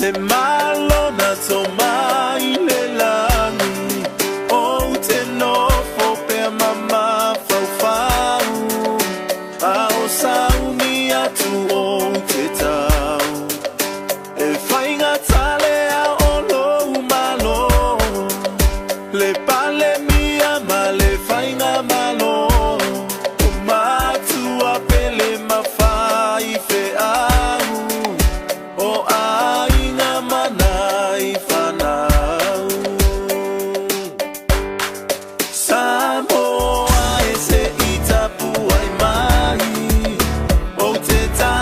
Le malo na toma i le langi o te nofo pe mama fau fau a o sauni atu o te tau e whainga tale a o lou malo le pale mia ma le whainga malo o matua pele mawhai fe au o ainga manai whanau Samoa e se i tapu ai mai o te ta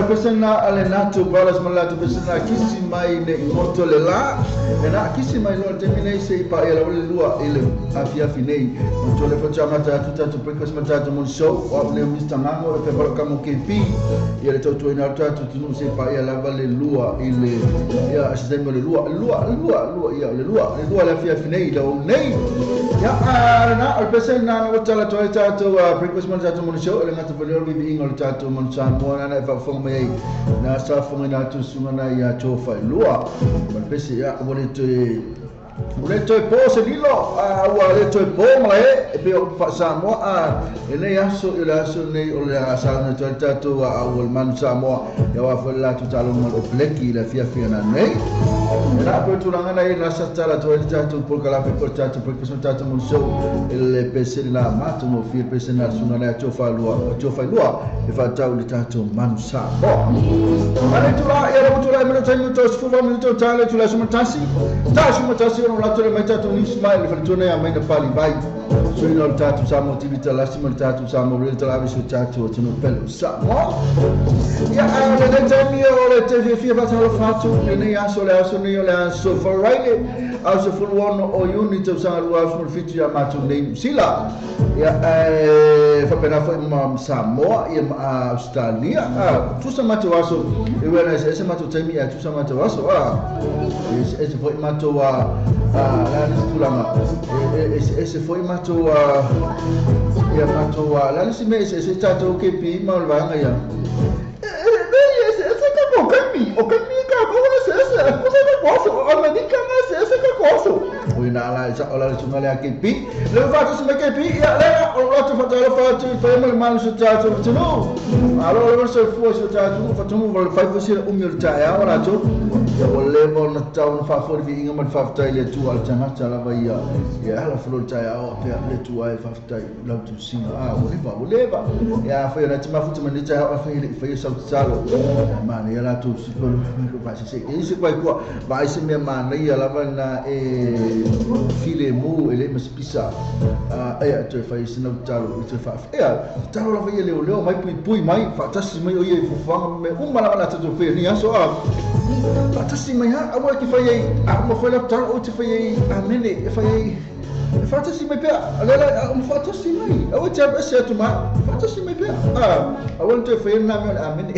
Pesena alenatu balas malatu pesena kisi mai ne moto le la na kisi mai lo terminei sei pa ela le lua ele afia finei moto le fa chamata tuta precos matata mon show o ne mista mango e per kamo kepi ele to ina tatu tunu sei pa ela vale lua ele ya sistema le lua ya le lua la afia finei lo nei ya na al pesena na tala to tatu precos matata mon show ele ngata vale vi ingol tatu mon sampo na fa fo na safunga na tusunga na ya chofa lua malpese ya Uleto po se dilo wa leto po mai e pe fa Samoa ele aso ele aso nei o le asa na tatu wa awal man Samoa ya wa fa la tutalo mo o pleki la fia na nei era po tulanga na ina sa tala to tatu por kala pe por tatu por que tatu mo so ele pese la mato mo fi pese na sunga na chofa lua e fa tau le tatu man Samoa ale tula era tula me tatu to sfuva me to tale tula sumatasi no lato le mai tatu ni smile fa tuna ya mai na pali vai so ino tatu sa motivita la sima tatu sa mo le tala viso tatu tino pelo sa mo ya ale le tami o le te fi fa talo fatu ne ya so le aso for right aso full one o unit of sa lua small fit ya matu nei sila ya fa pena fa ma Samoa ya Australia tu sa matu aso e wena ese matu tami ya tu sa matu aso ese foi matu la tulanga ese foi mato ya mato la nisi me ese tato ke pi mal vanga ya ese ka o kami ka ko ese ka poso o me dica mais ese ka poso o ina ala sa ola sunga le KP le fa se me KP ya le o la tu fa ta fa tu fa me mal so ta tu no alo lo so fu so ta tu fa tu mo fa fu se umil ta ya ora tu ya o le mo na ta un fa for vi inga man fa ta le tu al tanga ta la va ya la fu ta ya o pe le tu ai fa ta la tu singa o le va ya fa na ti ma fu tu me ta fa ile fa so ta lo ma ne la tu si ko va se se kwa kwa ba se me ma ne ya la va na file mo ele mas pisa tu fa se no ta lo tu fa ta lo va ile o mai pui mai fa ta si mai o ye fu fa me uma la ta tu fe ni aso fa ta si mai ha awa ki fa ye ma fa la ta o ti fa ye amene fa ye fata si mai pea ala fata si mai awa tia bese tu ma fata si mai pea awan te fe na me amene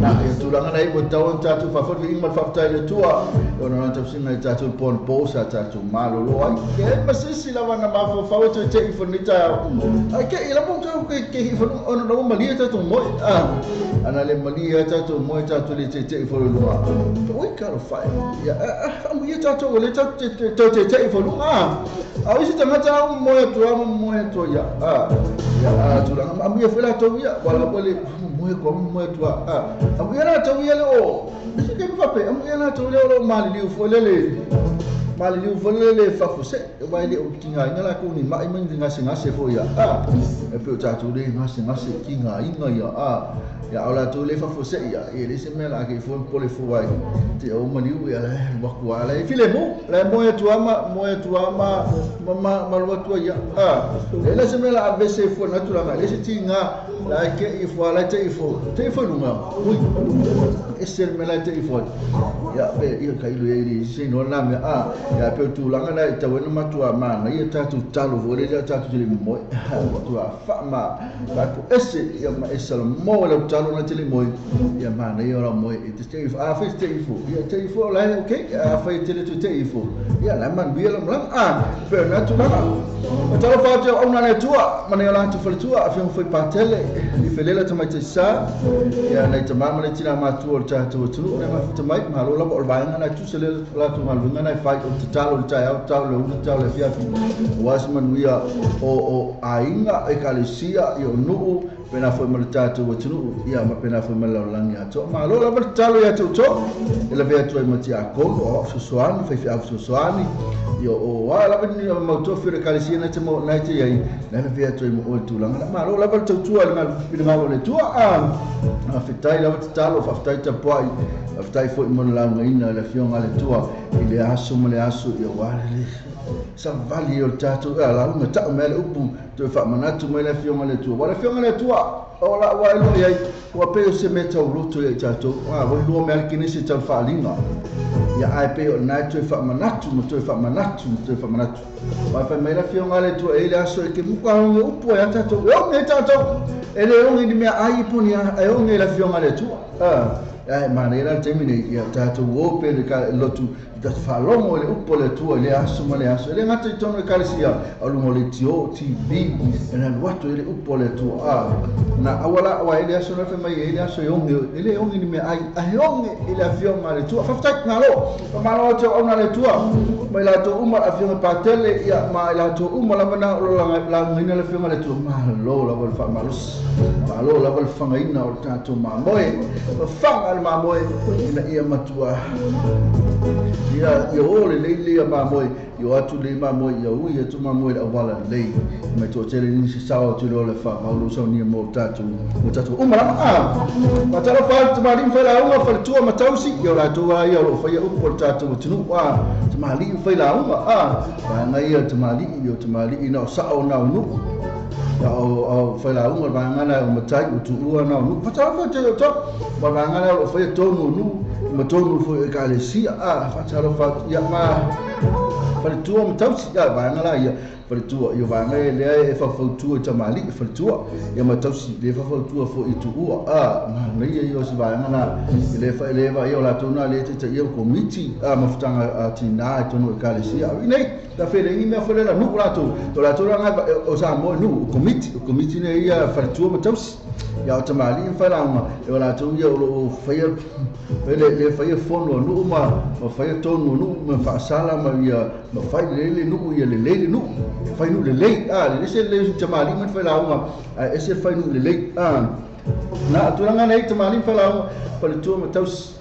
na e tu langa nei bo tawon tatu fa for vi mal fata le tua ona na tafsi mai tatu pon posa tatu malo lo ai ke masisi la wana ma fo fa o te te fonita ai ke ila mo tau ke fo ona no malia tatu mo ana le malia tatu mo tatu le te fo lo oi caro fai ya amu ye tatu le tatu te fo lo isi tangata moya tua ya tu lang amu ya fela tu ya wala boleh moya tua amu ya na tu ya lo isi ke fa pe amu ya na tu lo mali liu folele fa fuse ba ile ukinga ngala ku ni mai men ngase fo ya e pe ta tu le ngase kinga inga ya ala tu le fa fuse ya ele se mela ke fo pole fo wa te o maliu ya la wa ku ala file mo la moya tua ma lo tua ya ele se mela avese fo naturalmente ele se tinga la ke ifo ala te ifo lunga ui ese mela te ifo ya pe ia kai lu ele se no la me ya pe tu langa na ta wena matua mana ia tatu talo vole ia tatu le mo tu fa ma ba ku ese ya ma ese mo le talo na tele mo ya mana ia ora mo e te fa fa te ifo ia te ifo la okay fa te tu te ifo ya la man bi la pe na tu la talo fa te ona le tua mana ia la tu fa tua fa foi patele ni felela te mai te sa ya na te mama le tina ma tu o tatu tu na ma te mai ma lo la bo ba na tu se le la tu ma lunga na fa o talo le fia wasman wia o ainga e kalisia yo nu pena foi mal tatu o tunu ia ma pena foi mal langi ato ma lo la talo ya to ele vea tu mati a ko o soani fe fia soani yo o wala ni ma to fere kalisia na te mo na te ai na vea tu mo o tu langa ma lo la tu le mal le tu a fitai la talo fa fitai te pai fitai foi mon langa ina le fionga le tua ile aso mo le aso yo wala sa vali o tatu la una ta mele upu to fa manatu mele fionga le tua wala fionga le tua ola wa lo ye ko pe se meta o luto e tatu wa lo mele kinisi ta fa linga ya ai pe o na to fa manatu wa fa mele fionga le tua ile aso ke mu kwa upu ya tatu o me tatu ele o ngi me ai punia ai o ngi la fionga le tua manera termine ya tatu o pe le lotu da falomo le upo le tua le aso le ngata tono e kalisia alu le tio tv na luato le upo le tua na awala wa ile aso na fe mai ile aso ile ongi ni me ai ongi ile avion le tua fa ftak na lo ma lo to ona le tua mai la to uma avion patele ya ma la to uma la mana lo la ngina le avion le tua ma lo la vol fa malus ma lo la vol fa ina o tatu ma moe fa al ma moe ina ia matua ia ole le ma moe yo atu le ma moe yo ui atu ma moe la wala le mai to tele ni sao tu lo le fa ma lo so ni mo tatu uma la ma tala fa ma rin fa la uma fa tu ma tausi yo la tu wa yo fa yo po tatu tu wa ma li fa la uma ba ngai yo ma li ina sao na nu o fa la uma ba ngana o matai tu ua na nu pa tala fa te to ba ngana o fa to nu matonu foi kalesia fa tala fa ya ma fa tu mo tausi ya ba ngala ya tua yo va ngai le e fa tua tamali fa tua ya ma tausi le fa tua fo i tu ua ngai yo si va ngana le va yo la tuna le te yo komiti ma futanga tina tonu kalesia nei ta fele ni me fele la nu la to nga o sa mo nu komiti ne ia fa tua ma tausi ya tamali fa la ma yo la tu yo fa le fa fono nu ma fa tonu nu ma fa sala ma ia ma fa le nu ia le nu fa nu le le se le tamali ma fa la ma ese fa nu le na tu nga nei tamali fa la pa le tu ma taus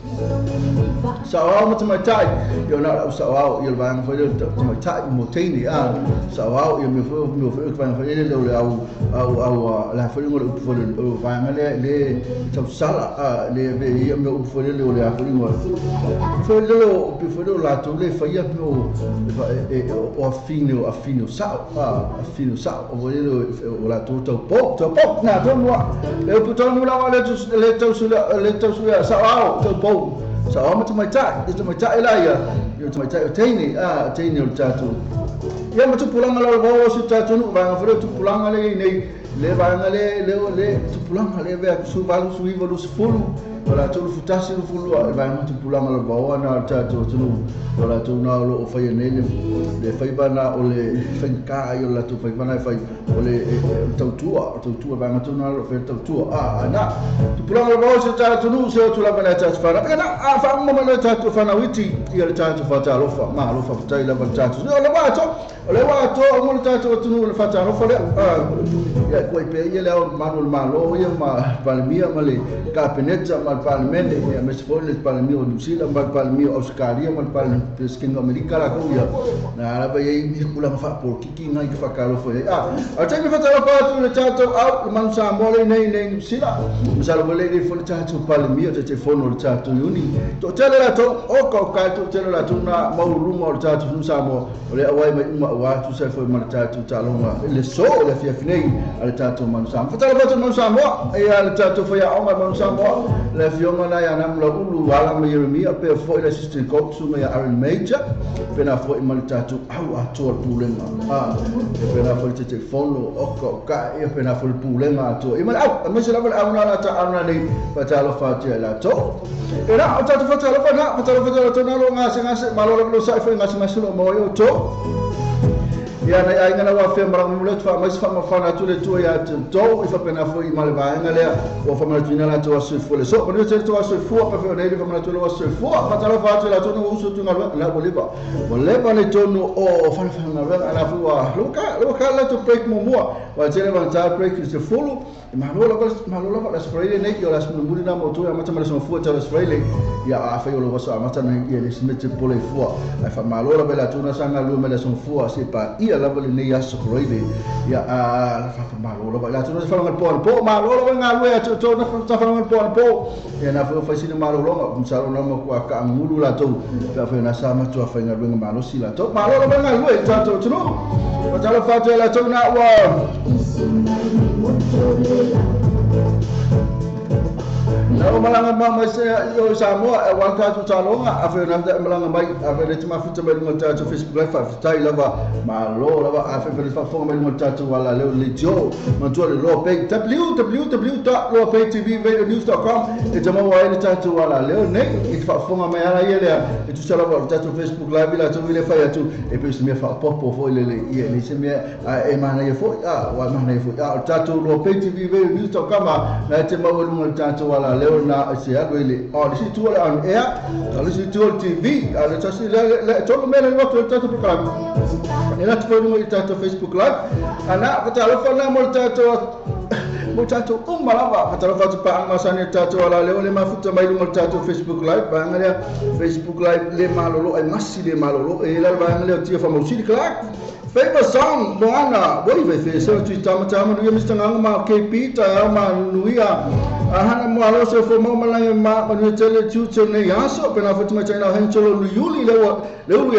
sawa ma tama tai yo na sawa yo va fa le tama tai mo tini sawa yo me fa fa le au la fa ngol fa le va nga le tau sala le be yo me fa le a fa ngol fa le la tu le fa ia no o fino sa o la tu po na don wa le puton la le tau sula sa po sa ma mai tai la ya yo mai tai tini o tatu ya ma tu pulang ala wo su tatu no va fa tu pulang ala nei le va le tu pulang ala ve su va su i vo su fulu wala tu futasi lu fulu va ma tu pulang ala wo na tatu tu wala tu na lo fa ye nei le fa bana o le fenka yo la tu fa bana fa o le tu va ma tu na lo fa tu na tu pulang ala wo su tatu no se tu la bana tatu fa na fa mo ma tatu fa na witi ia le tatu fa ta lo fa ma lo fa tai la tatu le wato mo tatu tu no fa ta lo fa ya ko pe ia le manul malo ia ma palmia ma le capinetta ma palmente ia me se le palmio du sila ma palmio Australia ma palmio skin America la ko ia na la ba ia mi kula fa por kiki ngai fa ka lo fa a te me fa ta lo fa tu le tatu au man sa mo le nei sila misalo le le fo le tatu palmio te fono le tatu uni to tele la to o ka to tele la to na mo rumo le tatu nu sa mo le awai ma wa tu se fo ma tatu talonga le so le fia finei al tatu man sa fa ta lo man sa mo e al tatu fo ya o man sa mo le fiona na ya nam lo ulu wala me Jeremia pe fo le assistant coach su me Aaron Major pe na fo ma tatu au a to pulenga pe na fo te fono o ka e pe na fo pulenga to e ma au me se la au na ta ana nei fa ta lo fa te la to era o tatu fa ta lo fa na to na lo ngase malo lo sa fa ngase lo mo yo to ya na ai ngana wa fe mara mulet fa mais fa ma fa na tu le tu ya to fa pena fo i male va ngale o fa ma tu na la to so fo le so ma tu to so fo pa fe ne fa ma tu lo so fo pa ta lo fa tu la to no uso tu ngalo la boleva boleva ne to no o fa na ala fu wa lo ka la to break mo wa tele va ta break se fo ma lo la spray ne yo la no muri na mo tu ya ma ta ma so fo ta spray ya a fa yo lo so ma ta ne ye le smete pole fo ai fa ma lo la bela tu na sanga lo me le so fo se pa ia la vale nei aso kroile ya la fa malo la tu no fa ngal po malo la ngal we to na fa ngal po ya na fa sina malo lo ma salo na mo kwa ka ngulu la to fa fa na sa ma to fa ngal we malo si la to malo la ngal we to no pa la fa to la to na wa na malanga mama se yo Samoa e wa ta tu talonga a fe na malanga mai a fe le ma futa mai mo ta Facebook live fa tai lava ma lo lava a fe fa fo mai mo ta wala le jo ma tu le lo pe www.lopaytv.news.com e jama wa ile ta wala le ne e fa fo mai ala ile e tu sala wa ta Facebook live la tu ile fa ya tu e pe se me fa popo fo ile le se me e mana ye fo wa mana ye fo ta lopaytv.news.com na te ma wa mo ta wala leo na se adoile o si tu on air o si tu TV ale tasi le to me le waktu ta program ela tu no ita to Facebook live ana ka telefon na mo tato malava ka telefon pa ang masane tato wala leo le mafuta mai mo tato Facebook live ba ngale Facebook live le malolo ai masi le malolo e la ba ngale ti fa mo si clark famous song Moana boy ve fe so tu tama no Mr. Ngama KP ta ma nuia ahana mo alo so fo mo malanga ma no tele tu ne yaso pena fo tuma china hen cholo lu yuli le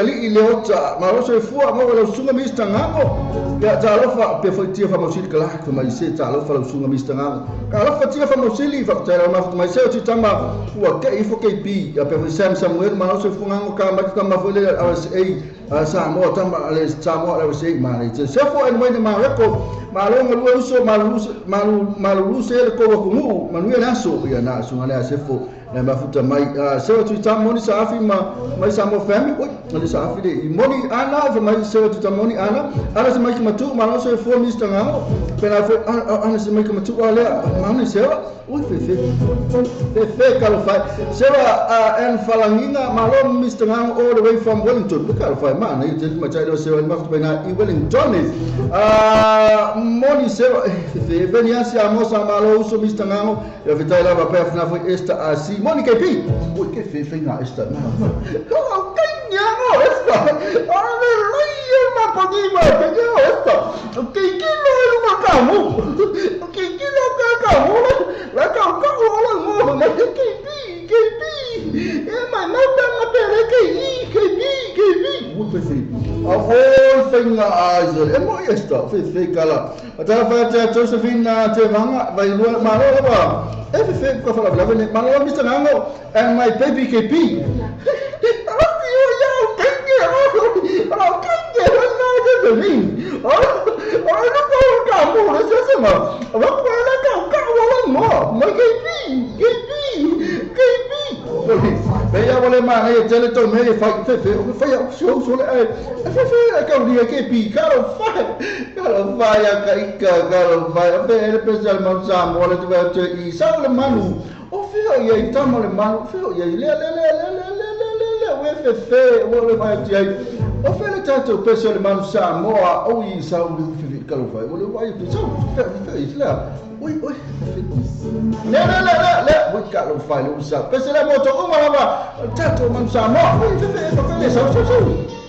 ali ile ota ma so fu mo lo sunga Mr. Ngamo ya ta lo fa pe fo ti fa mo sil kala ko mai se ta lo fa lo sunga Mr. Ngamo ka lo fa ti fa mo sili fa ta ma fo mai se tu tama wa ke ifo KP ya pe Sam Samuel ma so fu ngamo ka ma fo le RSA Samoa tama le Samoa le se male te se fo en wene ma reko ma lo ngulu uso malu se le ko ko mu manu na so ya na so ngale se fo na mafuta mai se tu tamoni sa afi mai Samoa family ko le sa afi de moni ana fa mai se tu tamoni ana se mai matu ma lo se fo mista ngamo pena fo ana se mai matu ale mami se o fe kalo fa se en falanginga ma lo mista ngamo all the way from Wellington kalo fa mana you just much I don't say enough to na Wellington is moni se fe venia se amosa malo uso mista ngamo ya vitala va pa fna fo esta asi moni ke pi o ke fe nga esta na oh kanyamo esta ave ria ma podima ke esta ke kilo ma kamu ke kilo ka kamu la ka wala mo na ke pi ma na ma pere ke a whole thing eyes e mo esta fe kala ata fa te Josephine te vanga vai lu ma lo ba e fe ko fa la vene ma lo mi stango and my baby KP ati yo ya kenge no de mim no ka mo se se ma va ko la ka wala mo ma KP Veja wale ma e tele to me e fai fe so le fe ka uri ke pi karo fai a ka ika karo fai fe e special man sam wala te i sa le manu o fe ye tamo le manu fe ye le we fe wala ma ti ai o fe le tato special man sam mo o i sa le fe karo fai wala vai pe so fe isla oi le we karo fai lo sa pe se la moto o mala ba tato man sam mo oi fe so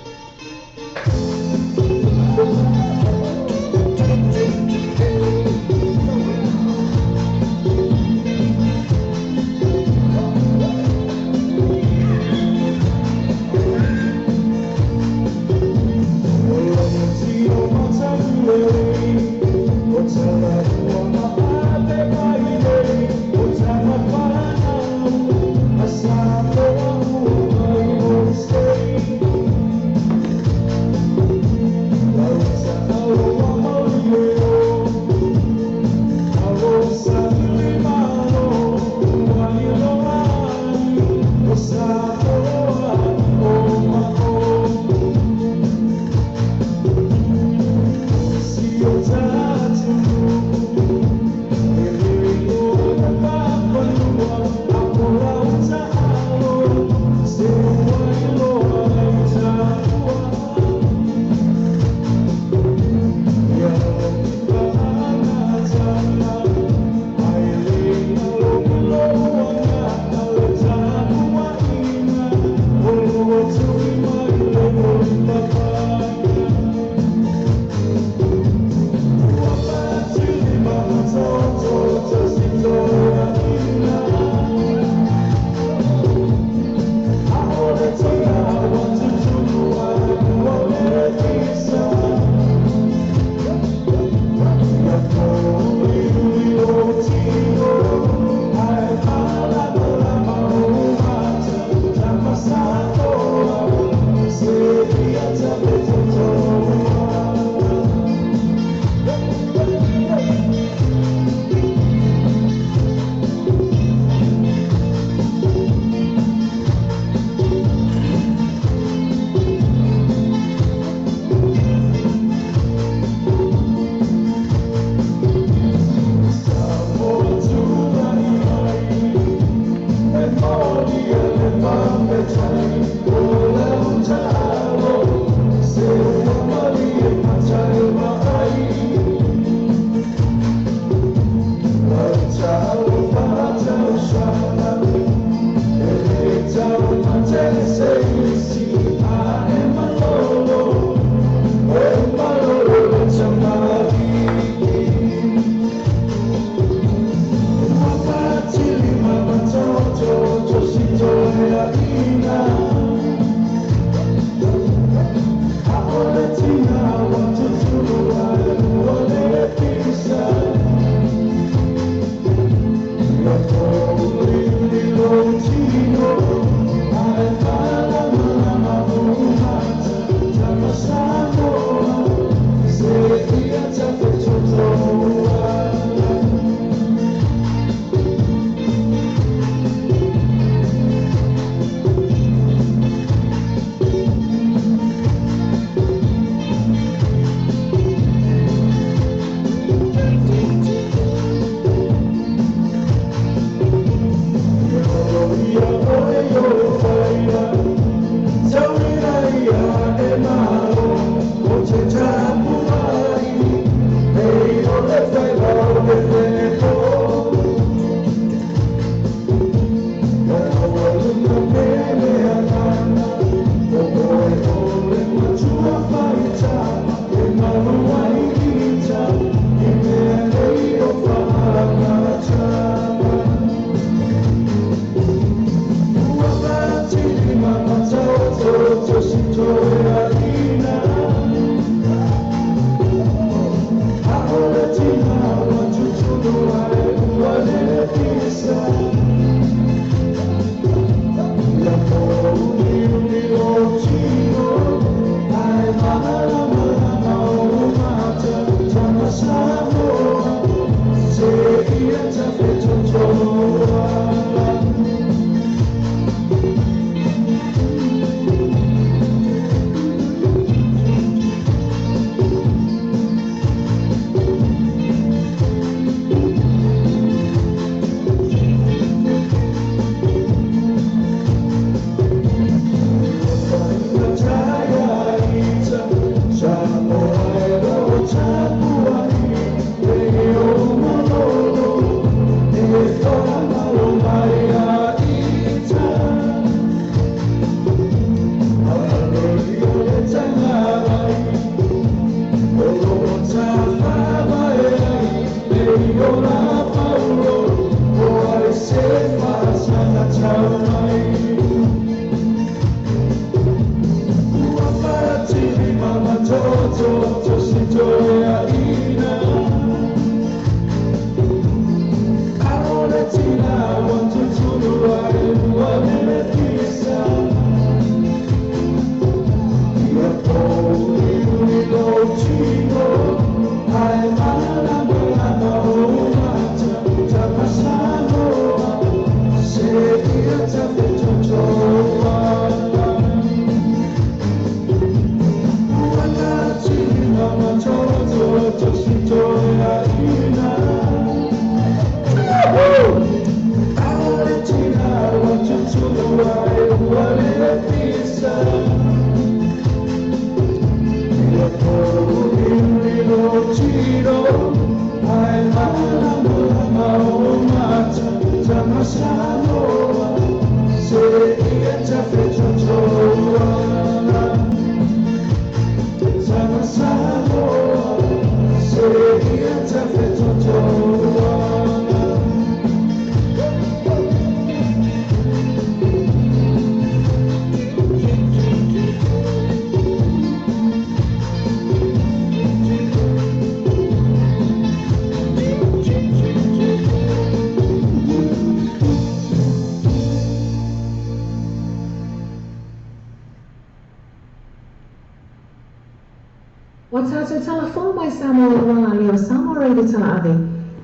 Watato telefon mai Samoa wala leo Samoa ready tala ave.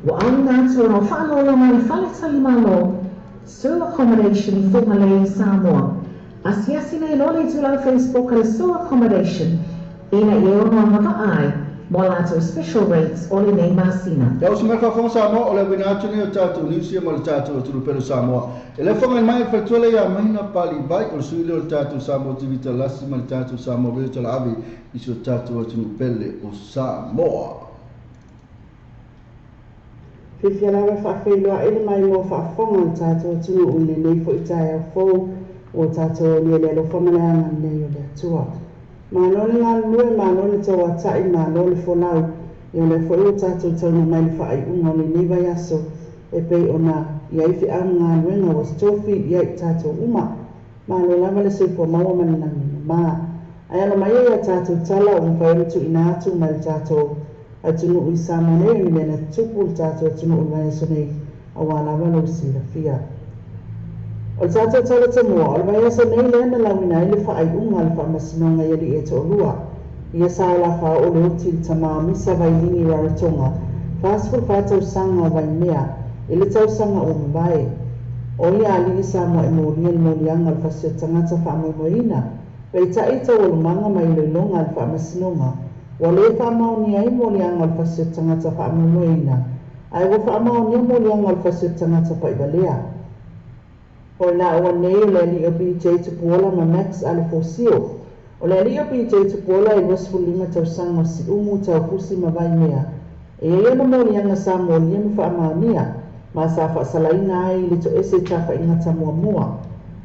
Wa auna to no whano lo mai whale tali malo. So accommodation for Malay Samoa. Asiasi nei lole to la Facebook ale so accommodation. Ina i ono haka ai. Mola to special rates ole nei masina. Ya usme ka fon Samoa ole wina tuni o tatu ni sia mal tatu tu pelo Samoa. Ele fon mai fatole ya mahina pali bai o suile o tatu Samoa TV lasi mal tatu Samoa be tala ave iso tatu tu pele o Samoa. Fifialawe whawhiloa ele mai mo whaafonga o tātou tunu o le nei fo i tae au fōu o tātou le lelo whamananga nei o le atua. Mānone ngā lue, mānone tau atai, mānone wholau, i o le fo i o tātou tauna mai le whaai unga o le nei vai aso, e pei o nā, i aifi au ngā luenga o stofi i ai tātou uma, māno lama le seipo maua mananami na mā. Ai ana mai e a tātou tala o mwhairutu ina atu mai le tātou atunu i Samoa ni lena tupu le tātou atunu i mai aso nei a wala wala usi la fia. O le tātou tala tamua, o le mai aso nei lena lawina i le whaai unga le whaamasinonga i ali e to lua. Ia sa la wha o le uti le tamaa misa vai lingi raratonga, whaasful whātau sanga vai mea, i le tau sanga o mbae. O ia ali i Samoa e mōria le mōrianga le whasio tangata whaamoimoina, pei taita o le manga mai le longa le whaamasinonga, wa le whaamaoni ai mōrianga le whasio tangata whaamoimoina, ai wa whaamaoni ai mōrianga le whasio tangata paibalea. O na o nei le li o BJ Tupuola ma Max Alefosio. O le li o BJ Tupuola i wasfu lima tau sanga si umu tau pusi ma vai mea. E ia na mōrianga sa mōria mi whaamaonia, ma sa whaasalaina ai li to ese tafa ingata mua mua.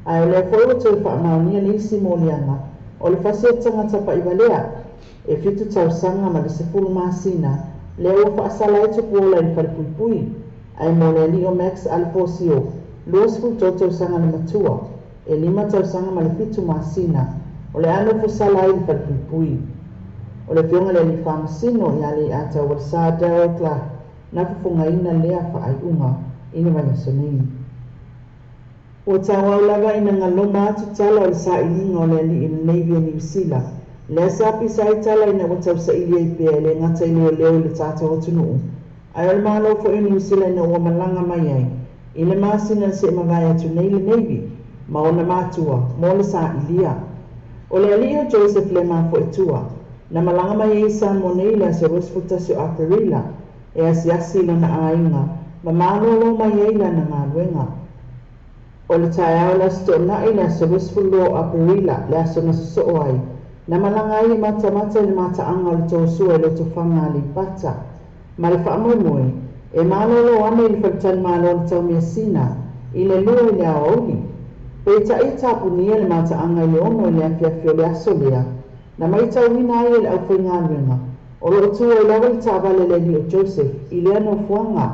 Ai o le fōro tau whaamaonia ni isi mōrianga, o le whasio tangata paibalea, e fitu tau sanga ma le sefuru masina, le o whaasalai Tupuola i wharipuipui, ai mo le li o Max Alefosio. Luas fu toto sanga le matua, e lima tau sanga ma le fitu masina, o le ano fusala i whalipui. O le fionga le li whamasino i ale ata o le sa Darrell Clark, na fufunga ina lea whaai unga, ina wanya sonini. O tawa lava ina ngā loma atu tala o le sa ilinga o le ali ina Navy New Zealand, le sapi sa i tala ina o tau sa ili ai pia le ngata ili o leo le tata o tunuu. Ai o le malo fo i New Zealand ina ua malanga mai ai, i le masina se mawai atu nei le Navy, ma ona mātua, mo le sa ilia. O le alia Joseph le mafo e tua, na malanga mai e Samoa nei le ase Westfootasio Aparila, e asi la na ainga, ma mālolo mai e la na ngāluenga. O le tae au la sto na e le ase Westfootasio Aparila, le ase na soso ai, na malanga ai mata le mata anga le tōsua e le tofanga li pata, ma le whaamoimoe, e malolo ane i whaktan malolo tau mea sina, i le lua i le aoli. Pei ta i tapu nia le mata anga i le ono i le afiafio le aso lea, na mai tau hina ai le au whainga luenga. O lo tua i lawa i tāwale le li o Joseph, i le ano fuanga,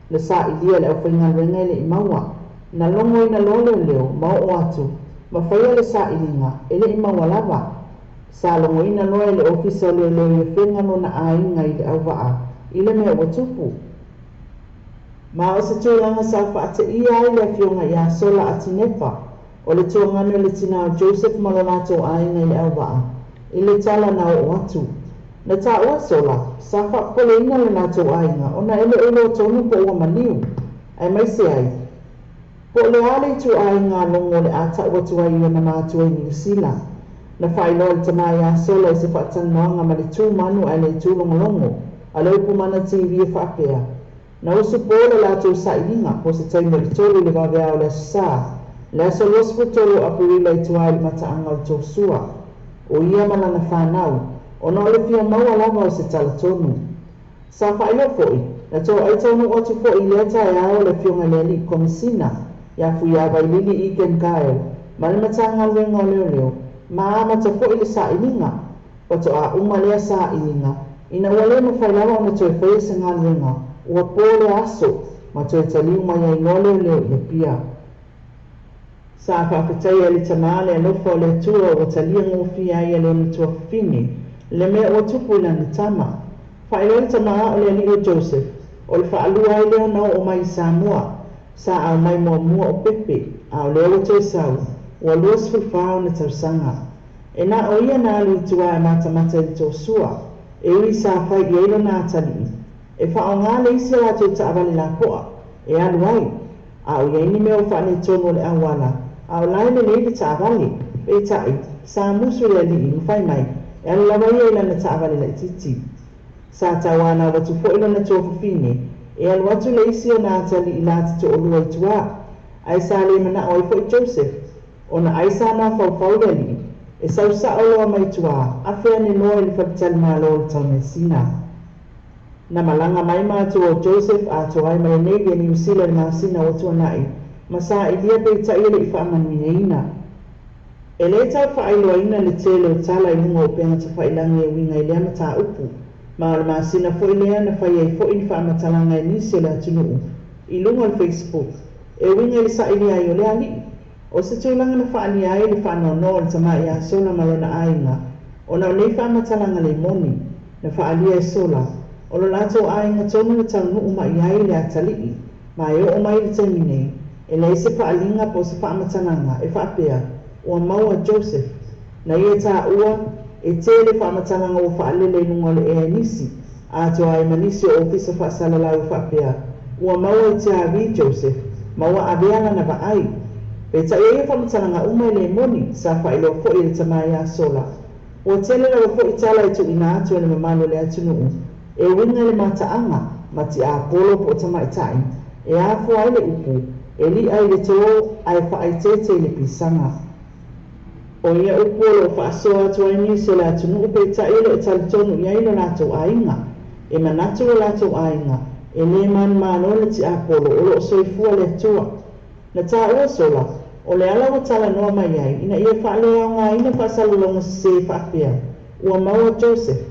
le sa i lia le au whainga luenga i le i maua, na longo i na lolo leo, mau o atu, ma whaia le sa i linga, e le i maua lava. Sa longo i na loa i le ofisa leo leo i whenga no na ainga i le au waa, i le mea watupu. Ma o se tūlanga sa whaate ia ai le fionga i a sola ati nepa, o le tūngano le tina o Joseph Malolato ainga i le awaa, i le tala na o atu. Na ta ua sola, sa whakpole ina le nato ainga, o na ele o tonu po ua maniu, ai mai se ai. Po le ale tu ainga longo le ata ua tua i na mātua i New Zealand, na whailo le tama i a sola i se whaatan noanga ma le tū manu ai le tūlongolongo, a le upu mana TV e whapea. Na usu pole la tau sa ilinga, po se taimo i tolu le wawea o le sa, le aso lospo tolu Aparila i tuai le mataanga o tau sua, o ia malana whanau, o na ole fia maua lava o se tala tonu. Sa whailo foi, na tau ai tonu o tu foi le ata e ao le fionga le li komisina, ia fui a vai lili i ken kae, ma le matagaluega o leoleo ma amata foʻi le saʻiliga o toʻaʻuma lea saʻiliga ina ua lē mafai lava ona toe faia se galuega ua pō le aso ma toe taliu mai ai noa leoleo i le pia sa faafetai ai le tamā le alofa o le atua ua talia gofia ai a le ona tuafifine le mea ua tupu i lana tama faailoa le tamā o le alii o joseph o le faalua ai le ona oo mai i Samoa sa au mai muamua o pepe a o lea ua toe sau ua 24 ona tausaga e na o ia na alu itua e matamata i le tosua e ui sa fai i ai lona atalii e faaogā le isi o latou taʻavale lapoa e alu ai a o iai ni mea o faaletonu o le auala a o lae lelei le taʻavale peitaʻi sa musu le alii mafai mai e alu lava ia i lana taʻavale laʻitiiti sa tauana watu foʻi lona tuafifine e alu atu le isi ona atalii la totoʻolua i tuā ae sa le manaʻo ai foʻi joseph ona ai sa mafaufau le alii e sausaʻo loa mai tuā afe ane loa i le faapitali mālo o le taumesina na malaga mai matou o joseph ato ai ma lenei lia niusila le masina ua tuanaʻi ma saʻilia peitaʻi e leʻi faamanuiaina e lē taufaailoaina le tele o tala i luga o pega tafailagi e uiga i lea matāupu ma o le masina foʻi lea na fai ai foʻi ni faamatalaga e nisi o le atunuu i luga o le facebook e uiga i le saʻilia ai o le alii o se tulaga na faalia ai le faanoanoa o le tamā i asola ma lona aiga ona o nei faamatalaga le moni na faalia e sola o lo latou aiga tonu le taunuu maʻi ai le atalii ma e oo mai le taimi nei e lei se faaliga po se faamatalaga e faapea ua maua joseph na ia taʻua e tele faamatalaga ua faalele i luga o le ea nisi ato ai ma nisi o ofisa faasalalau e faapea ua maua i tiavi joseph ma ua avea lana vaai peitaʻi ai e faamatalaga uma i le moni sa faailoa foʻi le tamā iā sola ua tele lava foʻi tala e tuuina atu e le mamalu o le atunuu e uiga i le mataaga ma tiapolo po o tamaʻitaʻi e afo ai le upu e lii ai le tō ae faaitete i le pisaga o ia upu o loo faasoa atu ai nisi o le atunuu peitaʻi e loo e talitonu i ai lo latou aiga e manatu o latou aiga e lē manumālo le tiapolo o loo soifua le atua na tāua sola o le ala ua talanoa mai ai ina ia faaleaogaina faasalologa sesē faapea ua maua joseph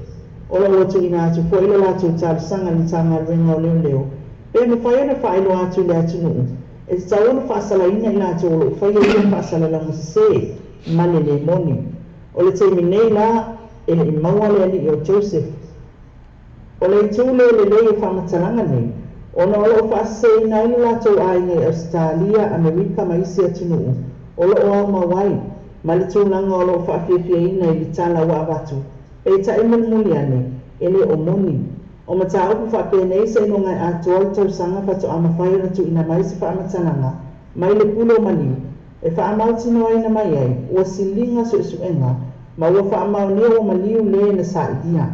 o lo ua tuuina atu foʻi lo latou talosaga le tagaluega o leoleo pe mafai ona faailoa atu i le atunuu e tatau ona faasalaina i latou o loo faia ia faasalalauga sesē ma le lemoni o le taimi nei la e leʻi maua le alii o joseph o le itu lelei e faamatalaga nei ona o loo faasaseina ai le latou aiga i australia amerika ma isi atunuu o loo aumau ai ma le tulaga o loo faafiafiaina i le tala ua avatu peitaʻi mulimuli ane e lē o moni o mataupu faapenei se inoga e atoa le tausaga faatoʻamafai ona tuuina mai se faamatalaga mai le pulo maliu e faamautinoaina mai ai ua siliga suʻesuʻega ma ua faamaonia ua maliu lē na saʻilia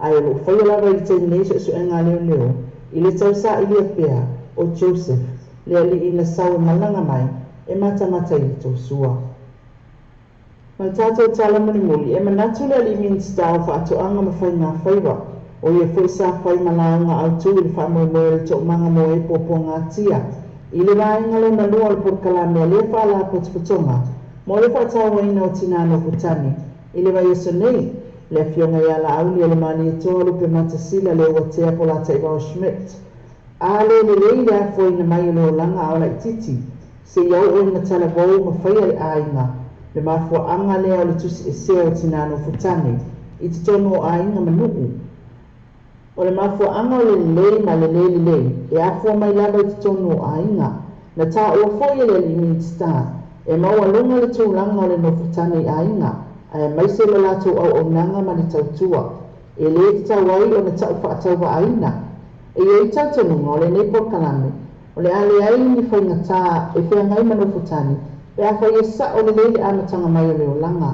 ae o loo faia lava i le taimi nei suʻesuʻega a leoleo i le tausaʻilia pea o joseph le alii na sau e malaga mai e matamata i le tosua mai tatou tala mulimuli e manatu le alii minista o faatoʻaga ma faiga faiva o ia foʻi sa fai ma laoga autū i le faamoemoe le toʻamaga mo e popogatia i le vaega lona lua o le polokalame a lea faalapotopotoga mo le faatauaina o tinano futani i le vaiaso nei le afioga iā laauli o le malietoa lupe matasila le ua tea po lataʻivao schmidt a lelelei le afoina mai o le olaga a o laʻitiiti seʻi auʻu ina talavou ma faia le aiga le mafuaaga lea o le tusi esea o tinano futani i totonu o aiga manuu o le mafuaaga o le lelei ma lelei e afua mai lava i totonu o aiga na taʻua foʻi e le alii minista e maualoga le tulaga o le nofutani aiga ae maise lo latou auaunaga ma le tautua e lē tatau ai ona taʻu faatauvaaina e iai tautonuga o lenei polokalame o le aleai ni faigatā e feagai ma nofutani pe a faia saʻo lelei le amataga mai o le olaga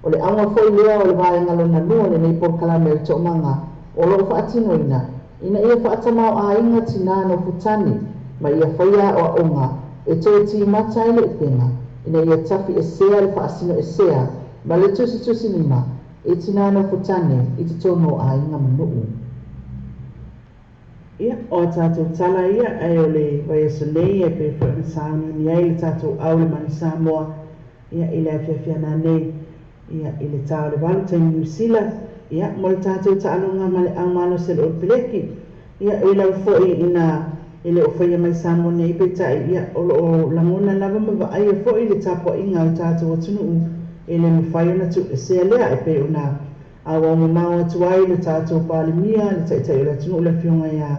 o le auga foʻi lea o le vaega lona lua o lenei polokalame o le toʻamaga o loo faatinoina ina ia faatamao-aiga tinano futani ma ia faia aʻoaʻoga e toe timata ai le ʻupega ina ia tafi esea le faasino esea ma le tusitusinima e tinano futani i totonu o aiga manuu ia o a tatou tala ia ai o le vaiaso nei e pe faamasauniuni ai le tatou au le mani Samoa ia i le afiafiana nei ia i le tau le walu tai New Zealand ia mo le tātou ta'alonga ma le aumalo se le Olpileki ia i lau fo'i ina i le ofia mai Samoa nei peitai ia o langona lava mawai e fo'i le tapo inga o tātou atunu i le mawhai ona tu e sea lea e pe ona awa mamau atu ai le tātou palimia le taitai o le atunu o le fionga ia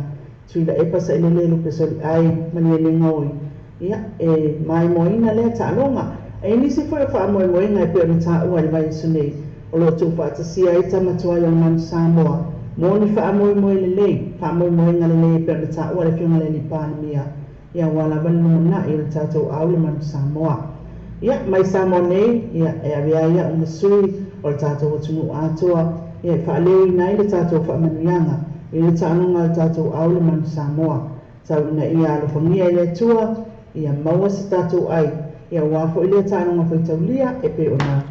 tui la epa sa i le lelu pesoli ai mani e le ngoi ia e mai moina lea ta'alonga e nisi fo'i wha amoe moinga e pe ona ta'ua le vai sunei o lo tu whaatasia i tamatua i o manu Samoa Moni wha amoe moe le lei, wha amoe moe ngale lei pe le ta ua le fionga le li pānemia ia wala wanu na i le tātou au le manu Samoa ia mai Samoa nei ia e awea ia o masui o le tātou atunu atua ia wha aleo i nai le tātou wha manuianga i le tānunga le tātou au le manu Samoa tau ina ia alofangia i le tua ia maua se tātou ai ia wafo i le tānunga whaitaulia e pe ona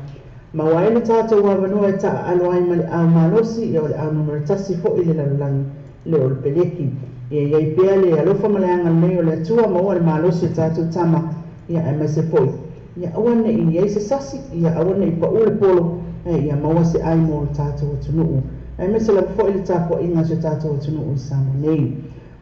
ma wai le tātou wawanua e ta alo ai ma le au malosi i o le au numero tasi fo i le lalulangi le Olpileki ia iei pea le alofa maleanga nei o le atua ma ua le malosi e tātou tama ia e mai se foi ia awane i iei se sasi ia awane i pa ule polo ia maua se ai mo le tātou atunuu e mai se la fo i le tāpo inga se tātou atunuu i Samoa nei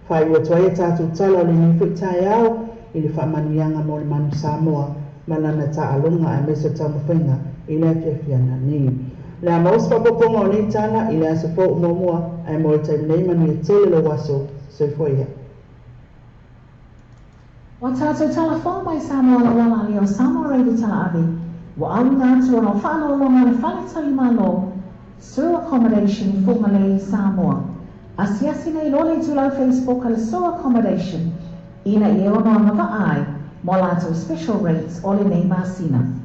whai ua tuai e tātou tala o le ni fo i tai au i le whaamanuianga mo le manu Samoa ma lana ta alonga e mai se tamu whainga i le afiafiana nei. Le amaus whapoponga o nei tana i le asa fo umomua ai mo le taim nei manu e tele lo waso soifoia. Wa tātou talafong mai Samoa la wala li o Samoa Reidi tala avi. Wa au ngātu o no whanau longa le whale tali malo. Sewer accommodation i Fumalei Samoa. Asiasi nei lole tu lau Facebook ala sewer accommodation. Ina i ono mava ai mo lātou special rates o le nei masina.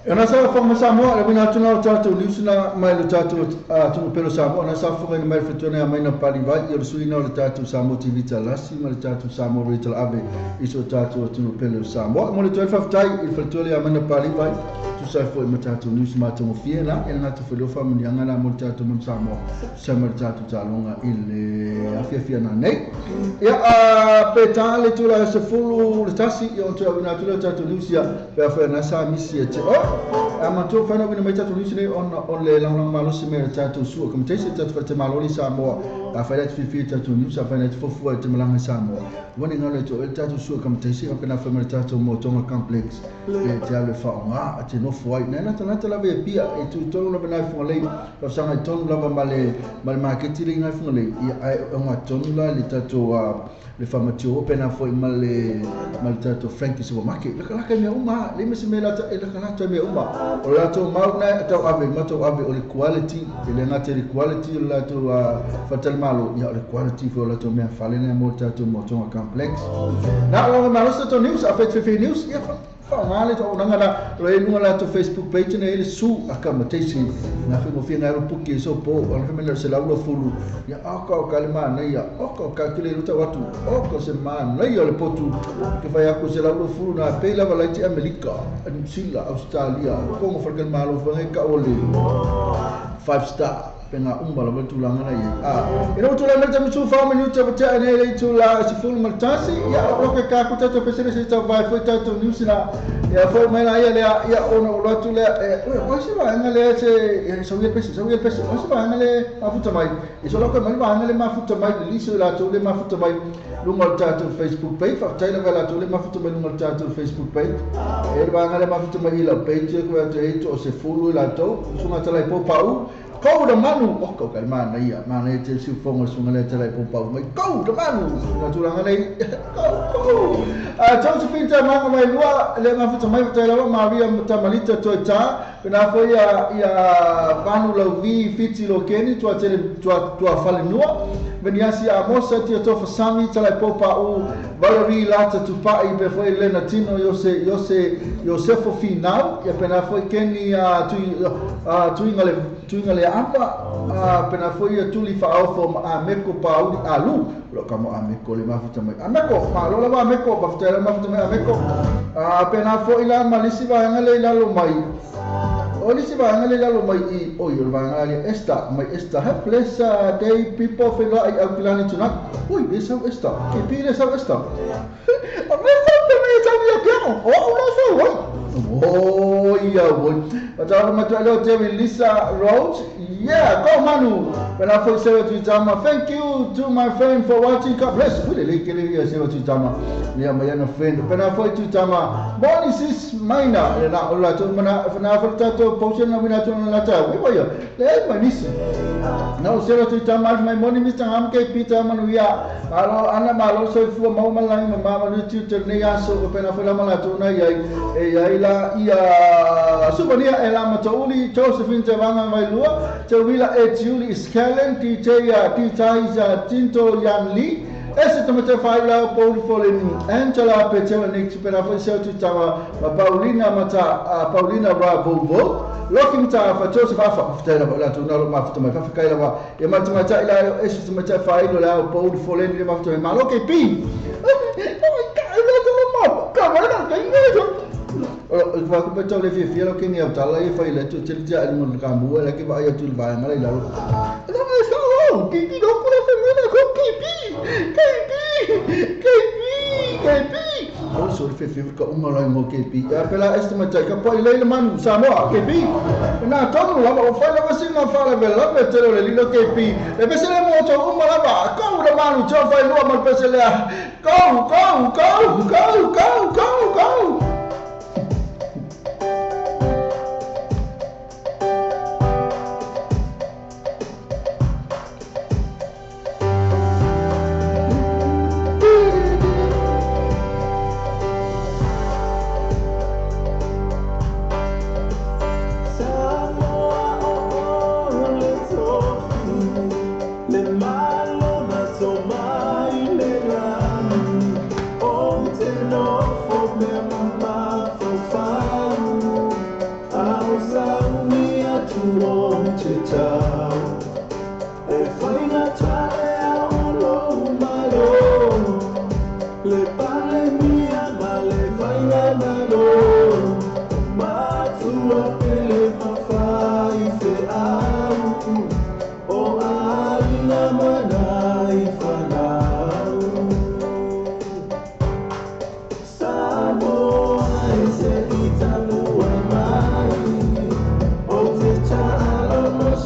Ana sa fa ma Samoa le bina tuna tātou niusina mai le tātou tunu pelo Samoa ana sa fa mai fetona mai na pali vai i le suina le tātou Samoa TV talasi mai le tātou Samoa Retail Ave i so tātou tunu pelo Samoa mo le toi faftai i fetona mai na pali vai tu sa foi ma tātou nius ma tamo fiena e na tu felo fa mi ngana mo le tātou mo Samoa sa ma le tātou talonga i le afia na nei ia pe tale tu la se fulu le tasi i on tu bina tu le tātou niusia pe fa na sa misi e te Amato whanau wina mai tatu nisi nei on le langang malosi mea tatu sua kam teisi tatu whate maloni Samoa a whainat whiwhi tatu niusa a whainat fofua te malanga Samoa wani ngale to el tatu sua kam teisi a pena whamare tatu motonga complex e te ale whaonga a te nofu ai nena tanata lawe e pia e tu tonu lava nai fungalei wa sanga i tonu lava male marketiri ngai fungalei i ai onga tonu la li tatu le whamatio pena foi male tatu Frankie Supermarket laka mea uma le mese me lata e laka mea uma o lato mau nai atau ave mato ave o le quality le ngate le quality o lato fatal malo ia o le quality fo lato mea falena mo tatu motonga complex na o ma rosta to news a fet news ia whaangale to nanga la roi lunga la to Facebook page na ele su akamatesi na fimo fina ro puki so po o na fimo se laulo fulu ya aka o kalima na ia aka o kakile ruta watu aka se man na ia le potu ke vai ako se laulo fulu na pela valaiti Amerika New Zealand Australia ko fargal malo fa ka ole 5 star penga umbala betulanga na ia ino tulanga tamu su fa menu tabata ne le tula si full maltasi ya o ke ka ku tato pesere se ta vai foi tato newsina ya foi mai la ia ono lo tule o si va ngale se so ye pesi o si va ngale afuta mai e so lo ke mai va ngale mafuta mai li so la tule mafuta mai lunga tato Facebook page fa taila la tule mafuta mai lunga tato Facebook page e va ngale mafuta mai la page ko te to se full la to sunga tala po pau kau da manu kau kalmana ia mana te si fonga sunga le tele pompa mai kau da manu na turanga nei kau tau se pinta manga mai lua le mafuta mai tele ma via tamalita toita pena foi ia panu la vi fiti lo keni tua tele tua fale nua veniasi a mosa ti to fa sami tele pompa u valori lata tu pai pe foi le natino Josefo final ia pena foi keni tu ingale apa pena foi tuli fa au a meko pauli alu lo kamo a meko le mafuta mai a meko ma lo la meko baftela mafuta mai a meko pena foi la malisi va ngale la lo mai o nisi va ngale lalo mai I o yo va ngale esta mai esta helpless day people feel like au kilani tuna oi esa esta ke pile esa esta o me sa te me sa mi piano o no so oi oh yeah boy patara matalo te Lisa Rose yeah go Manu when I first said to Jama thank you to my friend for watching God bless we le kele ya se to Jama ni amayana friend when I first to Jama boni sis maina na ola to mana na falta to potion na mina to na ta we boy le manisi now se to Jama my money Mr. Hamke Peter Manuia alo ana malo so fu mau malang mama no tu ne ya so pena fela mala to na ya e la ia subania ela matauli Josephine Tevanga mai lua te wila Julie Scalen DJ Tisa Tinto Yan Lee ese tomate faila Paul Foleni Angela Petela Nix pena foi seu tama Paulina mata Paulina Bravo looking ta fa Joseph afa ftela la tuna lo mafta mai fa kaila wa e mata mata ila ese tomate faila la Paul Foleni le mafta mai lo ke pi va ku betul le fi lo ke ni ata la fa ile tu tirja al mun kambu la ke ba ya tu ba ngala la no me so ki do ku la femina ko ki oh so fi ko umala mo ke pi ya pela estima ta ka po ile le manu sa mo ke pi na to no la fa la wasi na fa la bella betelo le lo ke pi e be se le mo to umala ba ko le manu cho fa lo mal pe se le go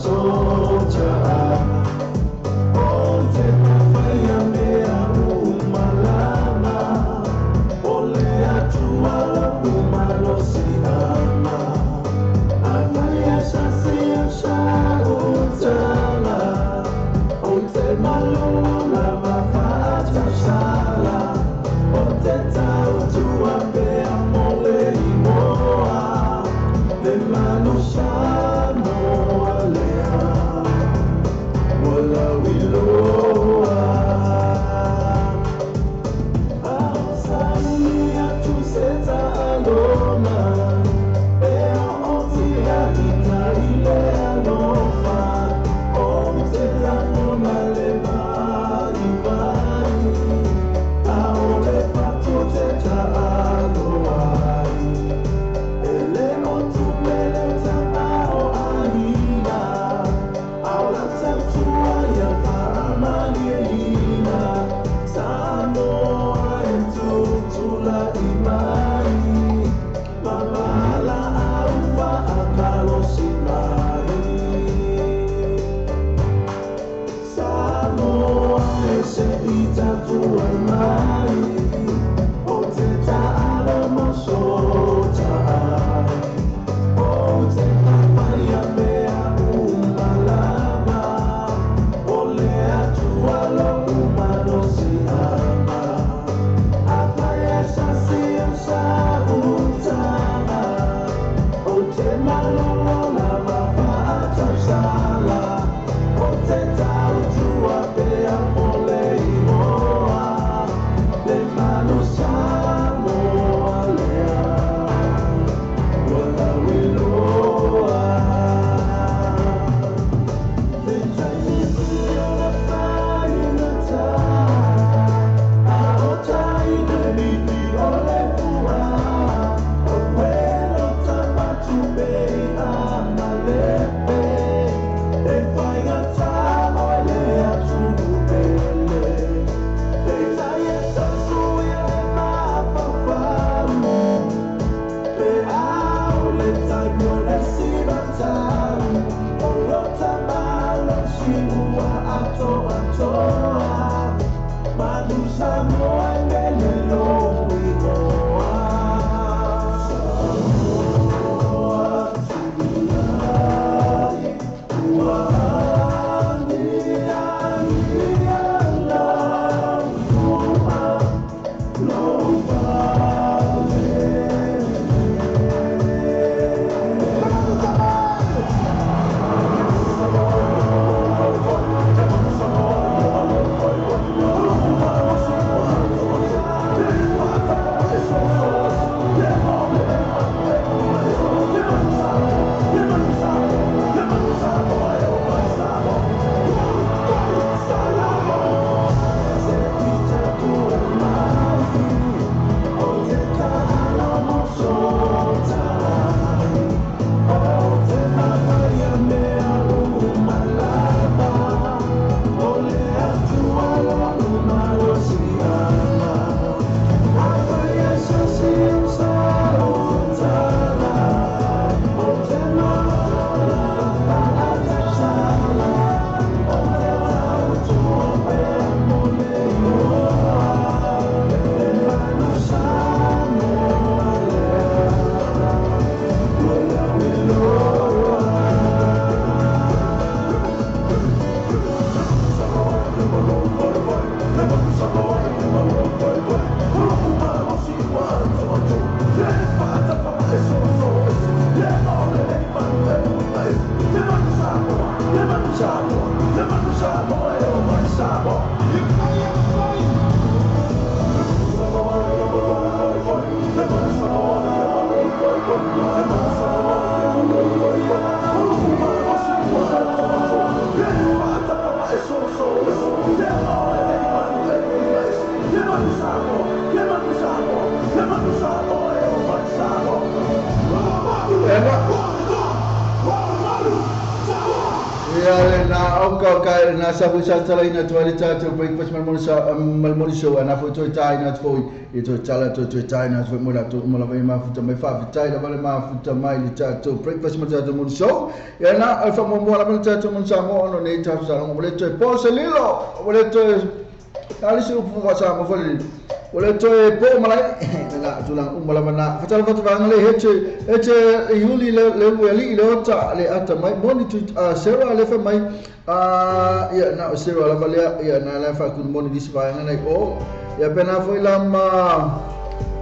So na sabu sa tala ina to ali tatu breakfast malmoni show ana fo to tai na fo i to tala to tai na fo mola to mola vai ma futa mai fa tai la vale ma futa mai li tatu breakfast ma tatu mon show ya na alfa mo mola ma tatu mon sa mo no nei tatu sa mo le to po se lilo mo le to ali su fu wa sa mo fo li mo le to po malai na tulang mola mana fatal fatu vang le heche yuli le ali le ta le ata mai moni to sera le fa mai ya na sera la vale ya na la fa kun moni disvanga nei o ya pena foi lama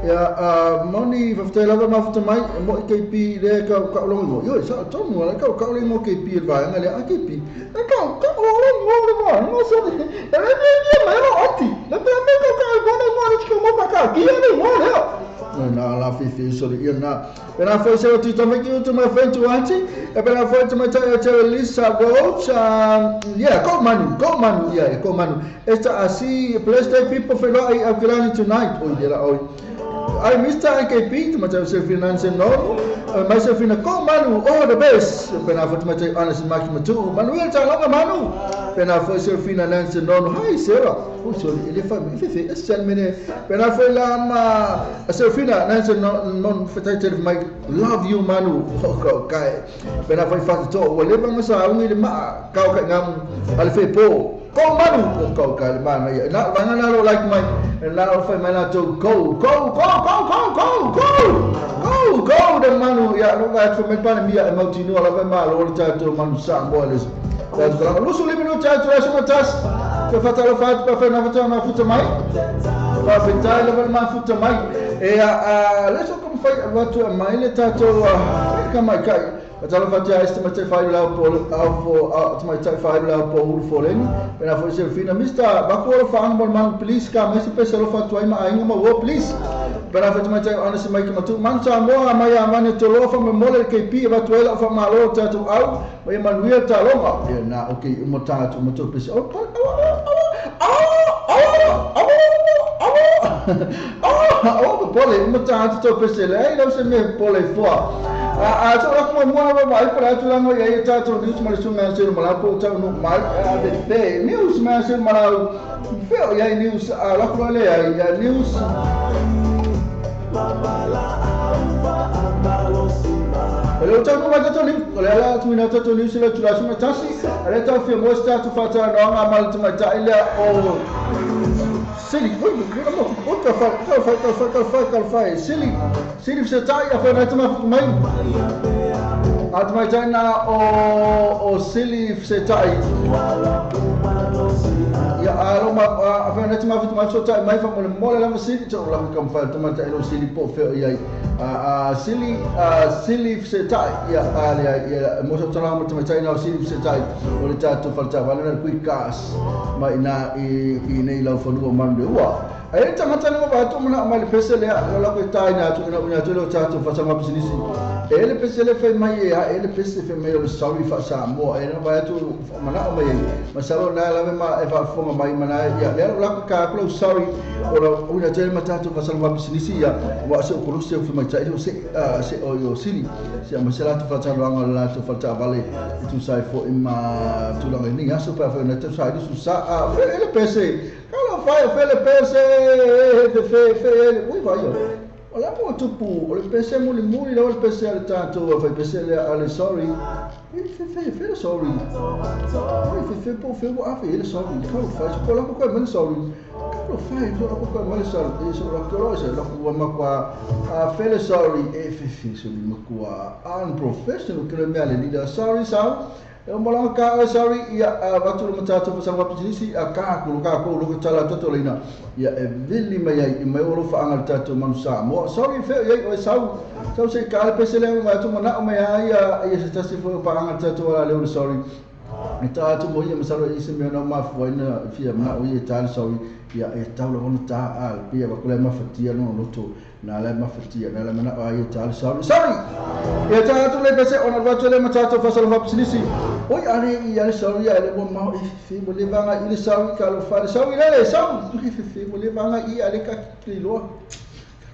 ya moni fafte lava mafta mai mo KP le ka longo yo sa tomu la ka longo KP va ngale KP ka longo no so e le mai no oti le pe me ka mo mo pa ka ki ne mo le na la fifi so le na pena foi se tu to make you to my friend to auntie e pena foi to my Lisa Roach yeah go manu yeah go manu esta así place people for ai aquilani tonight o dela oi ai Mr. KP tu macam saya finance no mai saya fina ko manu oh the best pena foi macam honest maki matu manuel calonga manu pena foi saya finance no hai sera o so ele fa fifi esen mene pena foi la ma saya finance non fetaite mai love you manu ko kai pena foi fa to o le ba masa ungi ma kau ka ngam alfe po ko manu ko ka mana ya na bangana lo like my na fa mai na to go the manu ya no va to me pana mia emotino la va malo o tato manu samboles dan kalau lu sulit minum tato ya semua tas ke fatalo fat pa fa na fata na futa mai pa fitai la ma futa mai e let's go come fight what to mai le tato kama kai fatalo fat ya estimate file la po my type file la po ul folen pena foi se fina mista bakoro fa ang man please ka mai se pesalo fat wai ma ainga ma wo please pena foi my type honest mai ma tu man sa mo mai amane to lo fa me mole KP va to ela fa malo tato au mai manuel talonga na okay mo tato mo to please oh pole mo tato to pesele ai não se me pole fo so la como mo vai para tu lango ya tato news ma sunga se mala po ta no mal de news ma se mala feo ya news la ko le ya news Ele uta no mata toni, ole ala tu ina toni sila tu lasu matasi. Ale tau fia mo sta tu fata no anga mal tu mata ile o Sili, kalfai. Sili se tai a fana tama fu mai. At mai tai na o sili se tai. Ya aroma a fana tama fu mai so tai mai fa mo la ma sili to la kam fa tama tai no sili po fe ia. Sili se tai ya ya mo so tama tama tai na sili se tai. O le tatu fa ta wala na kui kas. Mai na I nei lau fanua mande ua. Ai tangata ni ba to mana mai pese le la ko tai na tu na unya tolo tatu fa sama business. Ele pese le fe mai ele pese fe mai le sorry fa sa mo e na ba tu mana mai masalo na la ma e fa fo mai mana ya le la ko ka ko sorry o unya tele matatu fa sama business ya wa so ko se fe mai tai se o yo sili se masala tu fa talo anga la tu fa ta vale tu sai fo ima tu la ni aso pa fa na tu sai su sa ele pese kalau fai le pese fe ele ui vai io ola mo tupu o le pese muli la o le pese al tanto fai pese ale sorry fe sorry fe po fe wa fe ele sorry kalau fai ko la ko mal sorry kalau fai ko la ko mal sorry so la ko lo se la ko ma qua fe le sorry fe so ma qua unprofessional que me ale leader sorry eu mola ka sorry ia watu le matatu fa sanga pisi a ka ko lo tala toto lina ia e vili mai ai mai oro fa anga tatu manusa mo sorry fe ia o sau se ka pese le watu mana o mai ia se tasi fo pa anga tatu ala le sorry ita tu mo ia masalo isi me no ma fo ina fia ma o ia tal sorry ia e tau lo ta al pia ba kule ma fatia no loto na la ma fatia na la mana o ia tal sorry ia ta tu le pese ona watu le matatu fa sanga pisi oi ale ia sorry ale mo ma fi mo le vanga ile sorry ka lo fa sorry le sorry tu fi mo le vanga I ale ka ki lo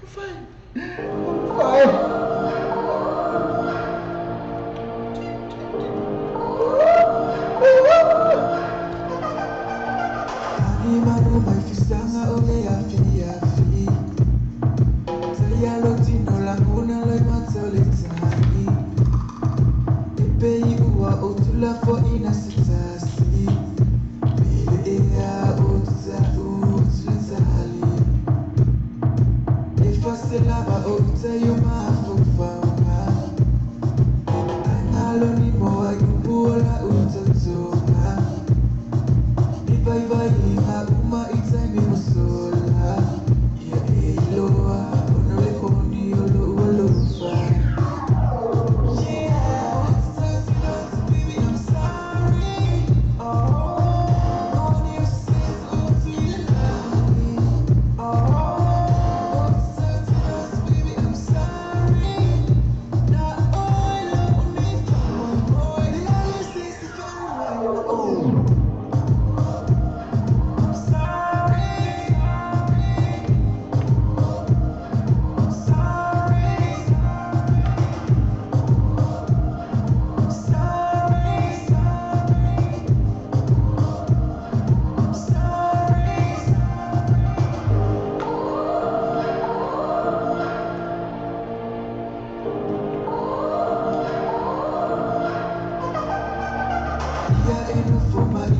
fai Manu mai fisanga o le afi Saya lo tino la nguna le matsole tani E pei ua o tula fo ina sitasi Bele ea o tuta tula tali E fase lava o tuta yo mafofaunga Angalo ni moa yubuola utatonga Vai na uma itai mi musola ia eloa ono le koni olo fa yeah baby I'm sorry on your sins oh to love me baby I'm sorry not all of me boy I say oh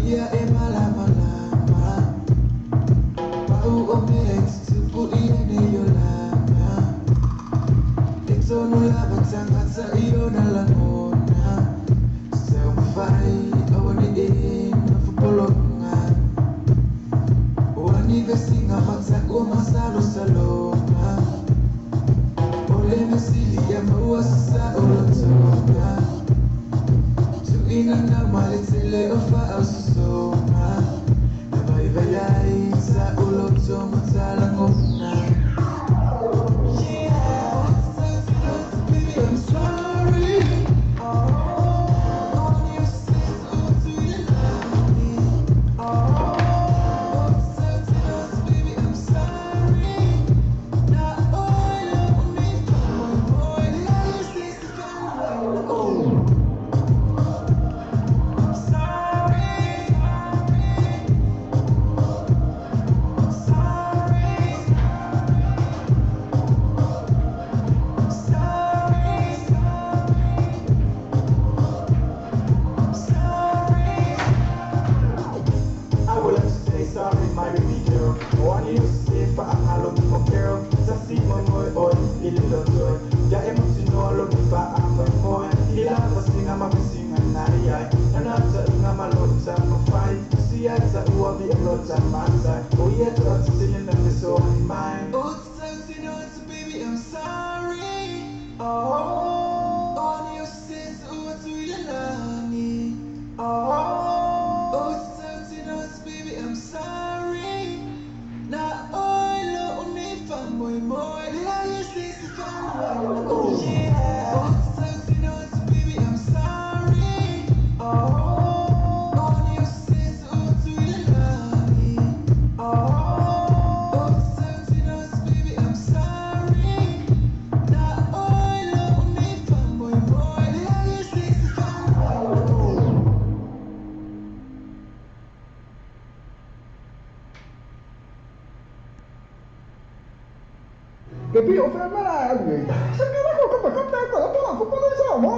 Ia e malama Pau o me tupu ia ne yo lama E tono lava tangata io na langona Seu fai o ni e na fupolonga O aniversinga mata o masalo salonga O le mesilia maua sa o lotonga Ina na malitele ofa ausoma Na vai velai sa uloto matala ngona Yeah, baby I'm sorry On your sins, to Yalani. Oh, it's hurting us, baby, I'm sorry. Now, all only fanboy more. Yeah, you say it's fanboy. Oh, yeah. Oh, it's hurting us, baby, I'm sorry. On your sins, to Yalani. Oh, it's hurting us, baby, I'm sorry. Now, all only fanboy more. Yeah, you say it's fanboy. Che più fermerai? Se mi racconto come contento, la buona colpa del Samo.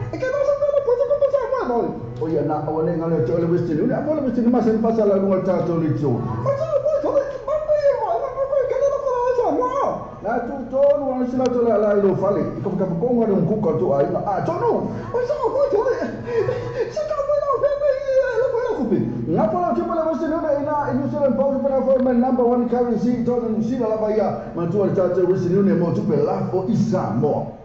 E che non sappiamo cosa compensiamo noi. Oh, io no, ho letto le tue questioni, una buona questione, ma se ne passa la lunga tanto lì giù. Ma se lo puoi, ma poi che non fa la Samo? Na tutto, non si lato la lo fa lì. Come un cucco tu hai. Ah, tu no. Ma se lo puoi, se non puoi no, lo puoi occupi. Napoli cuma la mesti nuna ina New Zealand pound para former number one currency to New Zealand la baya mantua tata mesti nuna mo tu bela for Isamo.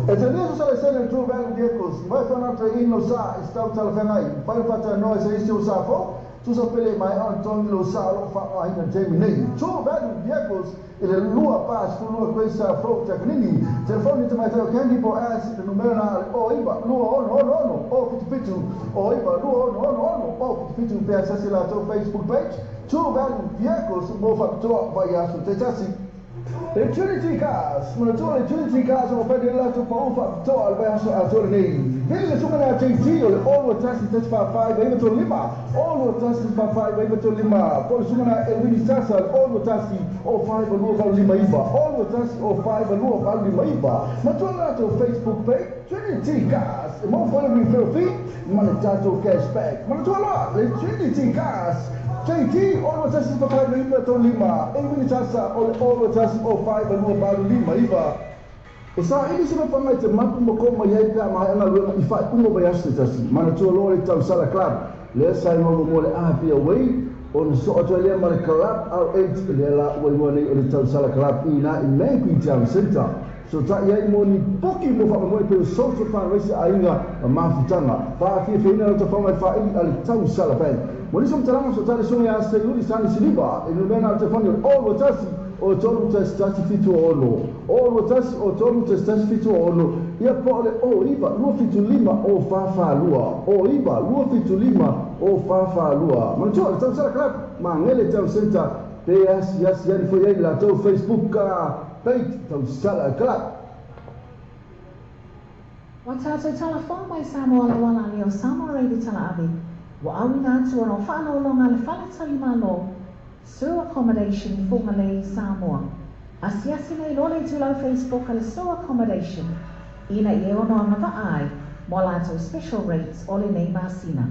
E te nisso sale sene tu vel diecos, vai fa na tre no sa sta tal fenai, fai fata no se isi usafo, tu sapele mai Antonio lo sa lo fa ainda terminei. Tu vel diecos ele lua pas fu lua questa frutta quindi telefoni te mai te candy po as il numero na o iba lua no o pitu o iba lua no o pitu per accessare la tua Facebook page tu vel diecos mo fatto vai a su te tassi. Le Trinity Cars, ma le Trinity Cars sono per il lato fatto al verso a tornei. Vedi su una JT, all the tassi touch by 5, vai to lima. All the tassi by 5, vai to lima. Poi su una Elvini Sassa, all the tassi o 5 luo val lima iba. All the tassi o 5 luo val lima iba. Ma tu lato Facebook page, Trinity Cars. E mo follow me per fee, ma le tato cashback. Ma tu le Trinity Cars. JT, all the tassi by 5 iba to lima. Elvini Sassa, all the tassi o 5 luo val lima iba. E sa ini sino pangai te mapu mo ko mai ai ka mai ana lua I fai umo bai aste tasi mana tu lo le tau sala club le sai mo mo le a pia wei on so to le ma le club au 8 le la wei mo le tau sala club ina I Manqueen Town Center so ta ia mo ni poki mo fa mo pe social fundraiser ainga ma futanga pa fi fi ina to fa mai fa I al tau sala pen mo ni som taranga so ta le so ya se lu di sani siliba e no mena te fani all tasi o tolu testati fitu ono o tasi o tolu testati fitu ono ia pole o iba lua fitu lima o fafa lua o iba lua fitu lima o fafa lua ma tu tau sala club ma ngele tau center PS yas yani fo yai la tau Facebook page tau sala club Wa tātou tala whāmai Samoa la wala leo Samoa reidi tala avi. Wa awi ngā tua no whānau longa le whaletali malo. Sewer accommodation I Whangalei Samoa. Asiasi nei lole tulau Facebook ala sewer accommodation. Ina I ono angava ai, mo lato special rates ole nei masina.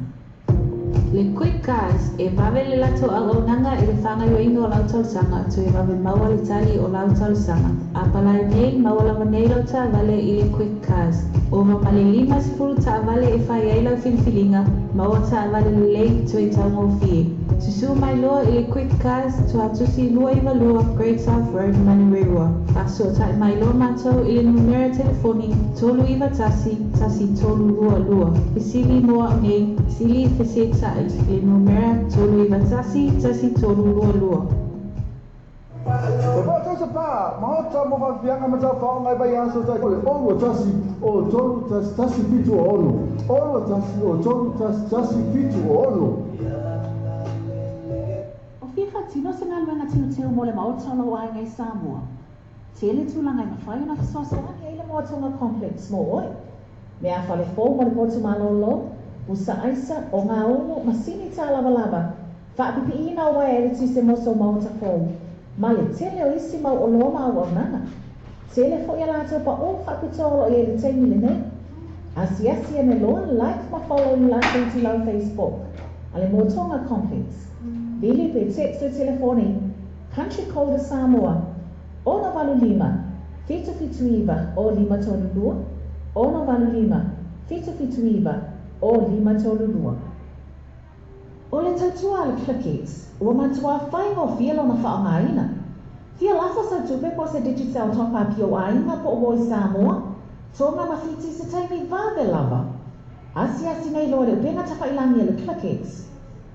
Le quick cars e vave le lato agonanga e le whanga yoinga o lautau sanga tu e vave maua le tali o lautau sanga. A palai nei maua nei lauta vale I le quick cars. O male lima sifuru ta vale e whai eilau filfilinga, maua ta vale le lei tu e tau ngofie. Susu mai loa I le quick cars tu atusi lua iwa lua Great South Road Manurewa. Faso ta mai loa mātou I le numera telefoni tolu iwa tasi tolu lua lua. Fisili moa nei, sili fese tai le numera tolu iwa tasi tolu lua lua. E ba tasa pa, mahota mo va fianga ma tau whao ngai bai aso tai kole olo tasi o tolu tasi fitu o ono. Olo tasi o tolu tasi fitu o ono. Whiwha tino se ngā luenga tino mo le maotala o ai ngai Samoa. Tele tūlanga I mawhai ona whasoasoani e le Moatonga Complex mo oi. Me a whale fō mo le potu malolo, usa aisa o ngā ono masini tā lava lava. Whaapipi ina o wai ele tuse moso maota fō. Ma le tele o isi mau o loma au au nana. Tele fo ia lato pa o whakutolo I ele teimi le nei. Asiasi e me loa like ma follow ni lato I lau Facebook. Ale Moatonga Complex. Bili pe texto telefoni, country code Samoa, ono valu lima, fitu iwa, o lima tolu lua, ono valu lima, fitu iwa, o lima tolu lua. O le tautua le clickets, ua matua whai o fielo na whaongaina. Fia lafa sa tupe po se digital top up yo ainga po o Samoa. Tonga mafiti se taimi vave lava. Asia sinei loa benga tawhailangi le ClickX.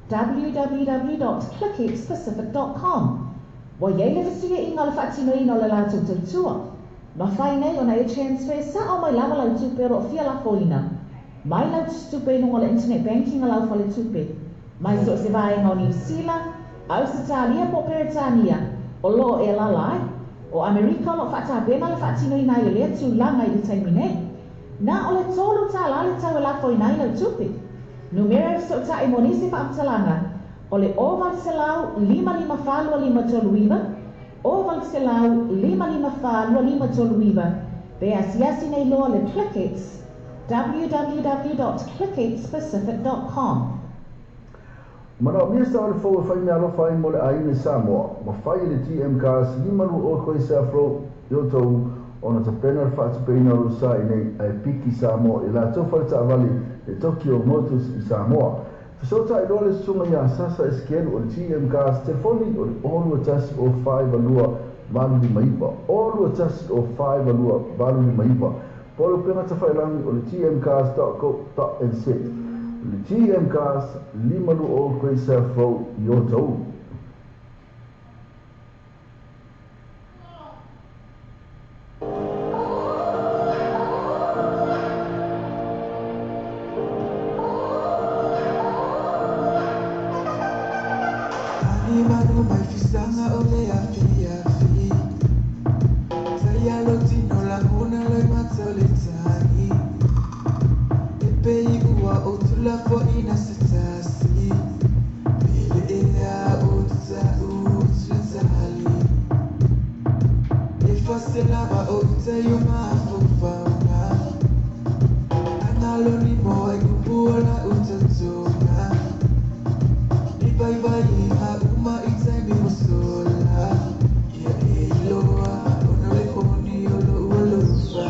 www.clickxpacific.com. Wa yele visia inga le whaatino ino le lato tautua. Ma whai nei ona e transfer sa o mai lava lau tupe ro fia la foina. Mai lau tupe nungo le internet banking a lau fale tupe. Mai so se vai ngau New Zealand, Australia po Peritania, o lo e la lai, o Amerika lo whaata bena le whaatino ina i lea tu langa i le taimi nei. Na o le tolu ta la le tau e la foina i lau tupe. Numero so ta e monisi pa amtalanga, o le oval se lau 55 toluiva, oval se lau 55 toluiva, be asiasi nei loa le ClickX, www.clickxpacific.com. Mana mia sa le fo fai mea lo fai mo le ai ne Samoa, ma fai le TM cars ni malu o koe sa fro yo tau ona ta pena fa ta pena ro sa nei ai piki Samoa e la to fa ta vali e Tokyo Motors i Samoa. So ta i dole sunga ya sasa esken o TM cars telefoni o lo tas o 5 alua valu di maipa. O lo tas o 5 alua valu di maipa. Polo pena ta fa langi o tmcars.co.nz. Le GM Cars, 5 o koe sa fau i o tau. Ani manu mai fisanga o le afi. Saya lo tino la hona le matole tani. Pei ua o tula fo ina se tasi Pele ea o tuta tula tali E fase lava o tuta yo mafo fauna Analo ni moa i kupua la uta tonga Ni vai vai ha uma i taimi mo sola Ia e iloa ona le oni o lo ua lufa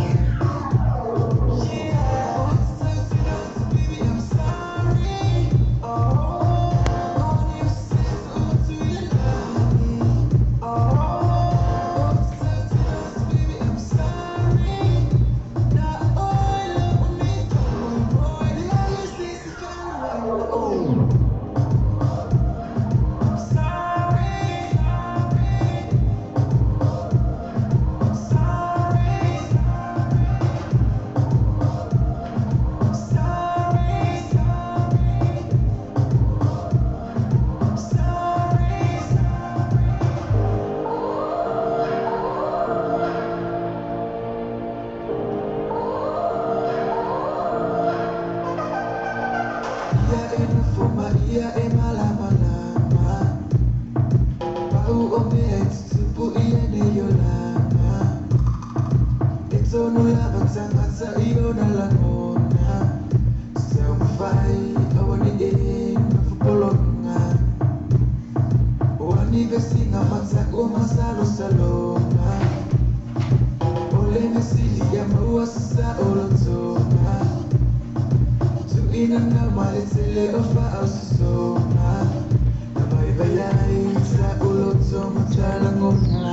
Ia e malama lama Pau o mea i tutupu ia ne yo lama E tonu lava tangata i o na langona Seu mawhai awani e na fupolonga O anivesinga mata o masalo salonga O le mesili ia maua sasa o lotonga Ina na male tele o fa au sona Na vai vai ai sa ulo tomo tala ngona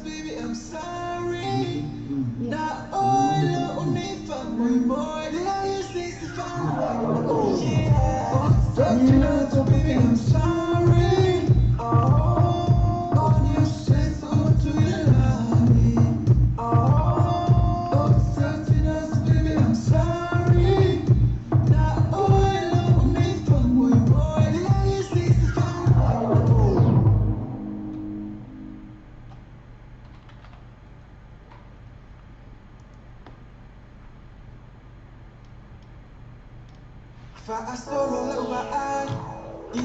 Baby, I'm sorry. Na oilo uniform. So baby, I'm sorry. Oh, you say so to your love. Oh, certain us, baby, I'm sorry. Now, oh, I love me from boy, yeah, you see, it's fine. Fa solo la wa ai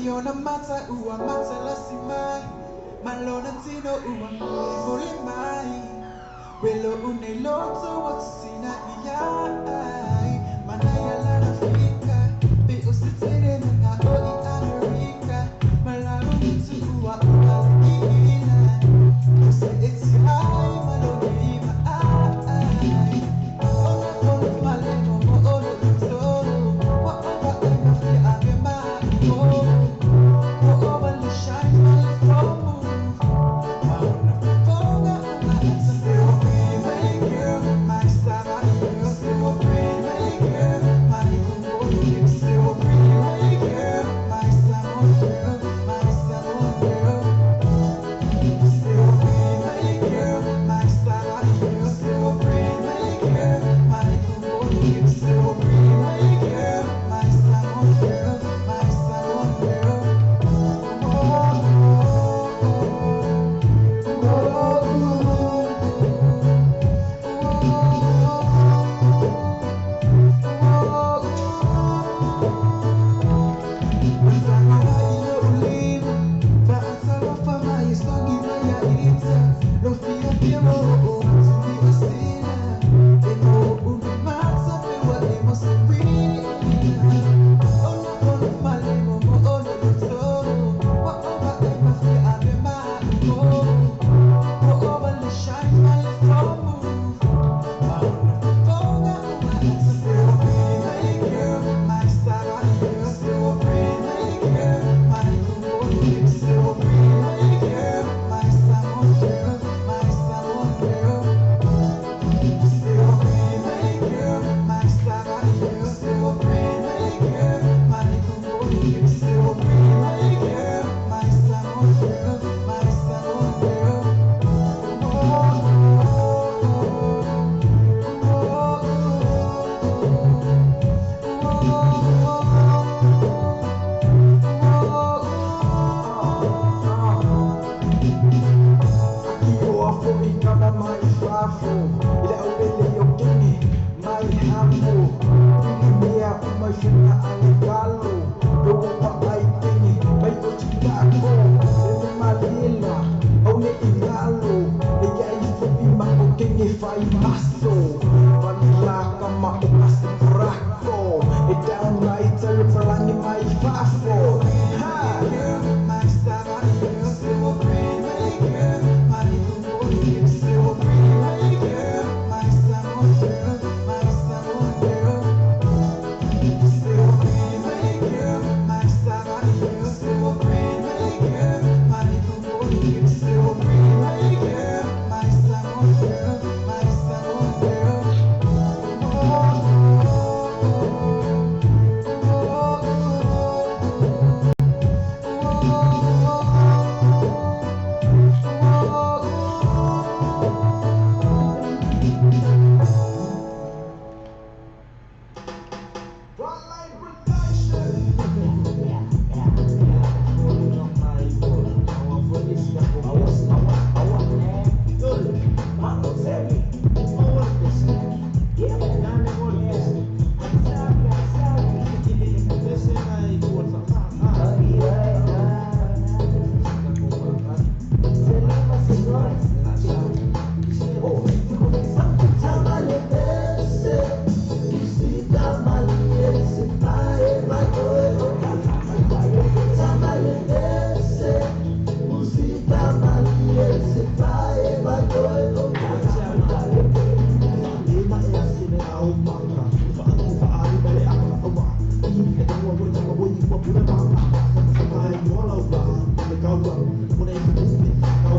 Iona mata ua mata la si mai Malona tino ua mole mai Welo une loto watu sina iyai Manaya lana fika Be usitire nga o I Amerika Malaro mutu ua ila Use eti hai malone ima ai Ona kona malemo mo ono utoro Wa oba ema fi ave maiko Wa oba li shine male fomu Mauna fonga uma ata Still pretty my girl My style girl Still pretty my girl My kumbo Still pretty my girl My salmon girl My salmon girl Still pretty my girl My style girl Still pretty my girl My kumbo Still pretty my girl My salmon girl My salmon girl Shine my little move. Still pretty my girl, my style girl. Still pretty my girl, my kumbo. Still pretty my girl, my salmon girl, my salmon girl. Still pretty my girl, my style girl. Still pretty my girl, my kumbo. Still pretty my girl, my salmon girl, my salmon girl. Fai masso, vanilla kama ukasi brako. It downright pelangi mai fafo. Ha! My style girl, still pretty my girl. My kumbo, still pretty my girl. My salmon girl, my salmon girl. Still pretty my girl, my style girl. Still pretty my girl. My kumbo, still pretty my girl. My salmon girl. My salmon girl.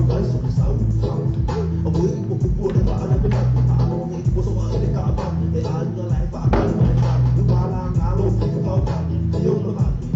Hãy subscribe cho kênh Ghiền Mì Gõ để không bỏ lỡ những video hấp dẫn.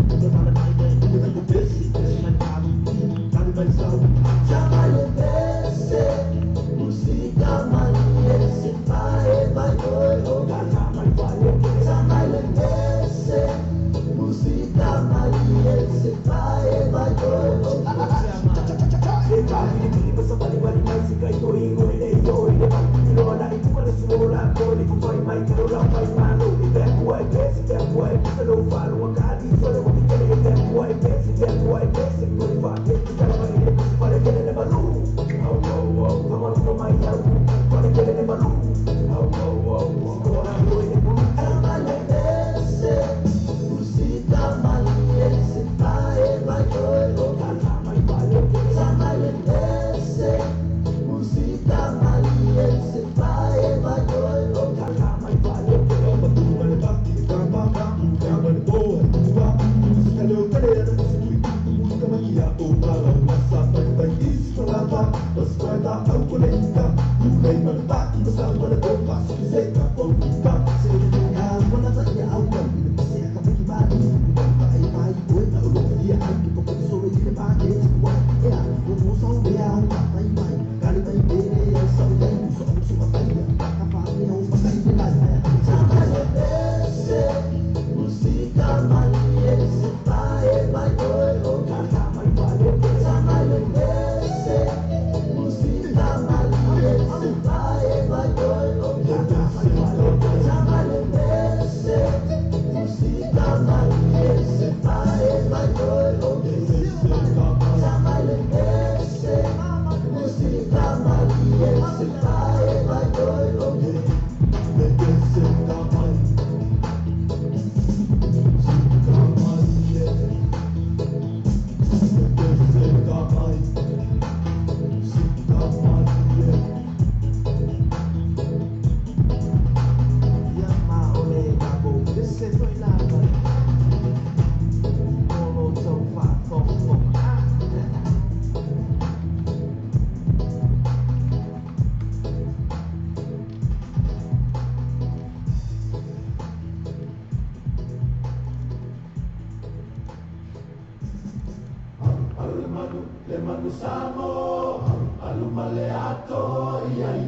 le manu samo, aluma le ato iai.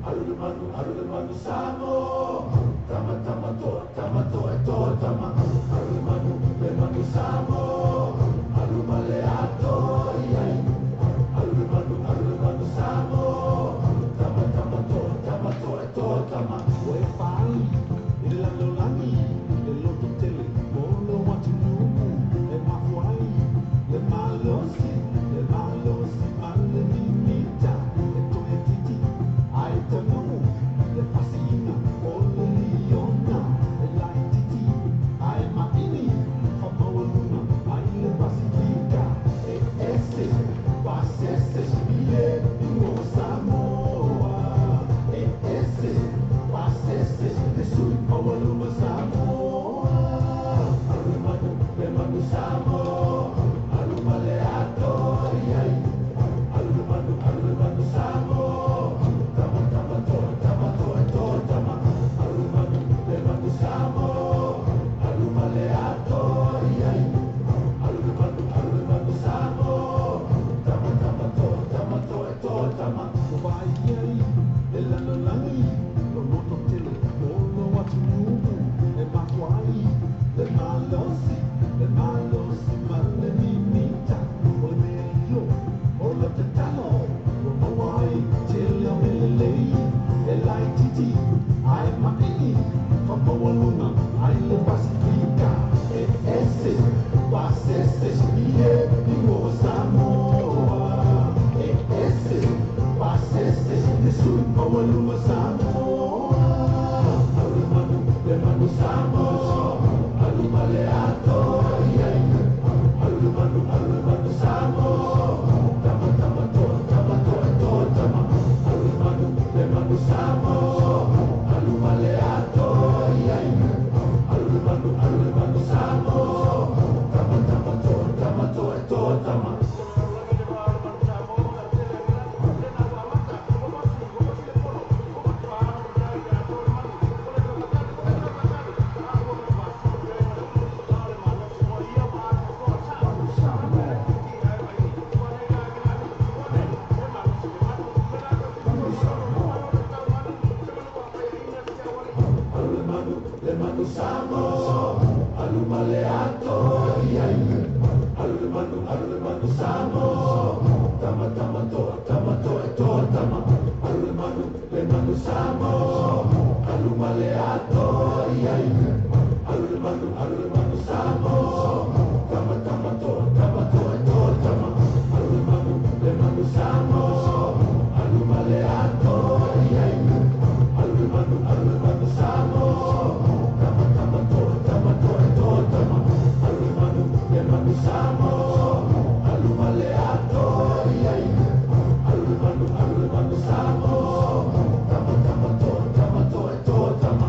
Alu le manu samo, tama to e to tama. Alu le manu samo, aluma le ato iai. Alu le manu samo, tama to e to tama. Ue fai, ila lo langi, le loto tele, molo watu numu, e mafuai, le malosi, male mimita, e toe titi, ai tanu, le fasina, ole liona, e lai titi, ai maini, famaua luna, ai le pasifika, e ese, pasese, mie, uo Samoa, e ese, pasese, e sui maua luna Samoa, alumanu, le manu Samoa, aluma le ato, iai, alumanu Samoa, tama to e to tama, alumanu, le manu Samoa, aluma le ato, iai, alumanu Samoa, tama to e to tama. Vai iai, e lana langi, lo loto tele, olo atu numu, e makuai, le malosi, male mimita, o le mea io, o la te tano, o mawai, tele o lelei, e lai titi, ai maini, whamaua luna, ai le pasifika, e ese, pasese, mie, iwo Samoa, e ese, pasese, e sui maua luna Samoa, alumanu, le manu Samoa, aluma le ato, iai, alumanu Samoa, tama to e to tama, alumanu, le manu Samoa, aluma le ato, iai, alumanu Samoa, tama to e to tama. Le manu Samoa, aluma le ato, iai. Le manu Samoa, tama to e to tama. Le manu Samoa, aluma le ato, iai. Le manu Samoa, tama to e to tama. Le manu Samoa, aluma le ato, iai. Le manu Samoa, tama to e to tama. Le manu Samoa, aluma le ato, iai. Le manu Samoa, tama to e to tama.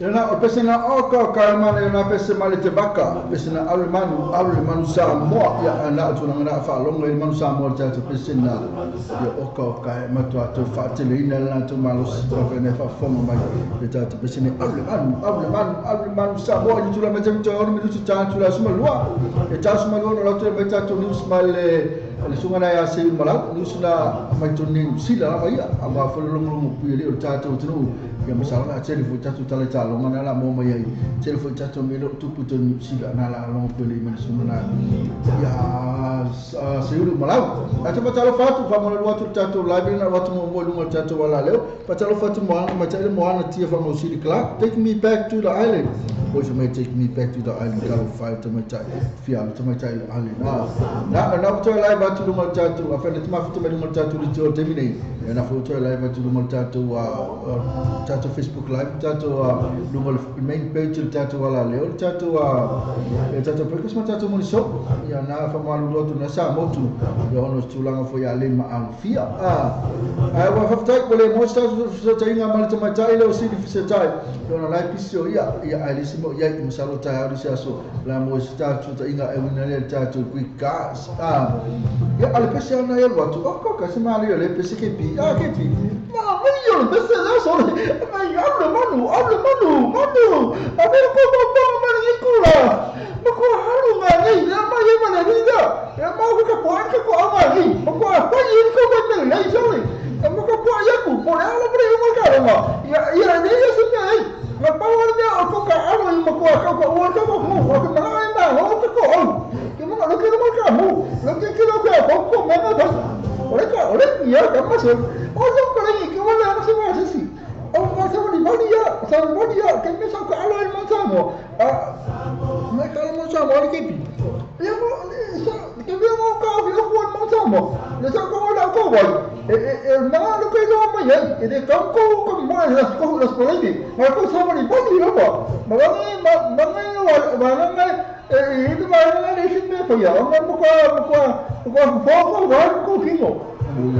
Ena o pesena o kaimana ena pese male te baka pesena aule manu Samoa ya ana tu na fa longa i manu Samoa ta te pesena ya o ka matua to fa te ina la to malos to vene fa fomo mai ta te pesena aule manu Samoa ni tu la mete to o mi tu ta tu la suma lua e ta suma lua no la tu meta to ni smale le sunga na ya se mala ni suna mai to ni sila la ia aba fa longo pu ile o ta to tu ya masalah na telefon tatu tala talo mana la mo mai telefon tatu melo tupu to sila na la long pele man sumana ya seulu malau ata patalo fatu fa mo watu tatu live na watu mo lunga tatu wala leo patalo fatu mo anga matale mo ana tia fa mo sili club take me back to the island or you may take me back to the island kalo fa to my child fia to my child island na to live watu lunga tatu afende tuma fitu lunga tatu dio temine na foto live watu lunga tatu tatu Facebook live tatu lunga main page tatu wala leo tatu tatu porque ma tatu mo so ya na fa malu lotu na sa motu ya ono tulanga fo ya lema al fia wa fa tak wala mo tatu tainga mal tama taile o sidi fisa tai yo na live pisio ya alisimo ya msalo tai ari so la mo tatu tainga e wina le tatu quick gas ya al pesha na yel watu ko ka sima le pesha ke pi ke pi ma yo pesha so ma hablo manu a ver cómo ia ni ia suna ai. Ma power dia o ko ka aro i ma ko ka ko o ka ko mo o ka ma ai ma o ka ko o. Ke mo lo ke mo ka mo. Lo ke lo ka ko me ma ba. Ore ia ka ma so. O so ko ni ke mo la ma se ma si. O ma sa ni ma dia, sa mo dia ke me sa ka aro i ma sa mo. Me ka mo sa mo ke pi. Ya mo sa ke me mo ka vi o mo sa mo. Le sa ko la ko wa. Na lo que yo me llamo, de campo con más las por ahí, me cosa muy bonita, me van a itu mana ni sini tu ya, orang bukan kino.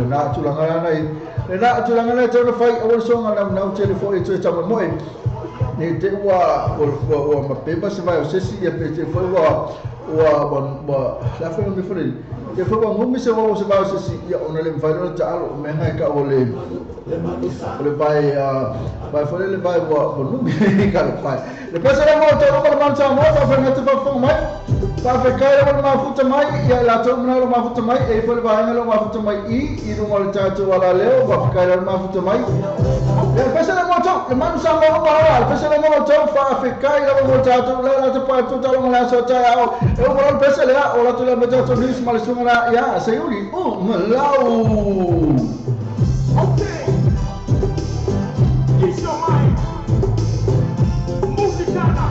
Nak culangan ni jangan fight awal song nak telefon itu macam moi. Ni dia wa bebas vai sesi ya telefon wa la foi diferente. Ke foi bang ngumi se wa se ba sesi ya ona le vai no talo me ngai ka ole bai foi le bai wa ngumi ka le bai. Depois era mo to no man sa mo fa na te fa fo mai. Fa fa kai le ma futa mai ya la to na ma futa mai e foi bai ngalo ma futa mai i no mal cha wala leo fa kai le ma futa mai. Depois era mo to le man sa mo ba depois era mo to fa kai le mo cha la to pa to talo la so cha ya o mo pesa le o la to le mo to nis mal sungana ya sayuri melau. Okay. Use your mind. Musicana.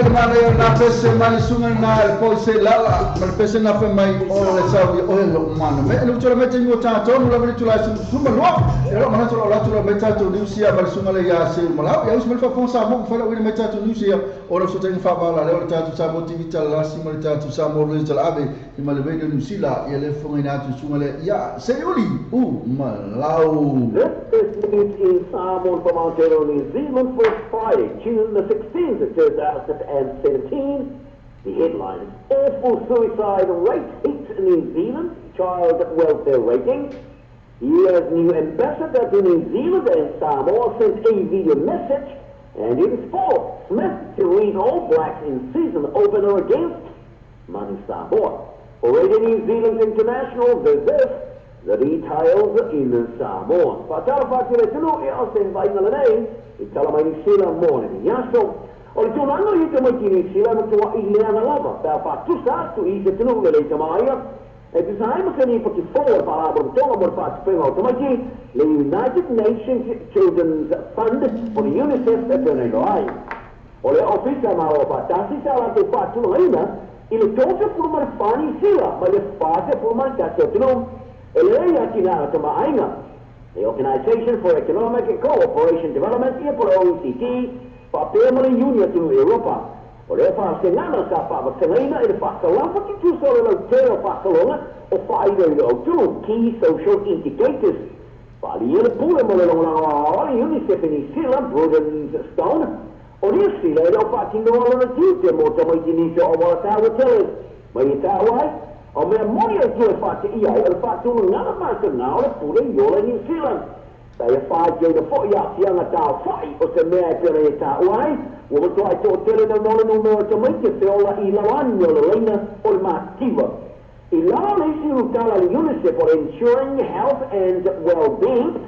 le mana ia na pese mai sunga na le po se lala ma le pese na fe mai o le sau o le mana me lu tula mete mo tato no la vele tula suma lo e lo mana tula la tula meta to lucia ma sunga le ya se mala ya us me fa fonsa mo fa la wile meta to lucia o lo so te fa bala le o tato sa mo tivita la sima le tato sa mo le tala ave i ma le vele lucila e le fonga ina tu sunga le ya se oli malau. This meet in Samoa from Aotearoa, New Zealand for Friday, June the 16th, 2017. The headline is Awful Suicide Rate Hits New Zealand, Child Welfare Rating. Here's new ambassador to New Zealand and Samoa sent a video message. And in sport, Smith to lead All Blacks in season opener against Manu Samoa. Already New Zealand International, this the details in Samoa. Fatala fatile tunu e o se vai na nei e tala mai ni sila mone ni yaso o le tunu anga i te mai ni sila mo tua i le ana lava pa fa tu sa tu i te tunu le te mai e te sai mo se ni poti forward para bo tonga mo fa te penga o te mai le United Nations Children's Fund for the UNICEF e te nei ai o le ofisa ma o fa tasi sa la te fa tu ina i le tosa purma fani sila ma le fa te purma ta te tunu the Organisation for Economic Cooperation Development e por OECD pa pemana union to Europa o le fa se nana sa pa ma sengaina e fa la pa ki tu so le te o fa longa o fa i le o tu key social indicators pa li le pure mo le longa o UNICEF ni sila Broden Stone o ni sila le fa ti no lo ti te mo to mai ni so o wa ta o tele mai ta wai o mea mori e tue whate ia e le whatunu ngana masa ngā o le pure i ola New Zealand. Tai e whaje na fo ia fianga tāo whai o se mea e pere e tā uai, o me toa e tō tele na nole no mea te mai te whiola i lawani o le leina o le mātiva. I lao le isi utala le UNICEF for ensuring health and well-being,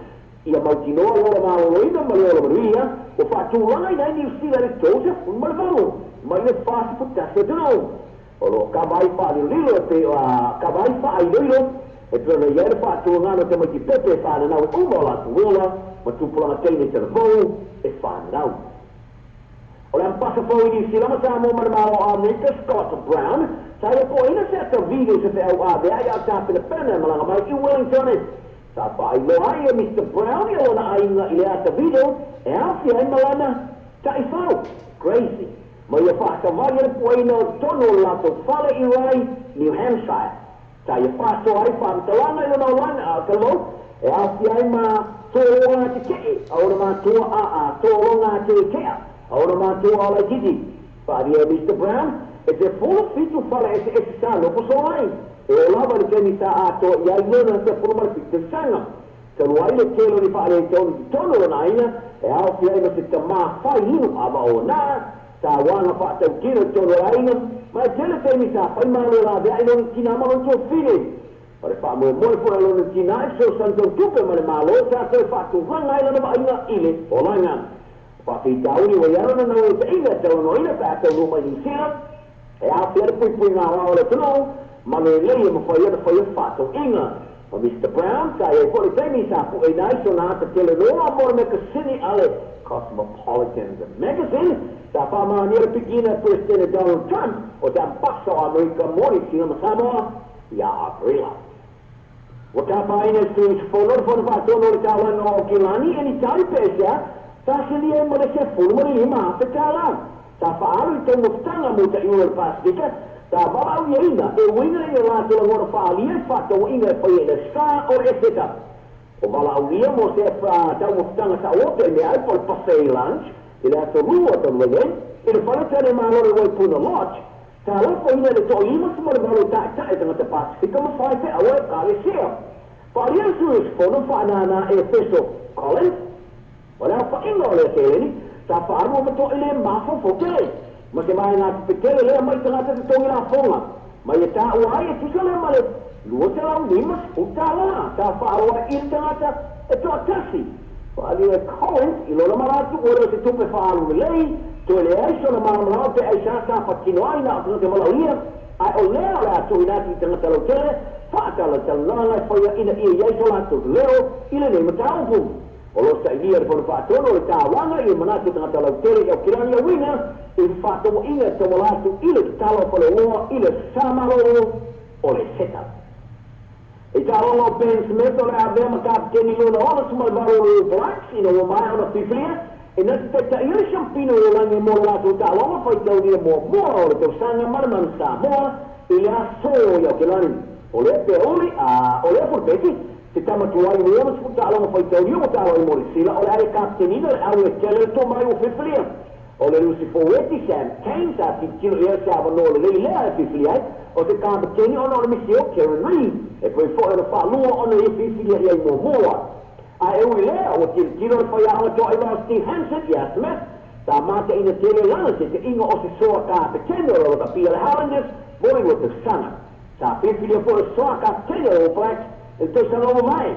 ia mautinoa o le māloina ma le ola maria, o whatulanga i nei New Zealand e tōse ma le vanu, mai le whasi putase tano. O lo kawai whaalililo e pe kawai whaalililo e pēna iere whaatulangana te mai ki pepe e whananau e umola tu wila ma tupulanga teine te revou e whananau. O le ampasa fau i ni silama sa mo maramao a America Scott Brown sa e po ina se ata video se te au a vea i a tāpina pēna malanga mai i Wellington e sa whai loa i Mr. Brown i ona ainga i le ata video e awhi ai malana ta i whau crazy. Ma ia whakawai e poina o tono lato whale i rai New Hampshire. Ta ia whaso ai whamtalanga i lona wana a kalo e awhi ai ma tōronga te kei, aura ma tōa a tōronga te kea, aura ma tōa ala gidi. Whari e Mr. Brown, e te full fitu whale e te sa loko so ai. E o lava le kemi sa a tō i ai lona te purumar fitu sanga. Ka luai le telo ni whare e tono lona aina, e awhi ai ma se te maa whai hinu ama o nā, sa wana whaatau kira tono aina, mai tele teimi sa whai mano la vea ino tina malo tō whine. Pare wha moe moe pura lona tina e so santo tupe mare malo, sa te whaatu hanga ila na aina ile o langa. Whawhita uni wa yarana na o te inga te ono ina whaatau ruma ni sira, e a whiare pui ngā wao le tono, mano e leia ma whai ana whai whaatau inga. O Mr. Brown, sa e kore teimi sa pu e nai so nā te tele noa mora me ka sini ale Cosmopolitan Magazine, sa pamaniera pigina President Donald Trump o te ampasa o Amerika mori sila Samoa ia aprila. O ta paina su sfonor fon fatono le talan o Kilani e ni tari pesa sa sili e mo le se fulmo le lima te talan. Sa faalu te muftanga mo te iul pastika sa babau ina e wina e la te ngor faalia fato ina e poi le sa o reseta. O balaulia mo se ta muftanga sa o te ai por pasei lunch. Ele ato rua to legen, ele fala tane malo le wai puna lodge. Ta la po ina le to ima se mo malo ta e tanga te Pacifica ma fai te awe kale sea. Paria su espono fa na e peso Collins. Wala fa ingo le keleni, ta fa armo mo to ele ma fo kele. Ma ke mai na pekele le mai tanga te to ina fonga. Ma ye ta wai e tusale male. Luo te la lima utala, ta fa arwa il tanga e to tasi. Wali e Collins, ilo la maratu, ora se tupe whaalu lei, to ele aiso na maramau te aisa sa patino aina a kuna te malauia, ai o leo le atu inati i tanga talo tele, whaatala talanga e whaia ina ia iaiso la tu leo, ila nei mataupu. o lo sa ilia le whakatono le tāwanga i manatu tangata lau tere au kirani a winga i whakatono inga te walatu i le talo pole oa i le samaro o le setup. I tārongo Ben Smith o le avema kapteni luna ona sumai varo o Blacks ina o mai ona whiwhia e nasi te ta ia shampino o lange mo latu tārongo whai tau nia mua o le tau sanga maraman Samoa i le aso i au kilani. O le pe oli o le pulpeti te tamatuai ni ona spu tārongo whai tau nia o tārongo i morisila o le are kapteni le au e tele to mai o whiwhia. O le Lucy Foweti Sam Kane sa ti kilo ia sa avano le lea e whiwhia o te kapteni ona o le misio Karen Reed. E poi fuori da fa lua ona e fifilia ia mo moa. A e ui lea o tiro le whai awa toa i wao Steve Hansen, ia Smith, ta mata ina tele lana te inga o se soa ka petene o lo ka pia le Highlanders, mori o te sanga. Sa fifilia fuori soa ka petene o Blacks, e te sanga o mai.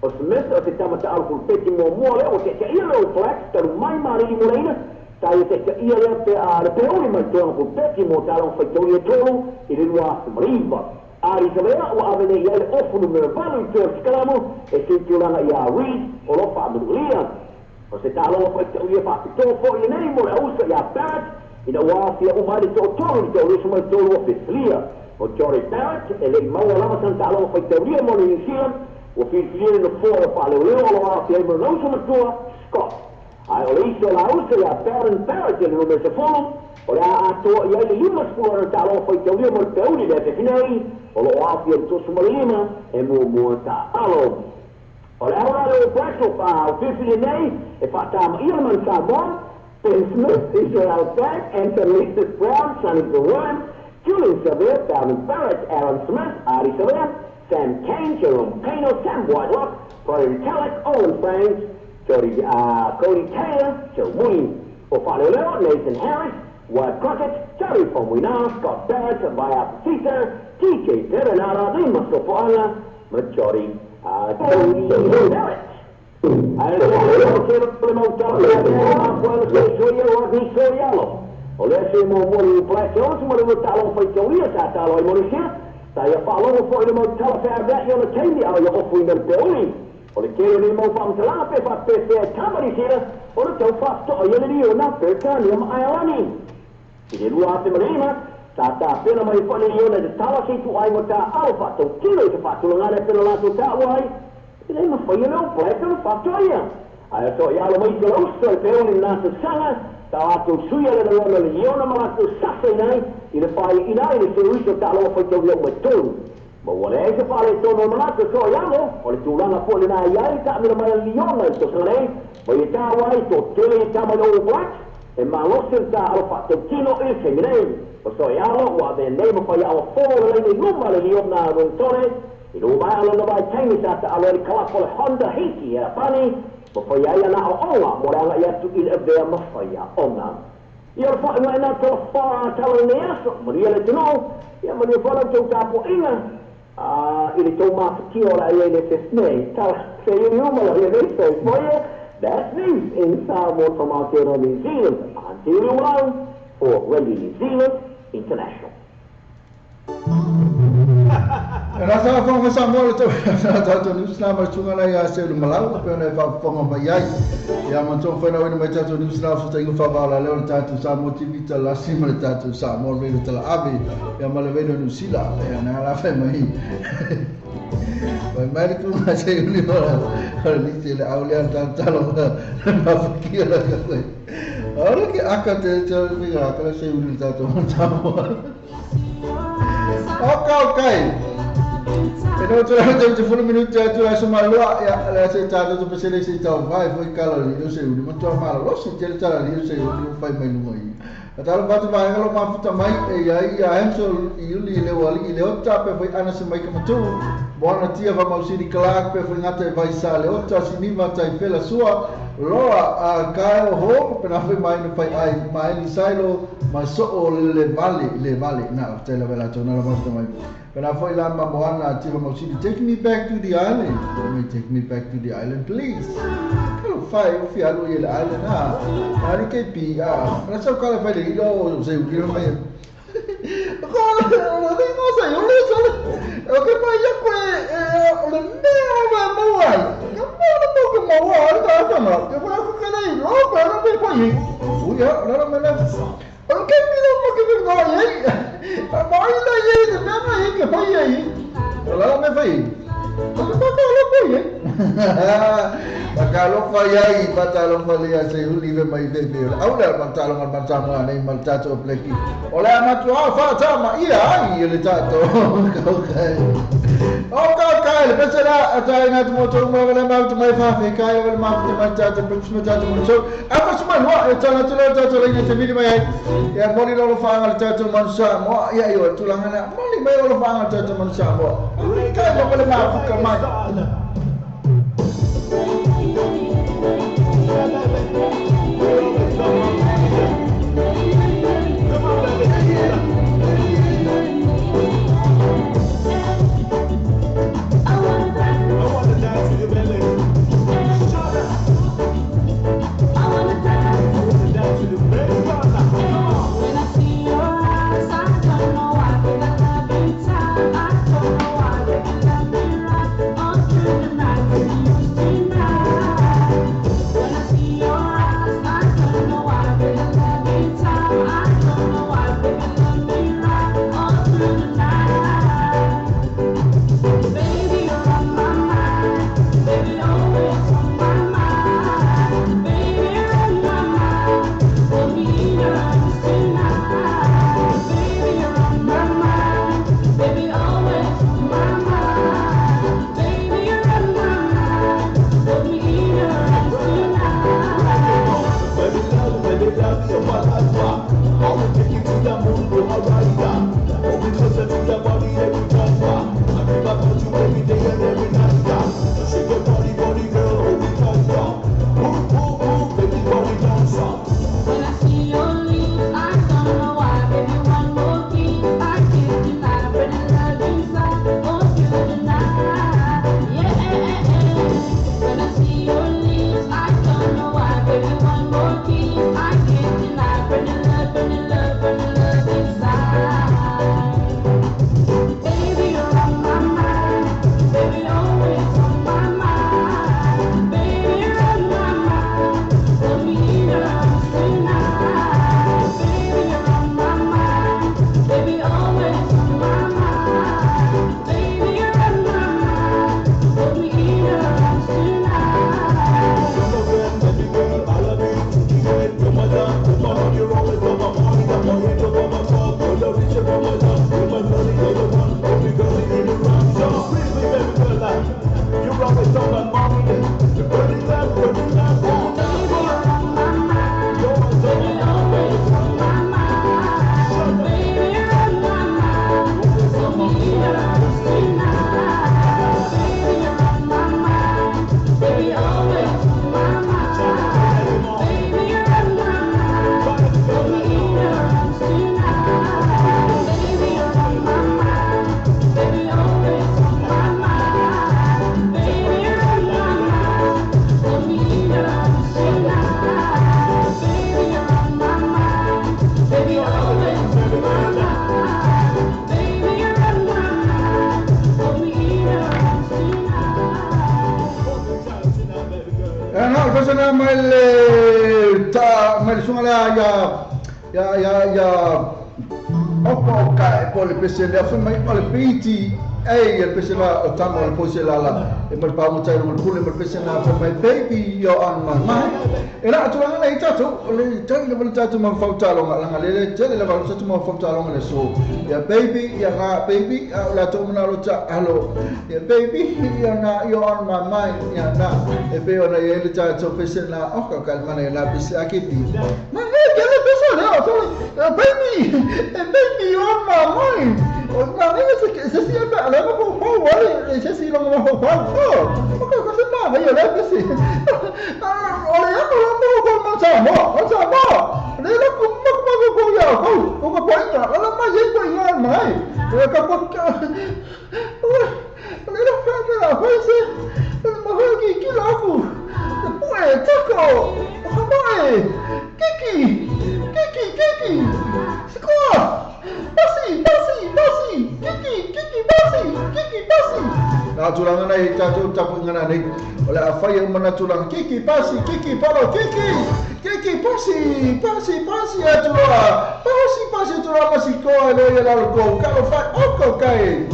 O Smith o te tamata au pulpeti mo moa lea o te ia le o Blacks, taru mai marili mo leina, ta i te ia lea le peoni mai toa pulpeti mo talon whaitoni e tolu, i le lua se mariva. Ari sabea o avene ia le ofu numero valu i tō skalamu e se tiulanga ia Reed o lo whaamurulia. O se tālonga whai te uia whaapitoa fo i nei mo le ausa ia Barrett ina wāwhia umari tō tōru i tō resu mai tōru o Fiflia. O Jory Barrett e le maua lama san tālonga whai te uia mo le New Zealand o Fiflia na fōra whaaleo o lo wāwhia i mo nausa matua Scott. Ai o le iso la ausa ia Barrett e le numero se folum o le a atoa ia le lima spura na tālonga whai te uia mo le peuni le pefinei o lo afia to sumalima e mo ta alo o le ora le prato pa o fifili nei e fa ta ia man sa bon Ben Smith Israel Beck Anthony Brown Sonny Jerome Julian Seville Darren Barrett Aaron Smith Ari Seville Sam Kane Jerome Payno Sam Whitelock Brian Kellett Owen Franks Cody Taylor Joe Mooney o fa le Nathan Harris Wyatt Crockett Terry Pomwina Scott Barrett Vaya Peter TJ Perenara di Masopoana Majority Tony Barrett. I don't know o le se mo mori Black Jones mo le talo foi teoria sa talo i morisia sa ia fa lo foi le mo talo fa da io le kendi a io ofui nel teori o le kero ni mo fam tala pe fa pe tamari sira o le tau fa sto io le io na pe tani am aiani i le lua te marima ta pena mai fone io le tala se tu ai mo ta alfa to kilo te fa tu ngare pe la tu ta wai le mo foi le Black no fa to ia ai to ia lo mai lo sto pe un na sanga Tātou suia le rona le iona maratu sase nei, i le whai inai le seruiso tāloa whai tau iau mai tōru. Ma wale e se whale tōno maratu so iamo, o le tūranga po le nā iai ta amira mai a liona i tō sanganei, ma i tā wai tō tele i tā mai o Blacks, e ma losen tā alfa tau kino i se minei. O so iamo, wa me nei ma whai awa whoro le leine luma le liona rungtone, i lo mai ala na vai taimi sa ta alo le kalafo le Honda Hiki e a pani, Mafaya na onga moranga ia tu il ebea mafaya onga. Ia fa na na to fa tala ne aso, maria le tino, ia maria fa to tapo inga. Ile to ma ki ora ia le fesne, ta se io no ma ia le so foia. That's news in Samoa from out there on New Zealand. Until around for Radio New Zealand International. Era sa fonga sa mo to ta ni sna ma tunga na ya se lu malau pe na fa fonga ba ya ya ma to fa na wi ma ta to ni sna so ta ngu fa ba la le ta tu sa mo ti vita la si ma ta tu sa mo re ta la abi ya ma le ve no sila ya na la fa mai mai ku ma se ni ba ni se le aulia ta lo ma fa ki la ka ko ora ke aka te vi ga ka se uri ta to mo Okay. Então, tu temos 10 minutos tu acho malua ya la se ta tu pesele se ta vai foi calo ni se uri mo tu malo lo se te ta ni se uri fai mai no aí. Atalo batu vai lo ma futa mai e aí a Hansel e Uli le wali le ota pe foi ana se mai como tu. Bona tia va mau sini Clark pe foi ngata vai sa le ota sini va tai pela sua loa a kai ho pe na foi mai no fai ai mai ni sailo ma so le vale na te la vela tona la basta mai. When I find out my Moana, take me back to the island. Let me take me back to the island, please. Kalau fai, o fiado ia le island ah. Hari ke pi ah. Rasa kalau fai le ilo, saya kira mai. Kalau ada masa yo le sala. Oke mai ya ko le mea va moai. Kamu le mo wa ta ta ma ke pula ku ke nei lo pa no pe po yi u ya la la me la o ke mi lo mo ke mi no yi ma yi la yi de me ma yi ke po yi la la me fa yi o ke pa lo po yi Kalau fayai batalong falia saya ulive mai bebe. Aula batalong batalong anai maltato pleki. Oleh amat tua fata ma iya ile tato. Okay, besara atai nat motor mo wala ma tu mai fa fe kai wala ma tu mai tato pux tato mo so. Apa semua lo tala tato lagi te mai. Ya moni lo fa ngal tato mansa mo ya yo tulangana. Moni mai lo fa ngal tato mansa mo. Kai mo wala ma fu ka mai. Sana mal ta mal sungala ya opo ka pole pesela fu mai pole piti ei el pesela o tamo el posela la e mal pa mo tai mo pule mal pesela fu mai baby yo on my mind era tu la ita tu le tai le volta tu mo fauta lo nga le tele le volta tu mo fauta lo le so ya baby ya ga baby la tu mo na lo ta hello ya baby ya na yo on my mind ya na e pe ona ye le ta tu pesela o ka kalma na la pesela ke di ma le pesela baby baby you on my mind na ni se si anda ala ko ho wale se si lo mo ho ho ko se ma ba yo le pesi ole ya ko ma sa mo le la ko ko ya ko pa ina ala ma ye ko ya mai ka ko le la fa la ho se ma ho ki la ko tako kiki Basi, kiki, basi. tulanga nei tatu tapu ngana nei ole a fai mana tulanga kiki pasi kiki palo kiki pasi atua pasi tua masiko le la ko ka fa oko kai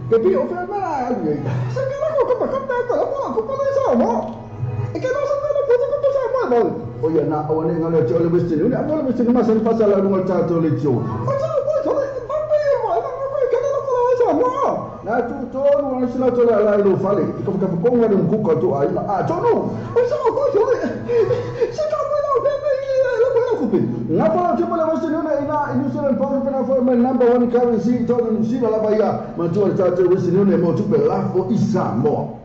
Tapi o fai mala ali. Sabi na ko kanta ko pala sa mo. E que nós andamos fazendo coisa mal. Olha na awale ngale chole bestini. Ni abole bestini mas en fasala ngal tato le cho. O sa ko chole papai mo na ko ke na ko sa mo. Na tu to no sila chole ala lo fale. Ko ka ko ngale mkuka tu ai la. Ah to no. O sa ko chole. Sa ka mo na be Ngapa coba lepas ini ina New pound pena for my number one currency to New Zealand la baya matua tatu wisi ni mo tu bela for Isamo.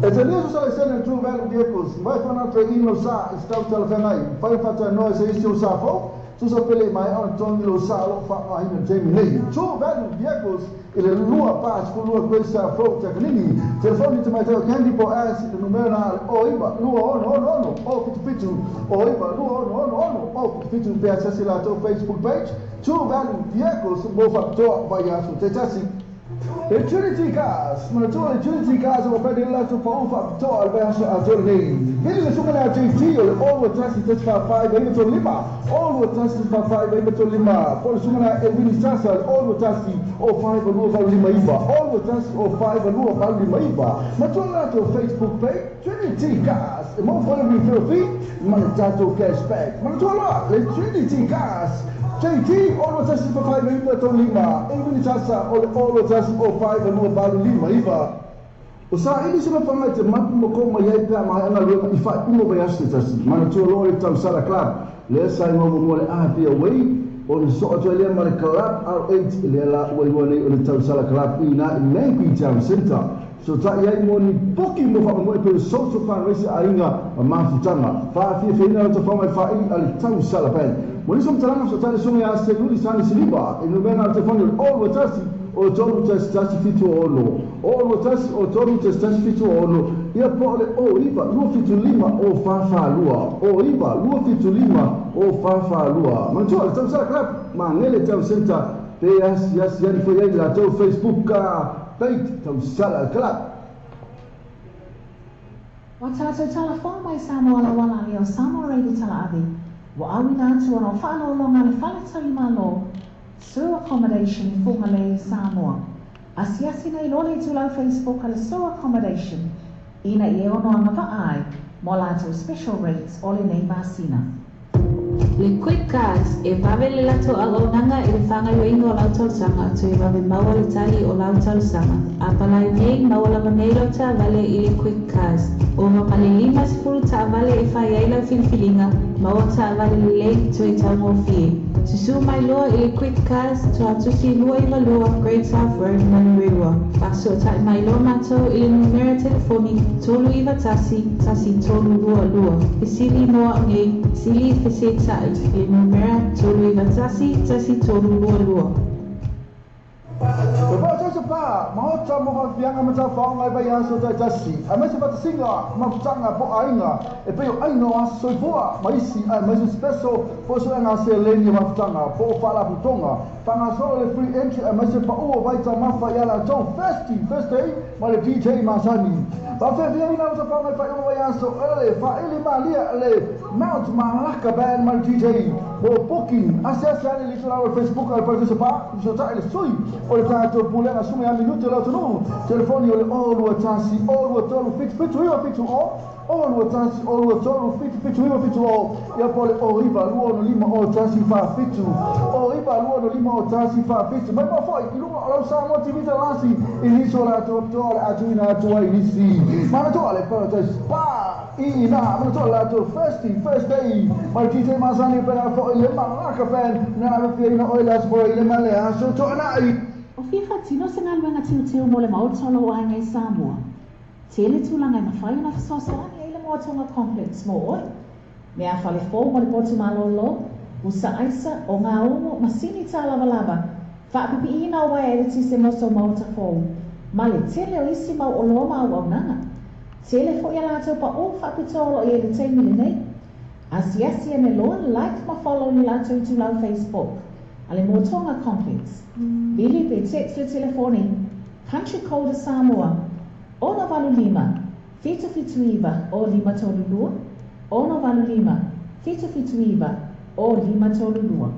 Ezenezo sa sene true value vehicles vai fana tra ino sa stau telefonai fai fata no se isi usafo tu sa pele mai Antonio Salo fa ainda Jamie true value vehicles ele lua paz com lua coisa foto tecnini telefone de mais candy po as número na oiba lua no o pitu oiba lua no o pitu pe acesse lá teu Facebook page true value vehicles mo factor vai a su tetasi Trinity Cars, maratona Trinity Cars o pede lá tu pau factor al verso a tornei. Ele suma na JT all o trasi tespa 5 aí to lima. All o trasi tespa 5 aí to lima. Por suma na Evini Sasa all o trasi o 5 no val lima iba. All o trasi o 5 no val lima iba. Maratona tu Facebook page Trinity Cars. E mo follow me for fee, manitato cashback. Maratona le Trinity Cars. JT, all of us is for 5 iba to lima. Even Sasa, all of us for 5 no balu lima iba. Usa ini sila pangait mampu mo ko mayay pa maana lo ifa mo ba yasti tas. Mana tu lo itam sala club. Le sai mo mo le pia way o le so to le mare club R8 le la wai o le tau sala club ina Language Town Center so ta ia mo ni poki mo fa mo pe social fundraiser ainga ma futanga fa fi na to fa mai fa i al tau sala pen mo ni som talanga so ta le so ya se lu sani siliba e no bena te fond all what us o tolu testasi fitu ono all what us o tolu testasi fitu ono ia pole o iva lu fitu lima o fa lua o iva lu fitu lima o fa lua ma to tau sala club ma ngele tau center pe yas yani fo ia la to Facebook ka Peit tau sala club. Wa tātou tala whā mai Samoa la wala ni o Samoa reidi tala avi. Wa awi nā tua no whānau longa le whale tali malo. Sewer accommodation I whunga le Samoa. Asiasi nei lole tulau Facebook ala sewer accommodation. Ina I ono anga vaai. Mo lātou special rates ole nei masina. Le quick cars e vave le lato agonanga e le whanga yoinga o lautal sanga tu e vave maua le tali o lautal sanga. A palai nei maua lava nei ta vale I le quick cars. O mapale lima sifuru ta vale e whai aila filfilinga maua ta vale le lei tu e tau ngofie. Susu mai loa I le quick cars tu atusi lua I loa Great South Road Manurewa. Paso tai mai loa matou I le numera telefoni tolu iwa tasi tolu lua. E sili moa ngei sili fese tai le numera tolu iwa tasi tolu lua. Sa pa mahota mo ka fianga mata whaongai bai aso tai tasi. A mese pata singa mafutanga po ainga. E peo aino aso soifua maisi a mese special po so anga se leni mafutanga po whala putonga. Panga so le free entry a mese pa ua waita mafa yala tau first day ma le DJ Masani. Pa fe fianga na mata whaongai bai ua aso ele fa ili malia ele Mount Malaka band ma le DJ. Po booking asesi ane litu la Facebook al parti sa pa so ta ele sui o le tato pulenga sume a minuto la tonu telefoni o le olu tasi olu tolu fitu olu tasi olu tolu fitu o ya pole o riba luo no lima o tasi fa fitu o riba luo no lima o tasi fa fitu ma mo foi I luo lo sa mo tivita lasi iniso la to atuina to inisi ma to ale pa to spa ina ma to la to first day ma DJ Masani per fo ile Malaka fan na fe ina oilas boy ile male aso to na O whiwha tino se ngaluenga tiutio mo le maotolo o ai ngai Samoa. Tele tūlanga I mawhai na whasosoani e le moatonga complex mo oi. Me a whale fō mo le potu malolo, usa aisa o ngā ongo masini tā lava. Whaapipi ina o wai e ti se moso maota fōu. Ma le tele o isi mau o loma au au nanga. Tele fo ia lātou pa o whaapitolo e le teimi le nei. Asiasi e me loa like ma follow ni lātou I tūlau Facebook. Ale motonga complex. Bili pe text le telefoni. Country code Samoa. Ono valu lima. Fitu iwa o lima tolu lua. Ono valu lima. Fitu iwa o lima tolu lua.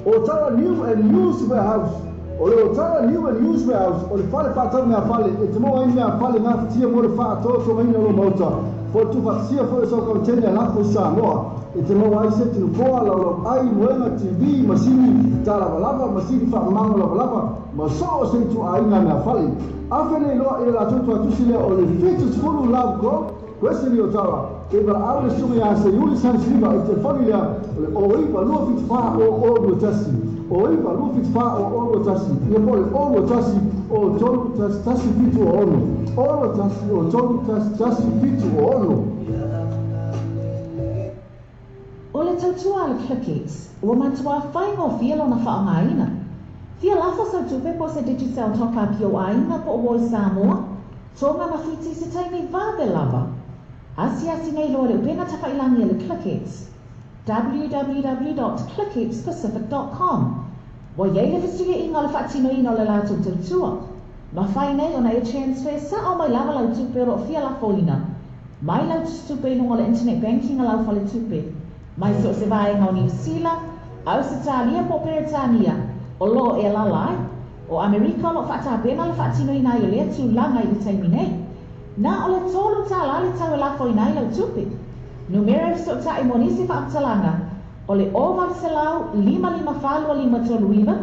O tala new and used warehouse. O le o tala new and used warehouse. O le fale patau mea fale. E te moa mea fale ngā fitia mo le wha atoto maina lo mauta. Po tu whaksia fo e so kautene a lafo Samoa. E te mau ai se tinu poa lau ai moenga TV masini ta lava masini whaamanga lava ma so o se tu ainga mea whale. Awhene loa e la tutu atusile o le fitu skulu lau ko kwesiri o tawa e bara au le sunga ya se yuli san sriba i te whanilea o iwa lua fitu wha o olu tasi o iwa lua fitu wha o olu tasi ia pole olu tasi o tolu tasi fitu o ono olu tasi o tolu tasi fitu o ono. O le tautua le clickets, ua matua whaingo fielo na whaongaina. Fia lafo sa tupe po se digital top-up yo aina po o Samoa, tonga mawhiti se taimi vave lava. Asiasi nei loa le upena tawhailangi le clickets. www.clicketspacific.com Wa yei le fisiga inga le whaatino ino le lato tautua. Ma whai nei o na e transfer sa o mai lava lau tupe ro fia lafo ina. Mai lau tupe nunga le internet banking a lau whale tupe. Mai so se vai ngau New Zealand, Australia po Peretania, o lo e lalai, o Amerika lo whaata pena le whaatino ina i lea tu langa I le taimi nei. Na o le tolu tā lale tau e lafo ina I lau tupe. Numera so ta I monisi whaatalanga, o le oval se lau 555 tolu iwa,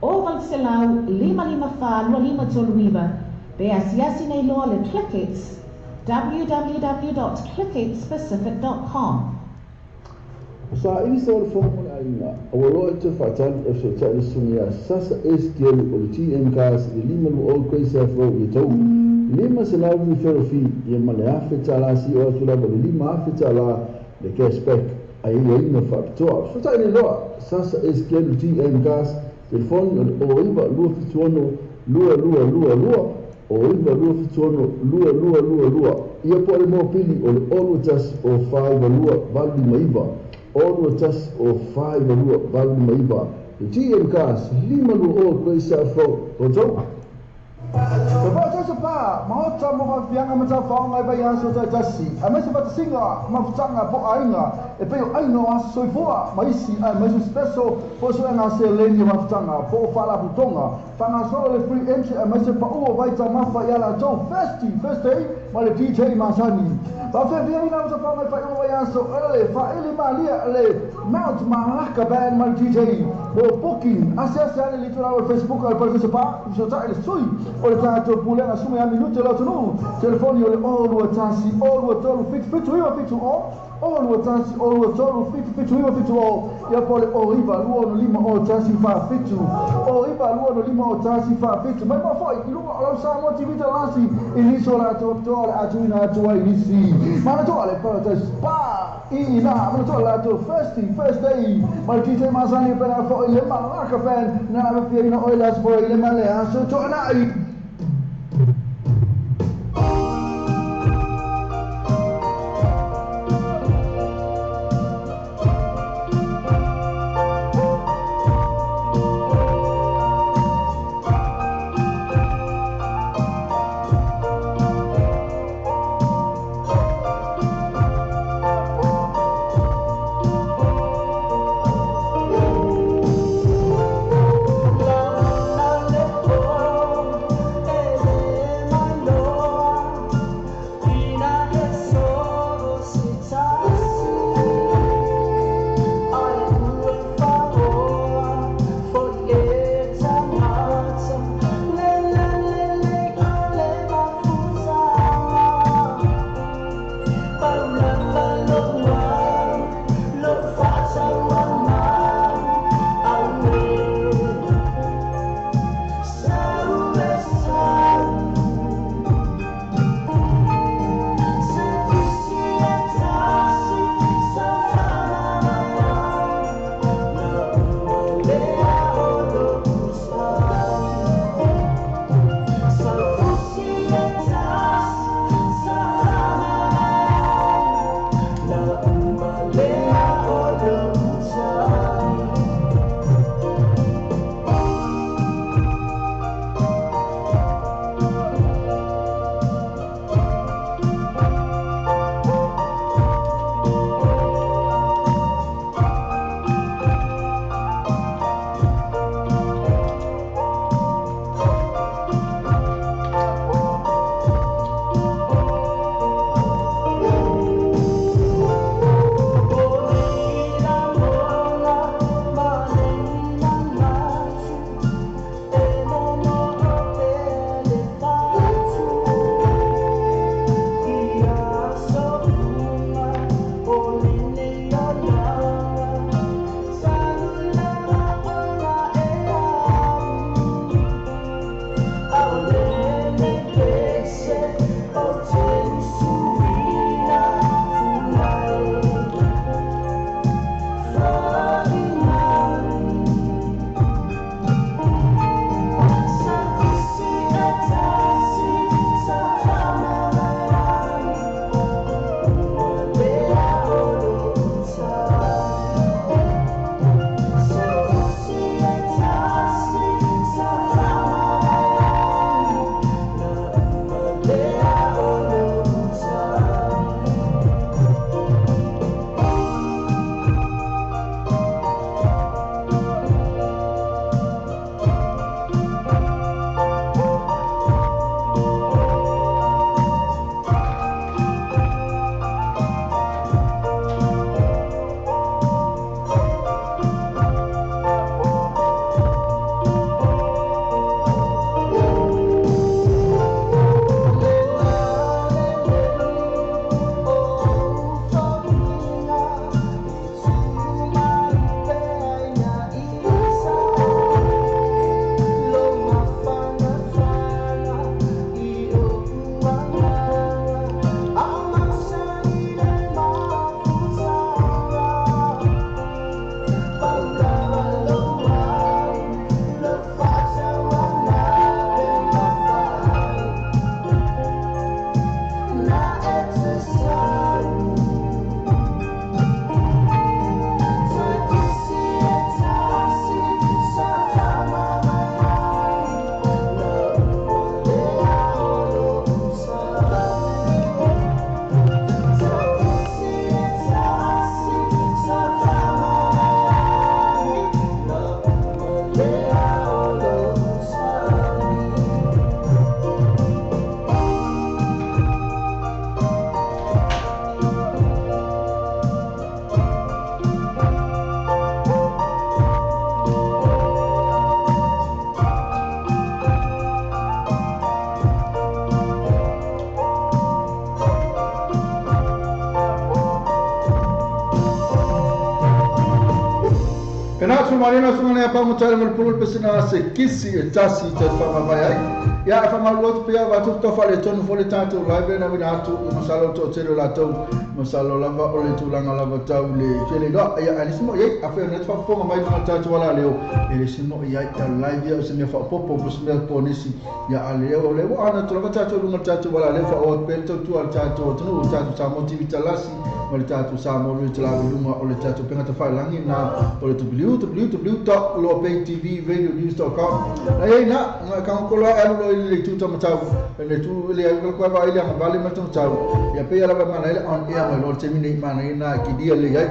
oval se lau 555 tolu iwa, be asiasi nei loa le clickets, www.clicketspacific.com Sa ini so le fomo le Ainga, awaloa te whaatani e so tani sungia sasa SQL o le TMCAS i lima lu o koe sa fo i tau. Lima se lau ni wherofi i male awhi tala si o atu lama le lima awhi tala le cashback a i ina whaapitoa. Whatani loa sasa SQL TMCAS telefoni o iwa lua fituono lua o iwa lua fituono lua ia po le mo pili o le olu tas o 5 lua valu maiva. All the tests of 5 value maiva. The TMCAS, lima lu o koe sa fo o tau. Ko ba tasa pa, mahota mo ba fianga mata whaonga ba ia so tasi. A me se bata singa, mafutanga po ainga, e peo aino a soifua, maisi a mesu special, po so ena se leni mafutanga, po fala putonga. Whanga solo le free entry, a me se pa ua waita mafa ia la tau first day, ma le DJ Masani. Ba fe via ina mata whaonga pa ua ia so, ele, fa ili malia, ele, Mount Malaka band ma le DJ, mo booking, ase ale litu la o Facebook, al parke se pa, so ta ele sui, o le tātou pulenga sume a minute lau tunu telefoni o le olua tasi olua tolu fitu iwa fitu o olua tasi olua tolu fitu iwa fitu o ia po le o iwa lua no lima o tasi fa fitu o iwa lua no lima o tasi fa fitu mai ma foi i lua o lau sa mo tivita lasi i niso la to le atu ina atu ai nisi mana to ale Paradise pa i ina mana to la to first day ma DJ Masani pena fo i le Malaka fan na ave fia ina oilas fo i le male aso to na marina sunga ne pa mutale mal pulul pesina se kisi e tasi te fa vai ai ya fa mal lot pe va tutto fa le tonu fo le tanto vai bene na tu masalo to tero la to masalo lava o le tulanga lava tau le tele ga ya anismo ye afa net fa fo mai na tatu wala leo ele simo ya ta live ya se me fa popo busme ponisi ya ale o le wa na tulanga tatu lu tatu wala le fa o pento tu al tatu tu tatu sa motivi talasi o le tatu sa mo le tala lu o le tatu penga ta fa langi na o le tu top lo pay TV radio news.com ai na ka ko lo alo le tu matau le tu le ko va ile ma vale matau tau ya pe ala ma na ile on air ma lo terminate ma na ki dia le ai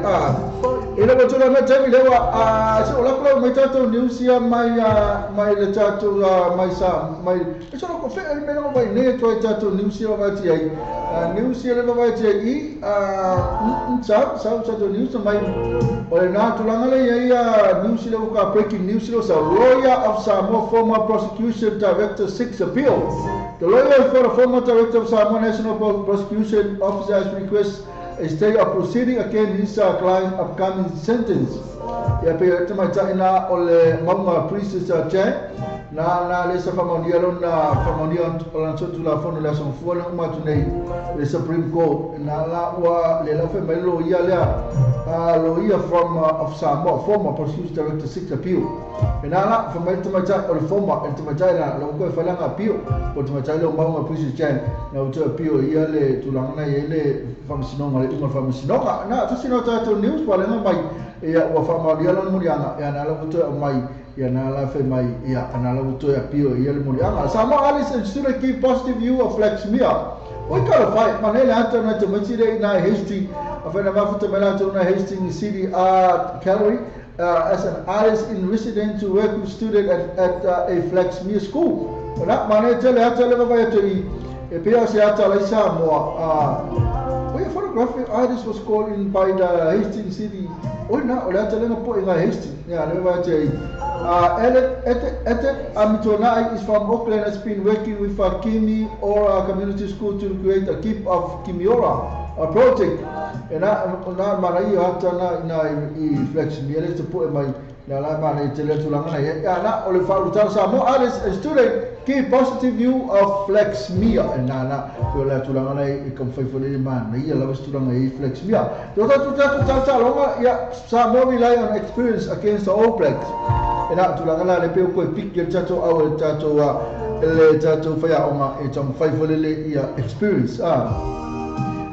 ile ko tula na temi le wa so la ko mai tatu news ya mai le tatu mai sa mai so ko fe me no vai ne to tatu news ya va ti ai news ya le va ti ai sa tatu news mai o le na tulanga le ia news le ka breaking news lo sa lawyer of Samoa former prosecution director 6 appeal. The lawyer for the former director of Samoa National Prosecution Office has requested a stay of proceeding against his client's upcoming sentence. Ya pe tama taina ole mama princess cha na le sa famonia on sotu la fono la son fuona uma tunei le Supreme Court na la wa le la fe melo ia lawyer from of Samoa former prosecution director 6 appeal na la fa mai tama cha o former tama cha la ko fa la appeal ko tama cha lo mama princess cha na uto appeal ia le tulanga ile famsino ngale uma famsino na tu sino ta news wala mai ia wa famonia lo murianga ya na la uto mai ya na la fe mai ya na la uto ya pio ya le murianga Samoa Alice and student keep positive view of Flaxmere. We gotta fight manele hata na tumetire na history afana mafuta melato na Hastings City Art Gallery as an artist in residence to work with student at a Flaxmere school. Na manele tele hata le baba yetu e pia se hata la Samoa we photographic artist was called in by the Hastings City. Ona ola tele na po inga Hastings ya le baba yetu Amitonai is from Auckland, has been working with Kimi Ora Community School to create a Keep of Kimiora, a project. And na marai hata na Flaxmere to put my na la mana tele tulanga ya na ole fa utal Samoa artist and student keep positive view of Flaxmere and na ole tulanga na I kom fai fole man ia la tulanga I Flaxmere to ta longa ya Samoa rely on experience against the All Blacks. Ena tulanga la le pe ko pick your tato au tato le tato fa ya onga e tong fai fole le ia experience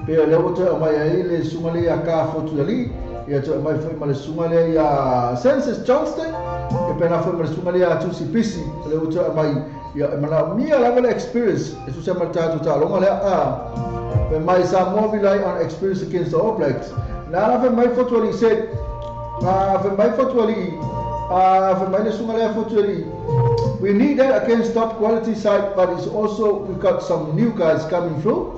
pe le oto mai ai le sumale ya ka fotu ali ya to mai foi male sumale ya Census Johnston e pena foi male sumale ya tu sipisi le oto mai ya mana mia level experience e su sama tato ta longa le pe mai Samoa rely on experience against the All Blacks na na fe mai fotu ali said fe mai fotu ali we need that against top quality site, but it's also we got some new guys coming through,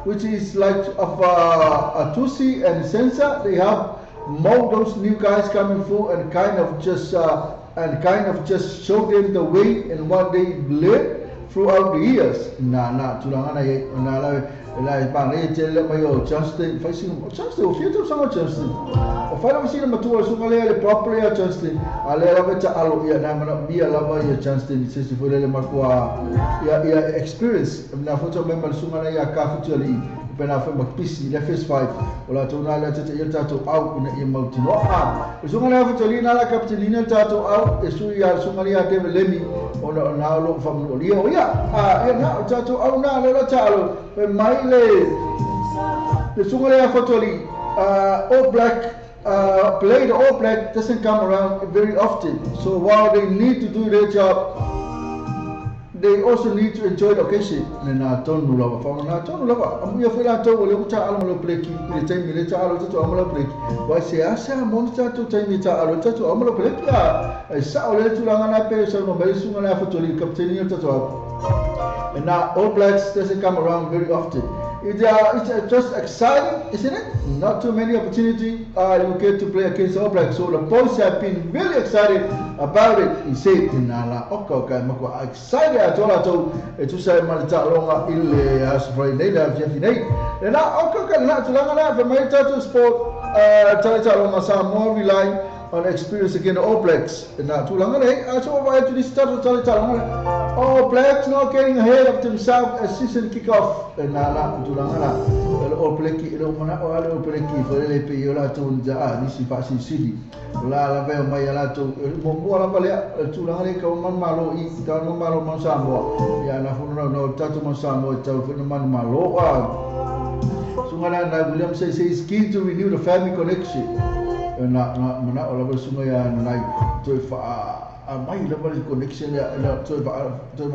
which is like of Atusi and Sensa. They have more those new guys coming through and kind of just show them the way and what they learned throughout the years. Tulangana la bang le tele mai o Justin facing Justin o fiatu sama Justin o fala masi na matua so le properly a Justin ale la beta alo ya na mana bia la ba ya Justin sisi foi le makua ya experience na foto member sumana ya ka fitu ali pena foi makpisi le face 5 ola tona la tete ya tato au na i mautino sumana foto ali na la captain tato au e su ya sumana ya David Lemmy ona na lo fam o lia o ya na tato au na la talo mai the Somalia Fatoli All Black play the All Black doesn't come around very often. So while they need to do their job, they also need to enjoy the occasion. Na tonu lava, fama na tonu lava. Amuya fela to wale uta alamo pleki, le time le ta alo tatu amalo pleki. Wa se asa monita to time ta alo tatu amalo pleki ya. Sa ole tu langa na pe so no mai sunga na Fatoli kapteni tatu. And now All Blacks doesn't come around very often. It's just exciting, isn't it? Not too many opportunities you get to play against All Blacks. So the boys have been really excited about it. He said, "Nala, okay, mako excited at all. To say malita longa ile asfroi nela fiafinei. Na okay, na tulanga na for my tattoo sport. Talita longa Samoa rely on experience again the All Blacks. Na tulanga le, so why to this start All Blacks not getting ahead of themselves as season kick off. Na tulanga la. All Blacks ilo mana o All Blacks for le pe yo la tu ja ni si pa si sidi. La ve mai la tu mo la vale tulanga le ka man malo I ka man malo man Samoa. Ya na fu no tatu man Samoa tau fu man malo Sungana na William says it's key to renew the family connection. Na ola ba sunga ya nai to fa mai la ba connection ya to ba fa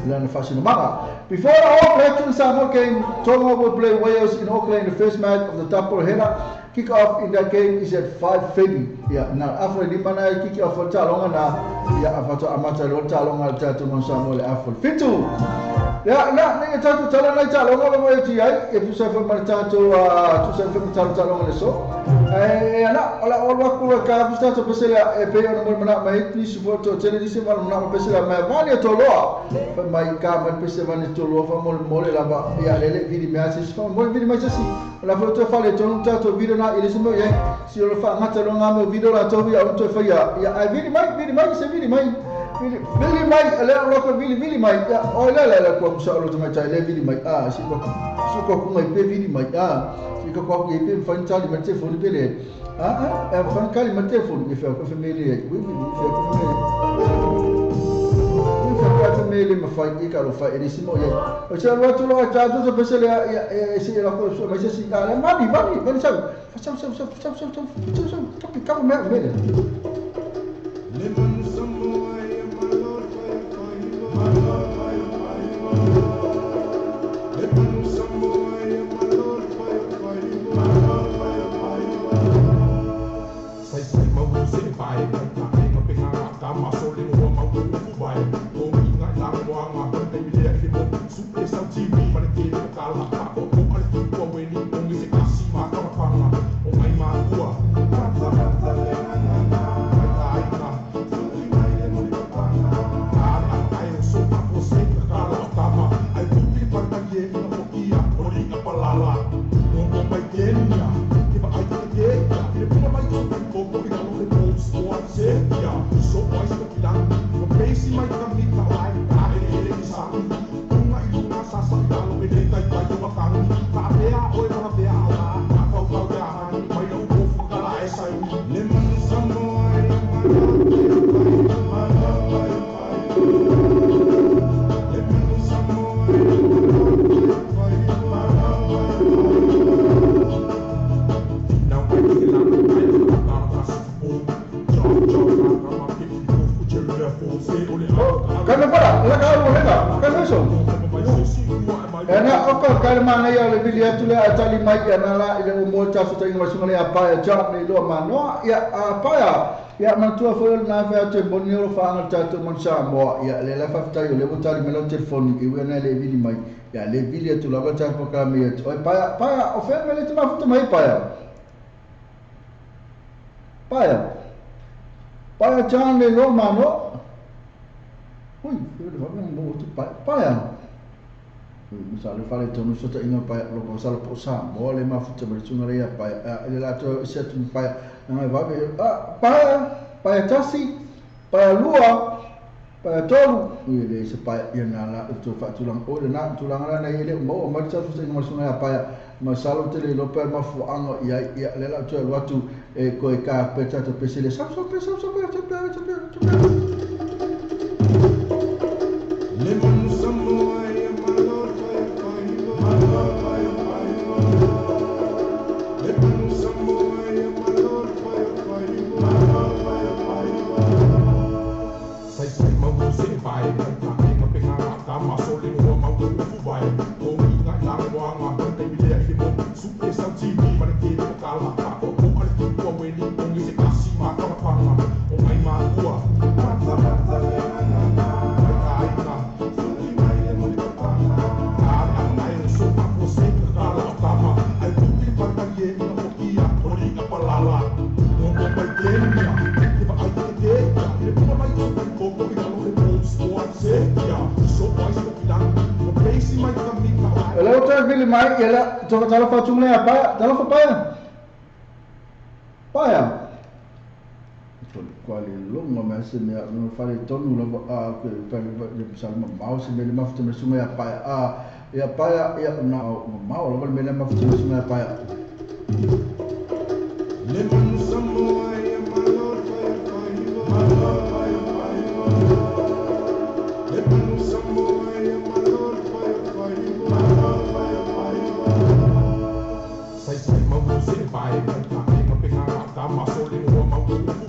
na fashion manga. Before the All Blacks in Samoa game, Tonga will play Wales in Auckland. The first match of the Tapor Hena. Kick off in that game is at 5:30. Yeah, now after the mana kick off for Talonga na ya afato amata lo Talonga tatu mon Samoa le after fitu. Ya na ninga tatu Talonga Talonga lo mo ti ai e tu sa fa martato tu sa fa Talonga le so. Na ola ku ka fu sta pesela e pe ona mo mana mai ni suporto tele di se mal mana pesela mai vale to lo. Fa mai ka mai pesela ni to lo fa mo le la ba ya le vidi me asi fa mo vidi mai si. La foto fa le to tatu video na ile simo ye si lo fa ngata lo ngame video la to ya to fa ya vidi mai se vidi mai le lo ko vidi mai ya o la ko sa lo to mai le vidi mai si ko mai pe vidi mai si ko ye pe fa ntali mai te fo ni pele fa kali mai te fo ni fa ko family we fa ko family ma fa I ka lo fa ile simo ye o se lo to lo ta to pe se le ya si la ko so mai se si ka le mani sa Facciamo mana ya le bili atu le atali mai ya nala ile mo ta futa inga sunga le apa ya ja le lo mano ya apa ya matua fo na fa te bonio fa nga ta to man Samoa ya le la fa ta yo le botali melo telefoni I wena le bili mai ya le bili atu la ba ta po ka mi o pa o fe me le tuma futa mai pa ya ja le lo mano ui le va mo tu pa ya Misalnya fale tonu sota inga pa lo ko sala po sa mo le ma futa be tsunga le pa ile la to set pa na va be pa tasi pa lua pa tolu ile se pa yana la to fa tulang o na tulang la ile mo ma tsa futa inga sunga pa ma salo tele lo per ma fu ango ya le la to lo atu e ko e ka pe tata pe sele sa pe Lemon Samoa Vili mai ela to tala fa tumle apa tala fa pa ya kuali longa me se me no fale tonu la a ke le salma mau se me le mafte me sume ya pa ya na mau la me le mafte me sume ya pa le manu samoa ya malor le manu samoa ya malor sai mau se pai ka ka pinga ka masole o mau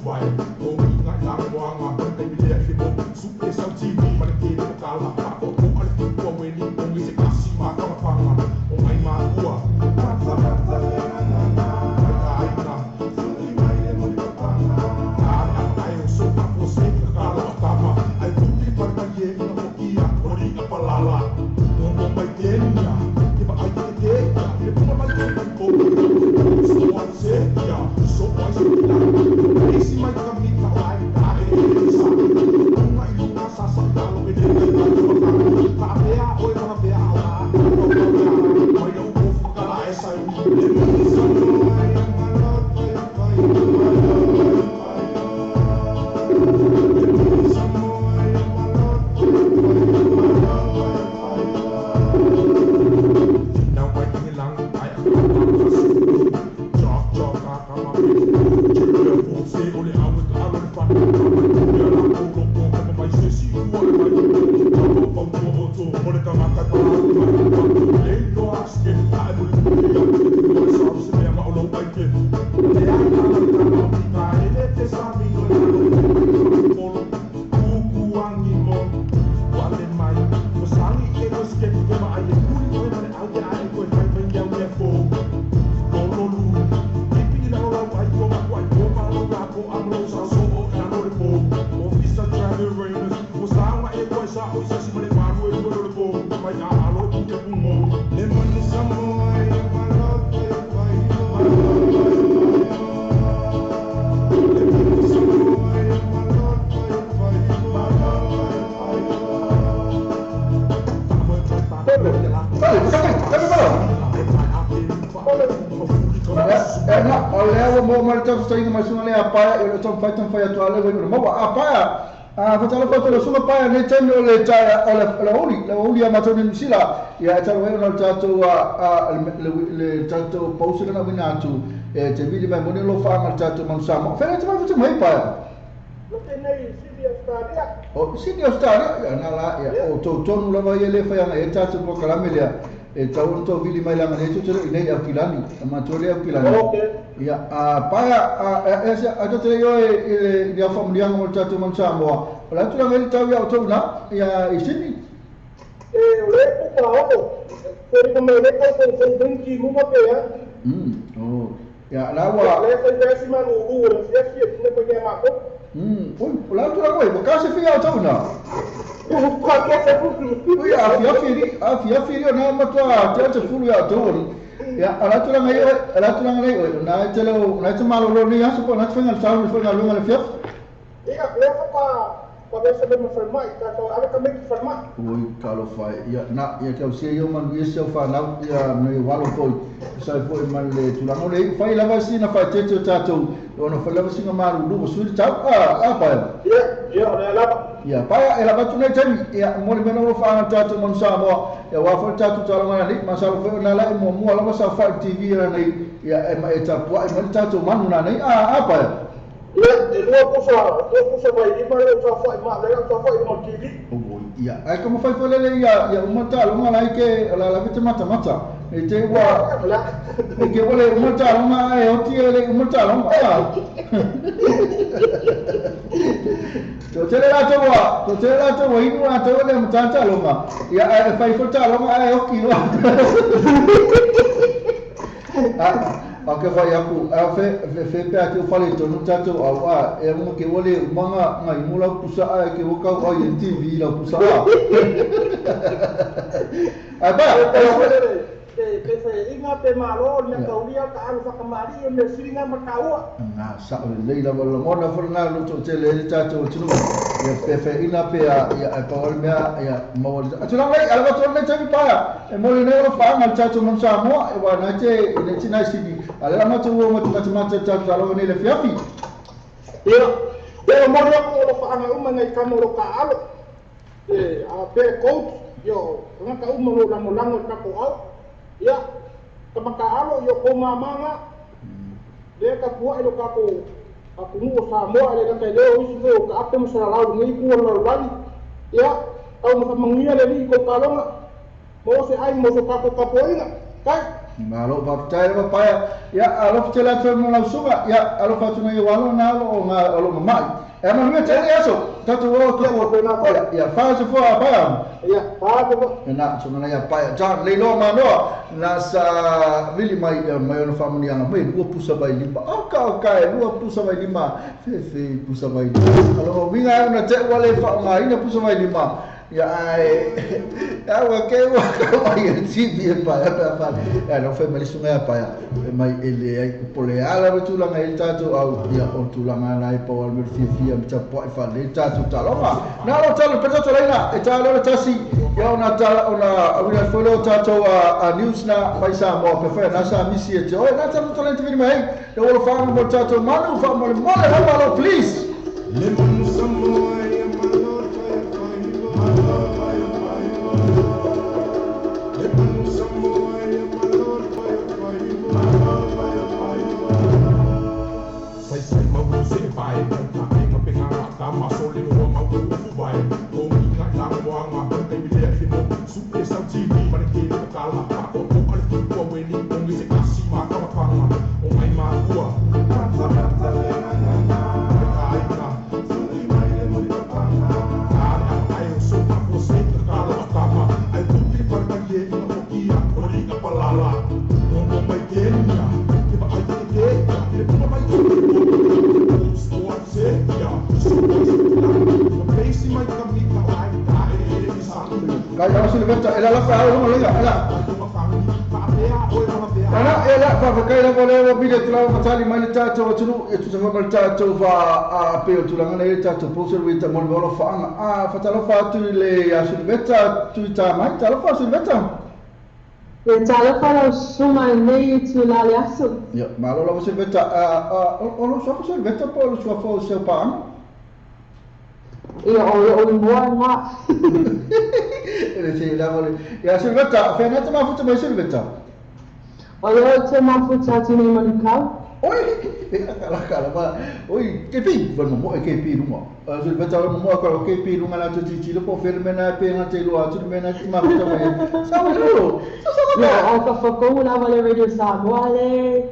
vai o nga na mo nga ka mi le fi mo super sa tv para que o kala pa o al fi ko we ni o mi se kasi ma ka pa o mai ma ua Stai ma sono le apa e lo sto facendo fare attuale quello ma apa facciamo fatto solo pa ne tengo le già la uli amato in sila ya ta we no tato le tato pause na binato e te vedi ma non lo fa ma tato non sa ma fai facciamo mai pa lo che nei siti Australia o siti Australia na la ya o to la vai le fai na tato ko kalamelia e tau to vili mai la mane tu nei akilani ma tu le akilani ya pa esa ato yo e ya famiglia mo tato non sa mo la tu la vedi tau ya to na ya isini le ko o per come le ko con dinki mu ma pe ya oh ya la wa le ko desi ma lu se si ne ko ya ma ko oi la tu la ko ka se fia to na afia firi na matua te fulu ya to ya ala tu ngai na telo na te malo lo ni aso ko na tfenga salu fo na lo ngale fia ia leva pa ver se me forma ta to ala ka me forma oi kalo fai ya na ya ka se yo man vi se fa na ya no walo ko sai fo man le tu la no le fai la vasina fa te tato no fa la vasina maru lu su ta apa ya la ya pa ela batu na tani ya mo le meno fa tato mon sa mo ya wa fa tato tala mana ni ma sa fo na la mo mo la sa fa tv na ni ya e ta po e mo tato manu na ni apa eu puso vai di mare to fa ma le to fa mo tv ya ai como fai fo le ya uma talo ma lai ke la vita mata e te wa e ke vole uma talo ma e o ti le uma talo ma to te la to wa inu a to le mtanta lo ma ya fai fo talo ma e o ki lo Ake vai aku fe pe ake fale to no tato awa e mo ke wole manga ngai mula pusa ke woka o ye TV la pusa apa pe inga pe malo le kaulia ka alu fakamari o le siringa mataua na sa le la wala mona forna lo to tele tato tunu ya pe ina pe ya pa wal mea ya mo atuna ngai ala to le tavi pa e mo le no fa ngal tato mon sa mo e wa na te ne tina sidi ala ma to mo tato tato alo ne le fiafi ya Pero mo yo lo fa nga ngai kamoro ka alo. A pe coach yo nga ka mo lango ka ko au. Ya. Ka alo yo ko mama. Dia ka puai lo ka ko aku nu Samoa le ka leo isu ka apa mo sa lau ngai ku lo lali. Ya. Tau mo mangia le ni ko kalonga. Mo se ai mo so ka ko kapoina. Kai Malo baptai ba pa ya alo tela tro mo na suga ya alo fa tuna walo na alo nga alo mai e ma me tele aso tatu wo ko na ya fa se fo ba ya fa ko na so na ya pa ja le lo ma no na sa vili mai mai no family nga mai dua pusa bai lima aka dua pusa bai lima fe pusa bai alo minga na te wale fa nga ina pusa bai lima ya ai wa ke wa ka mai si bien pa ya no fe mali sunga pa ya mai ele ai pole ala betula ngai tatu au ya on tulanga nai pa wal mer fia mcha pa fa le tatu taloma na lo talo pe tatu laina e talo tasi ya ona tala ona awina folo tatu a news na mai sa mo pe fa na sa misi e o na talo talento vini mai e wo fa mo tatu manu fa mo le please Lemon Samoa Kaya sudah baca, ela fa rumah lagi, ela. Ana ela fa kaya boleh video tulang macam mana caca cunu itu sama caca fa apa tulang ana caca poster with mon bolo fa fa talo fa tu le ya sudah baca tu tamai talo fa sudah baca. Talo fa suma nei tu la asu. Ya, malu la sudah baca ono sudah baca polo sudah fa pa. Iya, oleh muanga. Ini dah boleh. Ya sudah baca, fena tu mafu tu sudah baca. Oleh tu mafu cati ni manikau. Oi, kalau apa? Oi, KP, bukan mau KP rumah. Sudah baca mau kalau KP rumah lah tu cici lepas film mana apa yang nanti luar tu mana tu mafu tu mana. Sama dulu. Ya, aku fokus nak boleh radio Samoa le.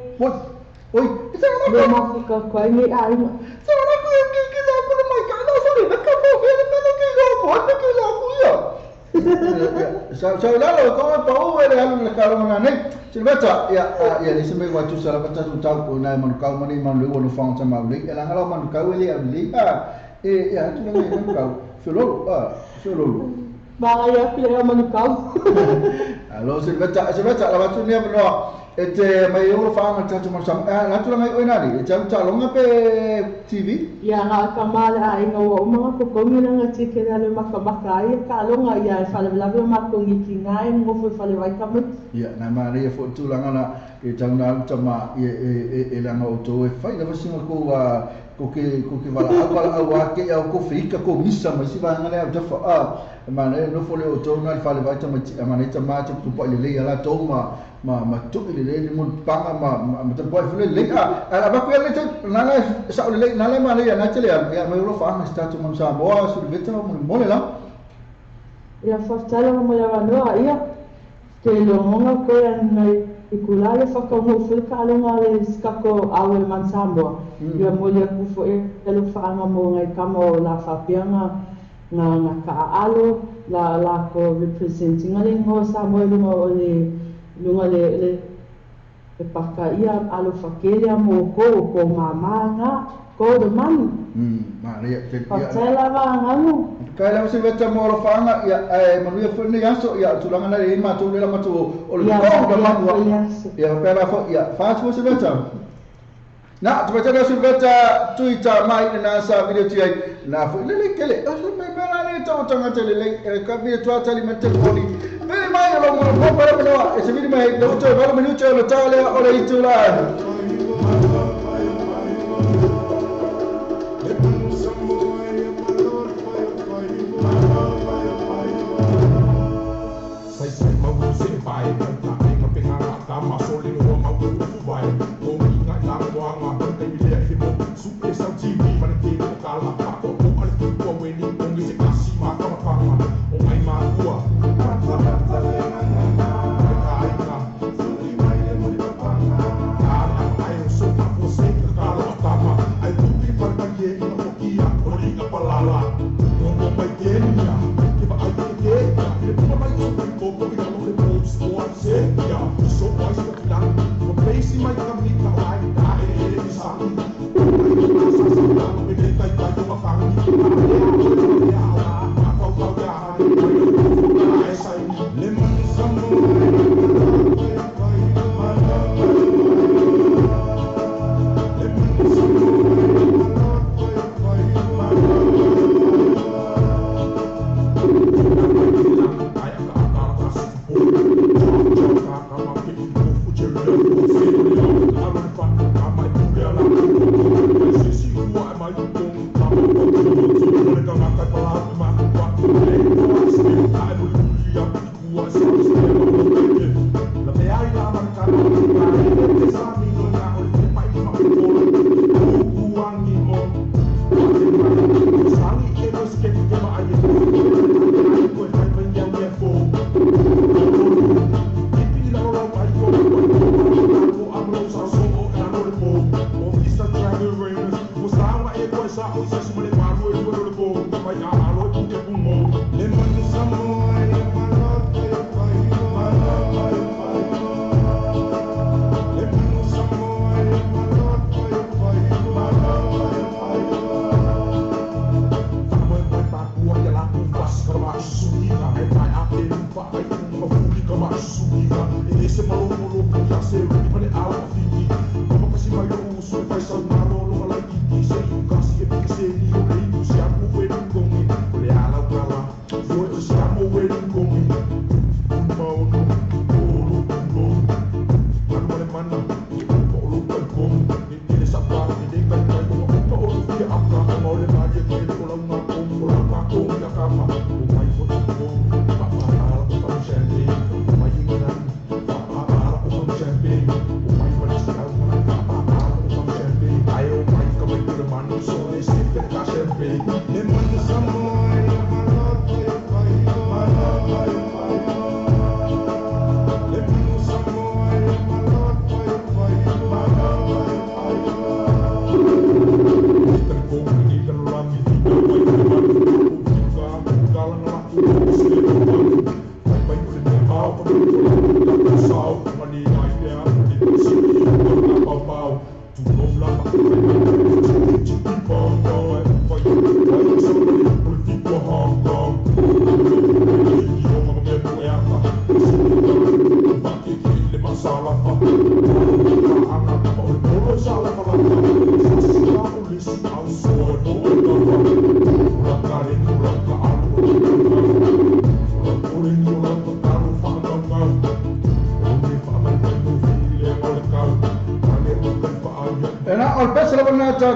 Oi, itu Dia mafu kau ini ai. Sama aku yang kita aku lemah kalau sorry, nak kau film mana kita apa kita aku ya. Saya lalu kau tahu ada kalau mana ni. Sudah baca ya di sini waktu salah baca tu tahu nak kau mana mana lu faham sama beli. Kalau mana kau beli ya tu lagi mana kau. Selalu. Bahaya pilih mana kau. Kalau sudah baca lah waktu ni apa ete mai eu faham macam macam la tu lang ai nari jam calong apa TV ya nga kamal ai ngo mga ko komina nga chike na le makamaka ai kalong ai ai fale la ma ko ngikingai ngo fo fale vai kamut ya na ma re fo tu lang ana e jam na chama e la ngo to e fai la vasinga ko ke wala awa ke au ko frika ko misa mai si ba ngale au fa ma ne no fo le o to na fale vai chama ma ne chama tu pa le la to ma tu le mun panga ma tu boy fule le apa ko le tu nala sa le nala ma le na chele ya me ro fa sta tu man sa boa su le vetra mo le la ya fortala mo la no ia ke lo mo ko en ikulale fa ko mo ful ka lo ngale ska ko awel man sambo ya mo le ku fo e lo fa nga mo ngai kamo la fa pianga nga ka alo la ko representing ale ngo sa mo le lunga le paka ia alo fakelia mo ko mama nga ko de man ma ria te patela va nganu kala se veta mo lo fanga ya manu ya fone ya so ya tulanga na le ma to le ma to o le ko ma ya pera fo ya fa se veta na tu baca se veta Twitter mai na sa video tu na fo le kele aso me bela le to tanga tele le ka video tu atali mete boli bele mai lo mo para no ese video mai lo to vale minuto lo tale o le itula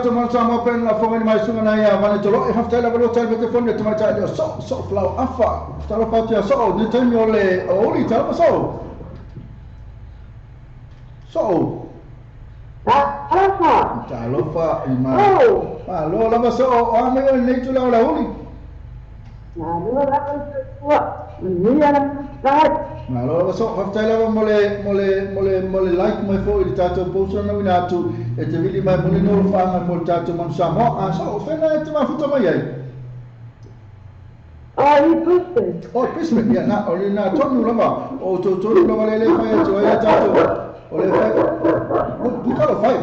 to man sama pen la fonga mai sunga na ya vana tolo e hafta la valo tal bete fonne to ma ta so flau afa talo patia so ni tan yo le oli tal so afa talo fa ima lo la so o me le tu la oli na lo la ko ni ya la ma lo so hafta la mole like mai fo i tato posto na wina tu e te vili mai mole no fa mai mo tato man samo a so fena te ma futa mai ai Christmas ya na o na tonu lama o to lama le fai to ya tato o le fai buka lo fai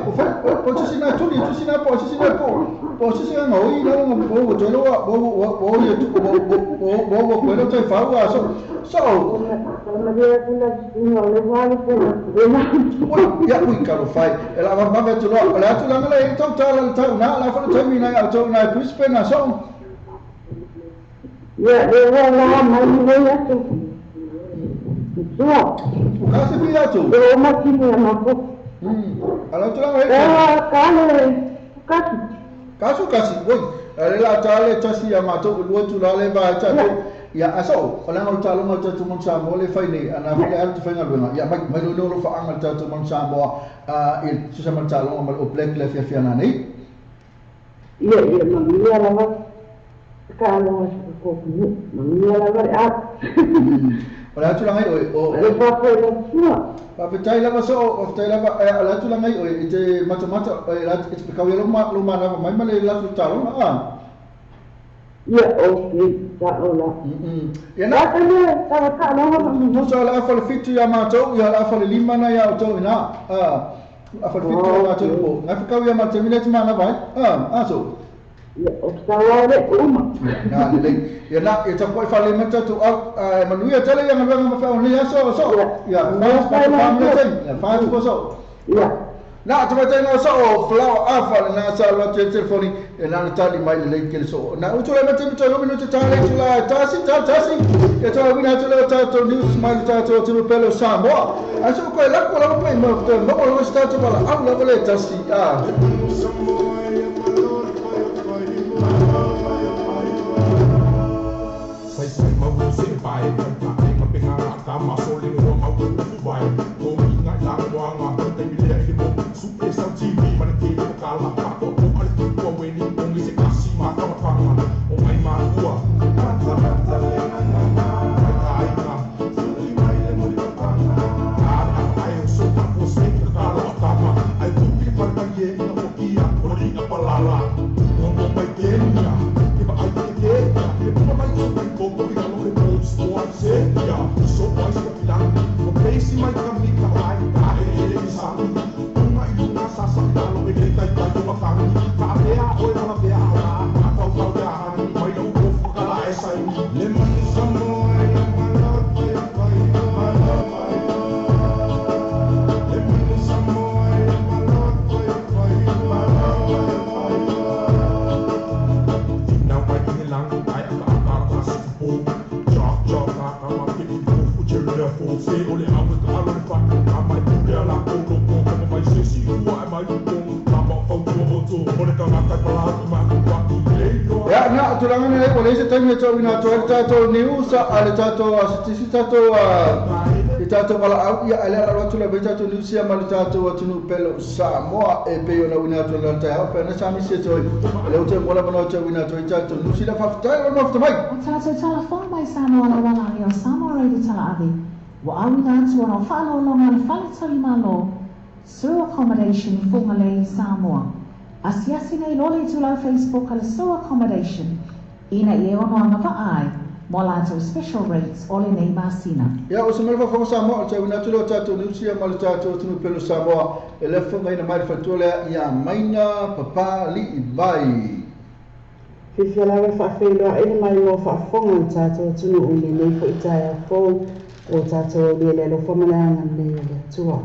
o ci sina tu ci sina po ci sina no i na mo to lo bo ye tu bo quello te fa wa so ya ui caro fai e la mamma tu lo la tu la le to na la fa termina ya to na Christmas na so ya la mai o caso vira tu eu uma tinha na boca allora tu la caso voi la tale tasi ya mato lo tu la le va ta ya aso ona no talo no tu mon sa mo le fai ni ana fai al tu fai ngaluna ya mai lo fa angal ta tu mon sa mo il su sa mon talo mal o black le fia na nei ya mami ya la kalau ko mami ya la Ora tu langai o pa petai lava so o petai lava ala tu langai o te mata la te kau lo ma na mai male la tu talo Ia oki ta'ola. Ia na. Kaya ta'ola. Musa ala afal fitu ya mātou, ia ala afal lima na ya o tau ina. Afal fitu ya mātou po. Nga whikau ia mātou mina te mana vai. Aso. Ia o taware uma. Nga lelei. Ia na, ia tapu ai whale mata tu au, manuia tele ia ngawanga mawhau ni aso, so. Ia, whaatu ko so. Ia. Na te mai no so flower afa na sa lo te telefoni e na tali mai le ke so na uto le mate mito lo minuto tale tula tasi e to wina to le to news mai to pelo Samoa aso ko la ko la mai mo to mo lo sta to bala au la le tasi sai mau se pai ka ma pinga ka ma so le no mau vai ko mi nga la wa nga te mi le ki mo super sa TV ma ke ko ka la pa to ko al ki ko we ni ko mi se kasi ma ka ma pa o mai ma ua ai ka su mai le mo le pa ai so pa ko se ka la ta ma ai tu ki pa ka ye na mo ki a ko ri a pa la la mo mai ke ni a ki ba ai ke ke mo mai ko ko ki lo le mo so se ya so pa se ki la ko pesi mai ka mi ka ai ka e sa una i una sa sa da lo ke kai ka ko fa ka vea o na vea a ka ka ya mai lo ko ka la esa le man sa mo ai ma lo ke kai ma lo mai le man sa mo ai ma lo ke kai ma lo mai now I can lang ai ka sa po chop ka ma ke ko fu che le fo se o le a ka lo fa ka mai pu la ko ko mai se si wa mai ko ka ma fa ko to o le ka ma ka la ma ko le ya na tulanga ne ko le se tani to ina to news ale tato asitisi tato tato bala au ya ale ala tu la beta to news ya mal tato tunu pelo Samoa e pe ona wina to la ta pe na sami se to le o te mola mono to wina to tato news la fa ta no fa mai O tātou telefon mai Samoa la wala o Samoa Radio Tala Avi. Wa awina atu ono whaalolonga le whaletali malo. Sewer accommodation I Whongalei Samoa. Asiasi nei lole tu lau Facebook ala sewer accommodation. Ina I ono anga ai. Mo lato special rates ole nei masina. ya o se mel fa Samoa te wina to lo tato news ya mal tato tunu pelo Samoa e le fa mai na mai fa to le ya maina papa li vai Whiwhialawe whawhiloa ina mai mo whaafonga tātou tunu uli nei fo i tae a fōu o tātou le lelo whamanaanga nei o le tua.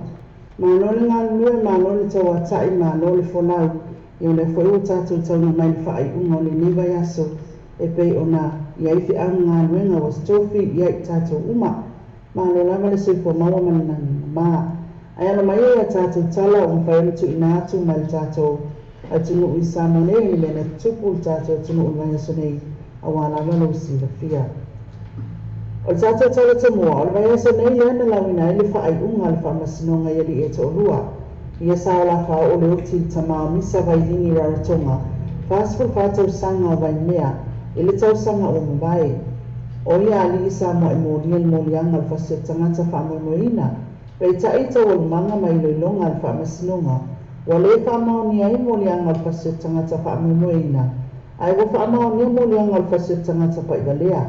Mānoni ngā nue, mānoni tau a tai, mānoni whanau i o le fo i o tātou tauna mai le whaai unga o le niwai aso e pei o nā i aifi au ngā nuenga o stofi i ai tātou uma. Mālo lama le sifo maua mananani mā. Ai ana mai e a tātou tala o mwhairutu I nā atu mai le tātou atunu I Samoa ni mena tupu tātou atunu I mai aso nei a wāna wano usi la fia. O le tātou tala te mua, o le mai aso nei le ana lawina ele whaai unga le whaamasinonga yali e to lua. Ia sao la wha o le oti tamā misa vai ringi raratonga. Whaasfur whātau sanga o vai mea, ele tau sanga o mwae. O ia ali I Samoa I mōrian mōrianga le whasio tangata whaamoimoina. Pei taita o le manga mai loilonga le whaamasinonga. Wa le whaamaoni ai mo le anga whasio tangata whaamoimoina. Ai wa whaamaoni mo le anga whasio tangata whaigalea.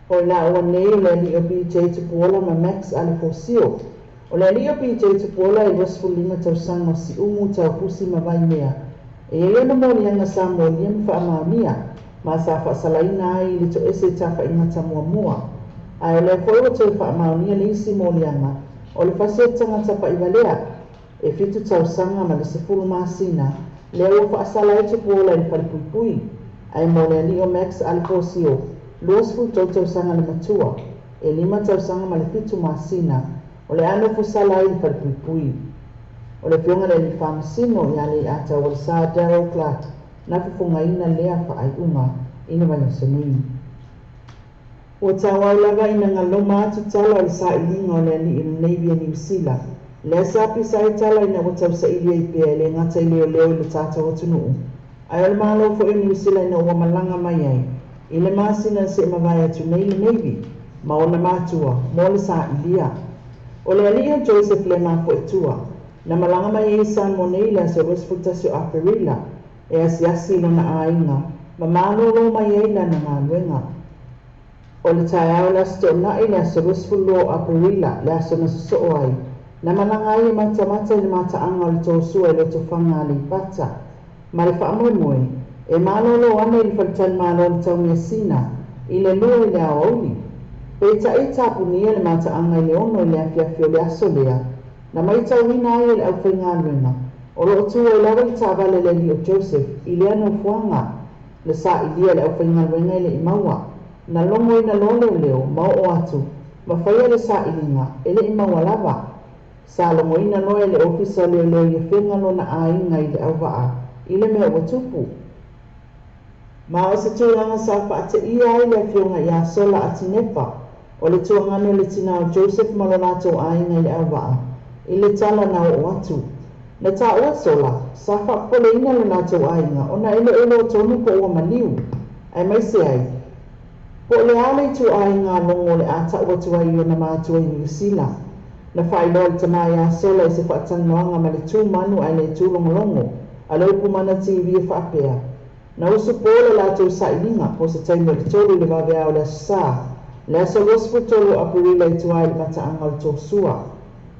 O la o nei le li o BJ Tupuola ma Max ale fosio. O le li o BJ Tupuola I wasfu lima tau sanga si umu tau pusi ma vai mea. E ena mo le anga sa mo le anga whaamaonia. Ma sa whaasalaina ai li to ese ta whaingata mua mua. Ai le fwoi o tau whaamaonia le isi mo le anga. O le whasio tangata whaigalea. E fitu tau sanga ma le sefulu masina, le o whaasala e Tupuola I whalipupui, ai mo le ali o Max Alfosio, luas fu tau sanga le matua, e lima tau sanga ma le fitu masina, o le ano fusala I whalipupui. O le fionga le li whamasino I ale ata o le sa Darryl Clark, na fufunga ina lea whaai unga, ina wanya sanui. O tawai laga ina ngaloma atu tala o le sa ilinga o le ali I Navy a New Zealand, le sapi sai tala ina watau sa ili ai pia le ngata I leo leo le tata watunuu. Ai ole malo fo I New Zealand ina ua malanga mai ai. I le masina se mawai atu nei le Navy, ma ona matua, mo le sa ilia. O le alia Joseph le mafo etua, na malanga mai e San Monei le aso resputasio a Perila, e asiasi ilo na ainga, ma malolo mai ai lana galuega o le taeao le aso toʻanaʻi le aso 20 Aprila le aso na sosoo ai na malaga ai e matamata i le mataaga o le tosua i le tofaga a le ipata ma le faamoemoe e malolo ana i le faletalima le taumiasina i le lua i le aoauli peitaʻi tapunia le mataaga i le ono i le afiafi o le aso lea na maitauina ai e le ʻaufaigaluega o loo tu ai lava i tavale le li o Joseph i le anofuaga le saʻilia le ʻaufaigaluega i leʻi maua na logo ina lo leoleo ma oo atu ma faia le saʻiliga e leʻi maua lava sa logoina noa e le ofisa o leoleo ia fega lona aiga i le ʻauvaa i le mea ua tupu ma o se tulaga sa faateʻia ai le afioga iā sola atinepa o le tuagani o le tina o Joseph ma lo latou aiga i le ʻauvaa i le tala na oo atu na taʻua sola sa faapoleina le latou aiga ona e leʻolo tonu po ua maliu ae maise ai po le a le ituaiga alogo o le a taʻu atu ai ona matua i niusila na faailoa le tamā iā sola i se faataganoaga ma le tumanu ae le tulogologo a le upumana tv e faapea na usu po le latou saʻiliga po se taimi o le tolu i le vaveā o le aso sā le aso 23 Aprila i tuā i le mataaga o le tosua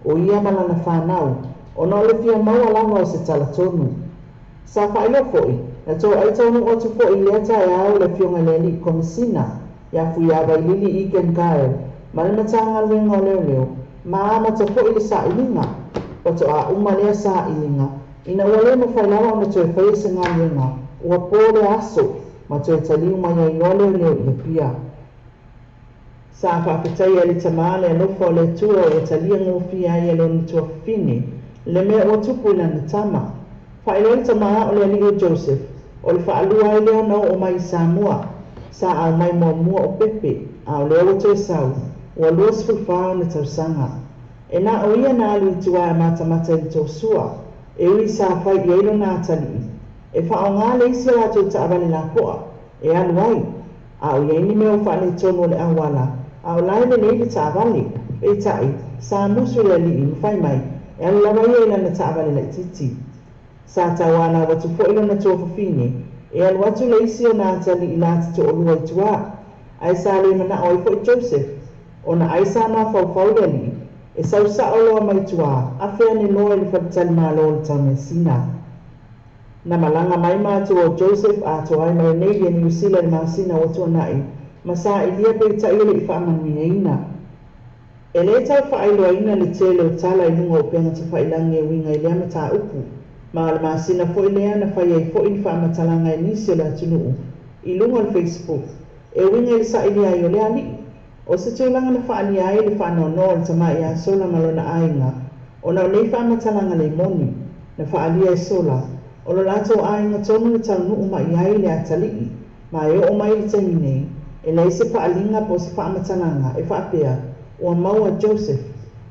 o ia ma lana fanau ona o le fia maua lava o se talatonu sa faailoa foʻi na toʻai taunuu atu foʻi i lea taeao le afioga i le alii komisina ia fuia vailili i Ken Kyle ma le matagaluega o leoleo ma amata foʻi le saʻiliga o toʻauma lea saʻiliga ina ua lē mafailawa ona toe faia se galuega ua po le aso ma toe taliu mai ai loa leoleo ia pia sa faafetai ai le tamā le alofa o le atua ua talia gofia ai e lona tuafafine le mea ua tupu i lana tama faailoa le tamā o le alii o Joseph o le faalua ai lea ona oo mai i Samoa sa au mai muamua o pepe a o lea ua toe sau ua 24 na tausaga e na o ia na alu i tuā e matamata i le tosua e uli sa fai i ai lona atalii e faaogā le isi o latou taʻavale lapoa e alu ai a o iai ni mea o faaletonu o le auala a o lae lelei le taʻavale peitaʻi sa musu i le alii ma fai mai e alu lava ia i lana taʻavale laʻitiiti sa tauana atu foʻi lona tuafafine e alu atu le isi ona atalii la tatoʻolua i tuā ae sa le manaʻo ai foʻi Joseph ona ai sa mafaufau le alii e sausaʻo loa mai tuā afe ane loa i le faletalima le taumiasina na malaga mai matua o Joseph atoa ai ma lenei lia niusila le masina ua tuanaʻi ma saʻilia peitaʻi o leʻi faamanuiaina e lē taufaaailoaina le tele o tala i luga o pega tafailagi e uiga i lea mataupu ma o le masina foʻi lea na fai ai foʻi le faamatalaga e nisi o le atunuu i luga o le Facebook e uiga i le saʻilia ai o le alii o se tulaga na faalia ai le faanoanoa o le tamā iā sola ma lona aiga ona o nei faamatalaga le moni na faalia e sola o lo latou aiga tonu le taunuu ma i ai le atalii ma e oo mai le taimi nei e lei se paaliga po se faamatalaga e faapea ua maua Joseph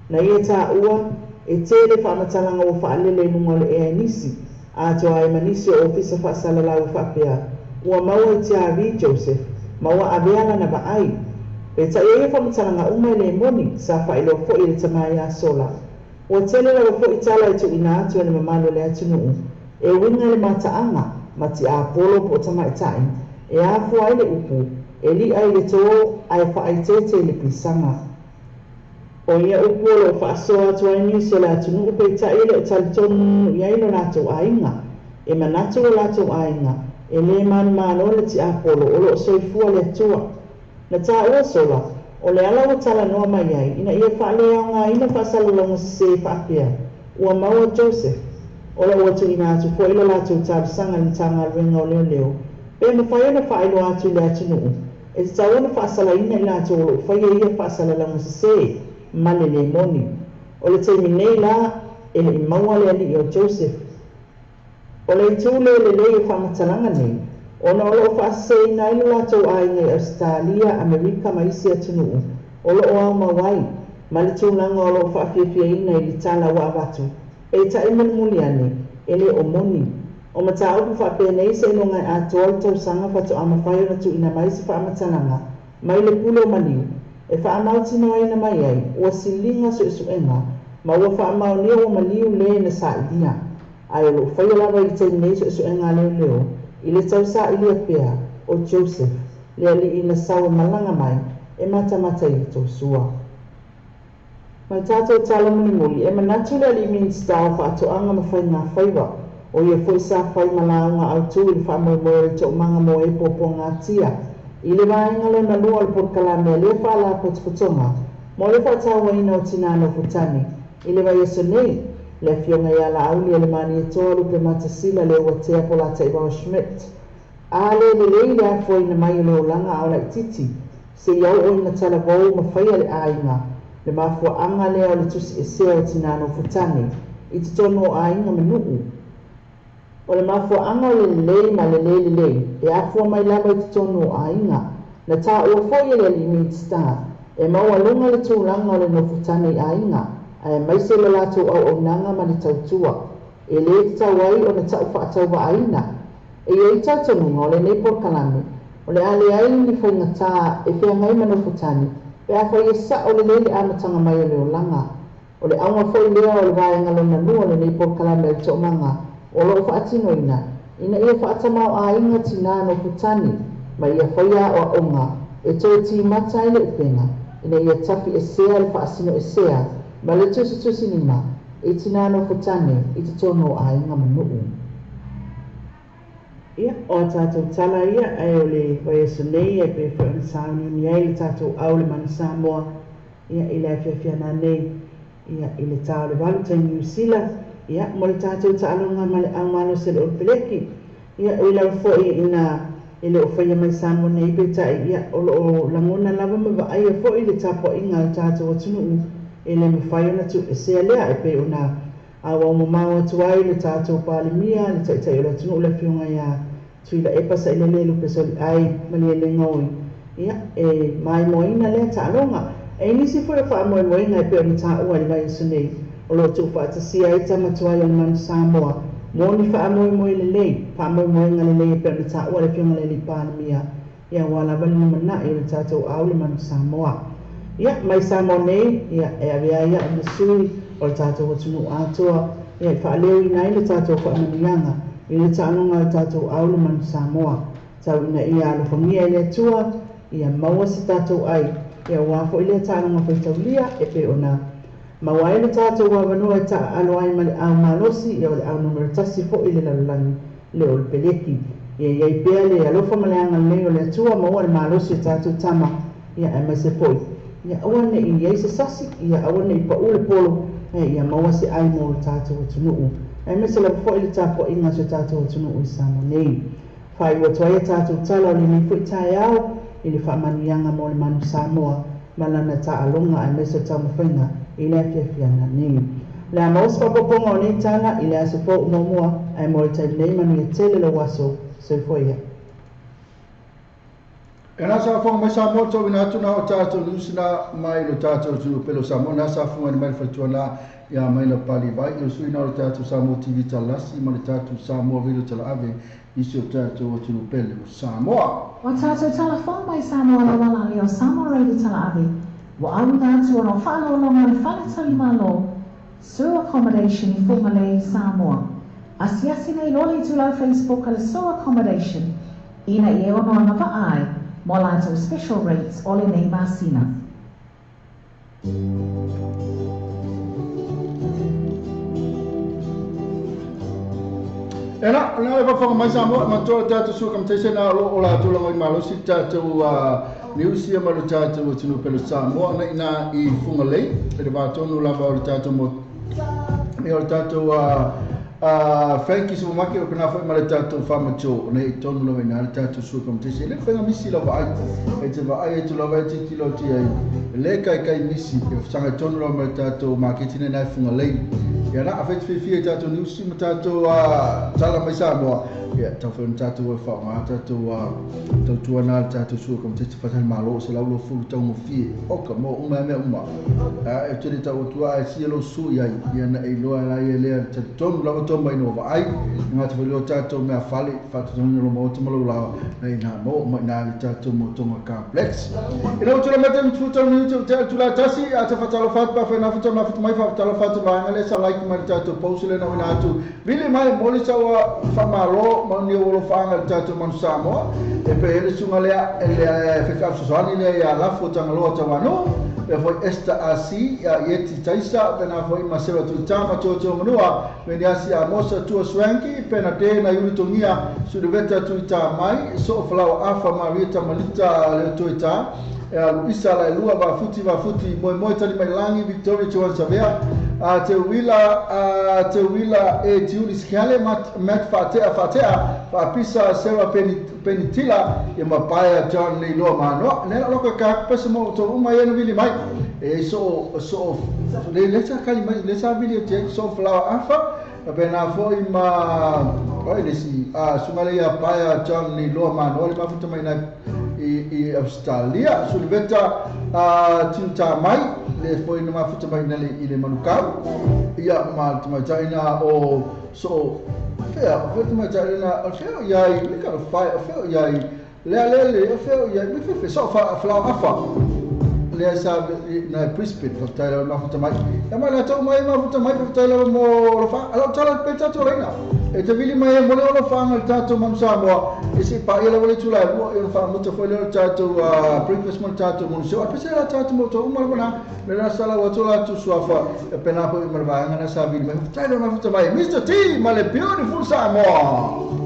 na ia taʻua e tele faamatalaga ua faalele luga o le ea nisi atoa e manisi o ofisa faasalalau e faapea ua maua i tiavi Joseph ma ua avea lana vaai peitaʻi ai e faamatalaga uma i le moni sa faailoa foʻi le tamā iā sola ua tele lava foʻi tala e tuuina atu e le mamalu o le atunuu e uiga le mataaga ma tiapolo po o tamaʻitaʻi e afua ai le upu e liʻa i le tō ae faaitete i le pisaga o ia upu o loo faasoa atu ai nisi o le atunuu peitaʻi le o talitonu i ai lo latou aiga e manatu o latou aiga e lē manumālo le tiapolo o loo soifua le atua na taʻua sola o le ala ua talanoa mai ai ina ia faaleaogaina faasalalauga sesē faapea ua maua Joseph o le ua tuuina atu foʻi lo latou talosaga le tagaluega o leoleo pe mafai ona faailoa atu i le atunuu e tatau ona faasalaina i latou o loo faia ia faasalalauga sesē ma le lemoni o le taimi nei la e leʻi maua le alii o Joseph o le itu lelei e faamatalaga nei ona o loo faasaseina ai lo latou aiga i Australia Amerika ma isi atunuu o loo aumau ai ma le tulaga o loo faafiafiaina i le tala ua avatu peitaʻi mulimuli ane e lē o moni o mataupu faapea nei se inoga e atoa le tausaga fatoʻamafai ona tuuina mai se faamatalaga mai le pule o maliu e faamautinoaina mai ai ua siliga suʻesuʻega ma ua faamaonia ua maliu lē na saʻilia ae o loo faia lava i le taimi nei suʻesuʻega a leoleo I le tausa ilia pea o Joseph le ali ina sawa malanga mai e mata i tosua. Mai tātou tala muli e manatu le ali minista o whaatoanga mawhai ngā whaiwa o ia fwoi sa whai malaunga au tū i whaamoe i tō manga mo e popo ngā tia. I le vaenga le na lua le porkalame le whaala potopotonga mo le whaatau waina o tinano futani. I le vai aso nei le fionga ia la auli le mani e toa lupe matasila le watea polata i Bau Schmidt. A le le a fwoi na mai le olanga au la titi se iau o ina tala vau ma whaia le ainga le mafua anga le o le tusi e sea o tinano futani i te tono o ainga manuu. O le mafua anga o le lei ma le lei e afua mai lava i te tono o ainga na ta ua fwoi le limit star e maua lunga le tūlanga o le no futani ainga ai mai se le lato au nanga ma le tautua e le te tawai o na tau whaatau wa aina e iei tautanunga o le nei porkalame o le ale ai ni whaingatā e whea ngai mano futani pe a whai e sa o le leile amatanga mai o le olanga o le aunga whai lea o le vaenga lona nua le nei porkalame o te omanga o lo whaatino ina ia whaatamau a inga tina no futani ma ia whaia o onga e toi ti mata i le upenga ina ia tafi e sea le whaasino e sea ma le tusi nima e tina no futani i te tono a inga manuu. Ia, o tātou tala ia ai o le vaiaso nei e pe whaana sauni ni ai le tātou au le mana Samoa ia i le awhiawhiana nei ia i le tāo le walu tai New Zealand ia mo le tātou taalonga ma le aumano se le olpeleki ia o i lau fwoi ina i le ofaya mai Samoa nei pe tai ia o lo langona lava ma vaai a fwoi le tāpo inga o tātou atunu e le mawhai ona tu e sea lea e pe ona awa o mamau atu ai le tātou pālimia le tai o le atunu le whiunga ia tui la epa sa ile le lupe soli ai mali le ngoi ia e mai moina le taalonga e nisi fwoi wha moina e pe o ni tā ua le vai isu nei o lo tu whaatasia e tamatuai o le manu Samoa mo ni wha moe le lei wha moe nga le lei e pe o ni tā ua le whiunga le li pālimia ia wala wali mana i le tātou au le manu Samoa ia mai Samoa nei ia e avea ia o le sui o le tātou atunu atoa ia wha leo inai le tātou wha manianga i le tānonga o tātou au le manu Samoa tau ina ia alofangia i le atua ia maua se tātou ai ia wafo i le tānonga whaitaulia e pe ona maua e le tātou wawanua e ta alo ai ma le au malosi ia o le au numero tasi fo i le lalulangi le o le peleki ia iei pea le alofa ma le anga leo le atua maua le malosi e tātou tama ia e mai se poi ia awane i iei se sasi ia awane i pa ule polo ia maua se ai mo le tātou atunuu e me se la fo ile tapo inga se tātou tunu i Samoa nei. Whai ua toa tātou tala o le nei fo i tae au i le whaamanianga mo le manu Samoa malana ta alonga e me se tau mawhainga i le awhiawhiana nei. Le a maus papaponga o nei tana i le aso fo umomua e mo le tai nei manu i tele lo waso se fo ia. E nā sa whonga mai Samoa tau ina atuna o tātou lusina mai lo tātou tunu pelo Samoa nā sa whonga ni mai whatuana ia mai na pali vai i sui na le tātou Samoa TV talasi ma le tātou Samoa video tala ave i si o tātou tunu pelo Samoa. O tātou telefon mai Samoa la wala leo Samoa radio tala ave wa alu nātu o no whaano longa le whanatali malo Sewer Accommodation i Fumalei Samoa. Asiasi nei loli tu lau Facebook ala Sewer Accommodation ina i e ono ana vaai mo lātou special rates o le nei masina. Ena, na e whawhanga mai Samoa, ma toa tātou sua kam teise nā o la tūlanga i malosi tātou niusia ma lo tātou tunu pelo Samoa, na ina i Fumalei, e le wātonu lava o le tātou mo, e o le tātou Frankie Sumamaki o kana foi male tātou whamacho, nei tonu lawa ina le tātou sua kam teise, le whenga misi lawa ai, e te wa ai e tu lawa e te kilo ti ai, le kai misi, e sanga tonu lawa male tātou maketine nai Fumalei, ia na afet fifia tātou niusi ma tātou tala mai Samoa ia tau whaun tātou e whaama tātou tuana le tātou sua kam te whatai malo se laulo fulu tau mo fie oka mo uma mea uma e tere tau tua e sielo sui ai ia na e loa lai e lea te tonu lawa tomba ino wa ai ngā te whalio tātou mea whale whatatonu lo mo tamalo lao nei nā mo mai nā le tātou mo tonga complex ina utura mate mtufuta ni utu te tula tasi a te whatalo whatu pa whaina whatalo mai whatalo whatu vaanga le sa like atu mai tātou pausile na wina atu. Vili mai mole sawa whamalo ma ni olo whaanga tātou manu Samoa. E pe ele sunga lea ele whekafsosani lea ia lafo tangaloa tawano. Pe foi esta asi ia ieti taisa pena foi masewa tu tama toto manua. Peni asi a mosa tua swanki pena te na yuri tongia suduveta tu ita mai. So flau afa marita malita leo tu ita. Luisa la lua va futi moi tani mai langi Victoria Joan Savea te wila e tiuli skale mat fatea fa pisa sera penitila e mapaya John ni lo mano ne lo ka pesa mo to uma ye no vili mai e so le lesa kali mai lesa vili te so flower afa pena foi ma oi desi sumale ya paya John ni lo mano le mafuta mai na i Australia sulveta tinta mai le foi no mafuta mai nele i le manukau ia ma tuma China o so fair foi ma China o fair ia i le ka fai o fair ia i le o fair ia mi fe so fa flau afa le sa na Brisbane for Taylor mafuta mai e ma la tau mai mafuta mai for Taylor mo fa alo tala pe tato reina e te vili mai mo le o fa ngal tato mam Samoa e se pa ia le tula e fa mo te foi le tato breakfast mo tato mo so a pese la tato mo to umar bona le la sala wa tola tu suafa e pena po mar va ngana sa vili mai Taylor mafuta mai Mr T ma le beautiful Samoa.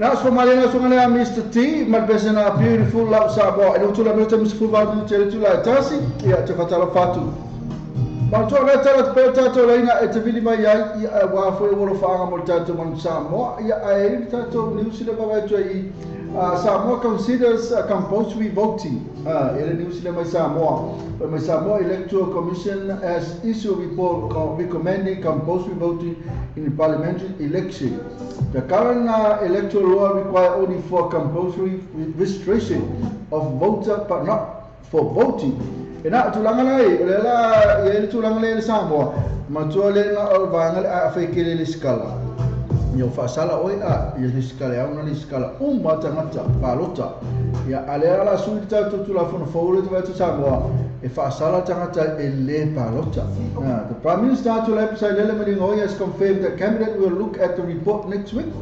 And as for Malena Sungana, Mr. T, Malpesana, beautiful love Sabo, and Utula Mr. Mr. Fuba, Teletula Tasi, yeah, Tefatala Fatu. Maltola Tala Petato Lena, et Vili Maya, Wafu, Wolfanga, Moltato, Monsamo, I Tato, New Silva, Samoa considers compulsory voting. In New Zealand, Samoa, the Samoa Electoral Commission has issued a report recommending compulsory voting in the parliamentary election. The current electoral law requires only for compulsory registration of voter, but not for voting. Ina tulanganai, lela yel tulanganai Samoa, matuale na alvangal afekele liskala. Yo fasala oi ya liskala ya una liskala matangata palota ya alera la suita tutula fono fole tu Samoa e fasala tangata ele palota. The Prime Minister to episode Lele has confirmed that cabinet will look at the report next week.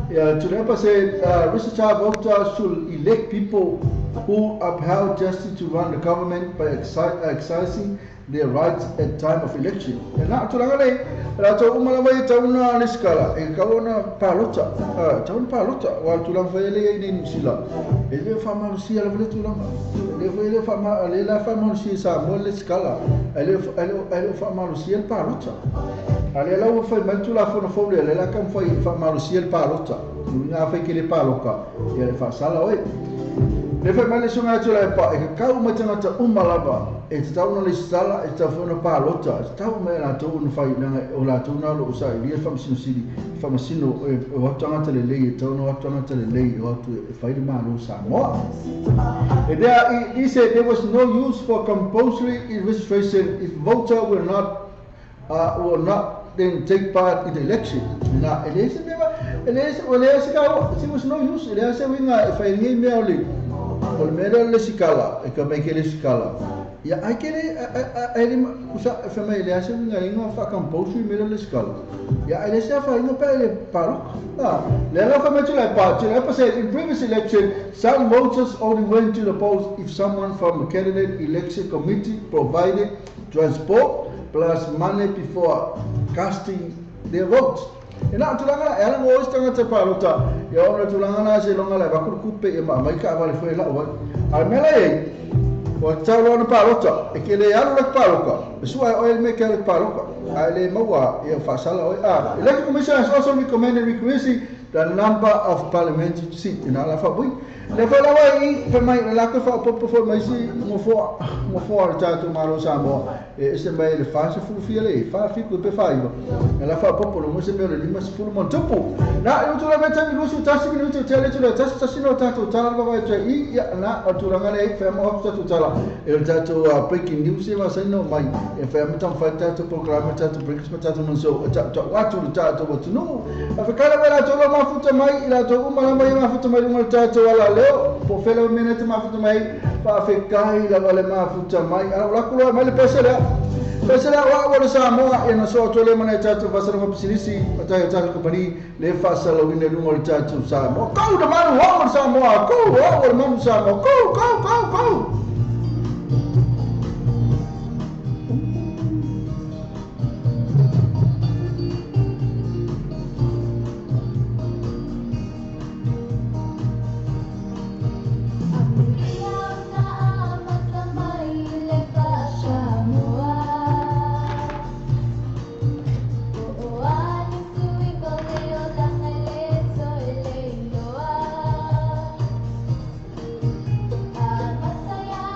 To say research voters should elect people who upheld justice to run the government by exercising their rights at time of election. And now to Rato Umalaway Tauna Liskala, a Kawana Palota, Town Palota, while to Lavele in Silla. Ele Famasia of Letulama, Levele Fama, Lela Famasia, Molescala, Ele Famasia Palota. Alela foi Mentula for the Folia, Lela come for Famasia Palota, Nafekili Paloka, Ele Fasala way. Nefa male sunga tula pa e ka uma tangata umalava e tau no listala e tau no palota tau me na tau no fai na o la tau na lo usa e fam sino sidi fam sino o tangata le lei tau no tangata le lei o tu fai de malo sa mo e there he said there was no use for compulsory registration if voter will not then take part in the election. Na elese there was no use. Elese winga if I name me only. Olmeda lesikala, e kama ke lesikala. Ya akere usa fema elese winga inga fa compulsory mera lesikala. Ya elese fa inga pele paro. Lela fa metula pa. Tula said in previous election some voters only went to the polls if someone from a candidate election committee provided transport plus money before casting their votes. Ina tulanga ela ngos tanga te palota. Ya ona tulanga na se longa la bakul kupe e mai ka vale foi la wa. Almela e o talo na palota e ke le alu la palota. Sua oil me ke le palota. Ale mawa e fasala o Electoral Commission has also recommended increasing the number of parliamentary seats in ala fa bui. Le fa la wai fa mai la ka fa po mai si mo fo ta tu malo Samoa e se mai le fa se fu fiele fa fi ku pe fa iba. La fa po mo se me le lima se fu mo tupu. Na eu tu la meta mi lusu tasi mi tu tele tu tasi no ta tu tala ba vai i ya na tu la ngale fa mo tu tala e ta tu breaking news e ma se no mai e fa meta fa ta tu programa ta tu breaks meta tu no so ta watu ta tu watu no fa kala bela tu ma futa mai ila tu ma mai ma futa mai mo ta tu wala leo po fela minute ma futa mai fa fekai la vale ma futa mai ala la kula mai le pesela wa Samoa e na so to le mana ta tu fasara ma pisilisi ta ta ko pani le fasala wine lu mo ta tu Samoa ko da ma wa Samoa ko wa ma Samoa ko Masaya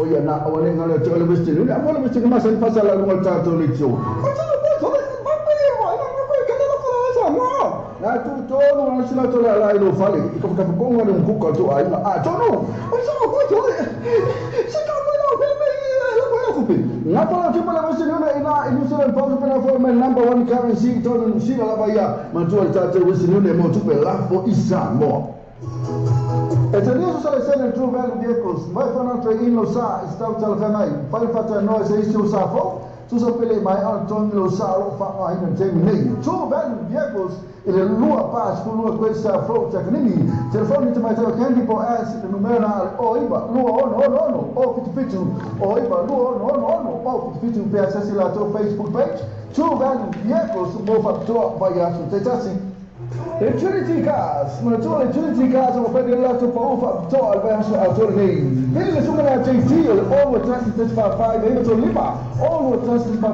Oh ya nak awak ni kalau cakap lebih sini, ni apa lebih sini masa ni pasal lagu macam tu ni tu. Macam apa? Apa ni? Apa kena lakukan sama? Nah tu orang sila tu lah itu falik. Ikut kata kong ada muka tu ai. Tu no. Macam apa tu? Sekarang mana beli lagu aku pun. Ngapa lah cuma lagu sini ini sudah popular for my number one currency tu sila lah bayar. Menjual charger sini ni mau cuba lah for Islam mo. Etania socialization true value vehicles. Mai fana tra ino sa stau tal kanai. Pai fata no se isu sa fo. Tu so pele mai on ton lo sa lo fa ai na tem nei. True value vehicles ele lua pas ku lua questa frota kanini. Telefoni te mai te candy po as the numero o iba lua no o fitu o iba lua no o fitu pe accessi la to Facebook page. True value vehicles mo fa to vai asu te tasi. Trinity Cars, menjual Trinity Cars sama pada lah tu paufa betul bahasa autor ni. Bila semua nak JT, all transit 5 betul 5, all transit 5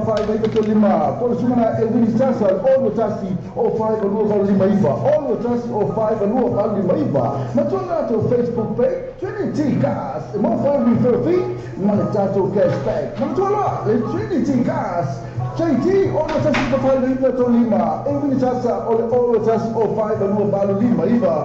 betul 5. Kalau semua nak Elvin Sasal, all transit 05 dua kali 5 IVA, all transit 05 dua kali 5 IVA. Menjual lah tu Facebook page Trinity Cars, mau follow refer fee, mana jatuh cashback. Menjual lah Trinity Cars. JT, all transit 5 betul 5, Elvin Sasal, all transit 05 dua balu 5 IVA.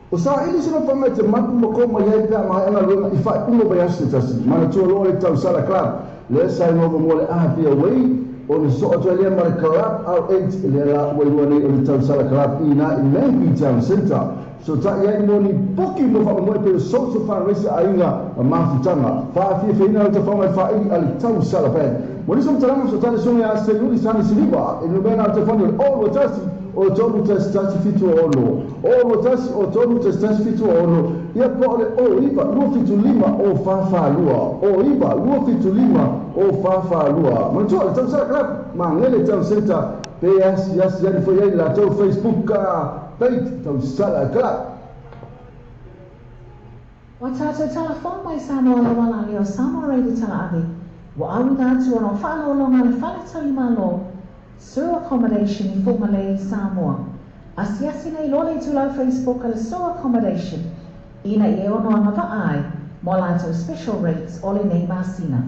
Usaha ini sudah pernah mampu mengkau melihat mahal lalu ifat pun bayar setasi. Mana colo oleh tahu salah kelab. Lesai mau memulai dia way. Oleh soal dia mana kelab RH lela way oleh tahu salah kelab ina ini jam center. So tak ia ini booking mau memulai pada social fund resi ainga maaf jangan. Faham final tu faham faham oleh tahu salah pen. Mungkin semua terang so tak semua yang selalu di sana sini bah. Ini benar tu faham all wajasi. Otono testasi fitu ono. O tasi otono testasi fitu ono. Ia pole o iba lu fitu 5 o fafa lua. O iba lu fitu 5 o fafa lua. Menjual tahu saya kelab mangele tahu center. PS yas jadi foi la tahu Facebook ka. Page tahu salah kelab. Watato telefon mai sama wala leo sama ready tala ave. Wa awina tu ono falo longa le fale tali malo. Sur accommodation in Malay Samoa. Asiasi nei lole tulau Facebook al sur accommodation. Ina ie ono anga vaai. Molato special rates ole nei masina.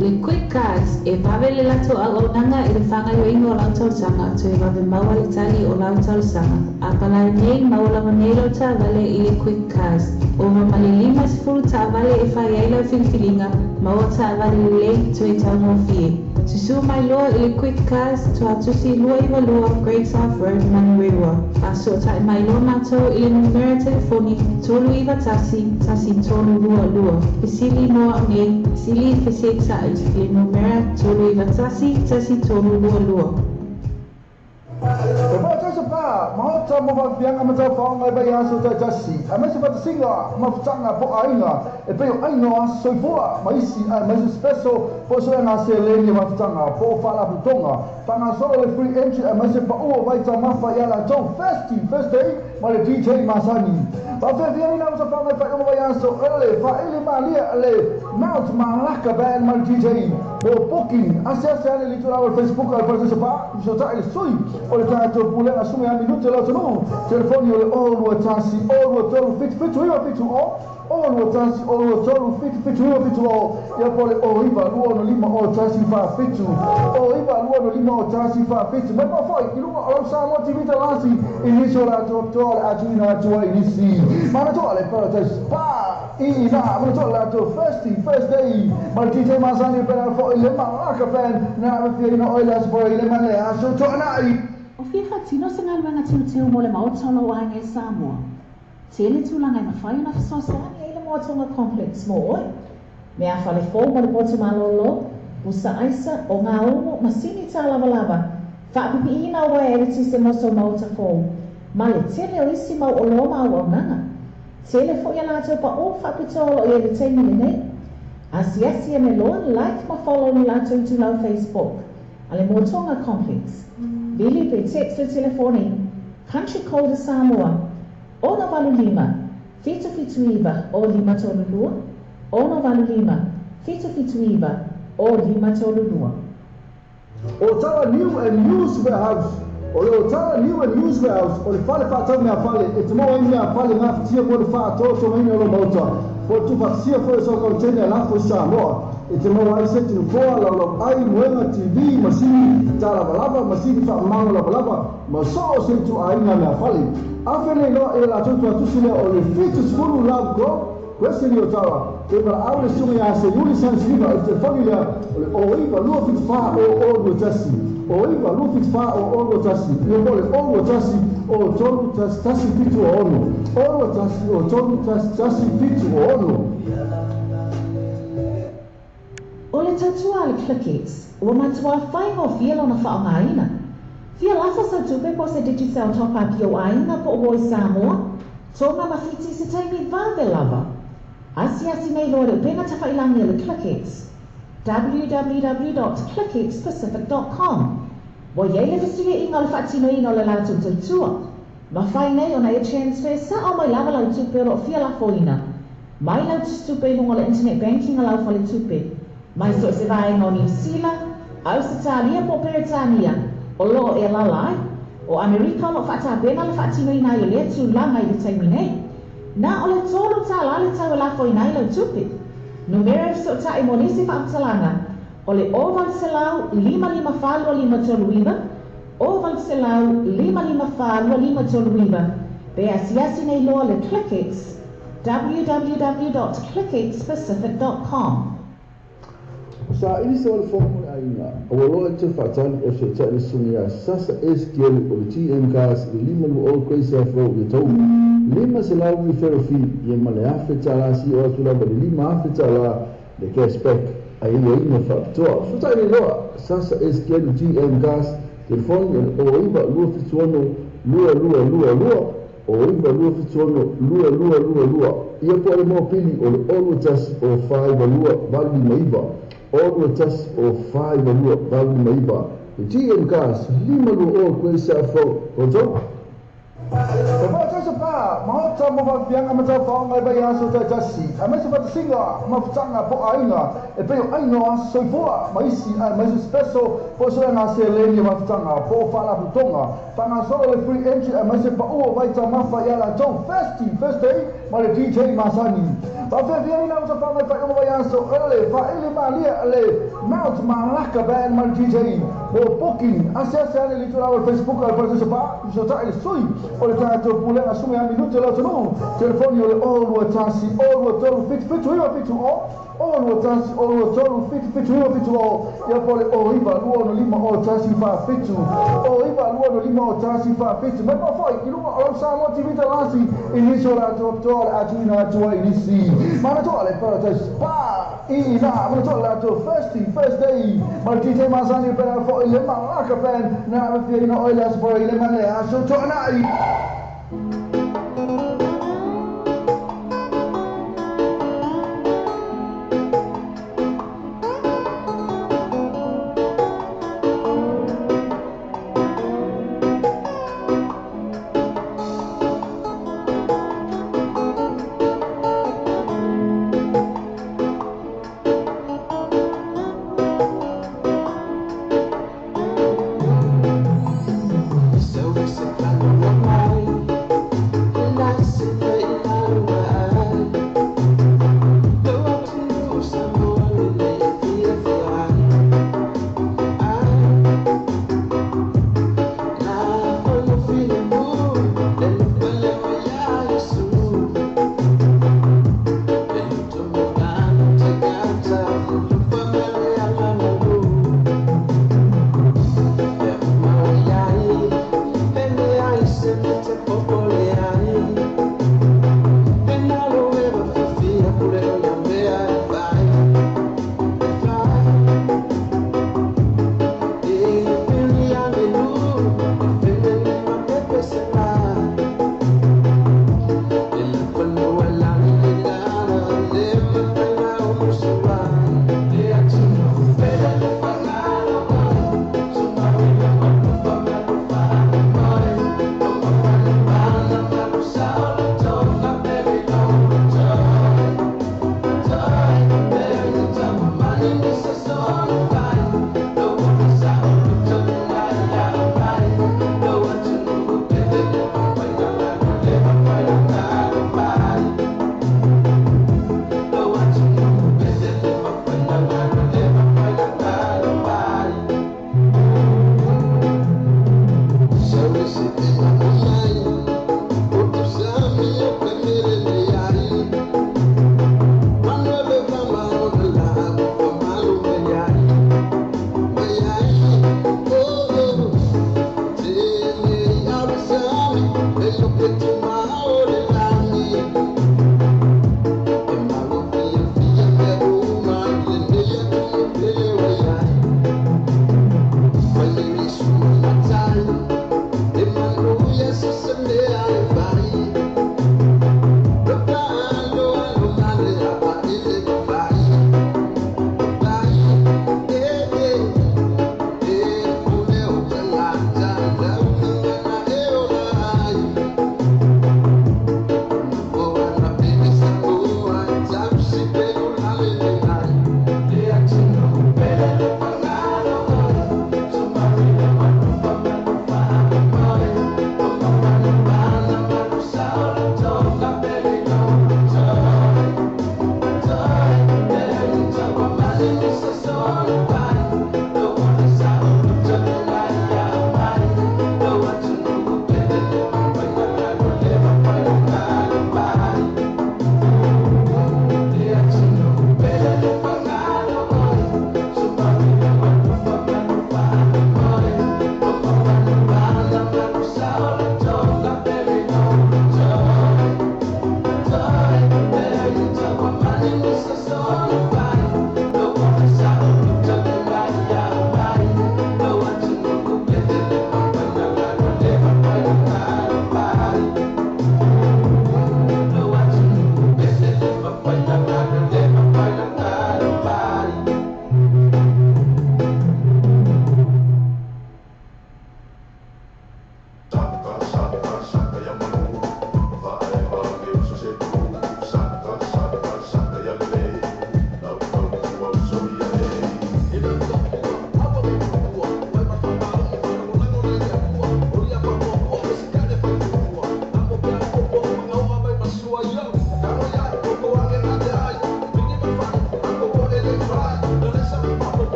Le quick cars e pavele lato agonanga e fanga yo ingo lauto sanga to e vave maua le tali o lauto sanga. Apala nei maula manero ta vale ile quick cars. O mali lima sifuru ta vale e fa yaila filfilinga maua ta vale le to e tamo fie. Susu mai loa ile quick cars to atusi lua iwa lua Great South Road Manurewa. Aso ta mai loa nato ile numero telefoni tolu iwa tasi tolu lua. Isili noa ne sili fiseksa ile numero tolu iwa tasi tolu lua. Mau tahu mau biang amat tahu faham mai bayar sudah jasi. Amat sebab singa, mau canga po ainga. Pero ainga soifua, mais special poso na seleni mau canga po fala butonga. Tanga solo le free entry, amat sebab vai cama fa ya la job first day, mau DJ Masani. Tapi dia ni nak faham mai bayar so ele fa ele malia ele mount malaka ban mau DJ. Mau booking, asia le litu awal Facebook al pasal sebab so tak ele soi. Oleh tu pula assume a minuto la sono telefoni all watasi all watolu fit all watasi all watolu fit ya pole o iba luono lima o tasi fa fitu o iba luono lima o tasi fa fitu ma foi iluma o sa mo tivita lasi inizio la totale agina tua inizi ma na tole però te spa ina ma tole la to first day ma DJ Masani per fo ile ma ka fan na fino o la sport ile ma le aso to nai. O fifa tino sengal wanga tiu mo le maotolo wanga e Samoa. Tele tulanga na whai na whasosani e le moatonga complex mo oi. Me a whale fō mo le potu malolo, usa aisa o ngā ongo masini tā lava. Whaapipi ina ua e reti se moso mauta fō. Ma le tele o isi mau o loma au au nanga. Tele fo ia lātou pa o whapitolo i e le teimi le nei. Asiasi e me loa like ma follow ni lātou tu lau Facebook. Ale moatonga complex. Bili pe text o telefoni, country code Samoa, ono valu lima, fitu iwa, o lima tolu lua, ono valu lima, fitu iwa, o lima tolu lua. O tawa new and used we have O le o tala New and Newswells o le fale whaatau mea fale e te moa mea fale ngā whitia mo le whaatoa so maini o lo mauta po tu whaksia fo e so kautene lafo Samoa e te moa ai seti no foa lau ai muenga TV masini ta lava masini whaamanga lava ma so o se tu ainga mea fale awhene no e la tutu atusile o le fitus furu love group Western Ottawa, e para aule sunga ya se yuli sansriva o te familia o iwa lua fit fa o o tasi o iwa lua fit fa o o tasi e pole o tasi o tolu tasi fitu o ono o tasi o tolu tasi fitu o ono O le tatua le clickets, ua matua whaingo fielo na whaongaina. Fia lasa sa tupe po se digital top-up yo aina po o Samoa, tonga mawhiti se taimi vave lava. Asiasi nei loa reo pena tawhailangi le clickets. www.clicketspacific.com Wa yeile fesiwe inga le whaatino ino le lātou tautua. Ma whai nei ona e transfer sa o mai lava lau tupe ro fia la foina. Mai lau tupe lunga le internet banking a lau fale tupe. Mai so se vai no New Zealand, Australia po Peretania, o lo e lalai, o Amerika lo whaata bena le whaatino ina i le tu langa i le taimi nei. Na o le tolo ta la le tau la fo ina i lau tupe. Numero so ta i monisi whaamtalanga, o le oval selau 555 toluiva, oval selau 555 toluiva, be asiasi nei loa le Clickets, www.clicketspacific.com Sa ini soal formula aina. Awalo te fatan o se tele sunia sasa SQL o le TM gas lima lu o crazy afro le tau. Lima se lau ni ferofi ye male afeta la si o tu la lima afeta la le cashback ai yo ina factor. So ta ni loa sasa SQL TM gas telefone o iba lu fituono lua o iba lu fituono lua. Ia po le mo pili o le olu tas o 5 lua vali maiva. All tas o 5 lua vali maiva. E TM gas lima lu o kwesa afro o tau. E pā tasa pā, mahota mo whawhianga ma tau whaongai bai aso tai tasi. A mai se whatasinga ma whatanga po aina, e peo aino aso soifua, ma isi special po soe ngā se leni ma whatanga, po whala putonga. Whanga solo le free entry, a mai se pa ua vai ta mawha i ala tau first day, ma le DJ Masani. Pa whawhianga ina uta whaongai whaongai bai aso, ele whaile ma lia, ele Mount Malaka band ma le DJ, o booking, ase ane li tula o Facebook, al pā tasa pā, iso ta ele sui, o le tātou pulenga sunga a minute lau tanu telefoni o le olua tasi olua tolu fitu o ia po le o iwa lua no lima o tasi wha fitu mai pa fai i lunga o lau Samoa TV talasi i niso rātou aptoa le atuina atua i nisi mana toa le Paradise Spa i na mana toa le rātou first day ma le DJ Masani pera fo i le Malaka band na me fia ina oile asapora i le mane aso toa nai So we sit down and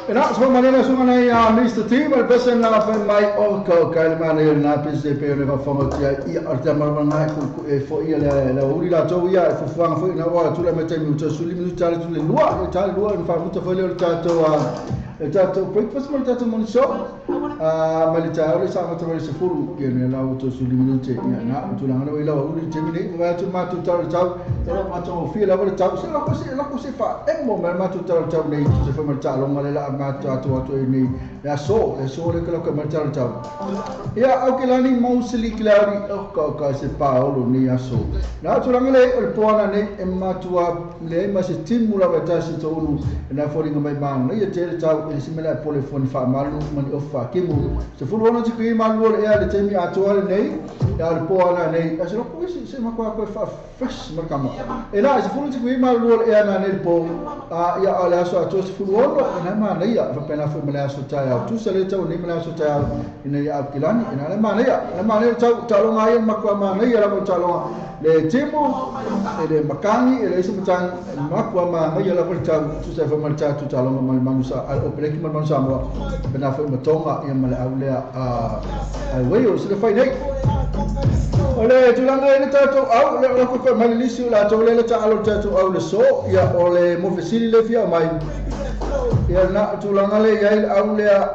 Ina so manena so mana ya Mr. T mal pesen na fa mai orko kalmana na pese pe ne va fongo tia I arta marmana ku e fo ia la uri la to ia fo fanga fo na wa tu la mete mi to suli mi tale tu le lua tale lua in fa muta fo le tato breakfast mal tato mon so malita ori sa mata ori se furu ye ne la to suli mi te ia na tu la no ila uri te mi ne va tu ma tu tau tau era ma to fi la ora tau se la ko se fa e mo ma tu tau tau nei se fa mal talo mal la ma tu ni la so le que mal tau ia au ke lani mo sili clari ka se Paolo ni aso na tu la ngale o poana ne e ma tu le ma se timula ba ta se to ulu na fori ngai bang ia te tau e se mela pole foni fa malu mani o fa ke mu se fu ona ti ki malu e ale te mi atu ale nei ya le poana nei aso ko se ma ko fa fresh ma kama e na se fu ti ki malu e ana nei po ia ale aso atu se fu ona e na ma nei ya fa pena fu mela aso ta ya tu se le tau ni mela aso ta ya ina ya apkilani ina le ma nei ya le ma nei tau ngai ma ko ma nei ya la mo tau le temo e le makani e le se matang makwa ma ngai la por tau tu se fa marcha tu talo ma manusa al opereki ma manusa mo bena fa matonga e ma le aulea ai wei o se le fai nei ole tu langa e tato au le ko ko mal lisi la to le talo tato au le so ya ole mo fesili le fia mai ya na tu langa le ya aulea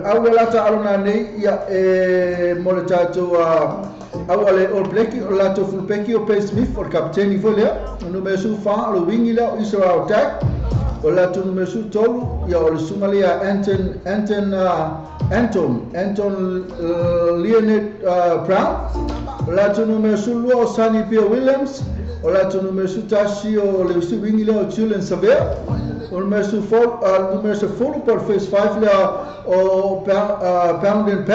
au la ta alona nei ia e mo le tato au ale o bleki o la to fulpeki o Pay Smith o kapteni folea no me su fa lo wingi la Israel attack o la to me su tolu ia o le Somalia Anton Leonard Brown o la to me su lo Sunny Bill Williams o la to me su tashi o le su wingi la Julian Savea o me su follow por Phase 5 la o Pound and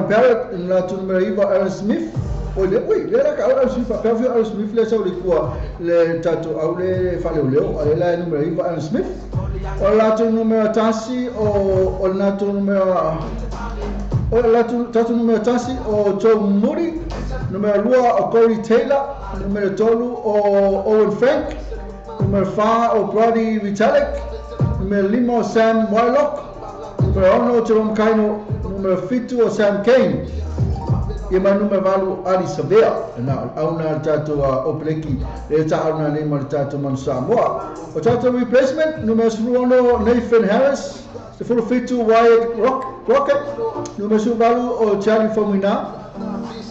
Parrot na tu numero iva Aaron Smith o le la ka Aaron Smith pa vio Aaron Smith le sau le kua le tato au le fale leo ale la numero iva Aaron Smith o la tu numero tasi o na tu numero o la tu tato numero tasi o Joe Muri numero lua o Corey Taylor numero 3 o Owen Frank, numero 4 o Brody Vitalik, numero 5 o Sam Wylock, numero 1 o Jerome Kaino, numero 7 o Sam Kane. Ia mai numero 8 Ali Savea, na auna tātou o Peleki, e tāuna nei ma tātou manu Samoa. O tātou replacement, numero 11 Nathan Harris, se fulu fitu Wyatt Rocket, numero 8 o Charlie Famina,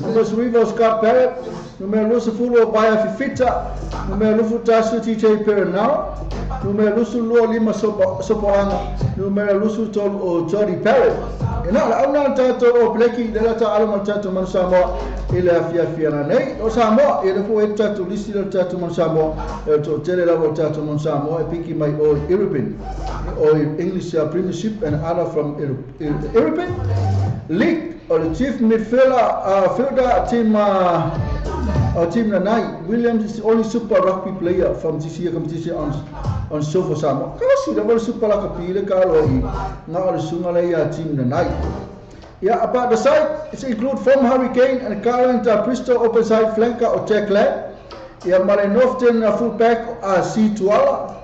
numero 9 o Scott Barrett, numero 10 o Baia Fifita, numero 11 TJ Perenau, numero 5 Sopoanga, numero 12 o Jody Parrott. E nā, auna tātou o Peleki, le lata alama tātou manu Samoa, i le awhiawhiana nei. O Samoa, e reko e tātou lisi le tātou manu Samoa, e tō tere lawa o tātou manu Samoa, e piki mai o Iripin, o English Premiership and Honor from Iripin. League, o le chief midfielder team Nanai. Williams is the only Super Rugby player from this year competition on Sofa Samoa. Kasi le wale Super Rugby le ka alo i nga o le sunga le ia team Nanai. Yeah, about the side, it includes former Hurricane and current Bristol open side flanker o Jack Ladd. Yeah, Mare Northern fullback C Tuala.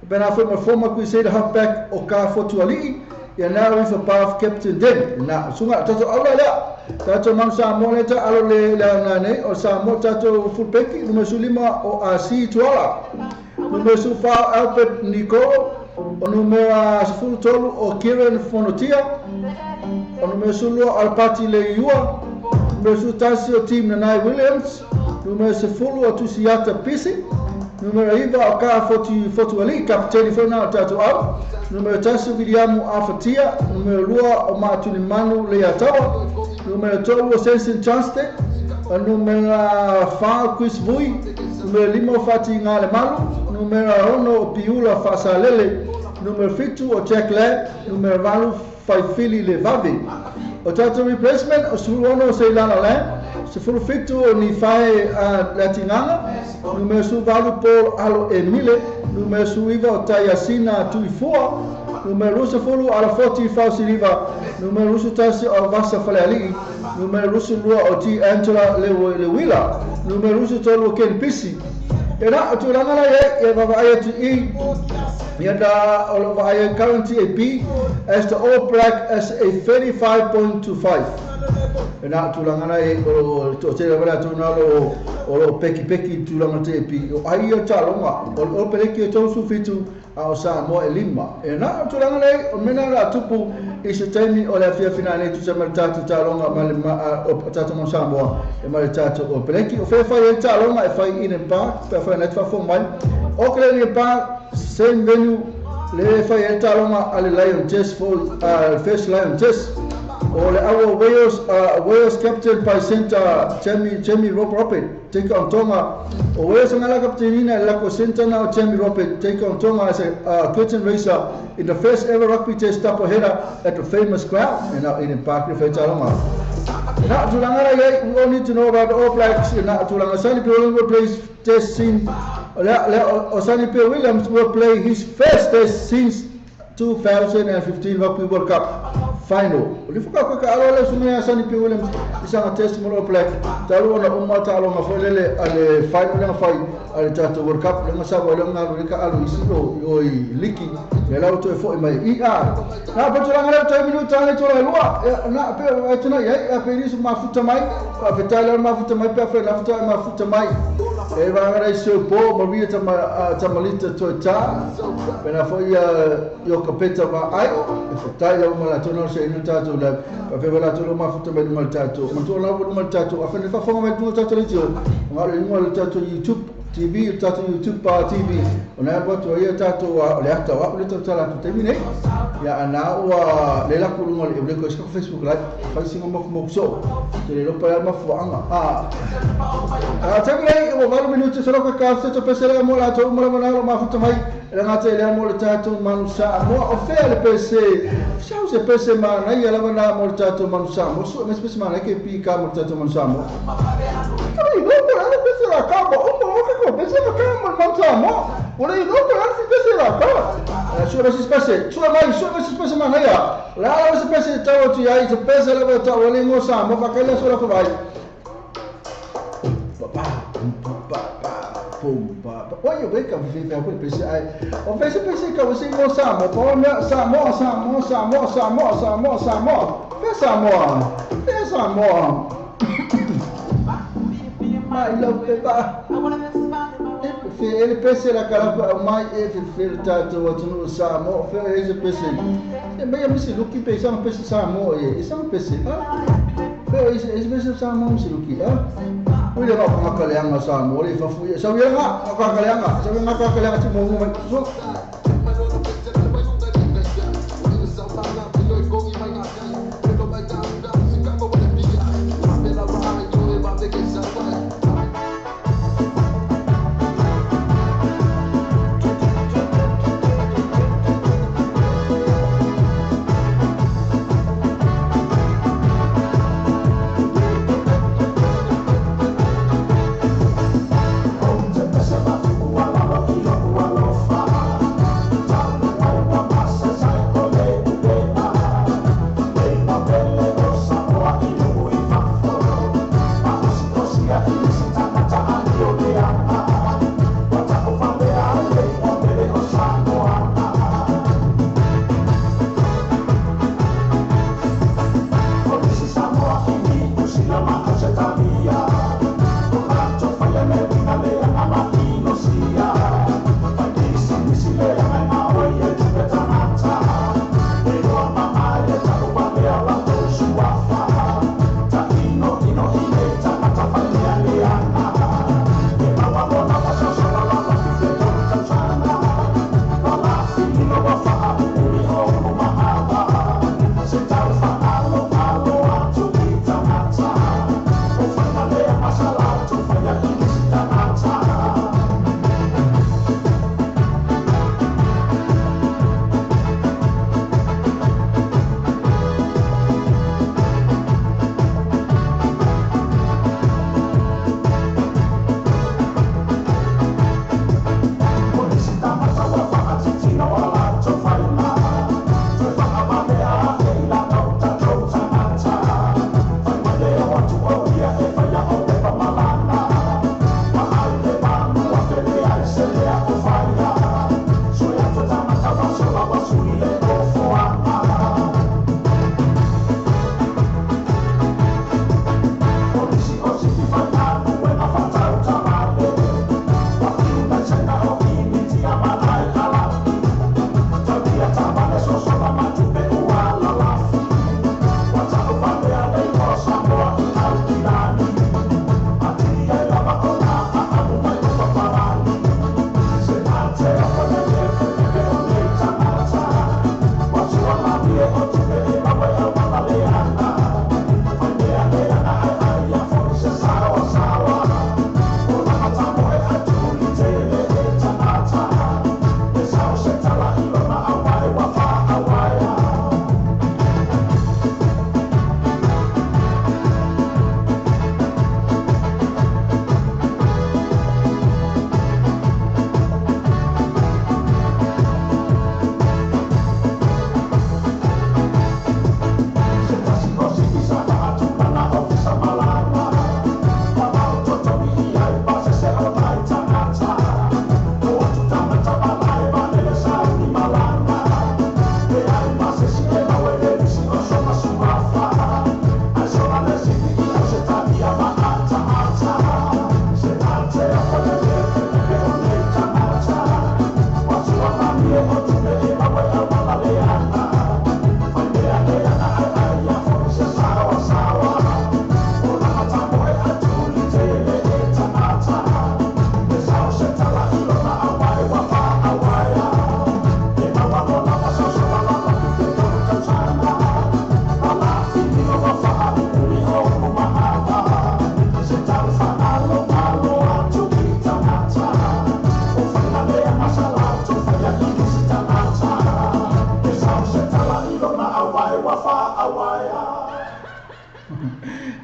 Ben after former Crusader halfback o Ka Fotuali. Yeah, now with a path captain Den. Na sunga tato ala la. Tato man Samoa le ta alo le ngane o Samoa tato fullback numero 5 o C Tuala. Numero 4 Albert Nico. O numero 10 o Kieran Fonotia. O numero 10 Alpati Leiua. Numero 10 o team Nanai Williams. Numero 10 o Tusiata Pisi. Numero 9 o Ka Fotuali, kapiteni fona o tatu au. Numero 3 Viliamu Afatia. Numero 2 o Matuni Manu Leatawa. Numero 12 o Sensin Chaste. O numero 5 Chris Vui. Numero 5 o Fati Ngale Malu. Numero 1 o Piula Fasalele. Numero 7 o Jack Ladd. Numero 9 Faifili Levavi. O tatu replacement o Suruono o Seilana Land. Se fulu fitu o ni fai Latinanga. Numero 9 Paul Alo Emile. Numero 9 o Tayasina Tuifua. Numero 10 ala 40 Fausiliva. Numero 10 o Vasa Faleali. Numero 10 o T Angela Lewila. Numero 10 o Ken Pisi. Era tu langala ye baba ayat I yada all of currency AP as the All Black as a 35.25. Ena tulangana e o to te wala tu na o peki tulanga te pi o ai o talonga o peleki to su fitu a Samoa e lima. Ena tulangana e o mena la tupu i se taimi o la fia finale tu se martatu talonga ma o tatu mo Samoa e ma tatu o peleki o fe fai talonga e fai in park pe fai net fa fo mai o kle park same venue le fai talonga ale Lion Chess for first Lion Chess. Or our Wales captain by center Jamie Robert take on Tonga. Or Wales ngala captainina la center now Jamie Robert take on Tonga as a curtain racer in the first ever rugby test double header at the famous ground in Park Fetchalonga. Now tulangara we all need to know about the All Blacks. Now tulanga Sanipe will play test scene. Sanipe Williams will play his first test since 2015 Rugby World Cup final. Ulifuka kwa alole sumia Sanipe Williams isanga test mo All Black. Talu na umata alonga folele ale final na fai ale tatu World Cup le masawa le ngalu le ka alu isilo yoi liki le lauto e foi mai ia. Na patulanga le 3 minuta le tola lua na pe tuna ye pe ni mafuta mai pa fetala mafuta mai pe fe mafuta mafuta mai. E vanga iso po Maria tamalita toita. Pena foi yo kapeta va ai fetala mo la tona se inu tatu la pa fe la tona mafuta mai mal tatu. Mato la mal tatu afene fa fonga mai tatu le tio. Ngalo inu le tatu YouTube TV tatu YouTube pa TV ona ba to ia tatu le ata wa le tatu la termine ya ana wa le la ku ngol e ko ska Facebook live fa singa mo so le lo pa ma fuanga tagre o valo minuto solo ka ka to pesere mo la to mo ma futa mai le ngate le mo le tatu manusa mo o fe le pese sao se pese ma na ia la na mo tatu manusa mo so me spese ma na ke pi ka mo tatu manusa mo ai no ko ana pese la ka mo o pese la ka mo manusa mo ora no ko ana pese la ka sua se spese sua mai sua se spese ma na ia la se pese tau ti ai se pese la ta o le mo sa mo fa ka le sua ko vai papà Oi, eu vejo que vive a pese ai. O pese que você não sabe, pona Samoa. Mai lo peba. Ele pese la cara mai ele tato atu Samoa, ele pese. E meio me se luki pese não pese Samoa, isso não pese. Esse pese Samoa se luki, Udah nak pengakalian sama, boleh fafuya. Saya nak pengakalian cuma mau masuk.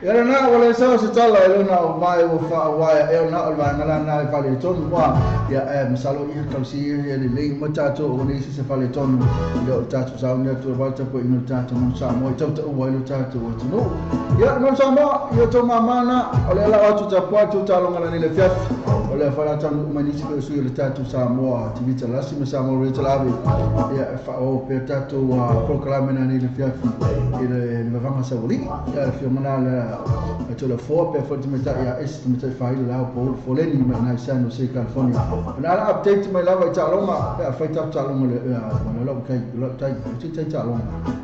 Ia na wale sa se tala e lona o mai o fa wa e na o va ngala na e fale tonu wa ia e masalo i ka si e le le mo tato o ne se fale tonu le o tato sa ne to va tapo ino tato mo sa mo tato o wa lo tato o tunu ia no sa mo io to mamana o le la watu tapo atu talo ngala ni le fiaf o le fala tanu mani se ko su le tato sa mo ti vita la si mo sa mo re tlavi ia fa o pe tato wa proclamena ni le fiaf ile le vanga sa woli ia fi mana la to la fo pe fo ti meta ia est meta fa ile la po fo le ni na sa no se California na la update mai la vai talonga pe fa ta talonga le la kai la tai ti tai talonga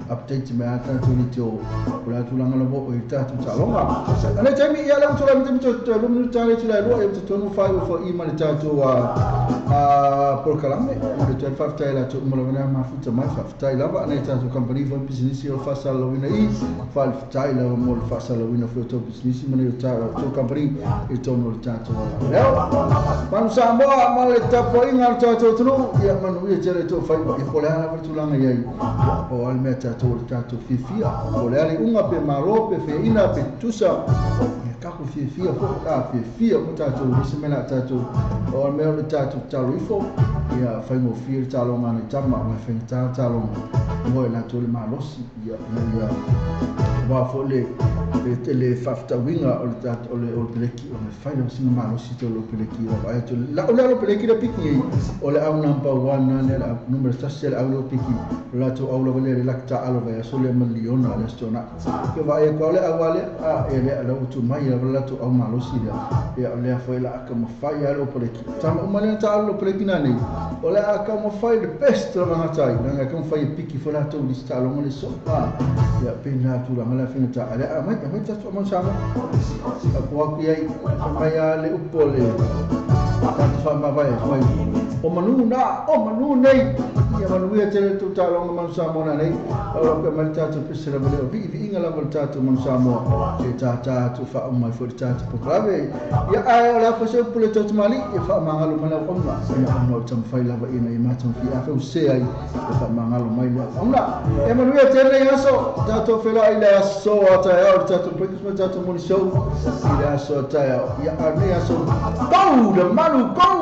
update mai ata to ni to la tu la ngalo bo ta tu talonga ana tami ia la to la mi to lu mi ta le ti la ro e to no fa fo i ma ta to por kalame de to fa ta la to mo la ma fu ta mai fa ta la va na ta to company for business o fa sa lo ina i fa ta la mo fa sa lo ina fo to business mo ni ta to company e to no ta to la man sa mo ma le ta po inga ta to tru ia manu ia tere to fa i po la na tu la ngai o al meta to fi fia o le ali unga pe maro pe fe ina pe tusa ka ko fi fia fo ka fi fia mo ta to se mena ta to o me o ta to ta rifo ia fa mo fi ta lo ma ta ma ma fe ta lo mo la to le ma lo si ia wa fo le le fafta winga o le ta o le peleki o me fa no singa ma lo si to lo peleki o ai to la lo peleki da piki o le au number 1 na le numero stasel au lo piki la to au lo le la ta alo va so le miliona le stona ke va e ko le awale a e le lo tu mai la to au ma lo si ya le fa la ka mo fa ya lo peleki tama o mane ta lo peleki na ni o le ka mo fa le best lo ma tai na ka mo fa piki fo la to di sta lo mo le so ya pena tu la mala fina ta ale a mai ta to mo sa a ko ki ai mai ale upole ta fa ma vai o manu nei ia manu ia tele tu ta longa man sa mo na nei o ka man ta tu pisera mo o vi inga la man ta tu man sa mo e ta tu fa mai fo ta tu po grave ia ai la fa se pule tu mali e fa mangalo mana ona ia no tam fa la va ina i matam fi a fa se ai e fa mangalo mai la ona e manu ia tele ia so ta to fe la ila so ata ia ta tu po kisma ta tu mo show ila so ta ia ia so go the manu go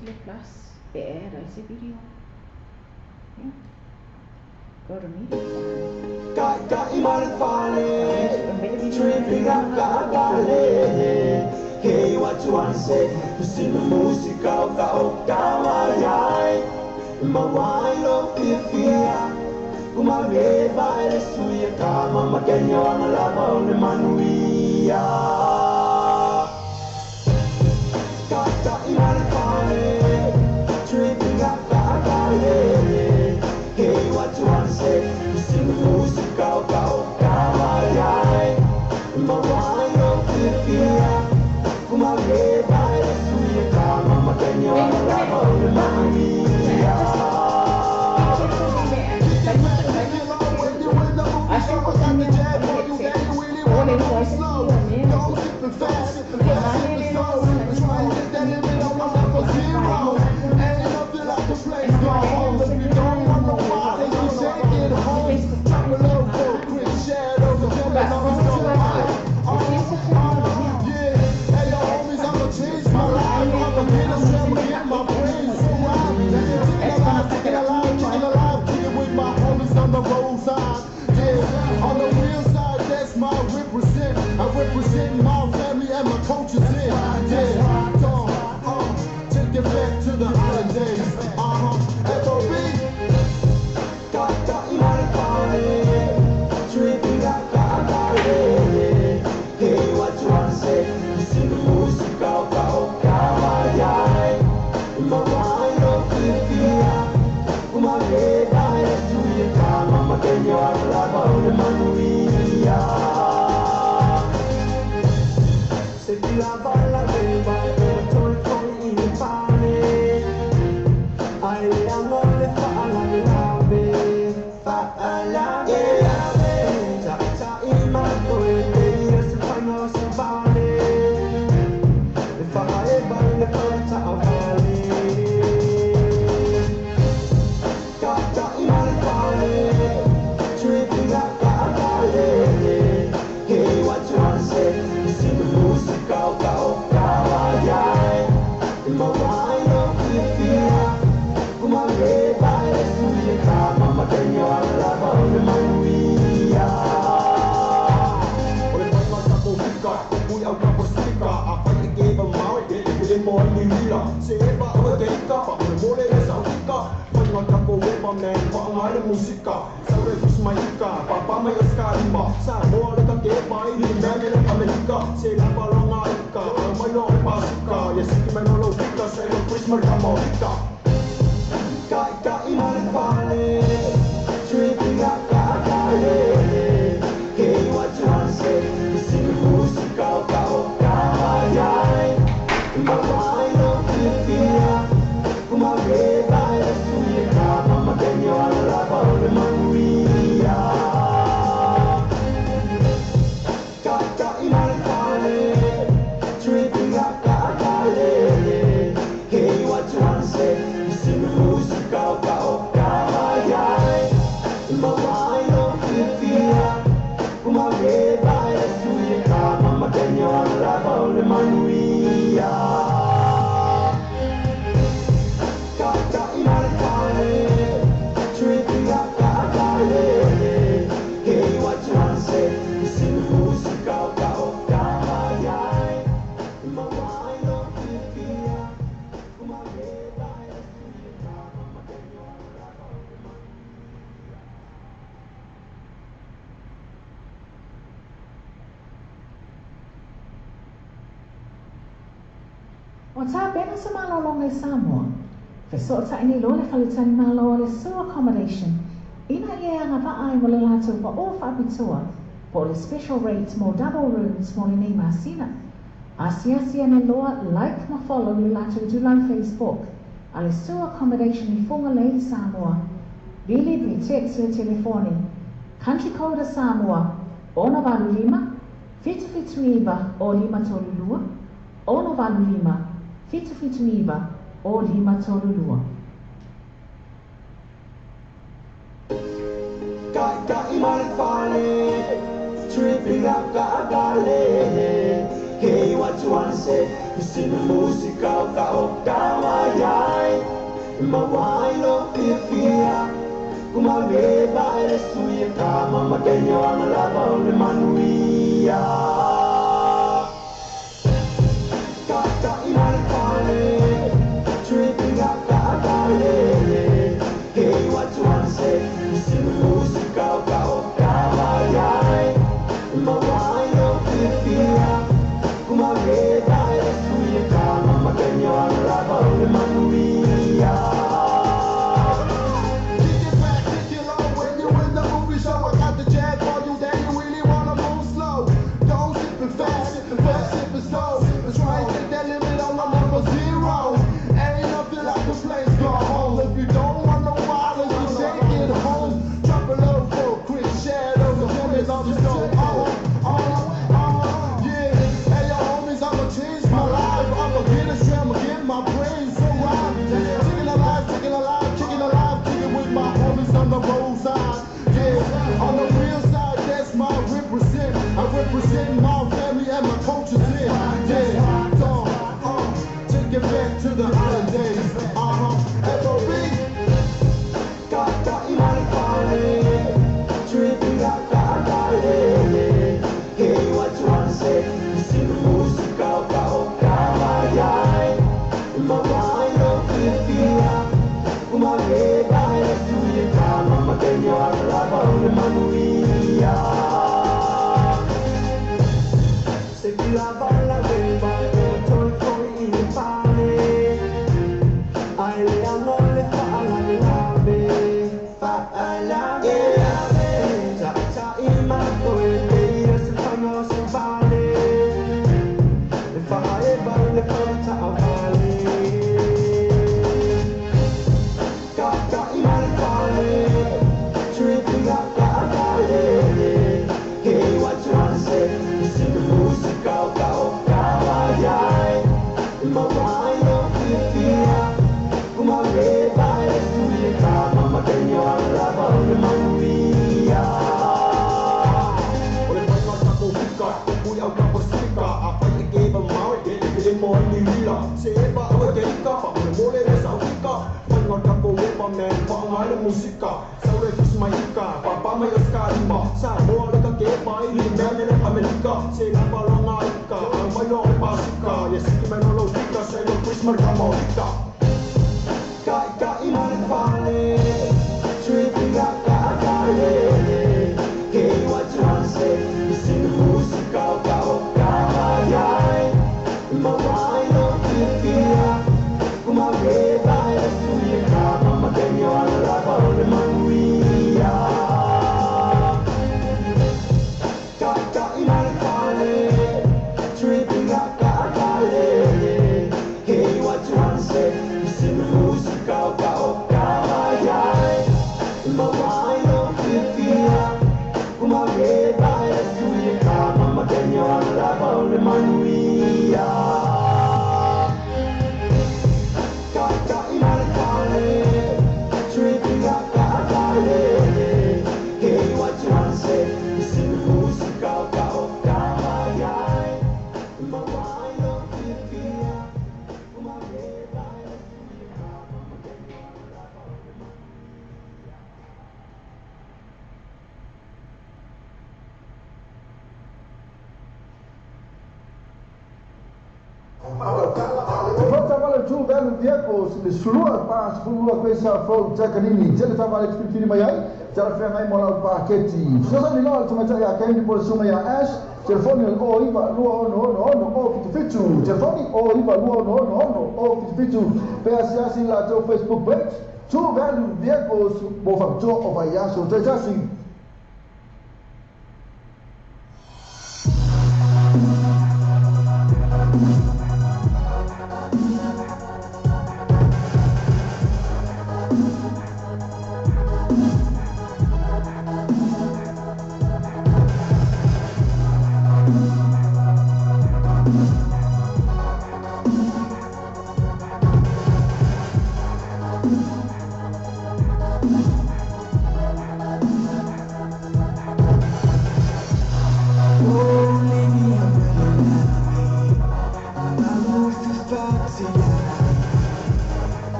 Click Plus, bear ese video. Yeah. Go to media. Tripping up, hey, what you wanna say? Sing the music out, Mawalo Fifia, Kumage by the Suya Kama, Makenya, Lava on the Manuia. Kaka Imarifale, tripping up, hey, what you wanna say? Sing the music out, Mawalo Fifia, Kumage by the Suya Kama, Makenya, Lava on the Manuia. I represent my family and my culture's in. Yeah, take it back to the holidays. FOB. Got tripping up, hey, what you wanna say? You sing the music out, my mind of Fifia, my head, I have to you, Mama, can you have a love of the Manuia? La balla bella e torco in pane ai amore fa la ta ta in marco e se fanno si vale e fa e balle fa a vale cata in marco tripping up hey, what you wanna say? You see the music out, my mind of Fifia, my head by the Suya Kama, Makenya, Lava on the Manuia. When I got a book, we are a sticker. I find the game of Maui, it's more than you. Say, but I'm a data, but the more is a weaker. When I got a web man, but I'm a musica. So it's my Ika, Papa, my Oscar, Sam, more than a game by the American America. Say, I'm a long Ika, my own Pasika. Yes, you may know Ika, say, the Christmas Ika. Kaka Imarifale, tripping up, hey, what you wanna say? You sing the music out, my mind of Fifia, my head by the Suya Kama, Makenya, Lava on the Manuia. Kaka Imarifale, tripping up, hey, what you wanna say? You sing the music out, my mind of Fifia, my head by the Suya Kama, Makenya, Lava on the Manuia. Kaka Imarifale, tripping up, hey, what you wanna say? You sing the music out, my mind of Fifia, my head by the Suya Kama, Makenya, Lava on the Manuia. O tā pena sa malolong e Samoa, whesota ini lo le whalitani malo le sewer accommodation, ina ia anga vaai mo le lātou pa o whaapitua, po le special rate mo double rooms mo le nei masina. Asiasia ne loa like ma follow le lātou July Facebook, a le sewer accommodation i whunga le Samoa. Delivery text le telefoni, country code Samoa, ono valu lima, fitu iba o lima tolulua, ono valu lima, fitu iba o lima tolulua. Kaka Imarifale, tripping up, Hey, what you wanna say? You see the music out kawayay. Mawalo pipia. Kumabeba ele suya kama magenyo ang labaw ni Manuia. Kaka imarikale, tripping up kakale. Hey, what you wanna say? You see the music out kawayay. Mawalo pipia. Kumabeba ele suya kama magenyo ang labaw ni Manuia. Representing my family and my culture's here. Yeah, take it back to the holidays. FOB. Kaka imarikale, tripping up kakale. Hey, what you wanna say? You see the music out kawayay. Mawalo pipia. Kumabeba ele suya kama magenyo ang labaw ni Manuia. La balla beba, toy toy in the party. I lay on the fa'ala be, cha ima toy be, se fango se vale. Le fa'eba le kota avale. Kaka imarikale, tripping up kakale. Hey, what you wanna say? You see the music out kawayay. Mawalo pipia. Kumabeba ele suya kama magenyo ang labaw ni Manuia. Oleh banyak aku buka, kuya aku bersika. Apa yang kita mau, kita mau dirilah. Seba awak kita, boleh boleh bersauka. Banyak aku lepa men, pangai musika. Saure kismaika, papa mai sekali ma. Sama leka kepa ini men Amerika. Sela palangaika, ang bayo pasika. Yes, kita menologika, saya Christmas kamu kita. Kaka imarikale, tripping up kakale. Hey, what you wanna say? You see the music out kawayay. Mawalo pipia. Kumabeba ele suya kama magenyo ang labaw ni Manuia. Kaka imarikale, tripping up kakale. Hey, what you wanna say? You see the music out kawayay. Mawalo pipia. Kumabeba ele suya kama magenyo ang labaw ni Manuia. Kaka imarikale, tripping up kakale. Hey, what you wanna say? You see the music out kawayay. Mawalo pipia. Kumabeba ele suya kama magenyo ang labaw ni Manuia. Tavale tu velu dieko se sulua pa sulua pesa fo takanini tele tavale tpitini mai tele fe mai mola paketi sosa ni no tuma ya kendi por suma ya ash telefoni o iba lua no o fitu telefoni o iba lua no o fitu pe asiasi la to Facebook page tu velu dieko bo facto o vai aso te jasi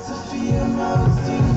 Sophia Martin,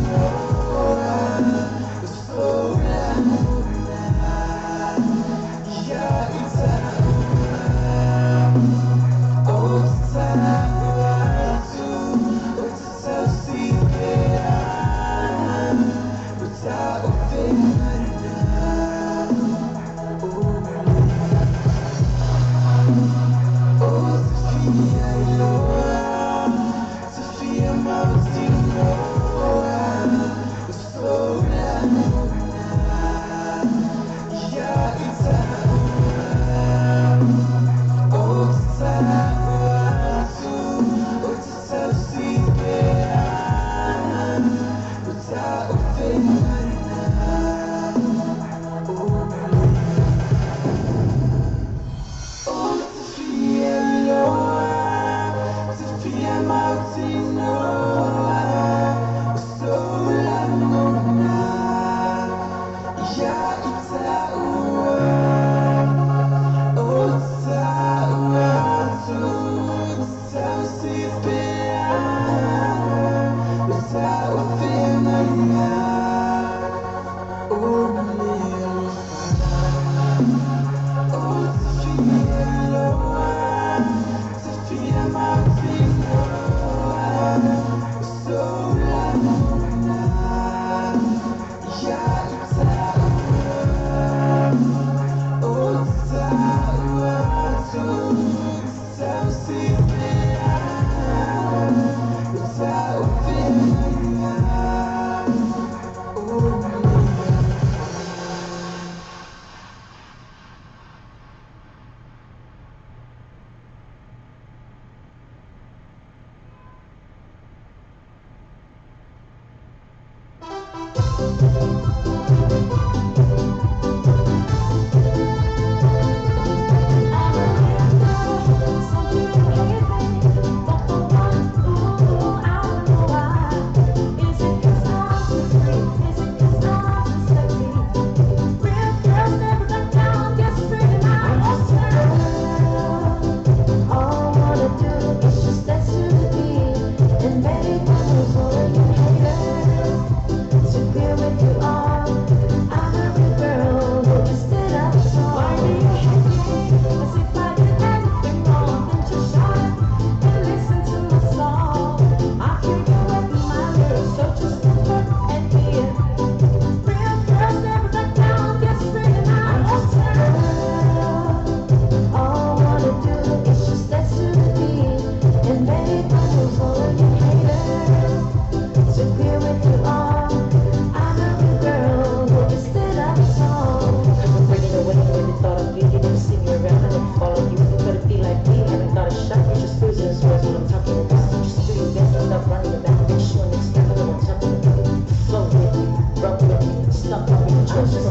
Is it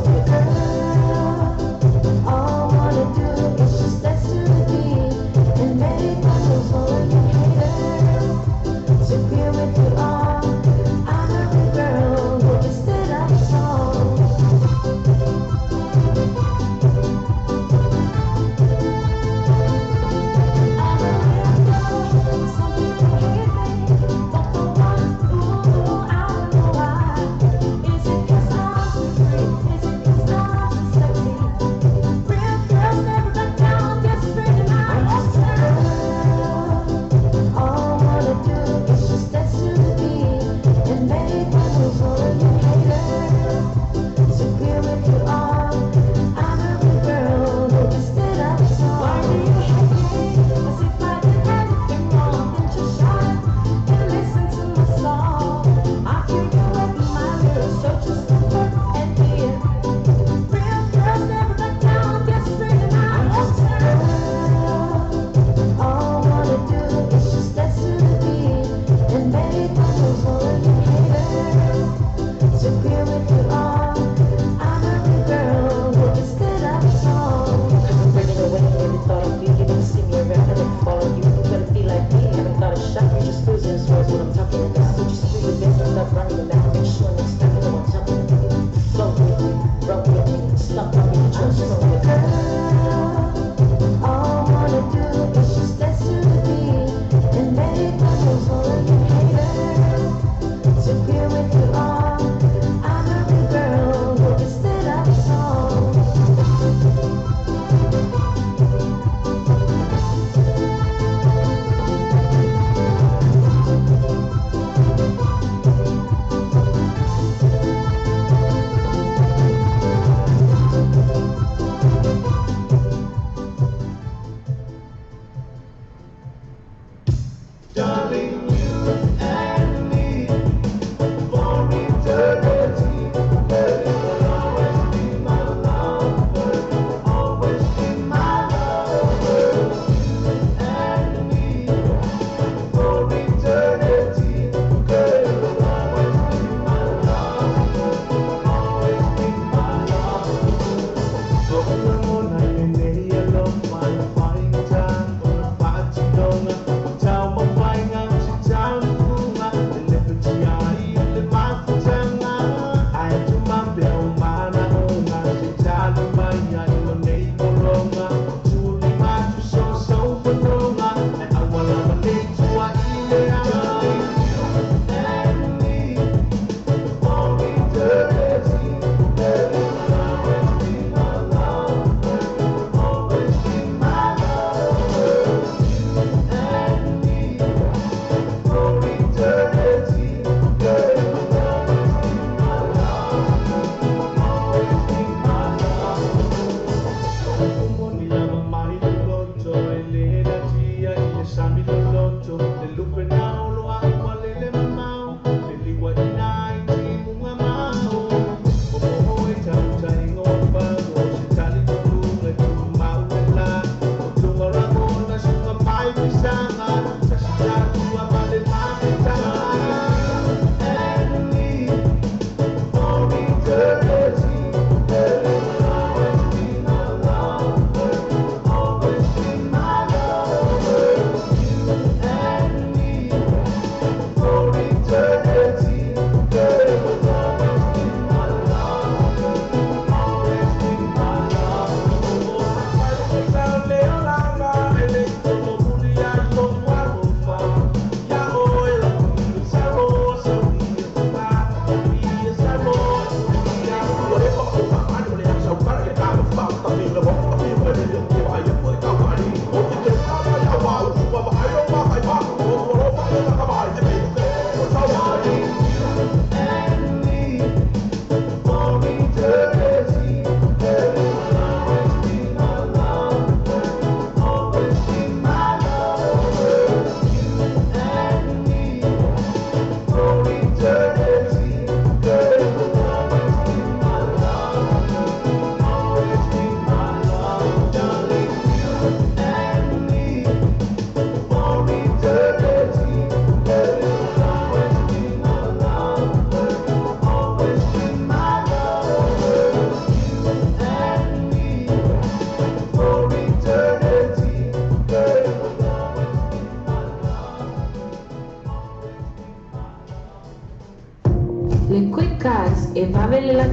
'cause I'm free? Is it 'cause I'm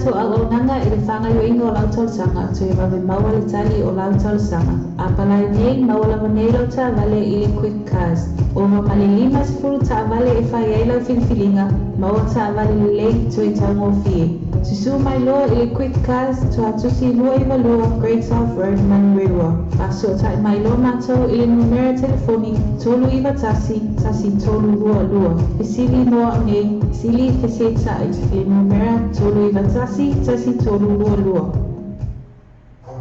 lato agaunanga i le whangaioinga o lau tausanga to i wawe maua le tali o lau tausanga. A palai nei maua lava nei lau ta vale i le quick cars. O male 5 ta vale e whai ei lau whilwhilinga, maua ta vale le lei to i taungo fie. Susu mai loa i le quick cars to atusi lua i walua Great South Road Manrewa. A so tai mai loa mātou i le numera telefoni tolu iwa tasi tolu lua lua. Pesili noa nei, sili fese tai i le numera tolu iwa tasi tolu lua lua.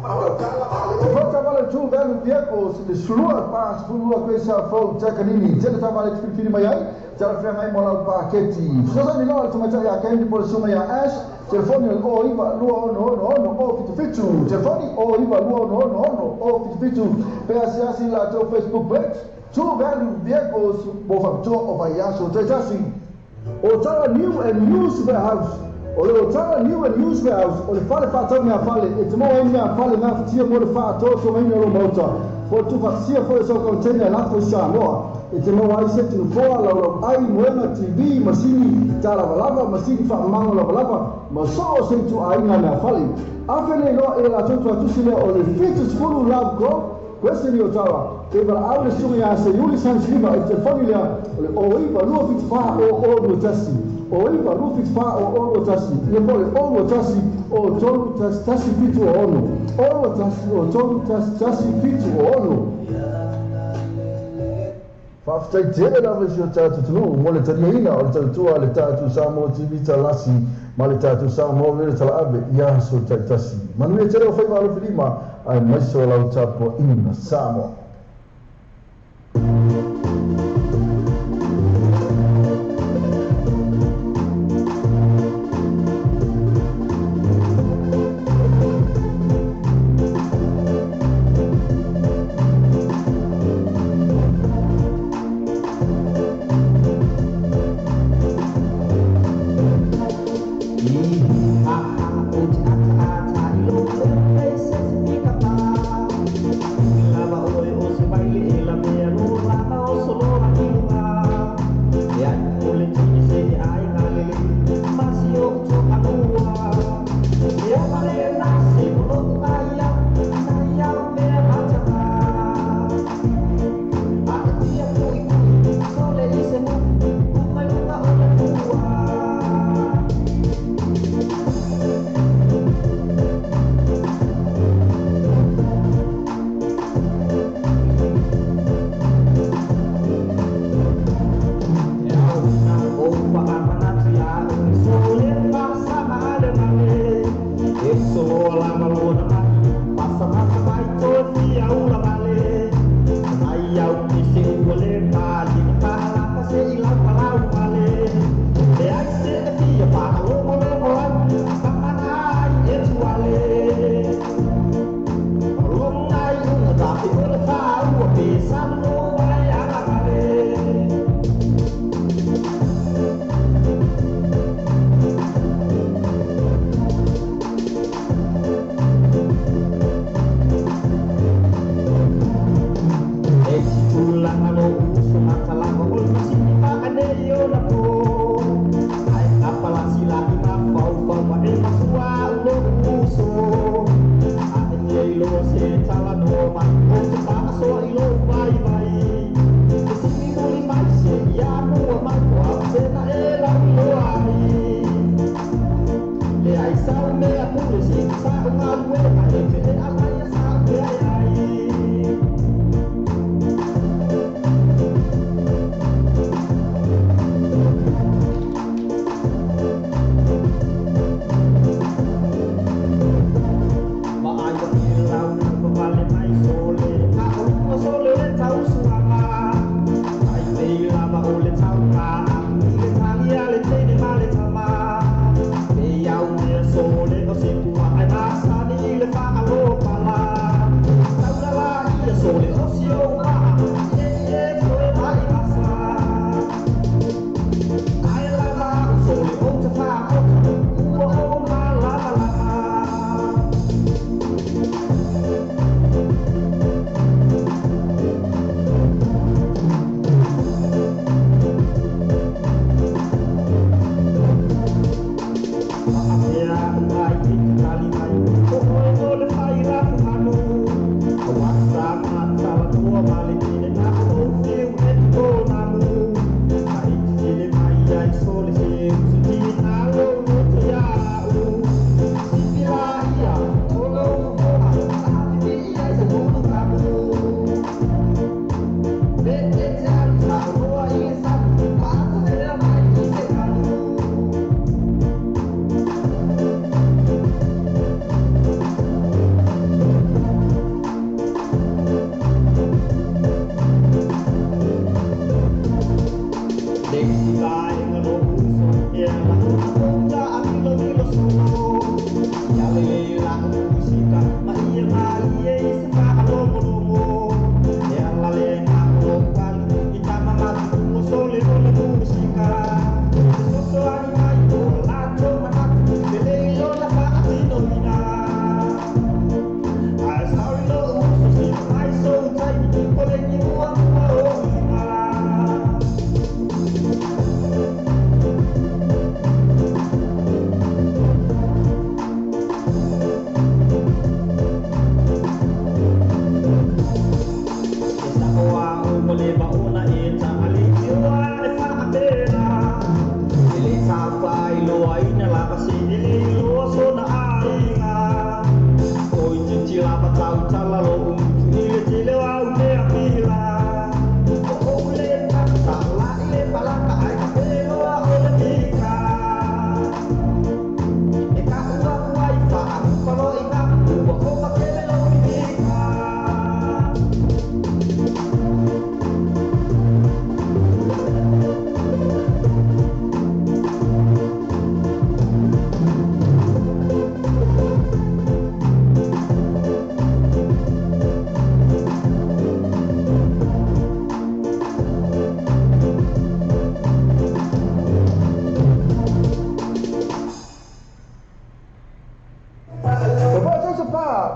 Volta vale tu velho vehicles de slua pas fulua questa fo takanini tele ta vale fili mai ai tele frame mai mola paketi so sa ni no tu mata ya kendi por suma ya ash telefoni o iva lua no o fitu telefoni o iva lua no o fitu pe asiasi la to Facebook page tu velho vehicles bo factor of ayaso tasi o tala new and used warehouse o le otara new and used warehouse o le fale whātau mea fale e te moa mea fale ngā whitia mo le whātau so maini o lo mauta po tu whaksia fo e so kontenia lako i Samoa e te moa ai setu foa lau ai moenga TV masini ta lavalava masini whaamanga lavalava ma so o setu a inga mea fale awhene noa e la totu atusi lea o le fitus fulu love go Questa è tawa e per aule sunga ya se yuli san shiva e te famiglia o iva lu fit fa o no tasi o iva lu fit fa o no tasi e poi o no tasi o tolu tasi fitu o no tolu tasi fitu o no fa stai tele la versione tatu tu mo le tariina o le tatu le tatu Samoa TV talasi ma le tatu Samoa le talabe ya so tasi ma non è tele o fai malo filima ai mai so la utapo in Samoa Oi,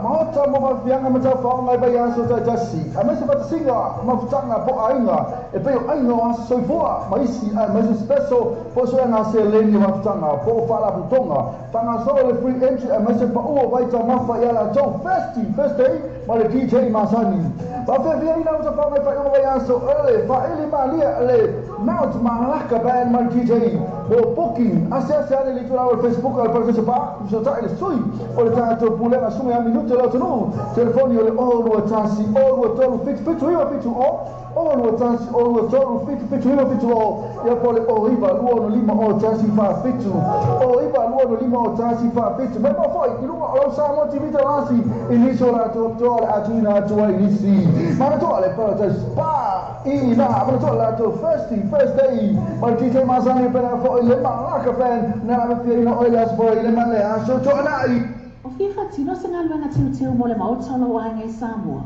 mahota mo mafianga matawha ngai bai aso ta jasi. Amese singa mafutanga po ainga e peo ainga aso soifua maisi maisi special po so nga se leni mafutanga po fala butonga tanga so le free entry amese pa o vai ta mafa yala to first day male DJ Masani. Ba fe via ina uta fa ngai fa o vai aso ele fa ele malia le Mount Malaka band mal DJ o booking ase ale le tura o Facebook al partecipa so ta ele sui o le tanto pulena sume a minuto lo tonu telefoni o le o lo tasi o lo tolu fit io fitu o lo tasi o lo tolu fit io fitu o ya pole o riba luo no lima o tasi fa fitu o riba luo no lima o tasi fa fitu ma poi il luo lo sa mo ti vita lasi inicio la to atuna to inisi ma to ale però te spa ina ma to la to first day ma DJ Masani per fo le Malaka fan na me fiina o ya spo le male aso to anai. O fifa tino se ngal wanga tiu mo le mautala o hange Samoa.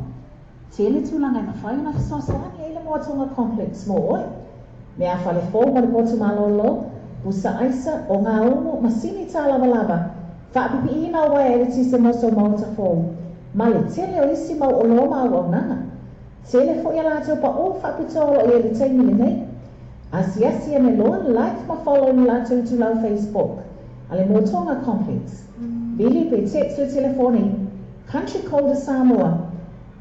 Tele tulanga na whai na fisosani e le moatonga complex mo oi. Me a whale fō mo le potu malolo, busa aisa o ngā umu masini tā lava. Whaapipi ina wa e le tise moso mauta fō. Ma le tele o isi mau o loma au nanga. Tele fo ia lātou pa o whaapitolo e le teimi le nei. Asiasi e me loa like ma follow ni lātou tulau Facebook. Ale moatonga complex. Billy pe text le telefoni, country code Samoa,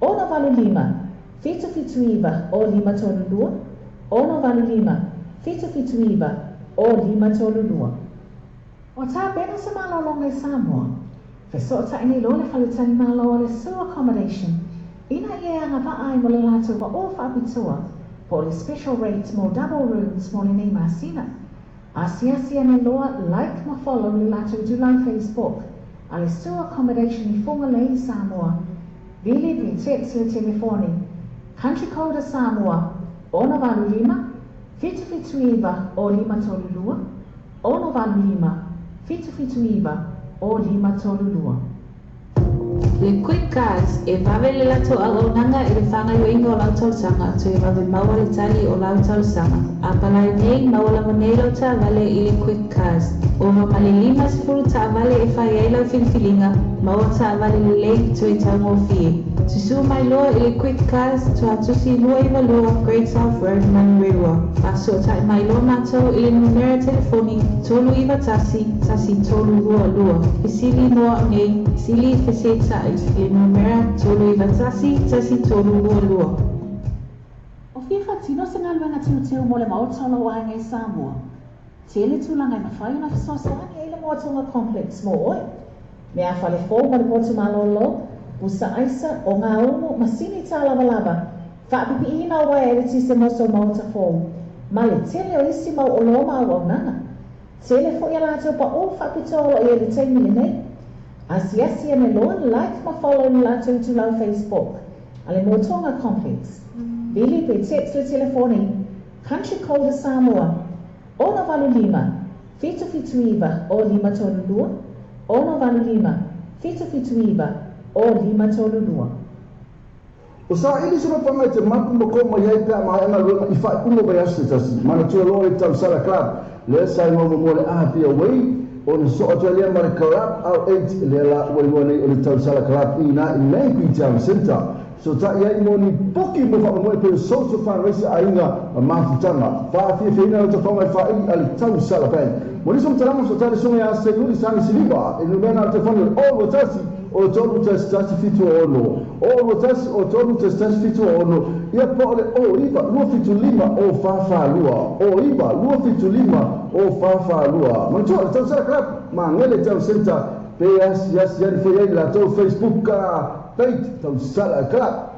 Ono Valu Lima, Fitu Iva, o Lima Tolulua, Ono Valu Lima, Fitu Iva, o Lima Tolulua. O tā bena se malo longa Samoa, fe so ta ini lo le whalitani malo le sewer accommodation, ina ie anga vaai mo le lato wa o whaapitua, po le special rate mo double rooms mo le nei masina. Asiasi e me loa like ma follow le lato July Facebook, ale sewer accommodation I fonga lei Samoa. Vili pe text le telefoni. Country code Samoa. Ono Valu Lima. Fitu Iva o Lima Tolulua. Ono Valu Lima. Fitu Iva o Lima Tolulua. Le quick cars e vave le lato agonanga e le whanga yoinga o lau tausanga to e vave maua le tali o lau tausanga. A palai nei maua la maneiro ta vale I le quick cars. O male lima sifuru ta vale e whai ei lau filfilinga, maua ta vale le lake to e tau ngofie. Tusu mai loa I le quick cars to atusi lua I valua Great South Road Manrewa. Paso ta mai loa nato I le numera telefoni tolu iwa tasi tolu lua. Isili noa nei, sili fese tai I le numera tolu iwa tasi tolu lua. O fifa tino se ngal wanga tiu mo le mautala o hange Samoa. Tele tulanga na whai na fisosani e le moatonga complex mo oi. Me a whale fō mo le potu malolo, busa aisa o ngā umu masini tā lava. Whaapipi ina wa e le tise moso mauta fō. Ma le tele o isi mau o loma au nanga. Tele fo ia lātou pa o whaapitolo e le teimi le nei. Asiasi e me loa like ma follow ni lātou tulau Facebook. Ale moatonga complex. Billy pe text le telefoni. Country code Samoa. Ono Valu Lima, Fitu Iva, o Lima Tolulua. Ono Valu Lima, Fitu Iva, o Lima Tolulua. O sa ili sura panga te maku mo ko mo yai pe ma anga lo I fa uno ba yasi tasi. Mana tu lo le tau sala club. Le sai mo mo le a fi away. O le so Australia ma le club au 8 le la wo le o le tau sala club ina I nei pi town center. So ta ia I moni poki mo fa mo pe social fundraiser ainga ma futanga. Fa fi ina to fa mai fa I ali tau sala pen. Mo so tala so tala so ya se yuri sani siliba. E no mena te fa o wo tasi o tolu tasi fitu ono. O wo tasi o tolu tasi fitu ono. Ia po le o iba lu fitu lima o fa lua. O iba lu fitu lima o fa lua. Mo to tau sala club ma ngele tau center. Pe as yani fo ia la to Facebook ka Peit tau sala club.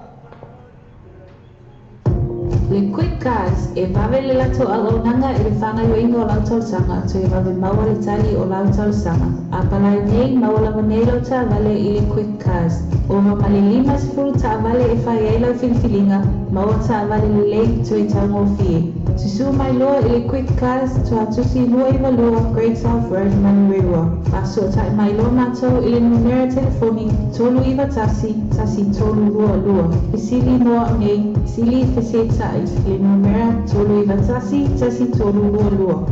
Le quick cars e vave le lato agonanga e le whanga yoinga o lau tausanga to e vave maua le tali o lau tausanga. A palai nei maua la maneiro ta vale I le quick cars. O male lima sifuru ta vale e whai ei lau filfilinga, maua ta vale le lake to e tau ngofie. Tusu mai loa I le quick cars to atusi lua I valua Great South Road Manrewa. Paso ta mai loa nato I le numera telefoni tolu iwa tasi tolu lua. Isili noa nei, sili fese tai le numera tolu iwa tasi tolu lua.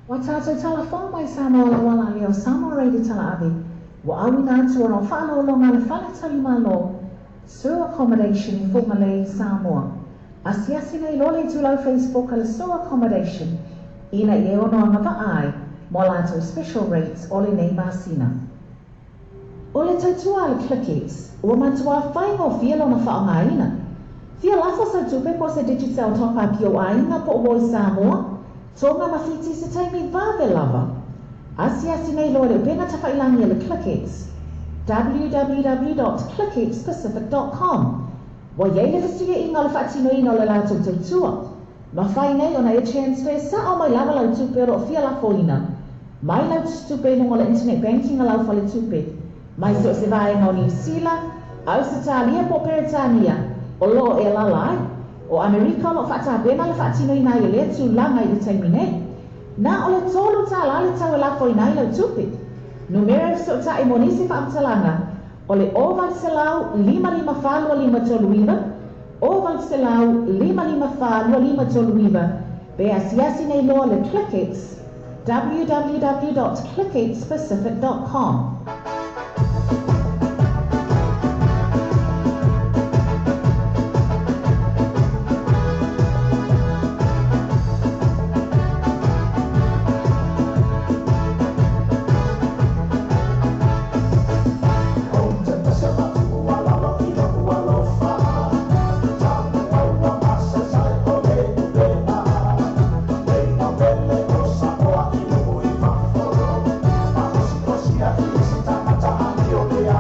Watato telefon mai Samoa wala leo Samoa ready tala avi. Wa awina atu ono whano longa le whale talima lo. Sur accommodation for Malay Samoa. Asiasi nei lole tulau Facebook ala sur accommodation. Ina i ono anga ai. Molato special rates ole nei masina. Ole tautua le clickets. Ua matua whaingo fielo na whaongaina. Fia lafo sa tupe po se digital top up yo aina po oi Samoa. Tonga mawhiti se taimi vave lava. Asiasi nei lore benga tawhailangi le clickets. www.clicketspacific.com. Wa yeile vestiga inga le whaatino ino le lato tautua. Ma whai nei ona e transfer sa o mai lava lau tupe ro fia lafo ina. Mai lau tupe nungo le internet banking lau fale tupe. Mai so se vai ngau New Zealand, Australia po Peritania, o lo e lalai. O Amerika lo whata bena le whaatino ina i le tu langa i le taimi nei. Na o le tolu ta la le tau e lafo ina i lau tupe. Numero sota imonisi whaatalanga. O le oval selau 5555 oval selau 5555 be asiasi nei loa le Clickates www.clickatespacific.com. Yeah.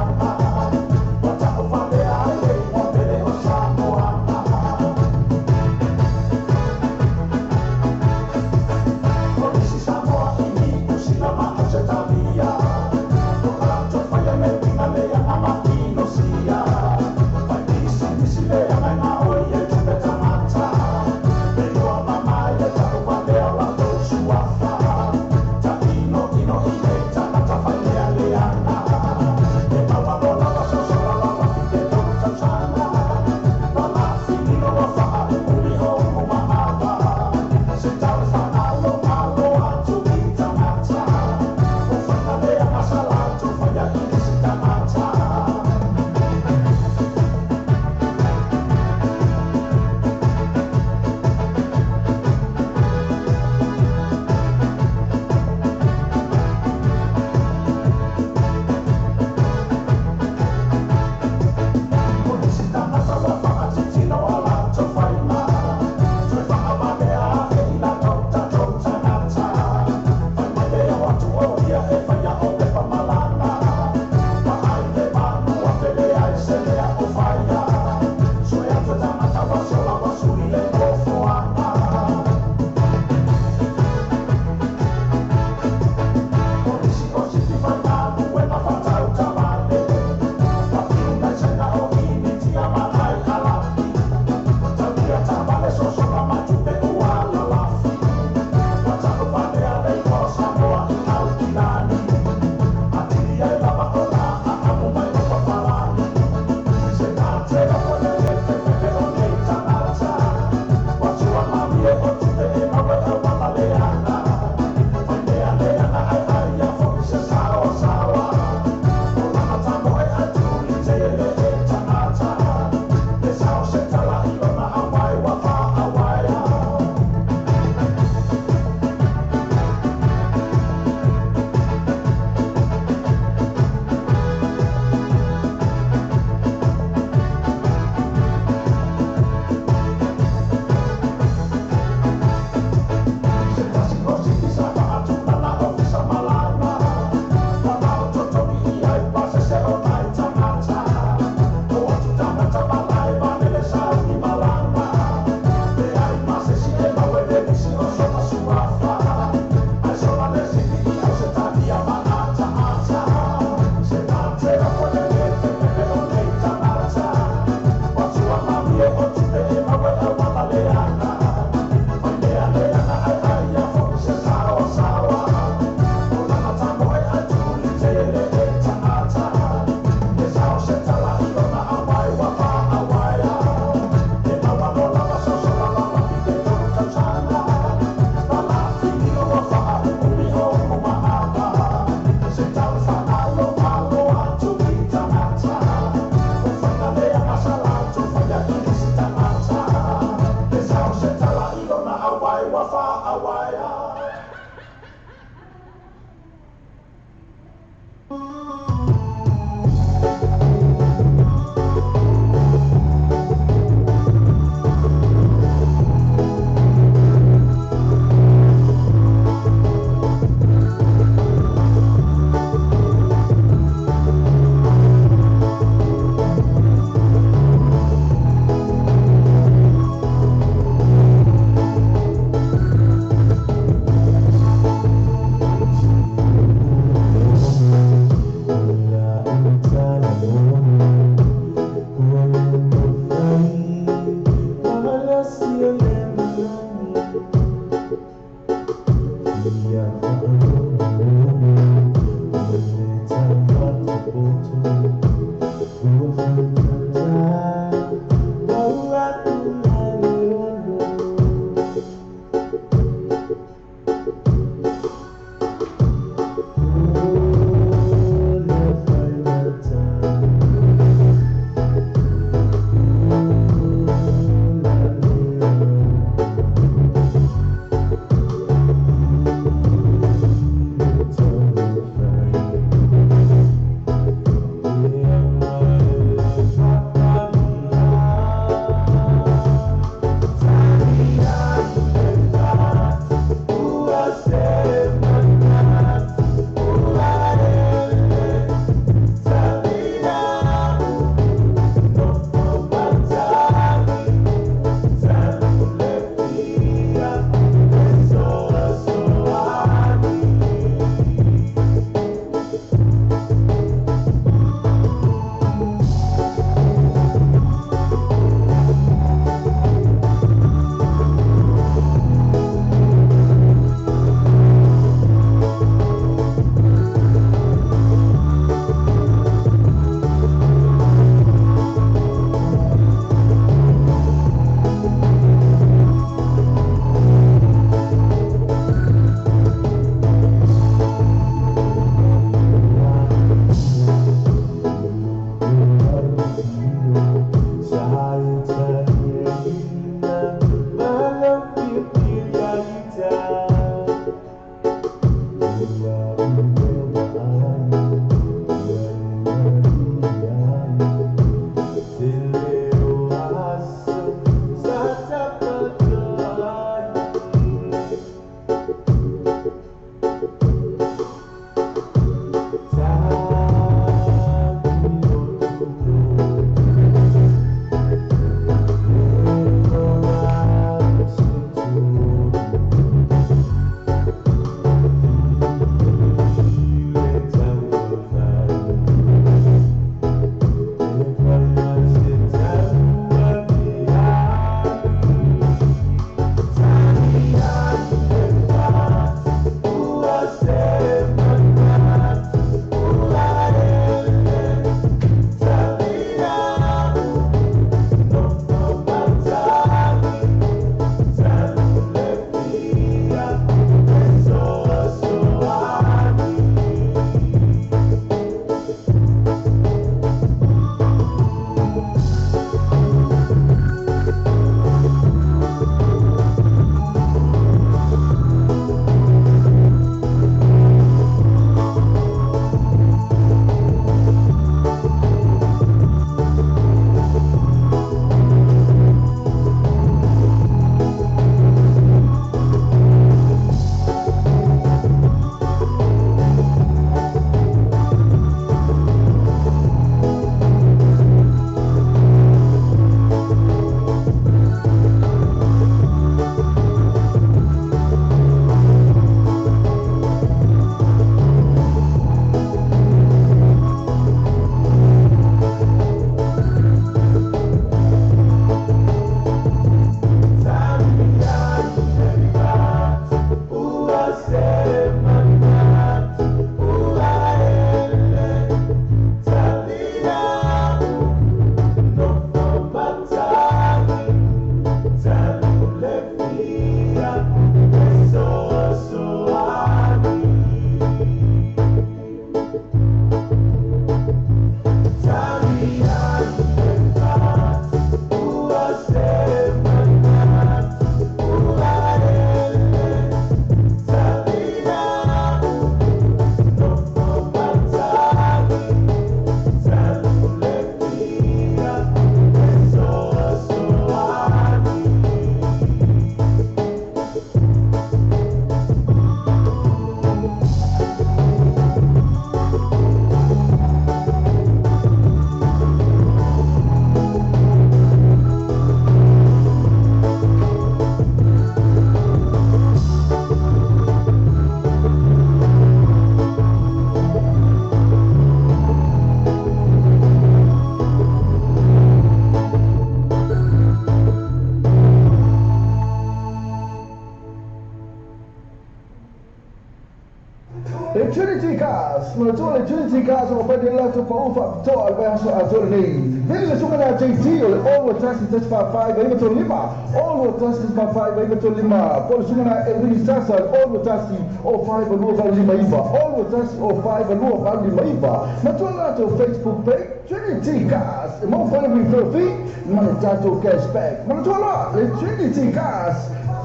Trinity Cars, Maratona Trinity Cars o pwede lang ito paufa ito albayan sa ato ni. Dili na sunga na JT o all what taxi touch pa 5 ay ito 5. All what taxi pa 5 ay ito 5. Polo sunga na Edwin Sasa all what taxi o 5 ano ba 5 iba. All what taxi o 5 ano ba 5 iba. Matula to Facebook page Trinity Cars. Mo follow me for fee, manatato cashback. Matula Trinity Cars.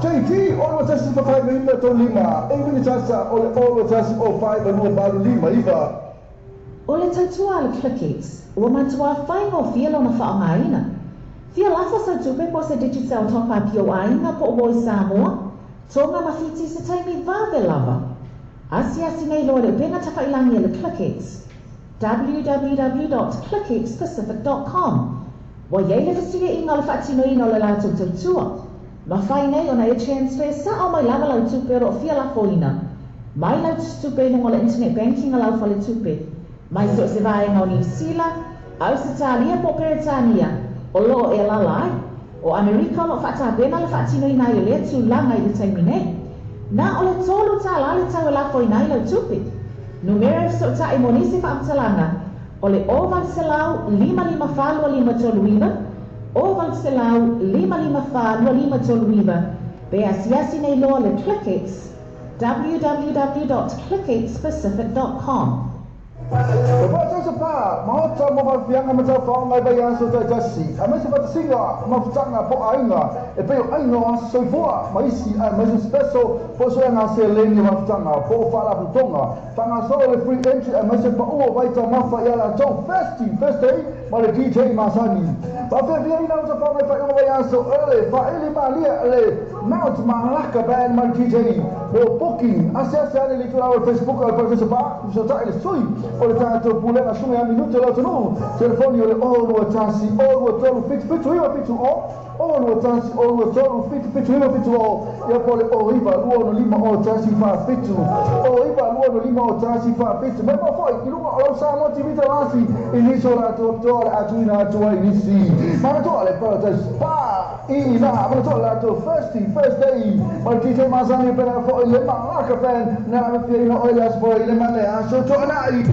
JT, all what taxi pa 5 ay ito 5. Edwin Sasa all what taxi o 5 ano ba 5 iba. O le tautua le Clickix, ua matua whai o whialo na whaangaina. Whia lafa sa tupe po se digital top-up o ainga po o Samoa, tonga mawhiti se taimi vave lava. Asi nei loa le benga tawhailangi le Clickix. www.clickixpacific.com. Wa yei le fasiga inga le whaatino ina le lato tautua. Ma whai nei o na e transfer sa o mai lava lau tupe ro whia lafo ina. Mai lau tupe nungo le internet banking a lau whale tupe. Mai so se vai ngau New Zealand, Australia po Peritania, o lo e lalai, o Amerika lo whata bena le whatino i nai le tu langa i le taimine. Na o le tolu ta la le tau e lafo i nai lau tupi. Numero so ta i monisi whaamtalanga, o le oval se lau 555 toluiva, oval se lau 555 toluiva, be asiasi nei loa le Clickix, www.clickixpacific.com. Lepas tu sepa, mau tahu mau biang macam faham mai bayang so tak jasi. Amai sebab singa, mau tanga po ainga, epeyo ainga soifua, mai si mai special po so yang asal lain mau tanga po fala putonga. Tanga so le free entry, mai sebab uo baita mafa yala jong first day, mai DJ Masani. Bapak dia ni nak faham mai bayang bayang so early, fa eli malia le, mau malah ke band mai DJ. Bo booking, asal ni lihat lawat Facebook atau sepa, so tak ele sui. Oleh tanto pulang assunge a minuto la tonu telefoni ole olo tasi olo tolu fit tu olo tasi olo tolu fit tu ya pole oriva luono lima o tasi fa fitu oriva luono lima o tasi fa fitu ma poi il luono lo sa mo ti vita lasi inisola dottore atuina tua inisi ma to ale però te spa ina ma to la to first day ma ti te masani per fo le ma ka pen na fieno oilas poi le male a so to anai.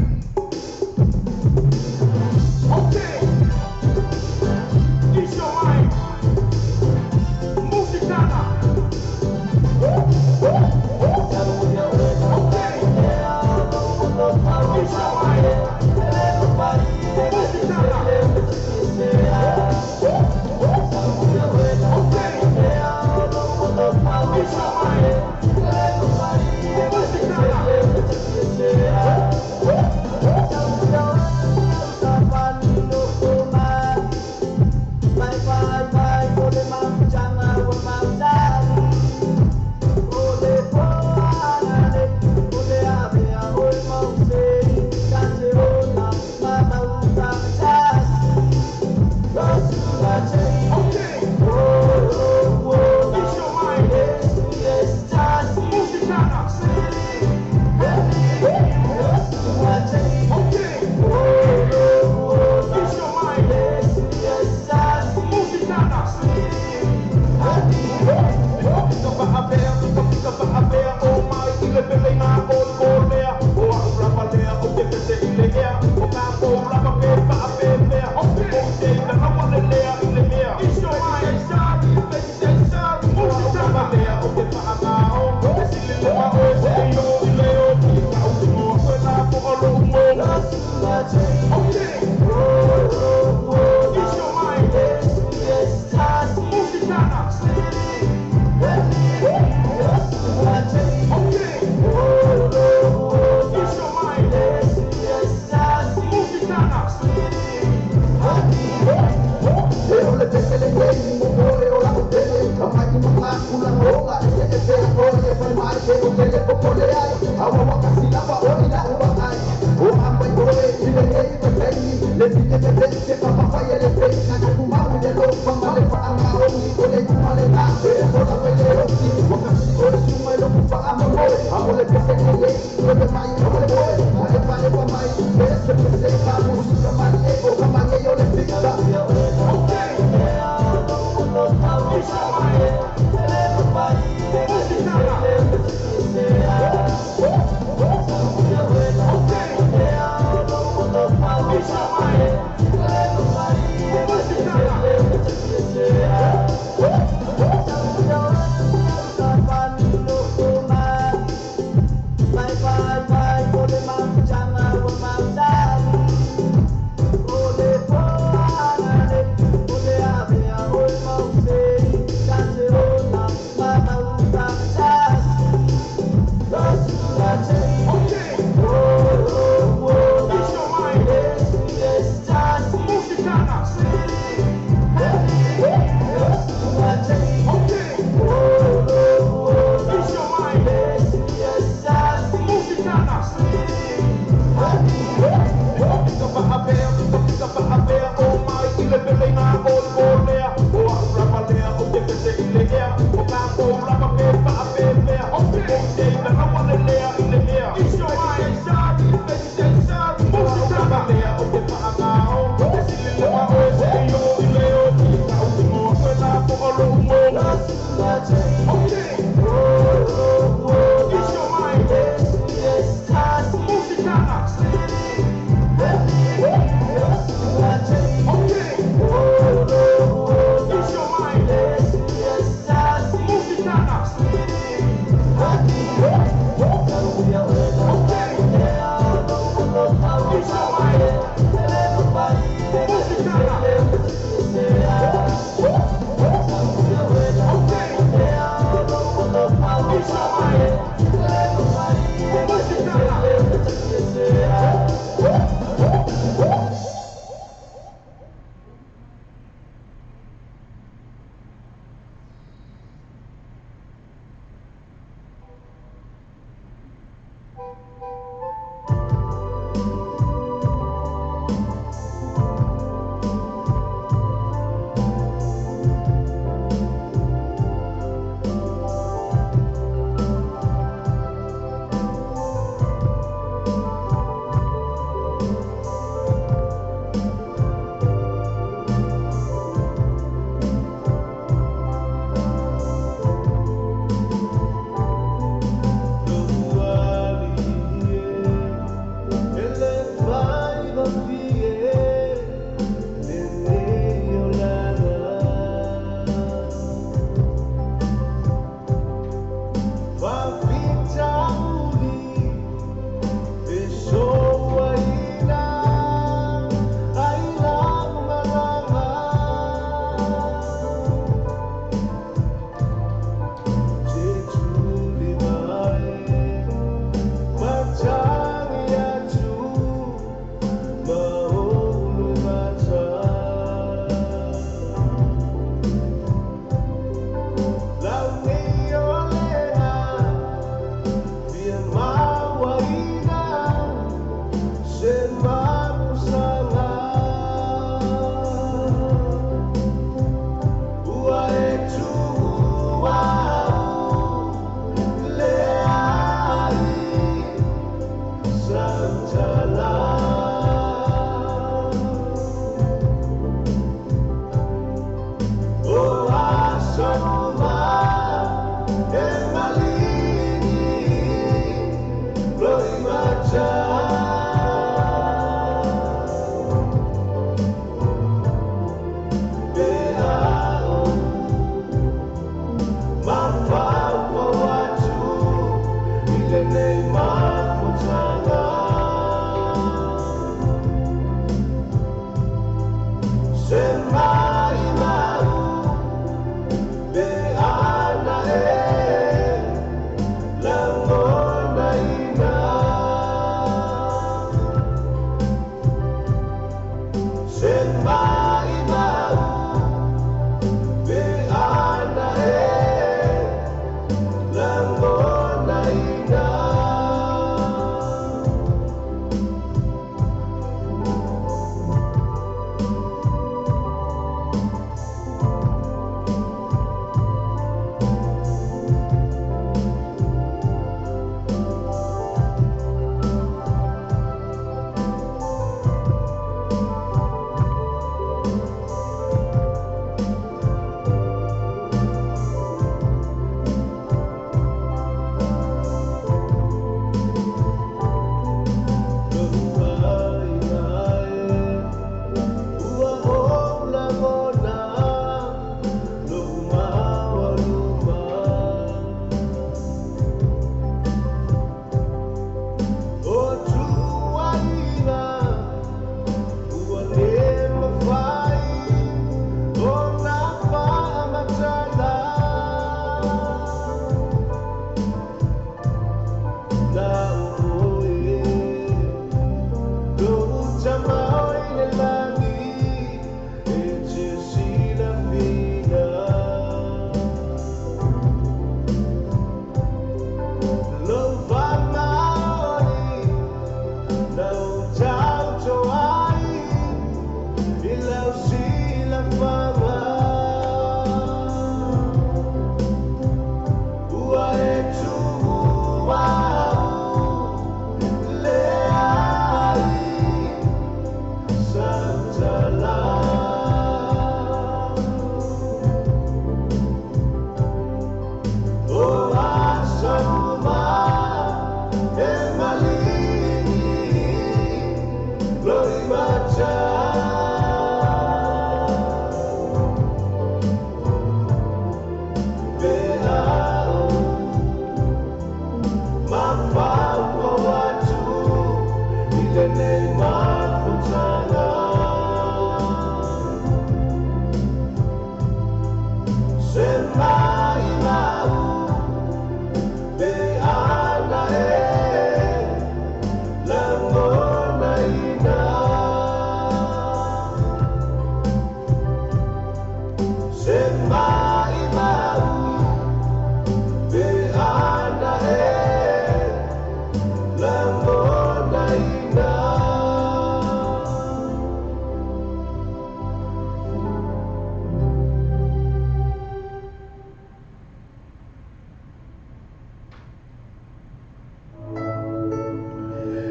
Okay, use your mind. Move it down. Okay, use your mind. Move it down.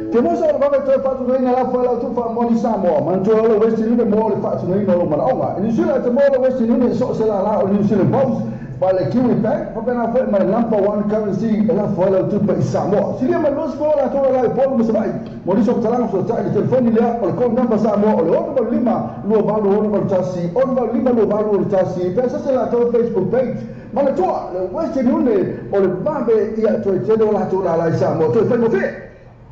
Ke mo sa ba te fa tu na la fa la tu fa mo ni sa mo man to lo west ni mo le fa tu no ma onga ni sila te mo lo west ni so se la la o ni sila boss pa le kiwi bank pa na fa my number one currency la fa la tu pa Samoa sila ma lo spo la to la po mo sa mo ni so talang so ta ni telefoni le o ko number Samoa o le o lima lo ba lo o tasi o ba lima lo ba lo tasi pe sa se la to Facebook page ma le to le west ni o le ba be ia to te lo la to la Samoa to fa mo fe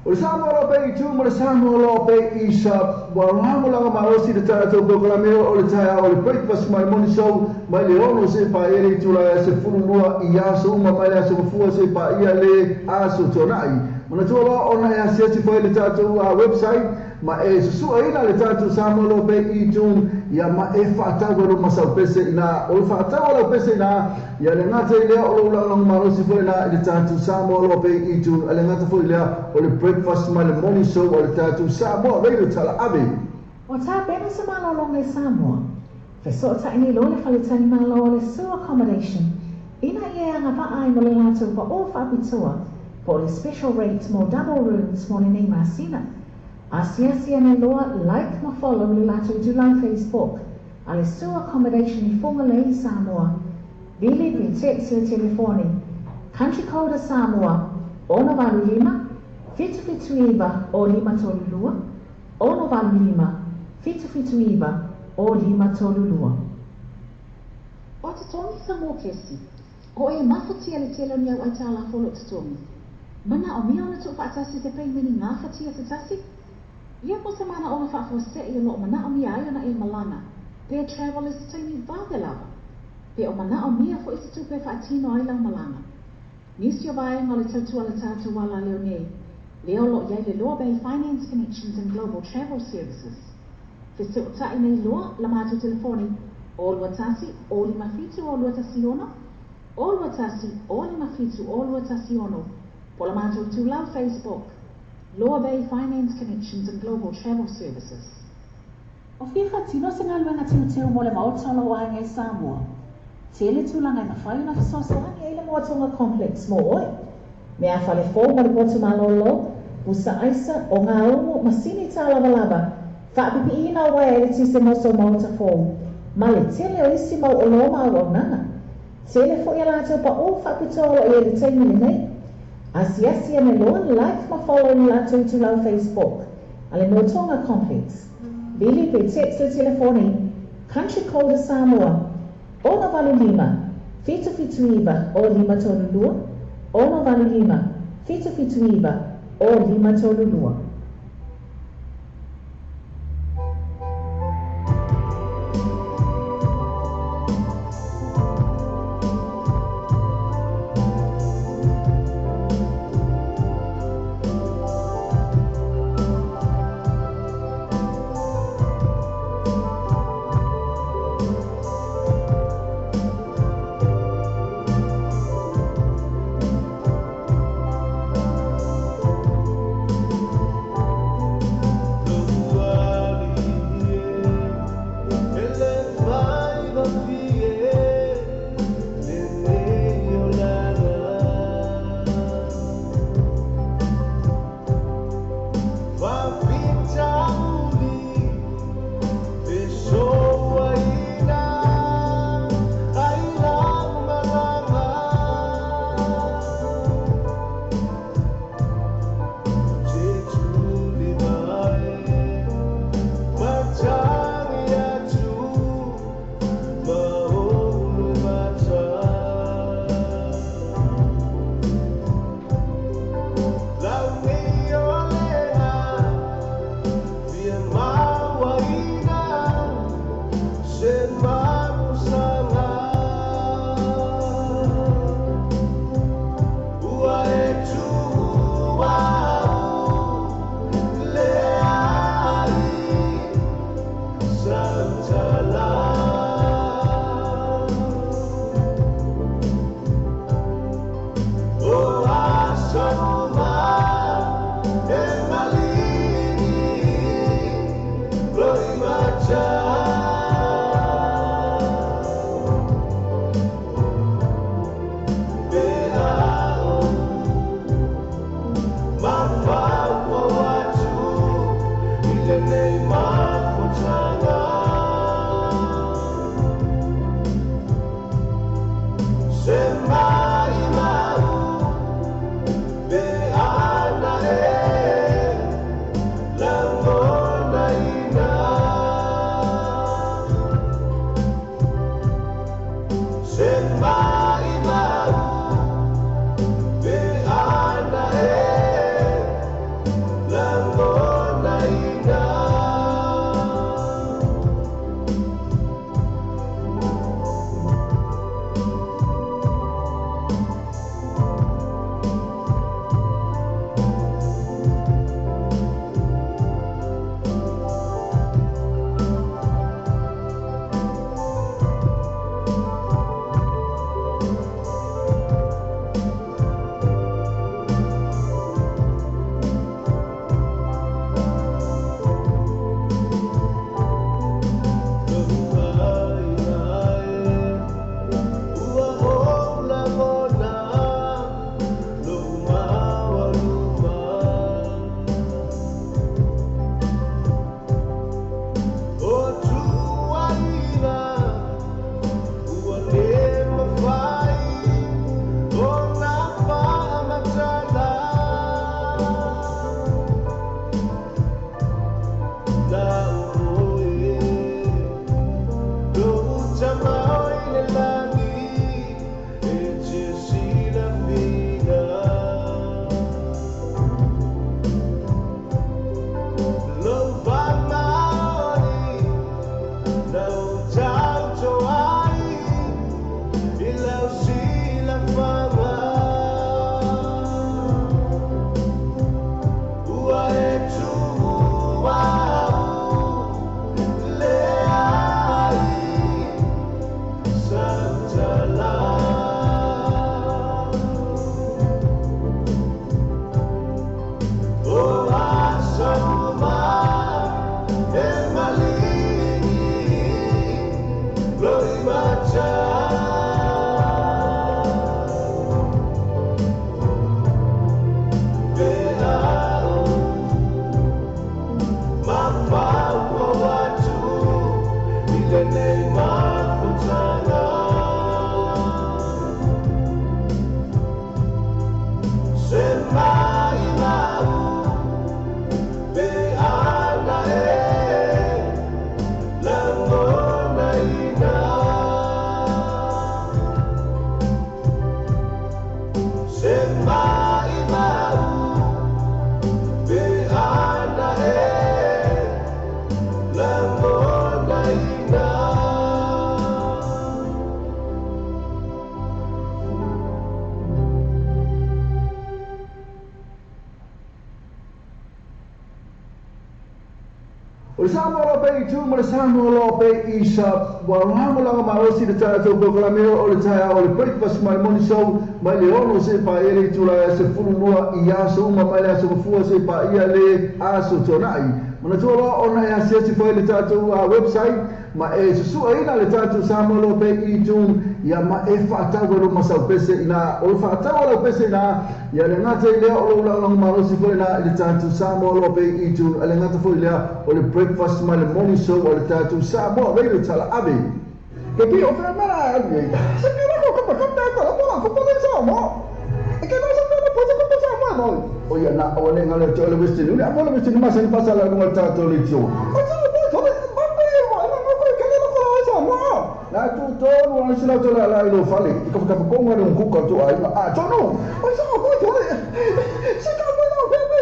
o le Samoa lo pe tu mo le Samoa lo pe isa wa mo la ma o si de ta to ko la me o le ta o le breakfast my morning show mai le ono se pa ele tu la se fulu lua i aso ma mai le so fu se pa ia le aso tonai mana tu la ona ya se ti foi le ta to website ma e su ina le ta to Samoa lo pe i tu ya ma e fa ta go ma sa pese na o fa ta lo pese na ya le ngata le o lo ma o si foi na le ta to Samoa lo pe i tu le ngata foi le o le breakfast my morning show o le ta to Samoa le tala ave O tā pena sa malolonga i Samoa. Fe so ta ini lo le whalitani malo le sewer accommodation. Ina ia anga ai mo le lato pa o whapitua. Po le special rate mo double rooms mo le nei masina. Asia ne loa like ma follow le lato i tulau Facebook. A le sewer accommodation i fonga le i Samoa. Vili pe text le telefoni. Country code Samoa. Ona valu lima. Fitu iwa o lima tolu lua. Ona valu lima. Fitu iwa o lima tolu lua. O te tongi sa mō kesi, o e mawhatia le telo ni au ai tā la wholo te tongi. Mana o mea ona tō whaatasi te pei mini mawhatia te tasi? Ia po sa mana o na whaafo se i lo mana o mea ai ona e malana, pe travel is taimi vāde lawa. Pe o mana o mea fo isi tupe whaatino ai lau malana. Nisi o vai ngā le tautua le tātou wala leo nei, leo lo iai le Loa Bay Finance Connections and Global Travel Services. Fe se o tai nei loa la mātou telefoni, o lua tasi, o lima fitu o lua tasi ono, o lua tasi, o lima fitu o lua tasi ono, po la mātou tūlau Facebook, Loa Bay Finance Connections and Global Travel Services. O whiwha tino se ngā luenga tūteo mo le maotala o ai ngai Samoa. Tele tūlanga i mawhai una fisosoani e le moatonga complex mo oi. Mea whale fō mo le potu malolo, busa aisa o ngā ongo masini tā lava lava, whaapipi ina wai e le tise moso mauta fō. Ma le tele o isi mau o loma au au nana. Tele fo ia lātou pa o whaapitoa o e le teimi le nei. Asiasia me loa like ma follow ni lātou tu lau Facebook. Ale Motonga Complex. Bili pe text o telefoni. Country code Samoa. Ona valu lima. Fitu iwa o lima tolu lua. Ona valu lima. Fitu iwa o lima tolu lua. O le Samoa lo pe i tu ma le Samoa lo pe i sa wa ramo langa marosi le tala tau proklamewa o le taia o le breakfast mai moni show mai le ono se pa ele tu la se fulunua i aso uma mai le aso mafua se pa ia le aso tonai mana tu lo ona ia se si foi le tatu a website ma e su ina le tatu Samoa lo pe i tu ia ma e whaatau ro masau pese ina o whaatau ro pese ina ia le ngata i lea o lo langa marosi foi na le tatu Samoa lo pe i tu le ngata foi lea o le breakfast mai le morning show o le tatu Samoa radio tala ave ke pi o fra mara ave se pi ro ko pa ka la ko pa le Samoa e ke no se pa po ko Samoa no o ia na o le ngale to le western ni a mo le western ma se ni pasa la ko tatu le tio o se po to na tu tonu ana sila to la ilo fale ko ka ko ngare un kuka to ai a to no o sa ko to le se ka mo no pe pe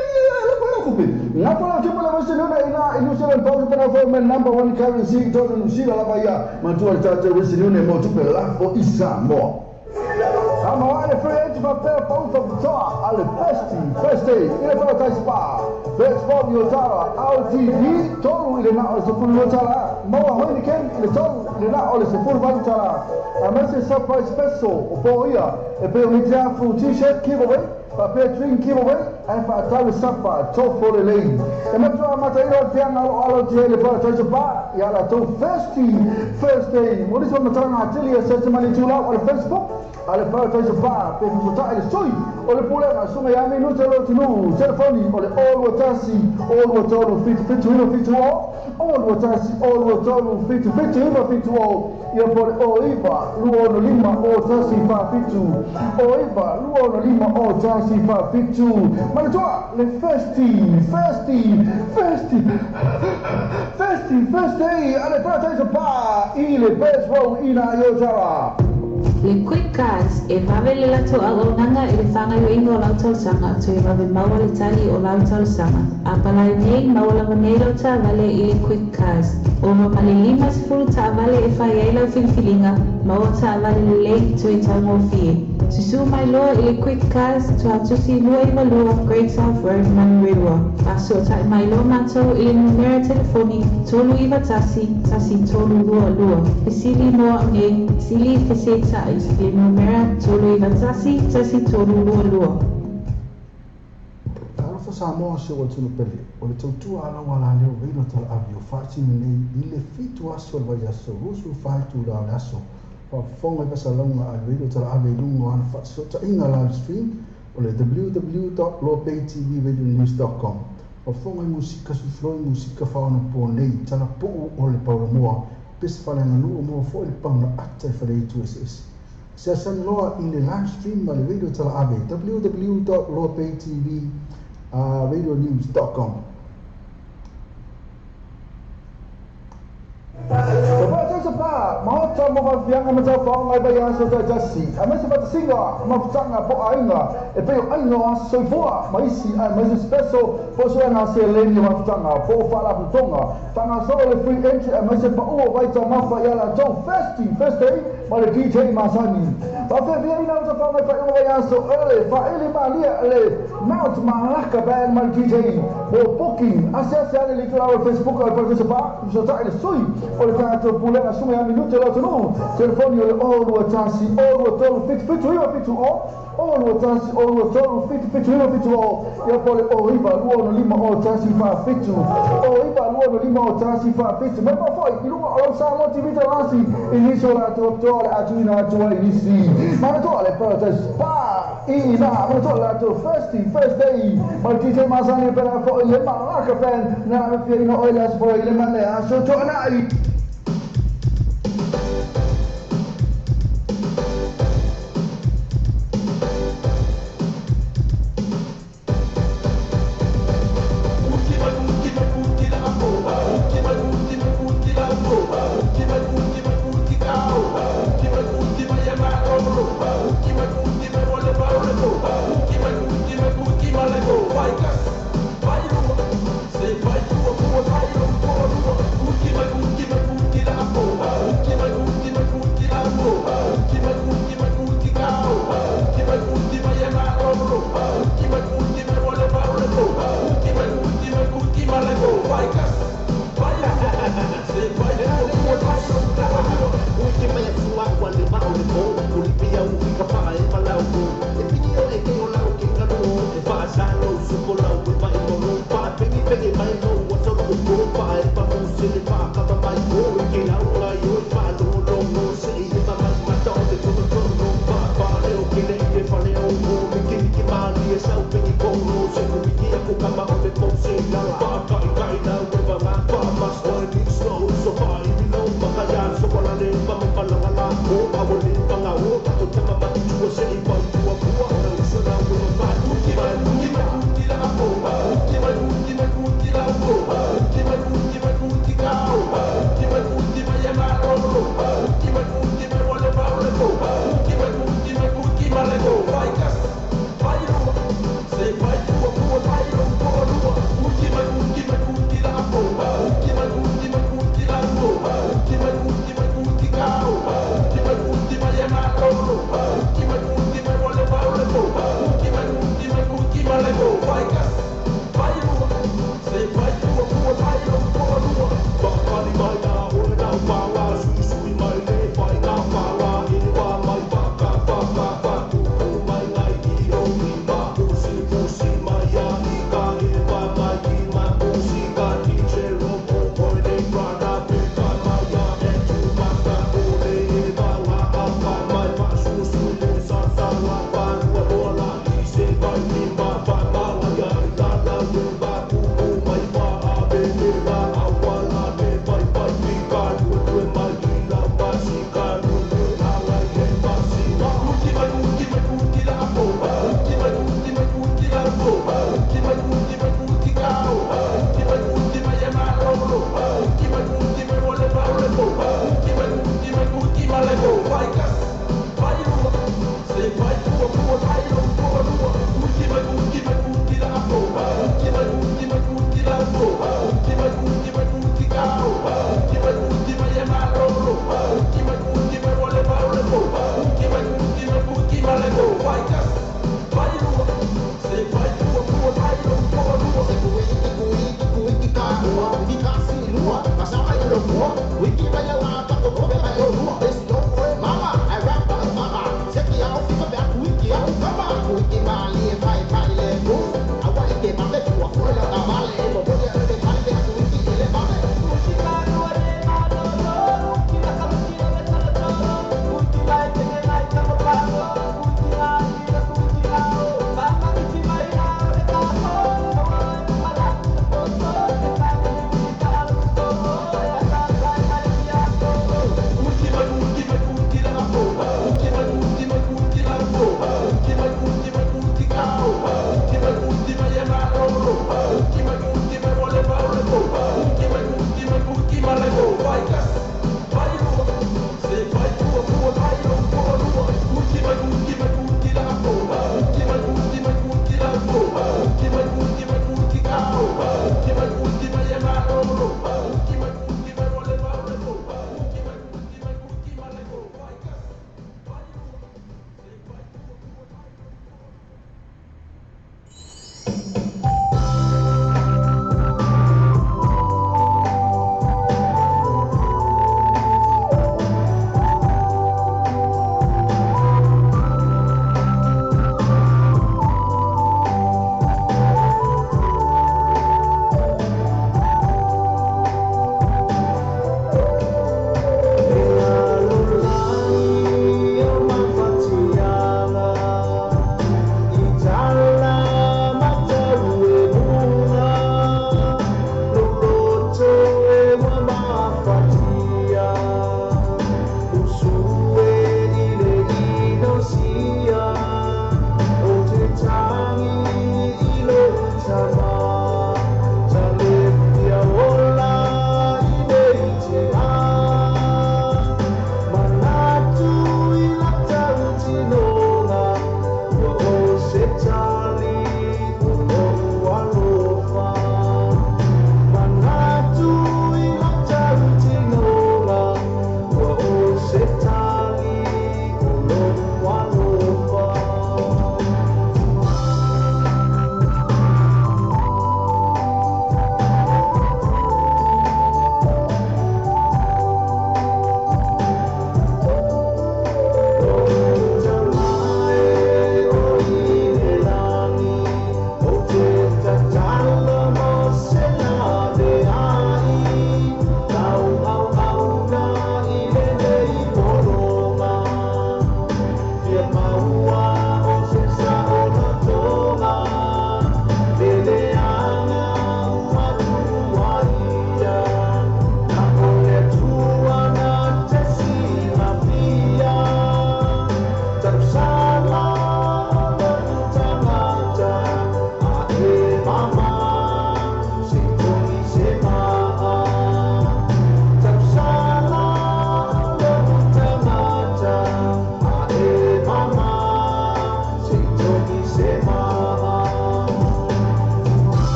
le ko ko pe na pa la chuma la wese no ina inu se la pau para for men number 1 currency to no sila la baya ma tu al tata wese no mo tu pe la fo isa mo ama wale frente va per pauta butoa alle feste ile fa ta spa best for your tara LTV tonu ile na o se fu yo tara mo ho ni ken ile tonu ile na o se fu va tara a messe surprise special o po ia e pe mi ja fu t-shirt giveaway fa pe twin giveaway ai fa tau sapa tofo le lei e matua mata iro pianga alo te le pa tau pa ya la to first day mo diso mata na tili e se mani tula o Facebook ale pa tau pa pe mo ta ile soi o le pule na suma ya mi no te lo tunu telefoni o le all watasi all watolo fit hino fit all watasi all watolo fit hino fit ia por oiva luono lima o tasi fa fitu oiva luono lima o tasi fa fitu manatua le first day ale prata pa ile best row ina yotara Le quick cars e vavele la to agonanga e le fanga yo ingo la tol sanga to e vave mawa le tali o la tol sanga apala nei mawa la manero ta vale i le quick cars o no male lima sifuru ta vale e fa yaila filfilinga mawa ta vale le lake to e tango fie susu mai loa i le quick cars to atusi lua i valua Great South Road Manrewa aso ta mai loa mato i le numera telefoni tolu iwa tasi tolu lua e sili noa nge sili feseta le numera tolu iwa tasi tolu lua Talofa Samoa se o tunu pele o le tautua ala wala leo reino tala avio fati nei i le fitu aso le vai aso rusu faitu la le aso pa fonga i pasalonga a reino tala ave lungo ana fati sota inga live stream o le www.lopaytvradionews.com pa fonga i musika sufloi musika fauna po nei tala po o le paulamua pesa falanga lua mua fo i le pauna ata i faleitu SS se asan loa i le live stream ma le radio tala ave www.lopaytvradionews.com Sebab macam yang macam fang ai bayar sota jasi. Ama sebab singa mafanga po ainga. E pe ainga so foa mai si mai special po so na se leni mafanga po fala putonga. Tanga so le free entry ama se pa o vai ta mafa ya la to first day ma le DJ Masani. Pa pe via ina so fang ai bayar so ele fa ele malia le Mount Malaka band mal DJ. Bo booking asia le litoral Facebook al por sebab so ta ile sui. O le tanto pule na suma ya minuto la tunu telefoni o le all watasi all watolu fit iwa fitu all watasi all watolu fit iwa fitu ya pole o iba luono lima o tasi fa fitu o iba luono lima o tasi fa fitu ma foi ilunga o sa mo TV telasi iniso la totole atuina atua inisi ma to ale protest pa ina ma to la to first day ma DJ Masani per fo ile ma ka pen na fiino o ile spo ile ma le aso to na Go! mua, pasama i lo mua, wiki vai la pa ko ko vai o mua, es no mama, I rap pa mama, seki au fica back wiki au kama, wiki mali e vai le mu, awai ke mame tua ko la male, mo ko le de vai de wiki le mame.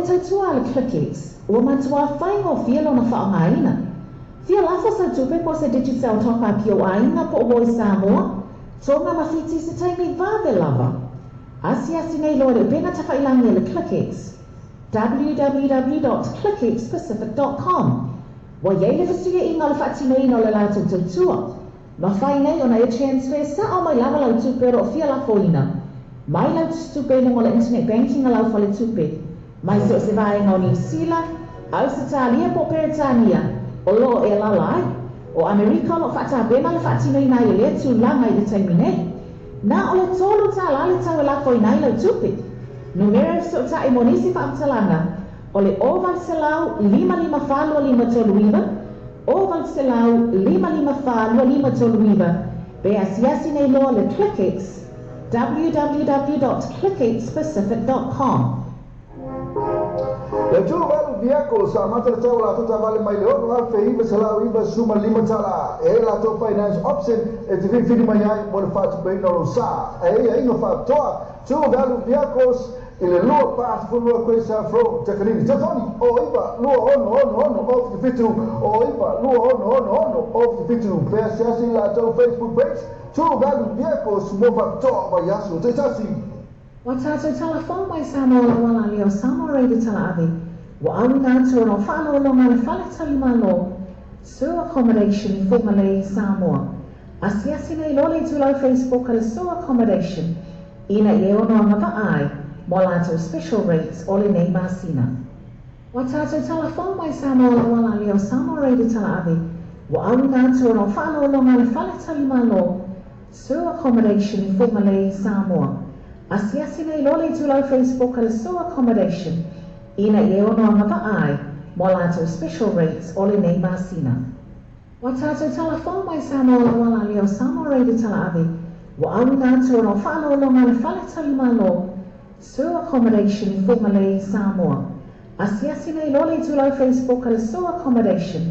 tautua le Clickix, ua matua whaingo fia lona whaongaina. Fia lafo sa tupe po se digital toka pio aina po o Samoa, tonga mawhiti se taimi vave lava. Asiasi nei loa le pena tawhailangi le Clickix. www.clickixpacific.com. Wa yeile vasiga inga le whatinei no le lato tautua. Ma whai nei o na e transfer sa o mai lava lau tupe ro fia lafo ina. Mai lau tupe mo le internet banking lau fa le tupe. Mai se o se vaenga o New Zealand, au se talia po Peretania, o lo e lalai. O Amerika lo whatabena le whatinei nai e le tu langa i le taimi nei. Na o le tolu ta la le tau e lafo i nai lau tupe. Numero se o ta e monisi whaamtalanga. O le oval se lau 5555 oval se lau 5555 be asiasi nei loa le Clickix www.clickixpacific.com. Le tu valu viako sa mata tau la tuta vale mai le ono alfe iva se lau iva suma lima tala e la to finance option e te fini mai ai mo le fatu pe no sa e ai no fa toa tu valu viakos ele lua pas fu lua questa fro tecnini tafoni o iba lua ono of the fitu o iba lua ono of the fitu PSS la to Facebook page tu valu viakos mo fa toa ba yaso te tasi Watato telefon mai Samoa wala leo Samoa reidi tala ave. Wa awina to no whano longa le whale talimalo. Sewer accommodation i Whangalei Samoa. Asiasi nei lole tulau Facebook ale sewer accommodation. Ina i ono ngava ai. Mo lato special rates o le nei masina. Watato telefon mai Samoa wala leo Samoa reidi tala ave. Wa awina to no whano longa le whale talimalo. Sewer accommodation i Whangalei Samoa. Asiasi nei lole tulau Facebook ale sewer accommodation. Ina i ono ngava ai. Mo lato special rates o le nei masina. Watato telefon mai Samoa wala leo Samoa reidi tala ave. Wa awina to no whano longa le whale talimalo. Sewer accommodation i Whangalei Samoa. Asiasi nei lole tulau Facebook ale sewer accommodation.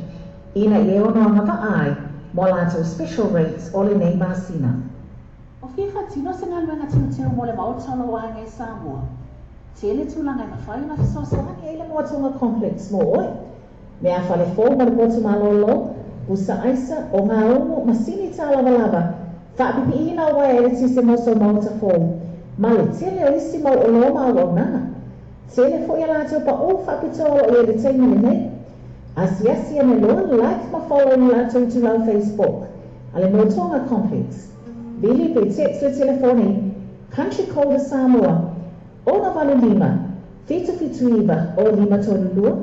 Ina i ono ngava ai. Mo lato special rates o le nei masina. O fia whatino se ngā luenga tino mo le maotalo o hangai Samoa. Tele tūlanga na whai na whisosani e le moatonga complex mo oi. Mea whale fō ma le botu malolo, busa aisa o ngā ongo masini tā lava. Whaapipi ina wai e le tise moso mauta fō. Ma le tele o isi mau o loma au nanga. Tele fo ia lato pa o whaapitolo i e le teima le nei. Asiasi ane loa like ma follow ni lato i tulau Facebook. Ale moatonga complex. Bili pe text le telefoni. Country code Samoa. Ona valu lima, fitu iba o lima tolu lua.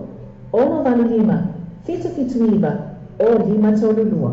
Ona valu lima, fitu iba o lima tolu lua.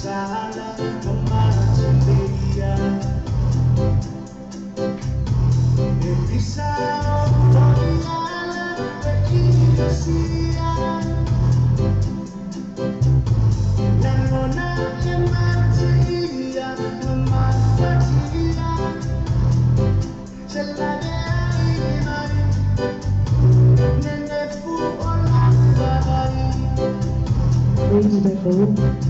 Sana, no más Free the hope.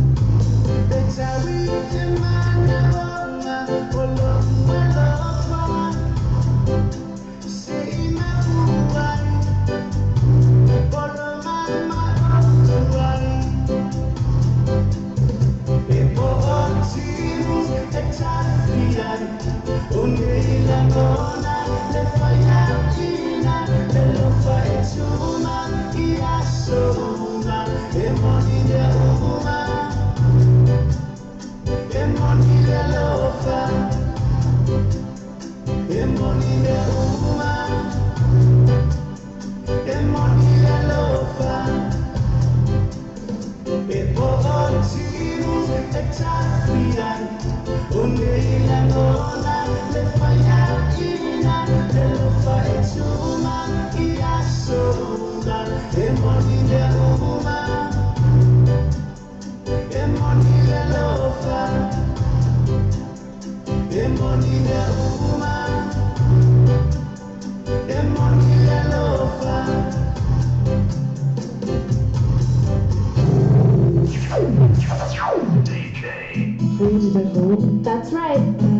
Free the hope. That's right.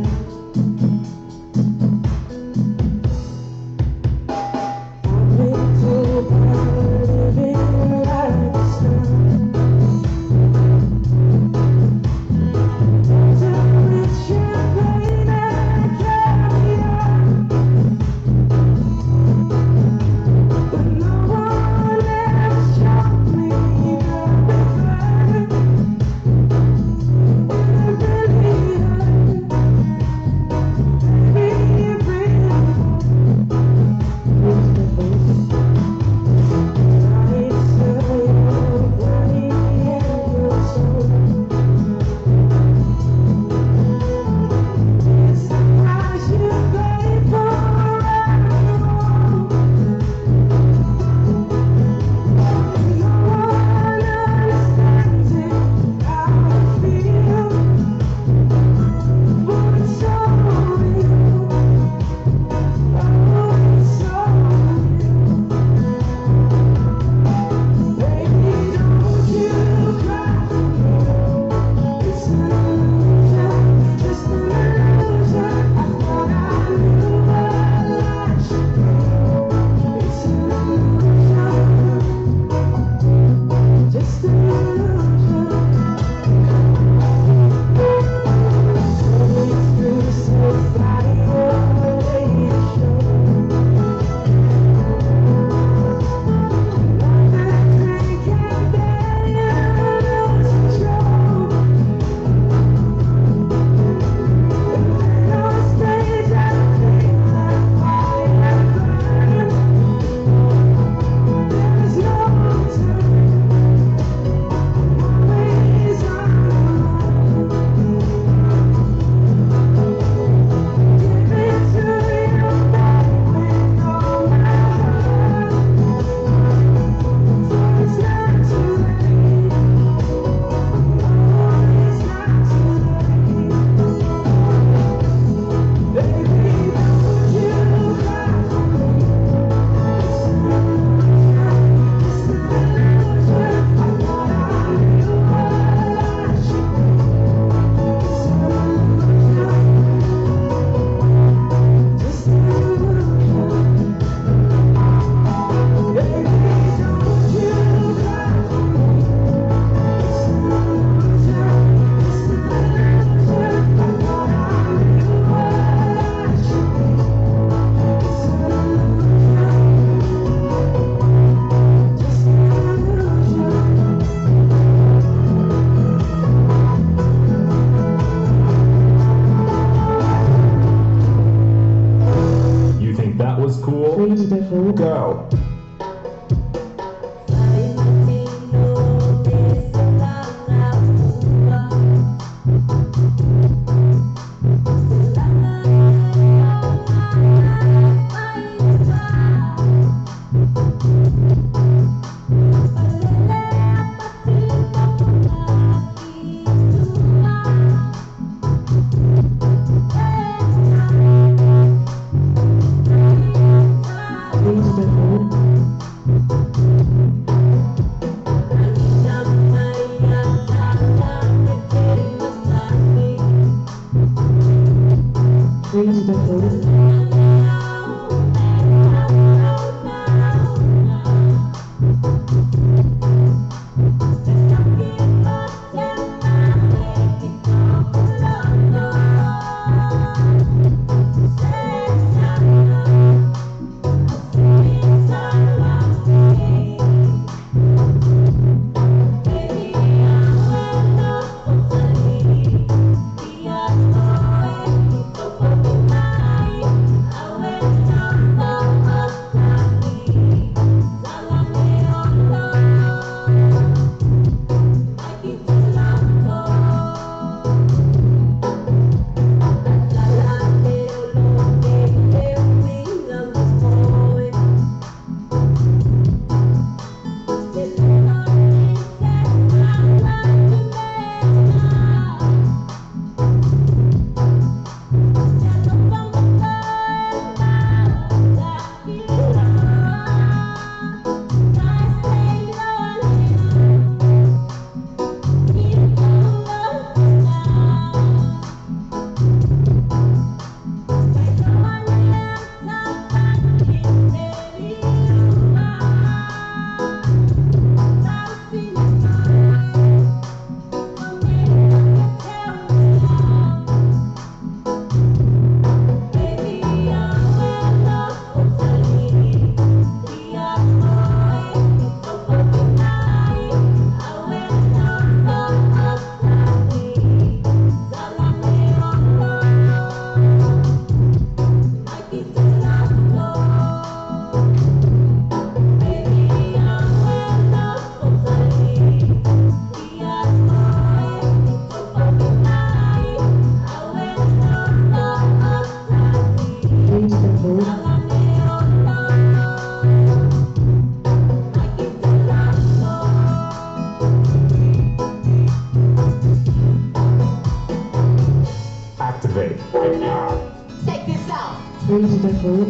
Read the book.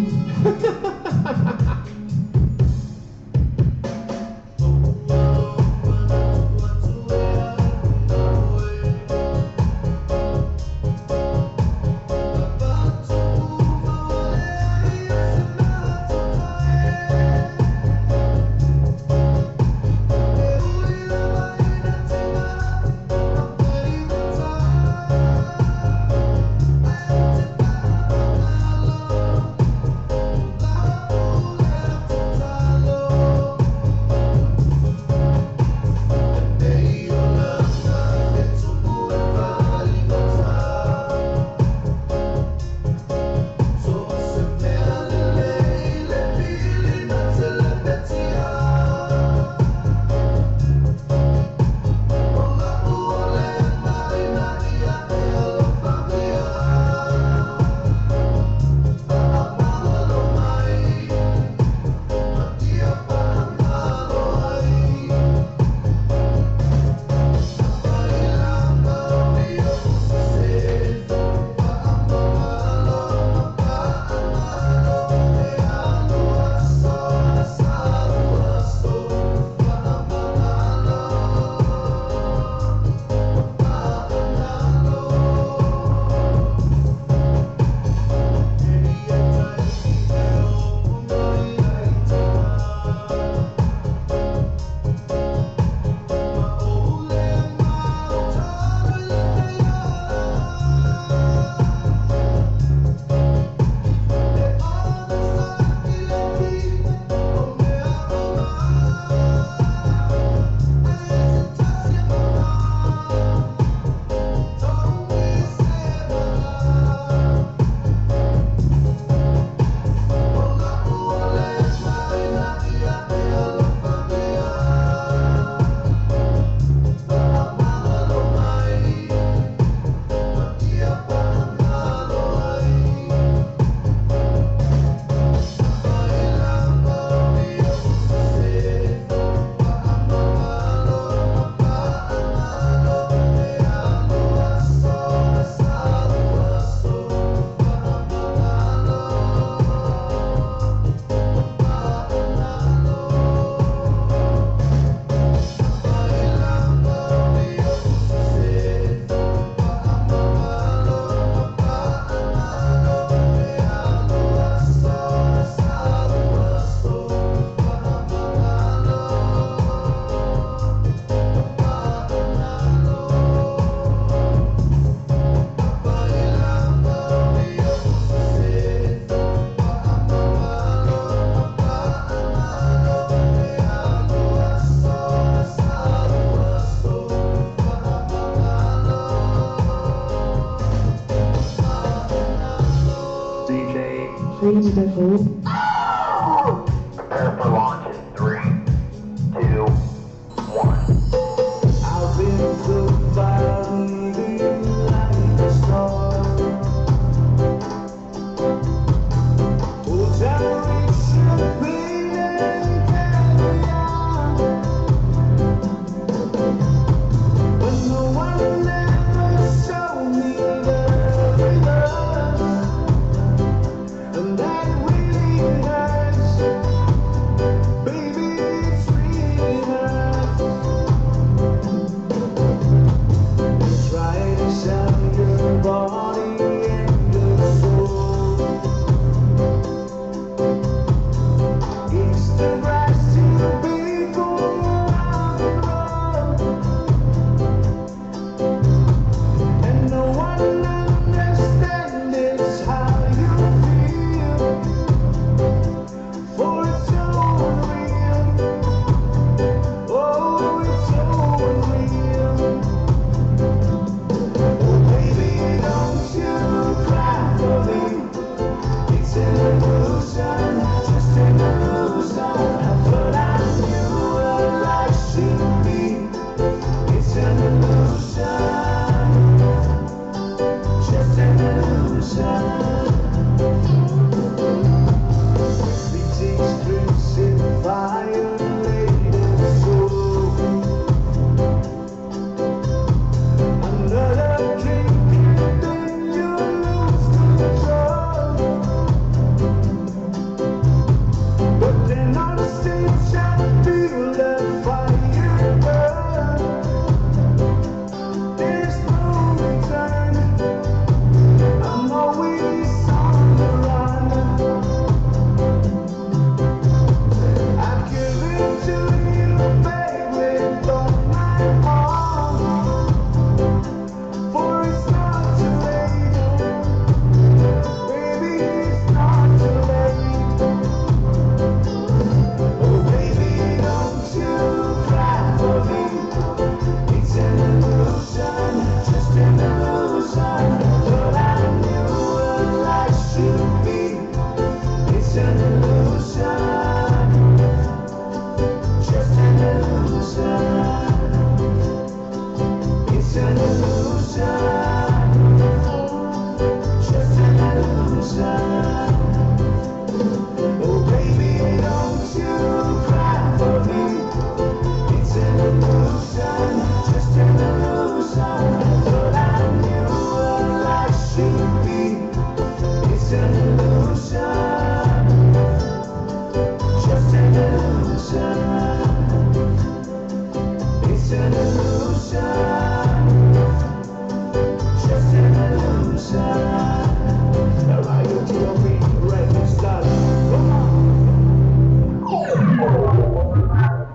Read the book. Prepare for launch in 3, 2, 1. I've been so far leaving like a star. Oh, generation, pain and carry but no one ever showed me the rivers, and that really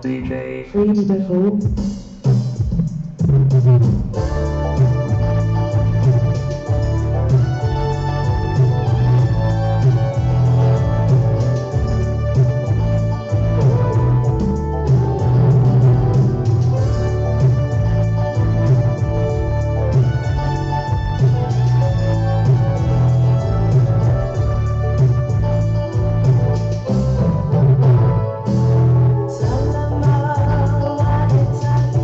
DJ Free Default. Tell them all what it's like.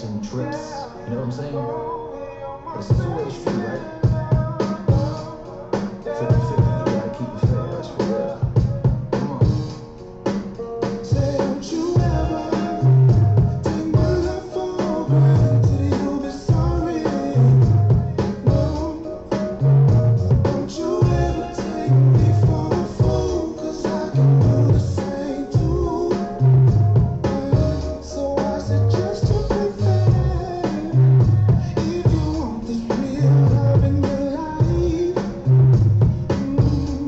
vacation trips. You know what I'm saying? But it's a two-way street, right? 50-50, you gotta keep it fair, that's for real. Come on. Say, don't you ever take my love for granted, you'll be sorry. No, don't you ever take me for a fool, 'cause I can do the same too. So I suggest you play fair. If you want this real love in your life,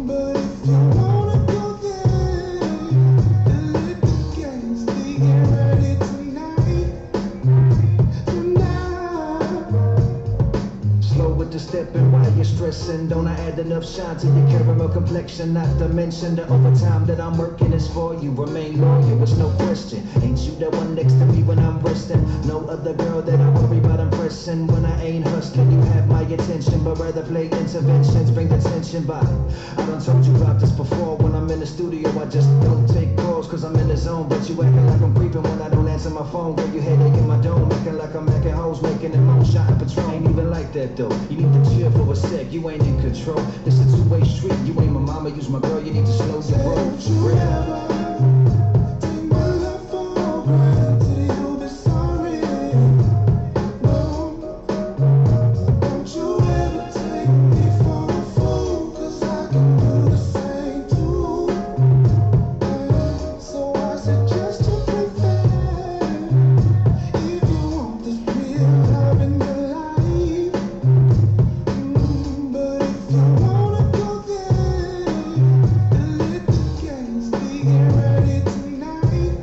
but if you wanna go there, then let the games begin ready tonight. Slow with the stepping while you're stressing. Don't I add enough shine to your caramel complexion? Not to mention the overtime that I'm working is for you. Remain loyal, it's no question. Ain't you the one next to me when I'm resting? No other girl that I worry about impressing. When I ain't hustling, you have my attention, but rather play interventions, bring the tension by. I done told you about this before. When I'm in the studio, I just don't take calls, 'cause I'm in the zone. But you acting like I'm creeping when I don't answer my phone. Girl, you headache in my dome, acting like I'm macking hoes, making it moan, shot patrol. Ain't even like that though. You need to chill for a sec, you ain't in control. It's a two-way street, you ain't my mama, use my girl, you need to slow your roll. Don't you ever take my love for granted, you'll be sorry. No, don't you ever take me for a fool, 'cause I can do the same too. So I suggest you play fair. If you want this real love in your life, but if you wanna go there, then let the games begin ready tonight.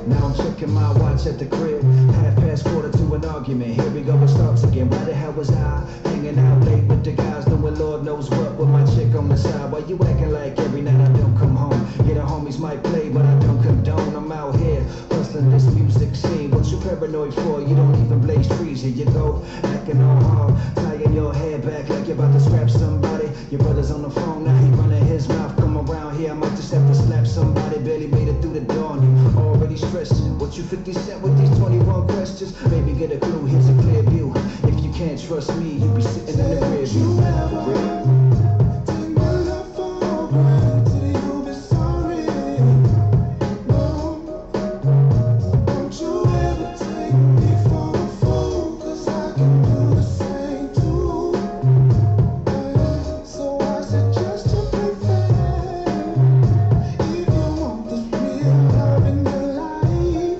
Now I'm checking my watch at the crib, 4:30 to an argument. Here we go, it starts again. Why the hell was I hanging out late with the guys doing Lord knows what with my chick on the side? Why you acting like every night I don't come home? Yeah, the homies might play, but I don't condone. I'm out here hustling this music scene. What you paranoid for? You don't even blaze trees. Here you go, acting all hard, tying your hair back like you're about to scrap somebody. Your brother's on the phone, now he running his mouth. Come around here, I might just have to slap somebody. Barely made it through the door and you already stressing. What you 50 Cent with these 21 questions? Baby, get a clue, here's a clear view. If you can't trust me, you be sitting in the rear view. For real. Take my love for granted, you'll be sorry. No, don't you ever take me for a fool, 'cause I can do the same too. So I suggest you play fair. If you want this real love in your life,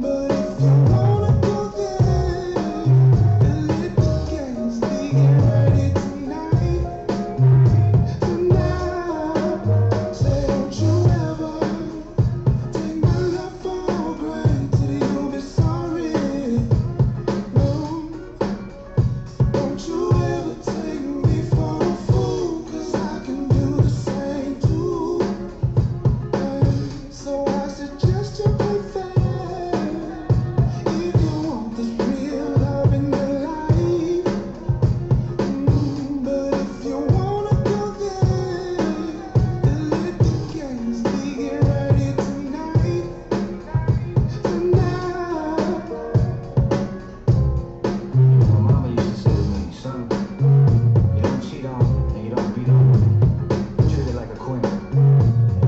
but if you wanna go there, then let the games begin ready tonight. Say, don't you ever take my love for granted, you'll be sorry. No, don't you ever take me for a fool, 'cause I can do the same too. So I suggest you play fair. If you want this real love in your life, but if you wanna go there, then let the games begin ready tonight. My mama used to say to me, son, you don't cheat on and you don't beat on women. Treat her like a queen.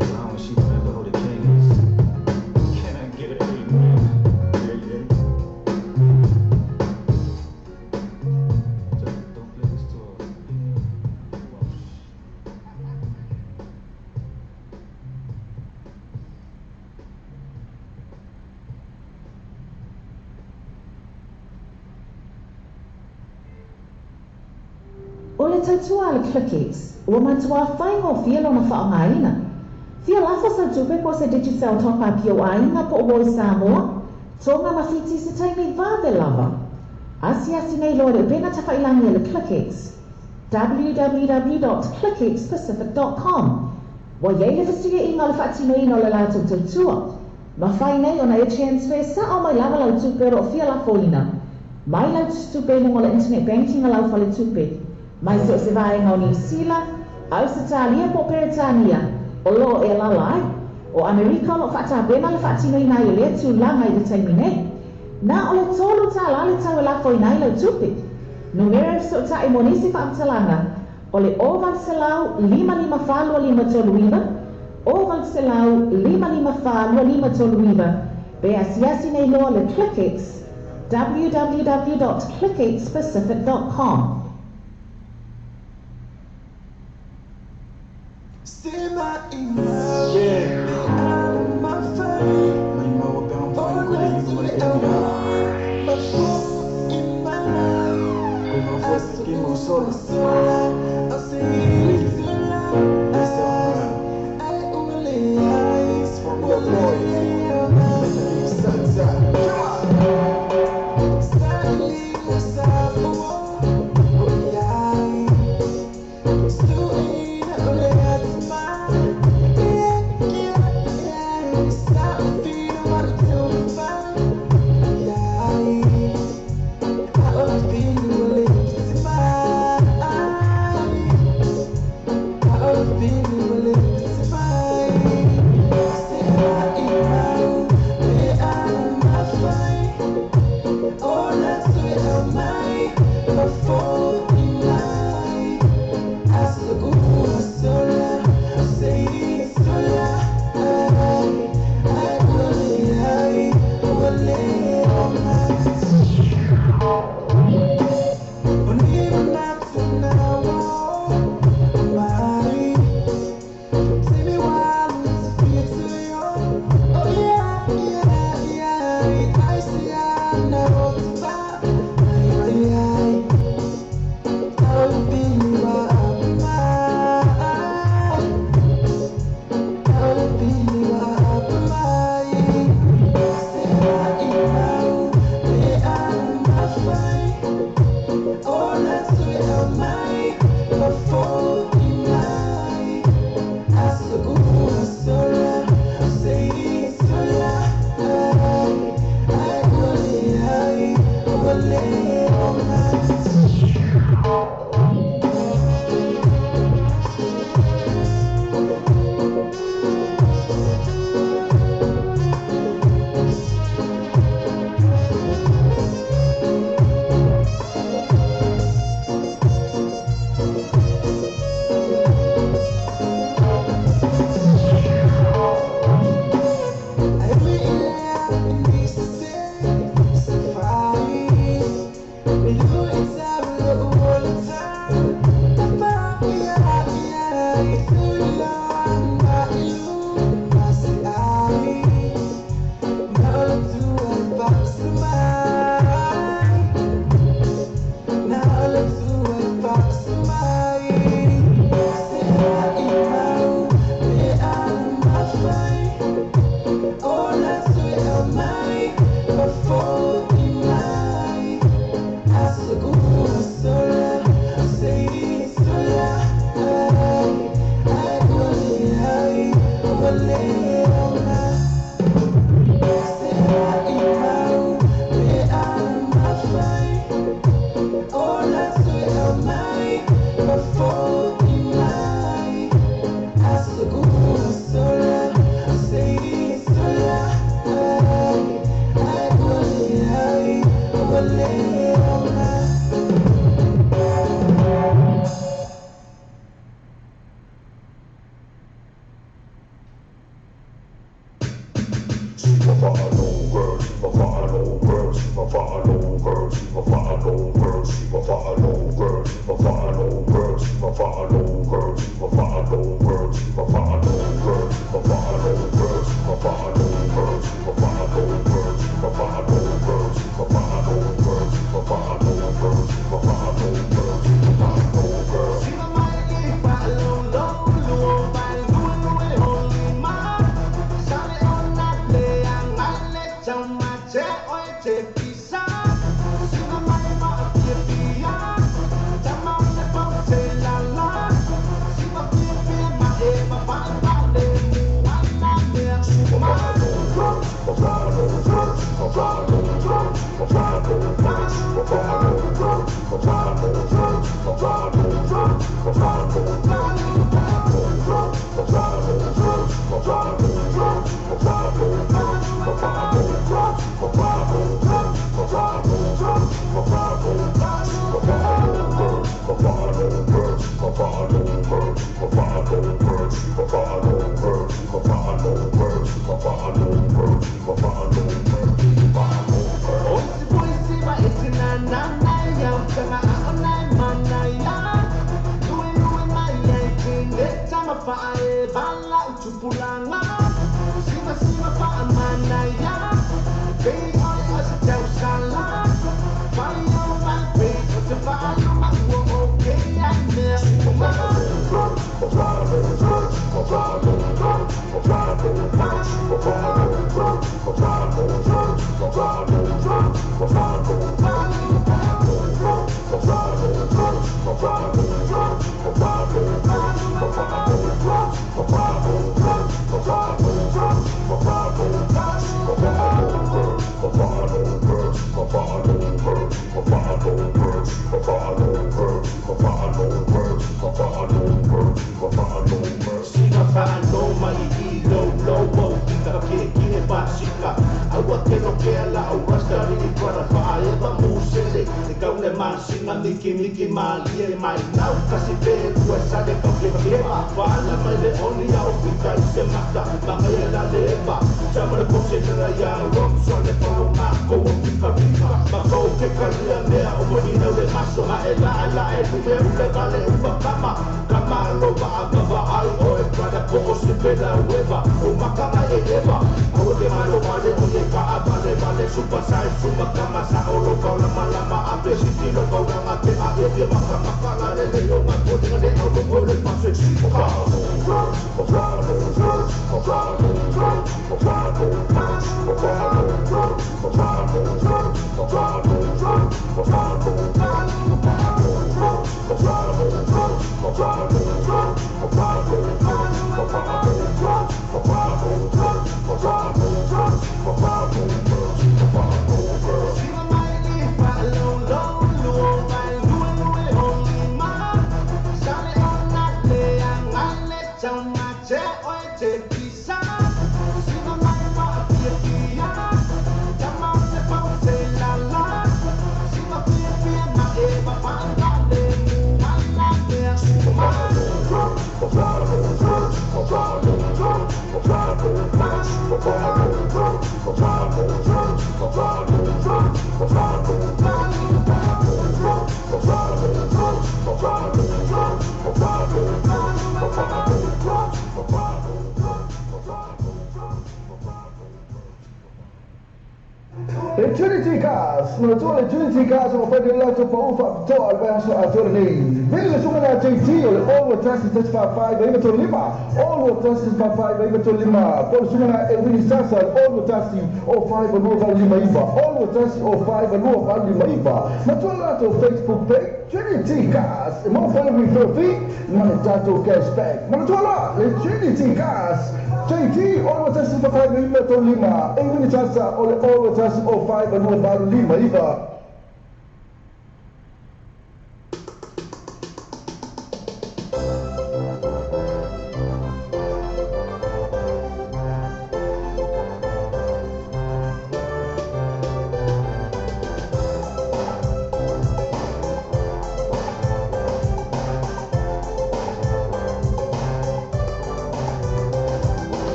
As long as she remember who the king is. Can I get an amen? Yeah, yeah. Don't play this to her. O le tautua le Clickies, ua matua whaingo fia lona whaongaina. Fia lafo sa tupe ko se digital top-up o ainga po o Samoa, tonga mawhiti se taimi vāve lava. Asi nei loa le pena tawhailangi le Clickies. www.clickexpacific.com. Wa yei le fasiga inga le whaatino ino le lato tautua. Ma whai nei ona e transfer sa o mai lava lau tupe ro fia lafo ina. Mai lau tupe mo le internet banking lau fale tupe. Mai se vaenga o New Zealand, Australia po Peritania, o lo e lalai. O Amerika lo whaatapena le whaatino i nai o lea tūlanga i le taimi nei. Nā o le tolu tā la le tau e lafo i nai lau tupi. No mera so ta e monisi whaamtalanga. O le oval selau 5555 oval selau 5555 be asiasi nei loa le ClickX www.clickaidspecific.com. Stay my email. Yeah. My phone. My email be on phone. Go to you. My phone in my life. Go my voice to give me solo. I'll say it's loud. That's all. I only eyes from your voice. Bye. Miki mali e mai nau kasi pe kua sale ka ke kema wala mai le oni au pika se mata mangai la leva chama ko se na ya rom so le ko ma ko pika pika ma ko ke kalia me o moni na le maso ma e la e me le vale u kama kama lo ba ba al o e para ko se pe la hueva o makama e eva o de malo vale o de ka vale super size super kama sa o lo ka la mala a pe si tino ka na te a e makala le le o ma ko de le o le passe si ka Trinity Cars, no tole Trinity Cars o fai dell'altro paufa to al verso a tornei. Vedi su una JT o all taxi touch fa 5 vai to lima. All taxi fa 5 vai to lima. Poi su una e vedi sasa all taxi o 5 no va lima iba. All taxi o 5 no va lima iba. Ma tu lato Facebook page Trinity Cars, mo follow me for fee, ma dato cashback. Ma tu la le Trinity Cars. JT all taxi fa 5 vai to lima. E vedi sasa all taxi o 5 no va lima iba.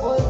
Oi,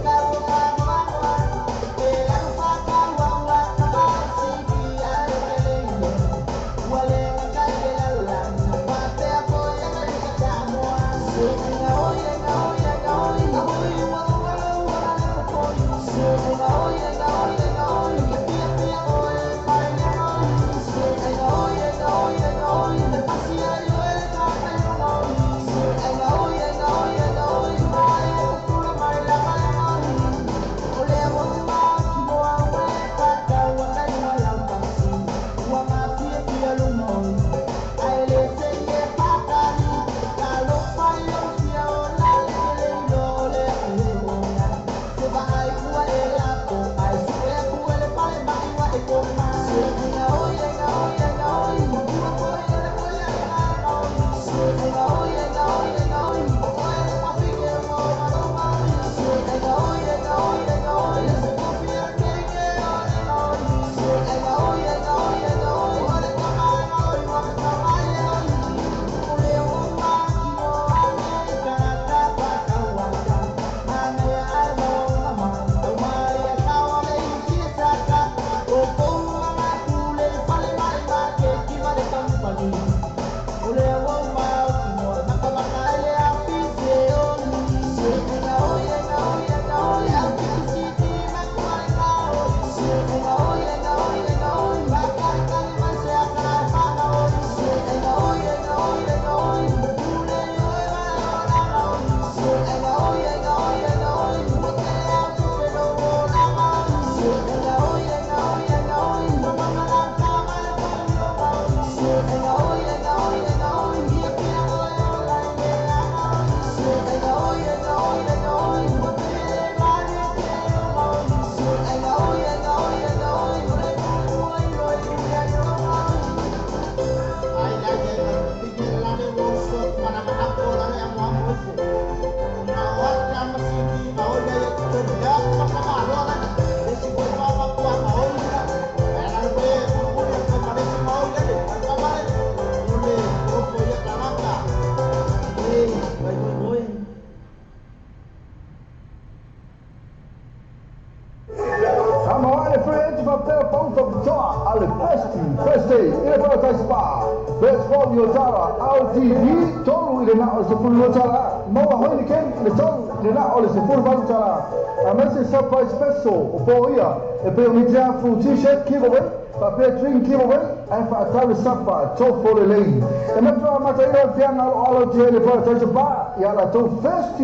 papel ponto toa ale festi ina paradise spa best for your tara LTV tolu ile na ole sepuluh tara mau hoi ni ken le tolu ile na ole sepuluh tara amese surprise special for ia e pe mi fu t-shirt giveaway papel drink giveaway and for atari sapa to for the lane e metro material fianga alo tele paradise spa ya la to first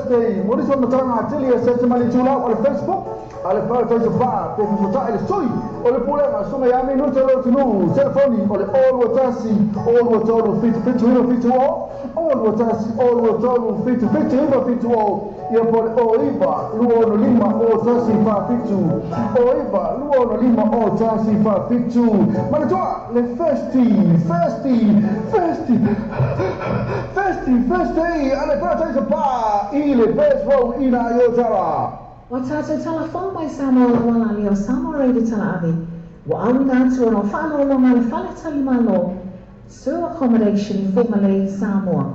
day mo so matanga atelier setmani tula ole Facebook ale paradise spa pe futa ele soi ole problema suma ya mi no telo tinu telefoni ole all watasi all watolo fit all watolo fit all ia por oiva luono lima o tasi fa fitu oiva luono lima o tasi fa fitu malatoa le festi ale paradise spa ile best row ina yotara Watato telefon mai Samoa wala leo Samoa reidi tala avi. Wa awina atu no whanau lo ngale whale talima lo. Sewer accommodation in Fumalei, Samoa.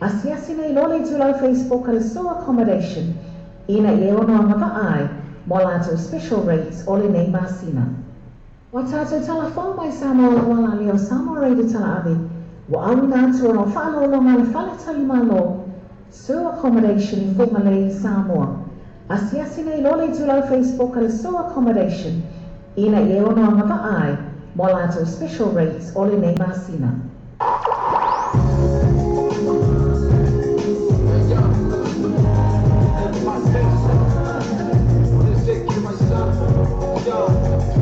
Asiasi nei lole tulau Facebook al sewer accommodation. Ina i ono ngava ai, mo lato special rates ole nei masina. Watato telefon mai Samoa wala leo Samoa reidi tala avi. Wa awina atu no whanau lo ngale whale talima lo. Sewer accommodation in Fumalei, Samoa. Asiasi nei lole tulau Facebook al sewer accommodation. Ina i ono ngava ai, mo lato special rates ole nei masina. Yeah,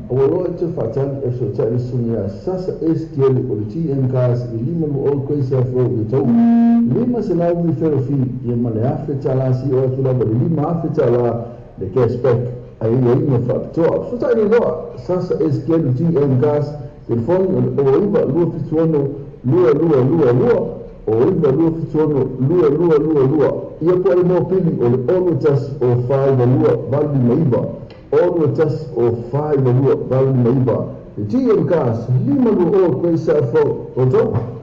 Olo te whatan e so tele sunia sasa eskieli o le TM cars I lima mo o koe sa fo i tau. Lima se lau ni wherofi I mane awhi tala si o atu lama lima awhi tala le cashback a I inga whakatoa. Whatai ni loa sasa eskieli TM cars telefoni o iwa lua fituono lua o iwa lua fituono lua ia po ale mo pili o le ono tas o whai na lua vali maiba all the tests of 5 value neighbor. The TM cars, lima no all place for Ojo.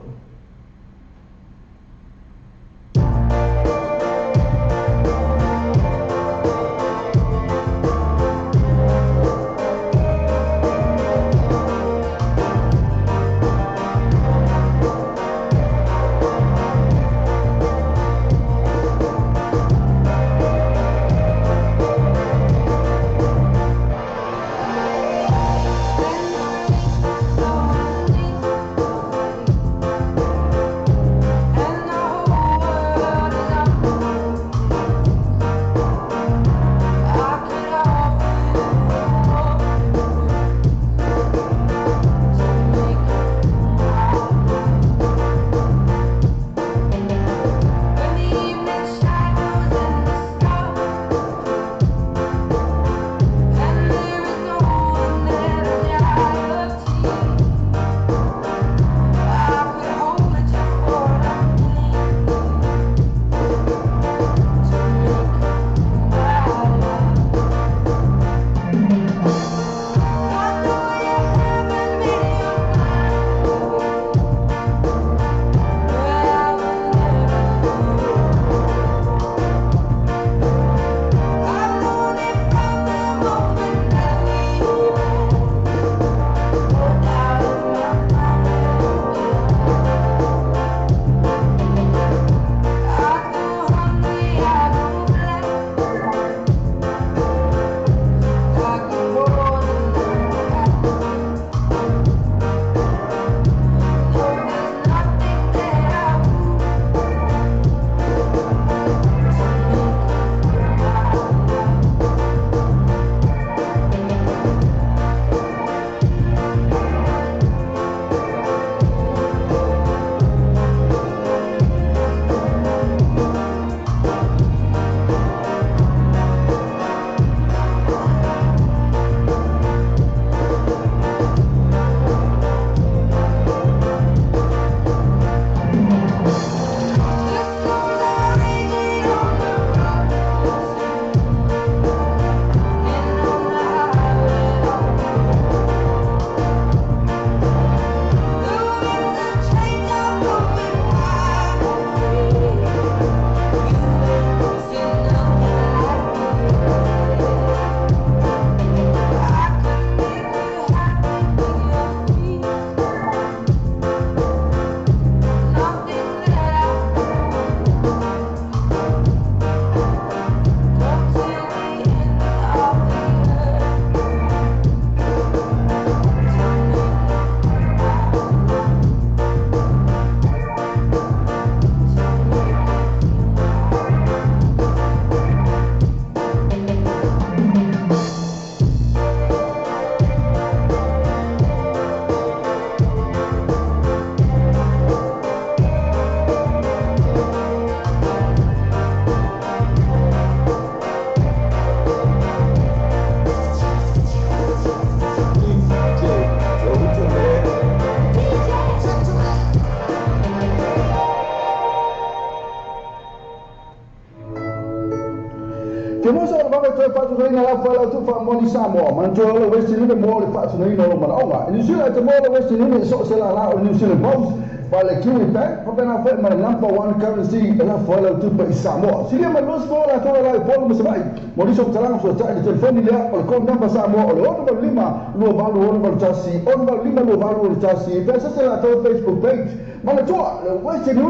te patu nei na fa la tu fa moni Samoa man to le west ni mo le patu nei no ma onga New Zealand te mo le west ni so se la la New Zealand Post pa le kiwi pa pa na fa ma number 1 currency la fa la tu pa Samoa si le ma los mo la to la po mo sai mo di so tala so ta de telefoni le o ko number Samoa o le ono lima lo va lo ono tasi ono lima lo va lo tasi pe se la to Facebook page ma le to le west ni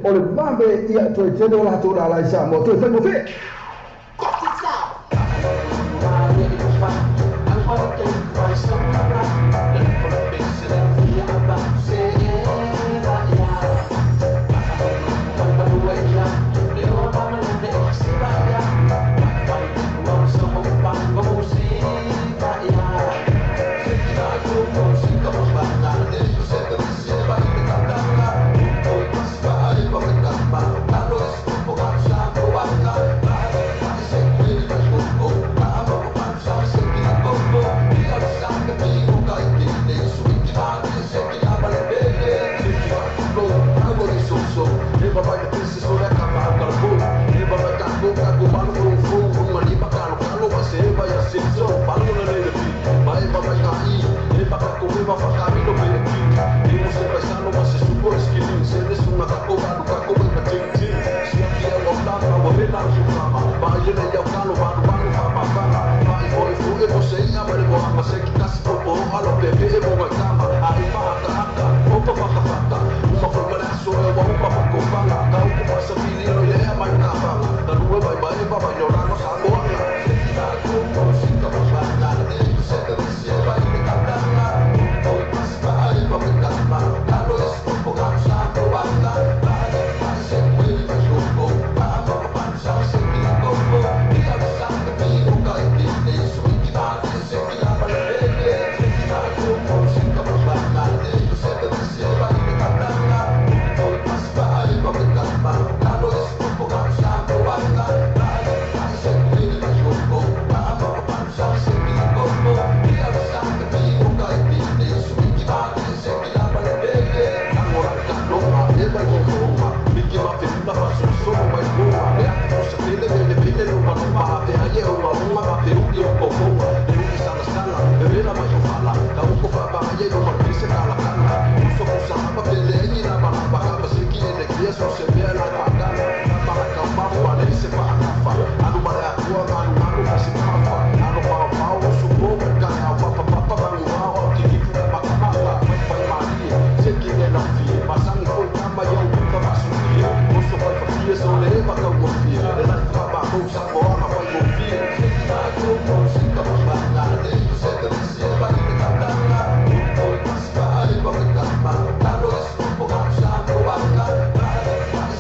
o le mambe ia to te do la to la Samoa to fa mo fe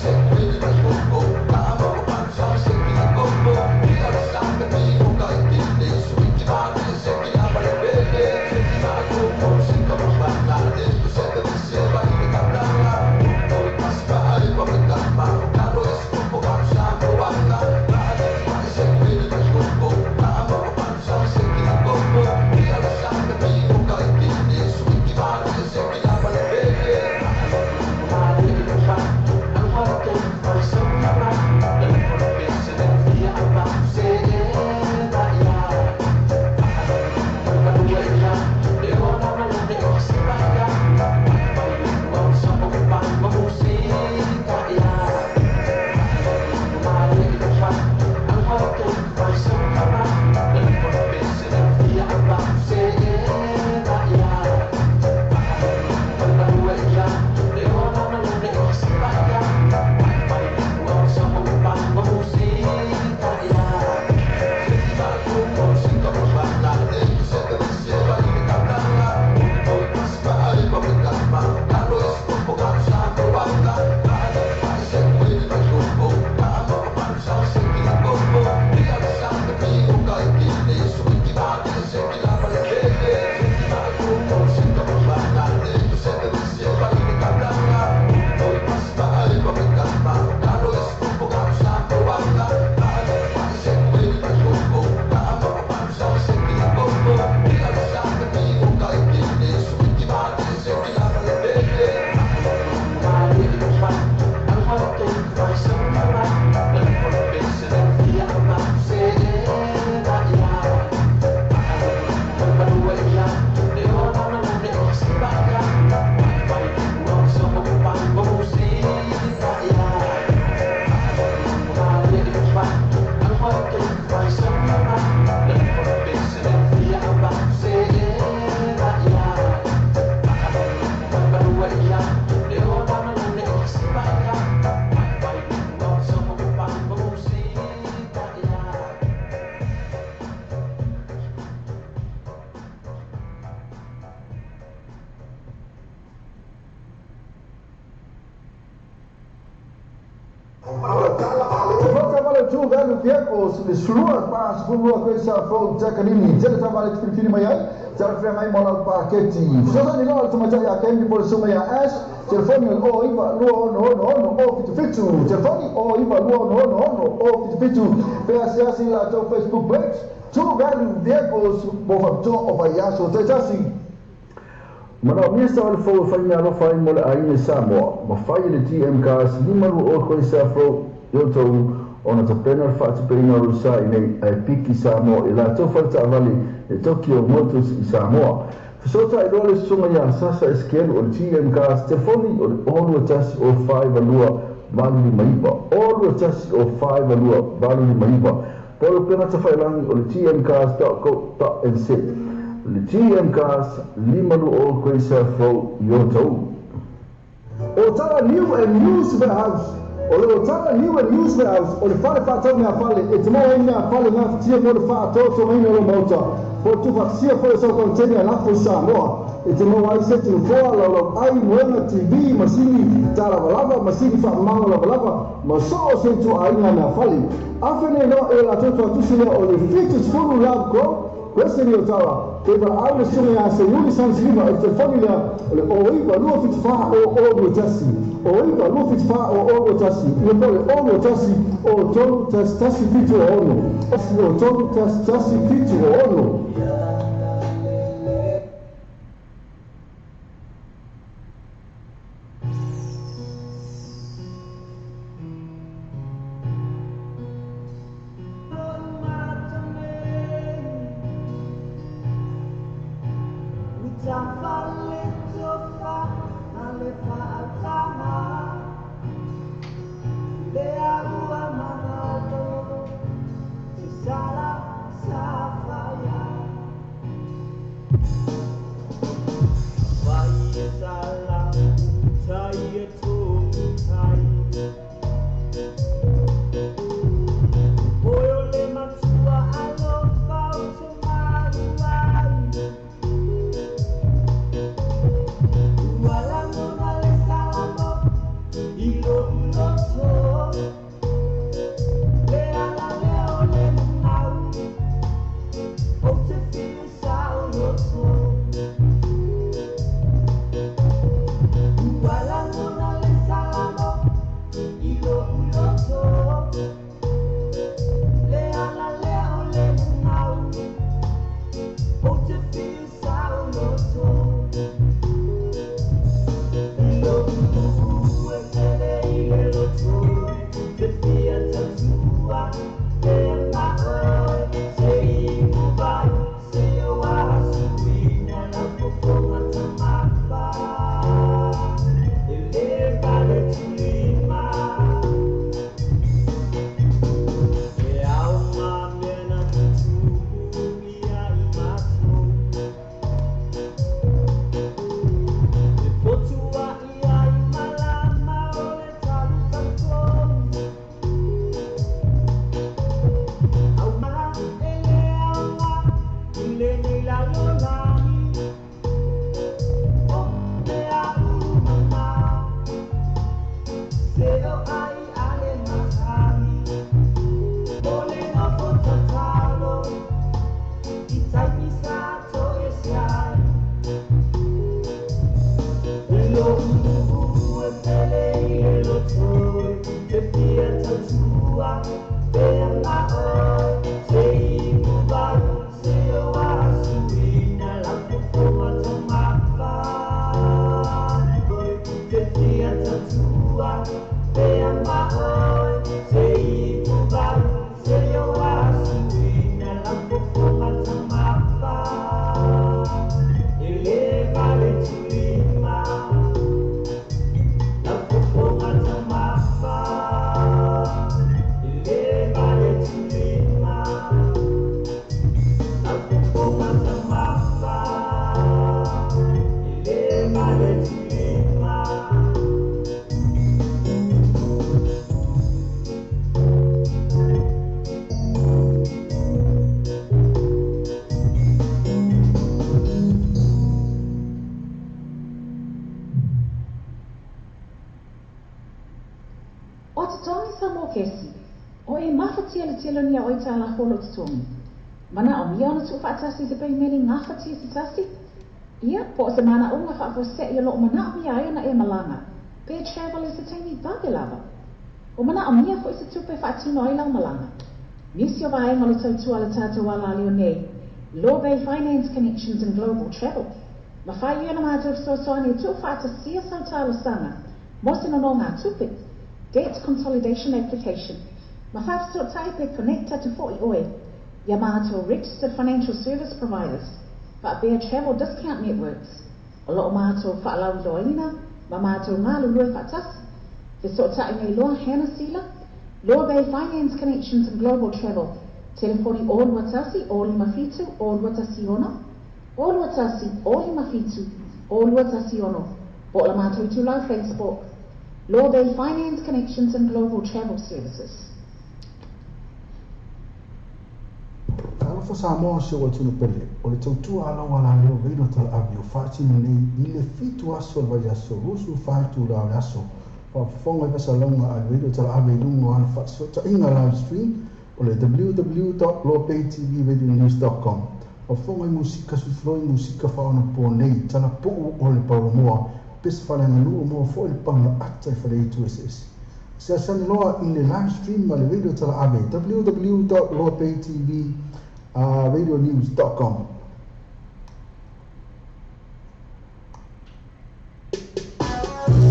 Thank you. Vale tu velho vehicles de slua para spulua coisa from Jacqueline jadi sama ada kini mai cara frame mola paketi so ni lo tuma ya kendi por suma ya ash telefoni o iba no o fitu telefoni o iba no o fitu peasiasi la to Facebook page tu velho vehicles bo to of ya so tasi Mana misa o fo fa ina lo fa mola ai Samoa ma fa ile TM cars ni maru o coisa from yo to ona te pena whaata peina rusa i nei ai piki Samoa i la tau whaata avali e Tokyo Motors i Samoa. Fisota i role sunga ia sasa eskelu o le TM Cars telefoni o le olu atasi o 5 alua valuli maipa. Olu atasi o 5 alua valuli maipa. Polo pena te whailangi o le tmcars.co.nz. Le TM Cars limalu o koisa fo yo tau. O tala new and used warehouse. O le otara new and used warehouse o le fale whaatau ngā fale e te maua ngā fale ngā fitia mo le whaatau to maina o mauta po tu whaksia fo so kontenia lapo Samoa e te maua ai seti o foa lau ai moena TV masini tara walava masini whaamanga walava ma so o se tu ainga ngā fale awhene no e la toto atusile o le features fulu love ko Questa è l'Ottawa, che va a un'azione a se uno San Silva e telefoni o iba lo fit fa o due tassi o iba lo fit fa o due tassi io poi o due tassi o tolu tassi fit o no o tolu tassi fit o no O te tongi sa mō kesi, o e mawhatia le telo nia o i tā la holo te tongi. Mana o mia ona tu whaatasi te pei meni ngā whatia te tasi. Ia, po o se mana unga whaafose i lo o mana o mia ai ona e malanga. Pay travel is a tiny bage lava. O mana o mia fo i se tupe whaatino ai lau malanga. Nisi o vaenga le tautua le tātou ala leo nei. Law Bay Finance Connections and Global Travel. Ma whai iona mātou soasoani e tu whaatasia sau tālo sanga. Mosino no ngā tupe. Debt Consolidation Application. Ma whaafso taipe connecta to 40 oe. Yamato Registered Financial Service Providers. But Bear Travel Discount Networks. O loo mātou whaalau loina. Ma mātou ngā lulue whaatas. Te so tai nei loa Hannah Sila. Law Bay Finance Connections and Global Travel. Telefoni All Watasi, All Mafitu, All Watasi Ono. All Watasi, All Mafitu, All Watasi Ono. O la mātou i tūlau Facebook. Law Bay Finance Connections and Global Travel Services. Alfa Samoa se o tunu pele. O le tautua alawa la leo veino tala avi o whaatino nei i le fitu aso le vai aso. Rusu whaitu la le aso. Whafonga i vasa launga a veino tala avi lungo ana whatsota inga live stream o le www.lawbaytvradionews.com. Whafonga i musika sufloi musika whaona po nei tala po o le paramoa. Pesa whananga lua mo fo i panga atai whare i tu SS. Se asani loa i le live stream ma le veino tala avi www.lawbaytvradionews.com. Thank you.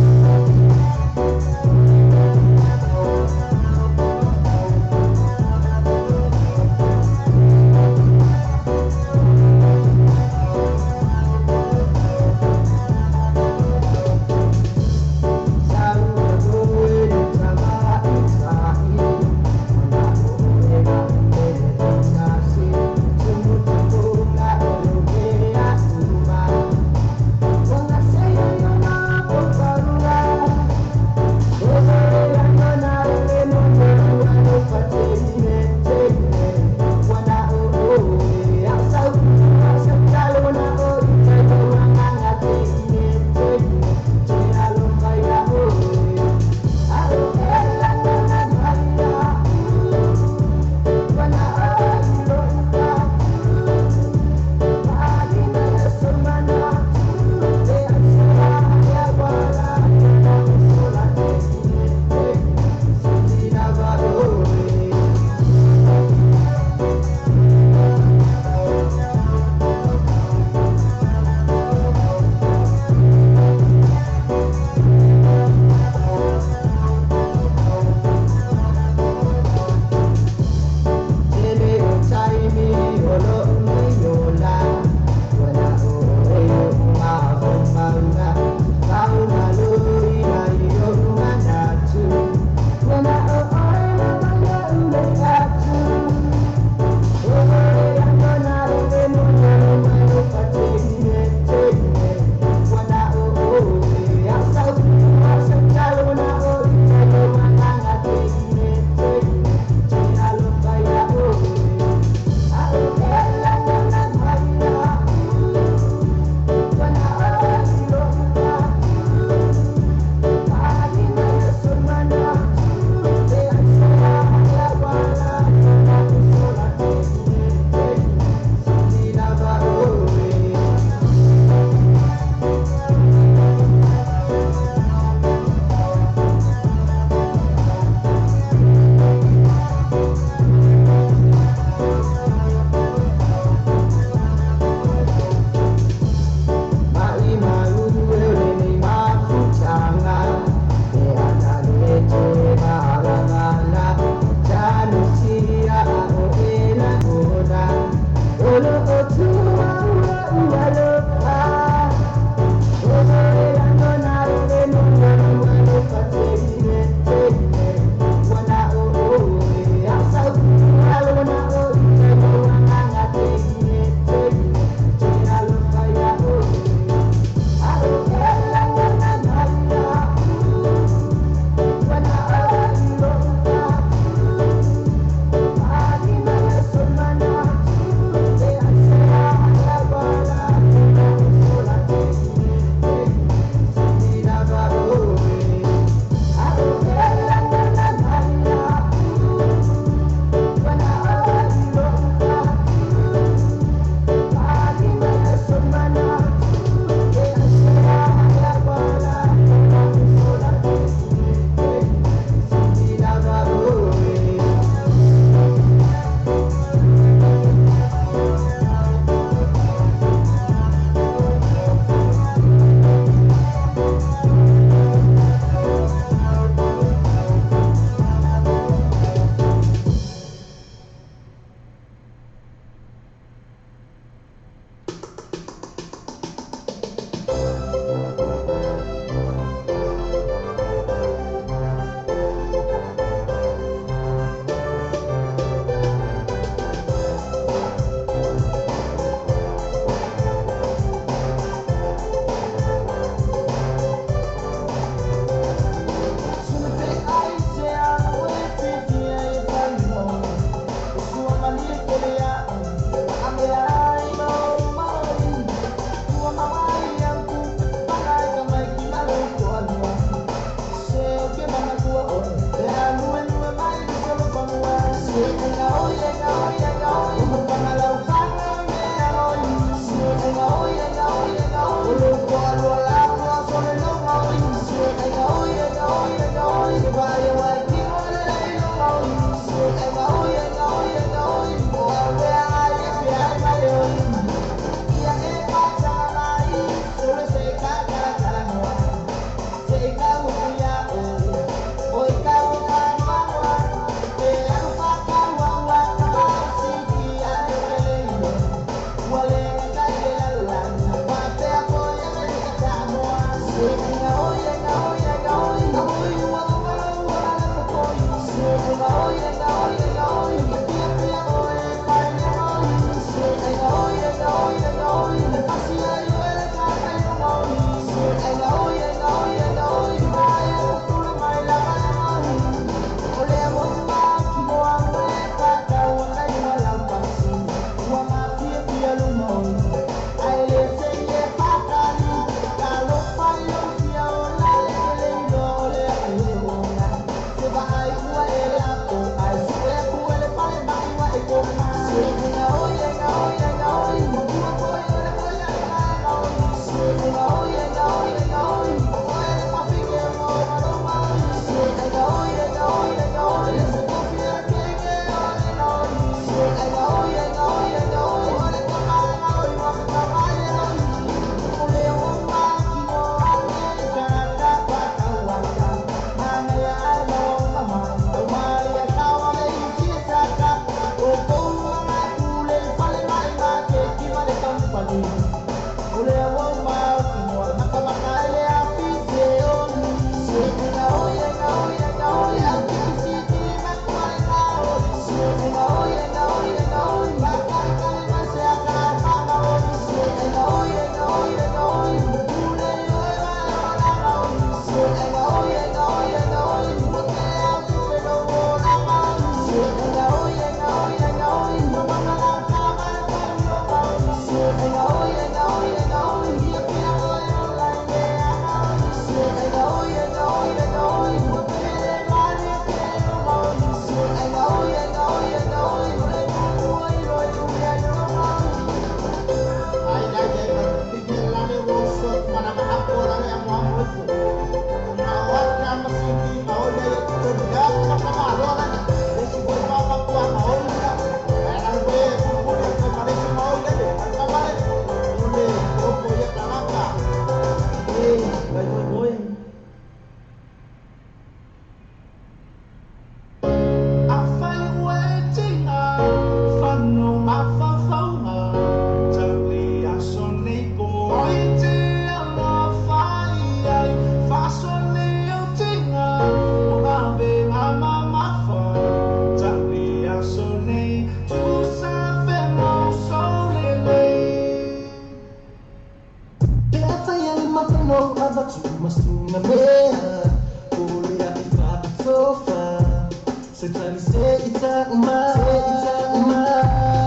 Setani se ita uma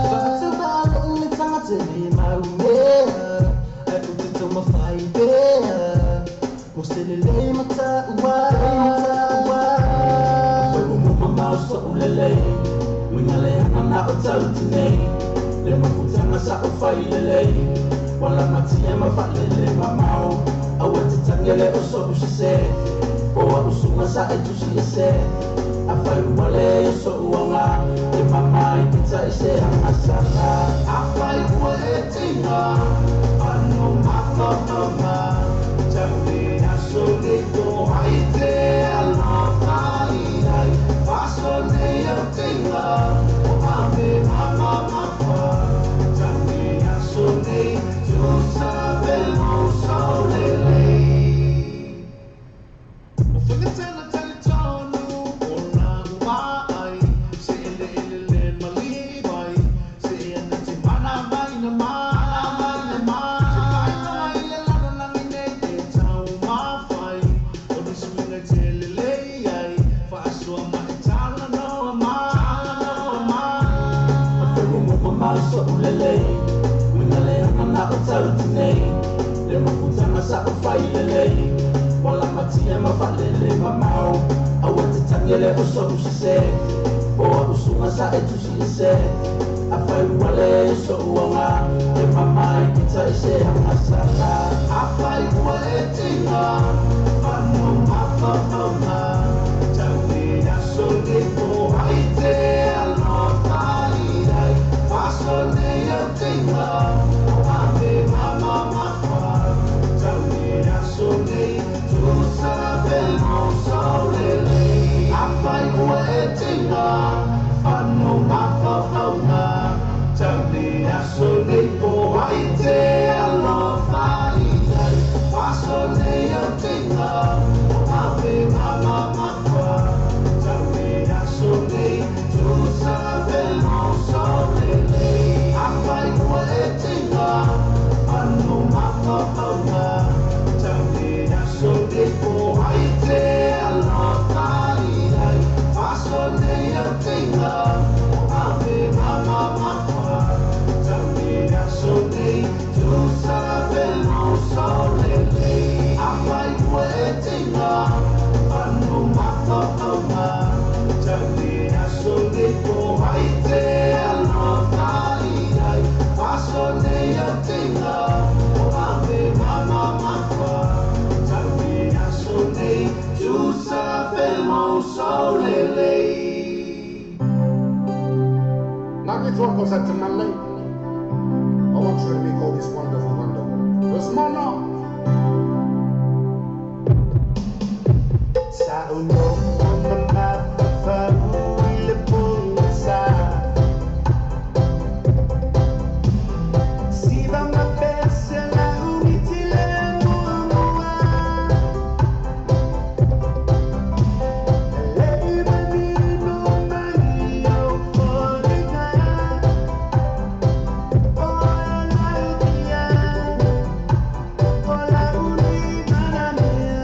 Fata balong ni tangata ni maumea Ai utito mawhaibea Muselele mata ua Wai umuma mau sa ulele Wingale hana na o tau tinei Le mafutanga sa o whailele Wala matia mawhalele mamau Awa titangele o so usise Oa usunga sa etusi ese Afai wale o so uanga E mamai pita ese hangasana Afai ua e tinga Ano mawhawhanga Tawi aso leito haite Aloha iai Paso nei au tinga O ame mama mafa Tawi aso nei Tusa belmo saulelei O whangatana tani tonu O nā uai Se ele ele le malihi vai Se ana te mana mai na mai Se kai noa i le lana nangi nei E tau mawhai O ni suinga te lelei ai Whaasua mai tala noa mai A whengu mua mau so ulelei Wingale ana na o tau tinei Le mafutanga sa o whai lelei Wala matia mawhalele mamau Awa te tangele o so usise Oa usunga sa etusi ese Awhai wale so uanga E mamai pita ese hangasana Awhai ua e tinga Wano mawhawhanga Tawi aso leito haite Aloha iai Paso nei au tinga O ame mama mafa Tawi aso nei Tusa belmo saulelei Awhai ua e tinga Wano mawhawhanga Tawi aso leito haite Aloha iai Paso nei au tinga O ame mama mafa Tawi aso nei Tusa belmo saulelei Awhai ua e tinga Wano mawhawhanga Tawi aso leito haite Aloha iai Paso nei au tinga O ame mama mafa Tawi aso nei Tusa belmo saulelei Awhai ua e tinga Wano mawhawhanga Tawi aso leito haite Aloha iai Paso nei au tinga O ame mama mafa Tawi aso nei Tusa belmo saulelei Nagi tuako sa tinalay. I want you to make all this wonderful, wonderful. There's more now. Sa ulong mapapawili pong isa Siba mapesa na umitile mo mua Alay manino maniyo polika Ola lautia Ola uni manamia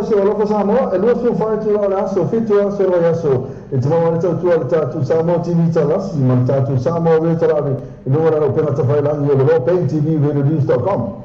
fa se wala fa Samoa e lua su fa tu la so fitu se lo yaso e te mau tu tu Samoa TV talas di man tu Samoa ve taravi e lua ra pena ta fai la ni lo Pain TV videonews.com.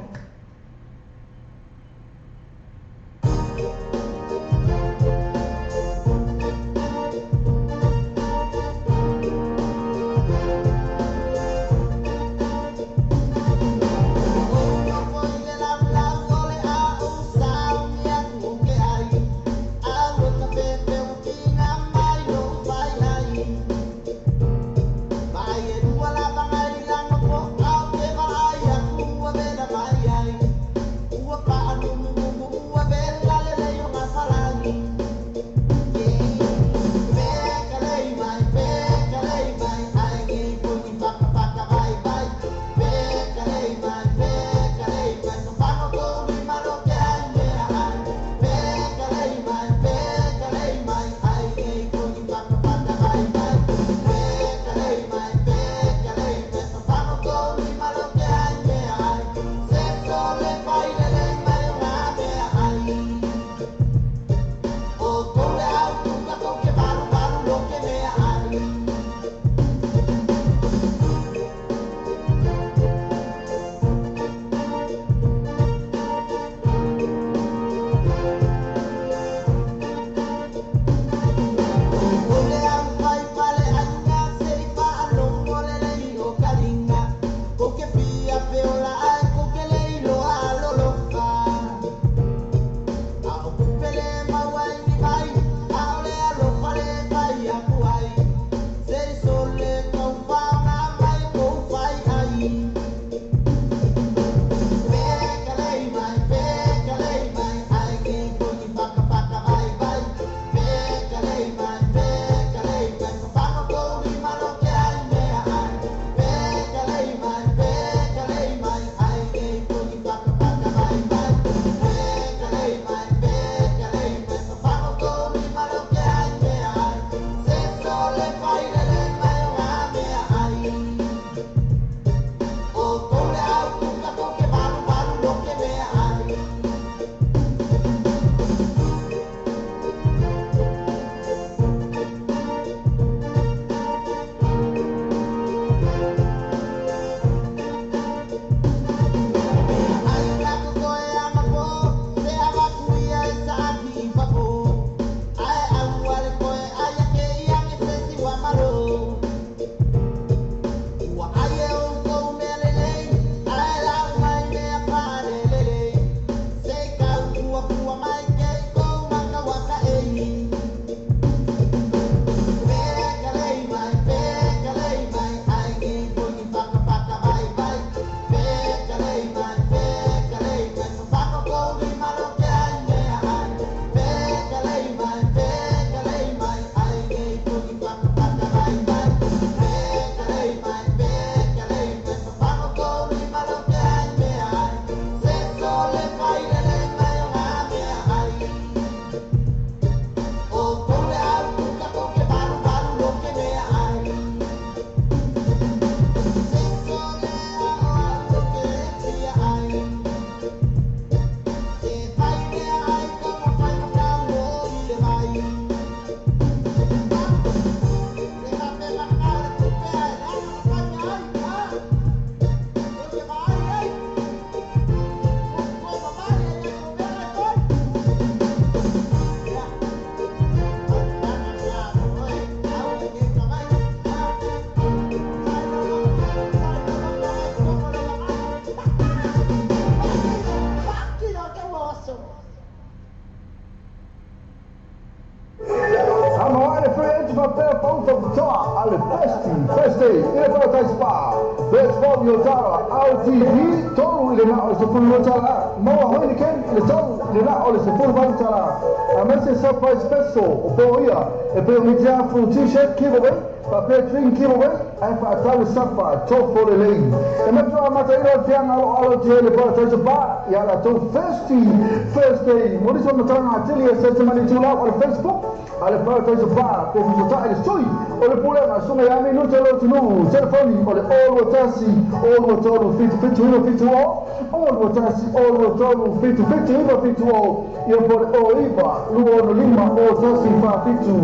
LTV tolu le na o se pulu tala mo ho ni ken le tolu le na o se pulu ban tala a mese surprise special o po ia e pe mi ja fu t-shirt giveaway pa pe drink giveaway ai fa tala safa to for the lane e me to amata iro tiang alo te le pa ta ba ya la to first day mo ni so mo tanga ateli e se mani tula o Facebook Ale Paradise Bar, pe fiso ta ele soi. O le problema sunga ya me no te lo tunu. Telefoni o le all watasi, all watonu fitu hima fitu o. All watasi, all watonu fitu hima fitu o. Ia por o iba, luo no lima o tasi fa fitu.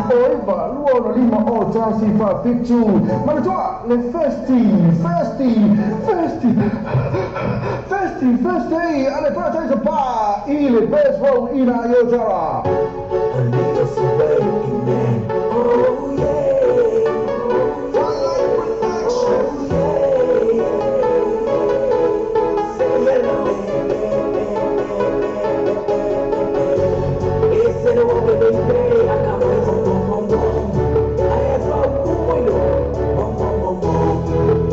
O iba, luo no lima o tasi fa fitu. Mana toa le festi. Ale Paradise Bar, ile best row ina yotara. Oh yeah. Twilight Production. Oh yeah. Say hello. Esse era o homem da ideia, a cabeça bom. Aí é só o molho. Bom.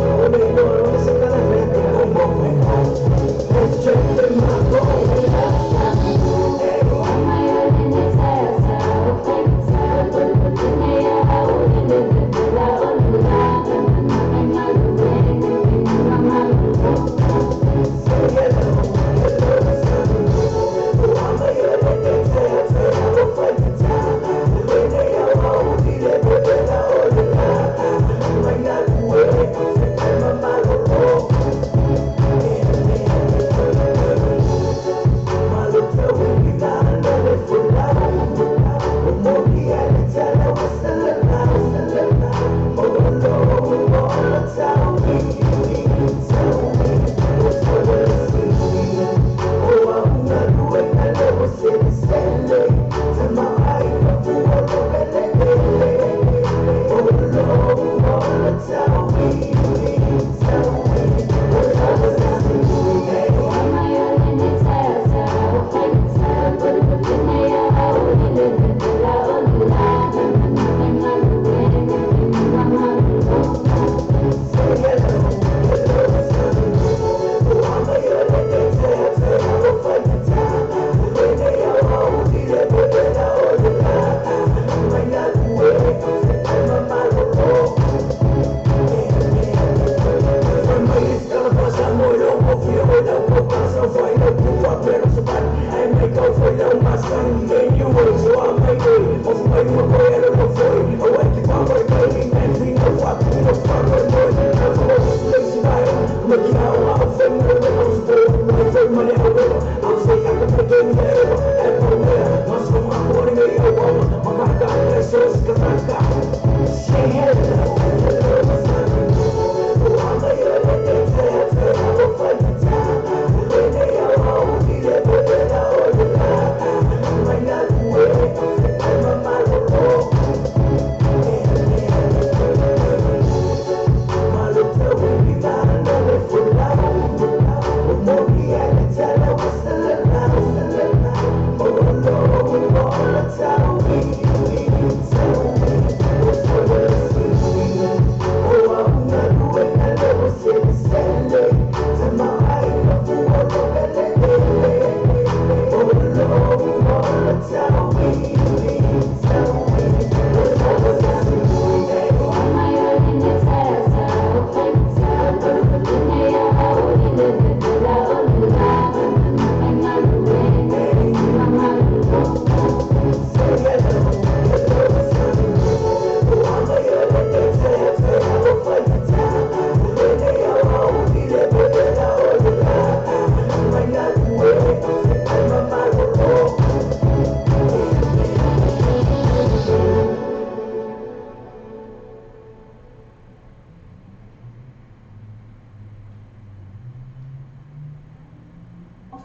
O melhor, esse cara vem bom. Esse jeito tem uma boa.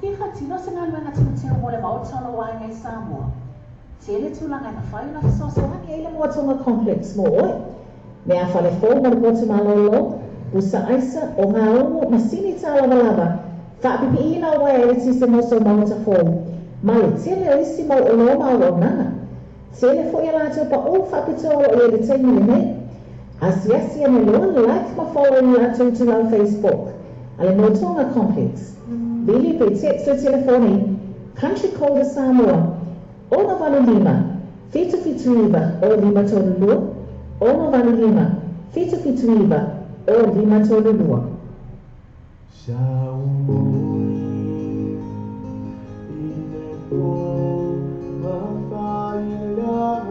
Whiwha tino se ngā luenga tūteo mo le maotono o ai ngai Samoa. Tele tūlanga na whai na whasosoani e le moatonga complex mo oi. Me a whale fō mo le potu malolo, usa aisa o ngā ongo masini tā lava lava. Whaapipi ina o wai e tise moso mauta fō. Ma le tele o isi mau o loa mau o nanga. Tele fo ia lātou pa o whapitoa o e le teimi le mei. Asiasi ane loa like ma follow ni lātou tu lau Facebook. Ale moatonga complex. Bili pe text o telefoni, country code Samoa, Ona Valu Lima, Fitu Fituiva, o Lima Tolulua, Ona Valu Lima, Fitu Fituiva, o Lima Tolulua. Shaumoi, Inepo, Mafaila,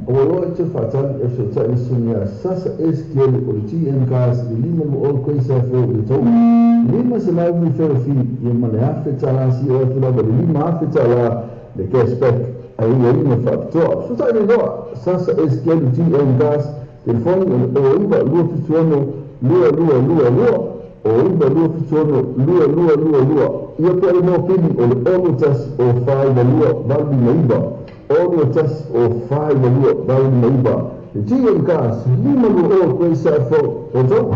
o te whatali e so tai sunia sasa SQL o le TM cars i lima mo o koe sa feo le tau. Lima se mai mi feo fi i mane afe tala si o tula ba lima afe tala le cashback a ia ina whapitoa. So tai le doa sasa SQL TM cars telefoni o iba lua fituano lua o iba lua fituano lua ia pe ale mo pili o le ono tas o whai na lua valdi na iba ono tas o whai na lua valdi na iba le TM cars lima lua o koe sa fo o tau.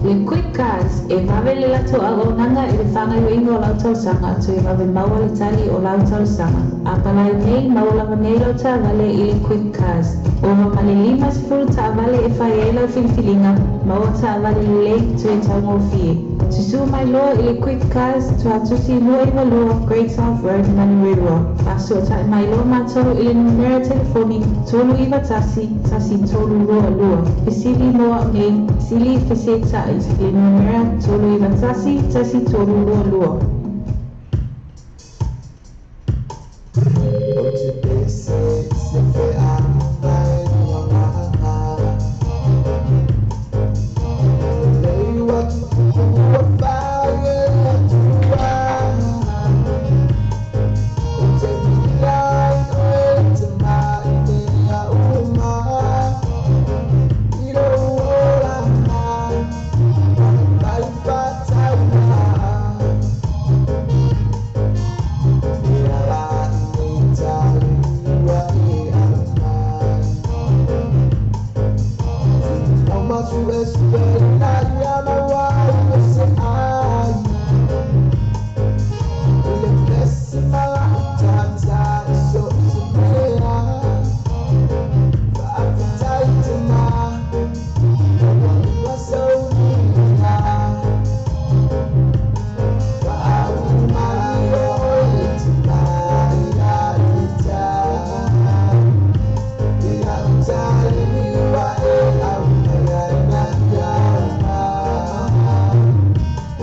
Le quick cars e vavele lato agonanga e le whanga yuingo o lau tausanga tu e vave maua le tali o lau tausanga. A palai nei maula maneiro ta vale i le quick cars. O male lima sifuru ta vale e whai e lau filfilinga maua ta vale le lake tu e tau ngofie. Tusu mai loa i le quick cars tu atusi lua i walua Great South Road Manurewa. Pasu ta mai loa matolu i le numera telefoni tolu iwa tasi tolu lua. Pesili loa nei sili feseta le numera tolu iwa tasi tolu lua.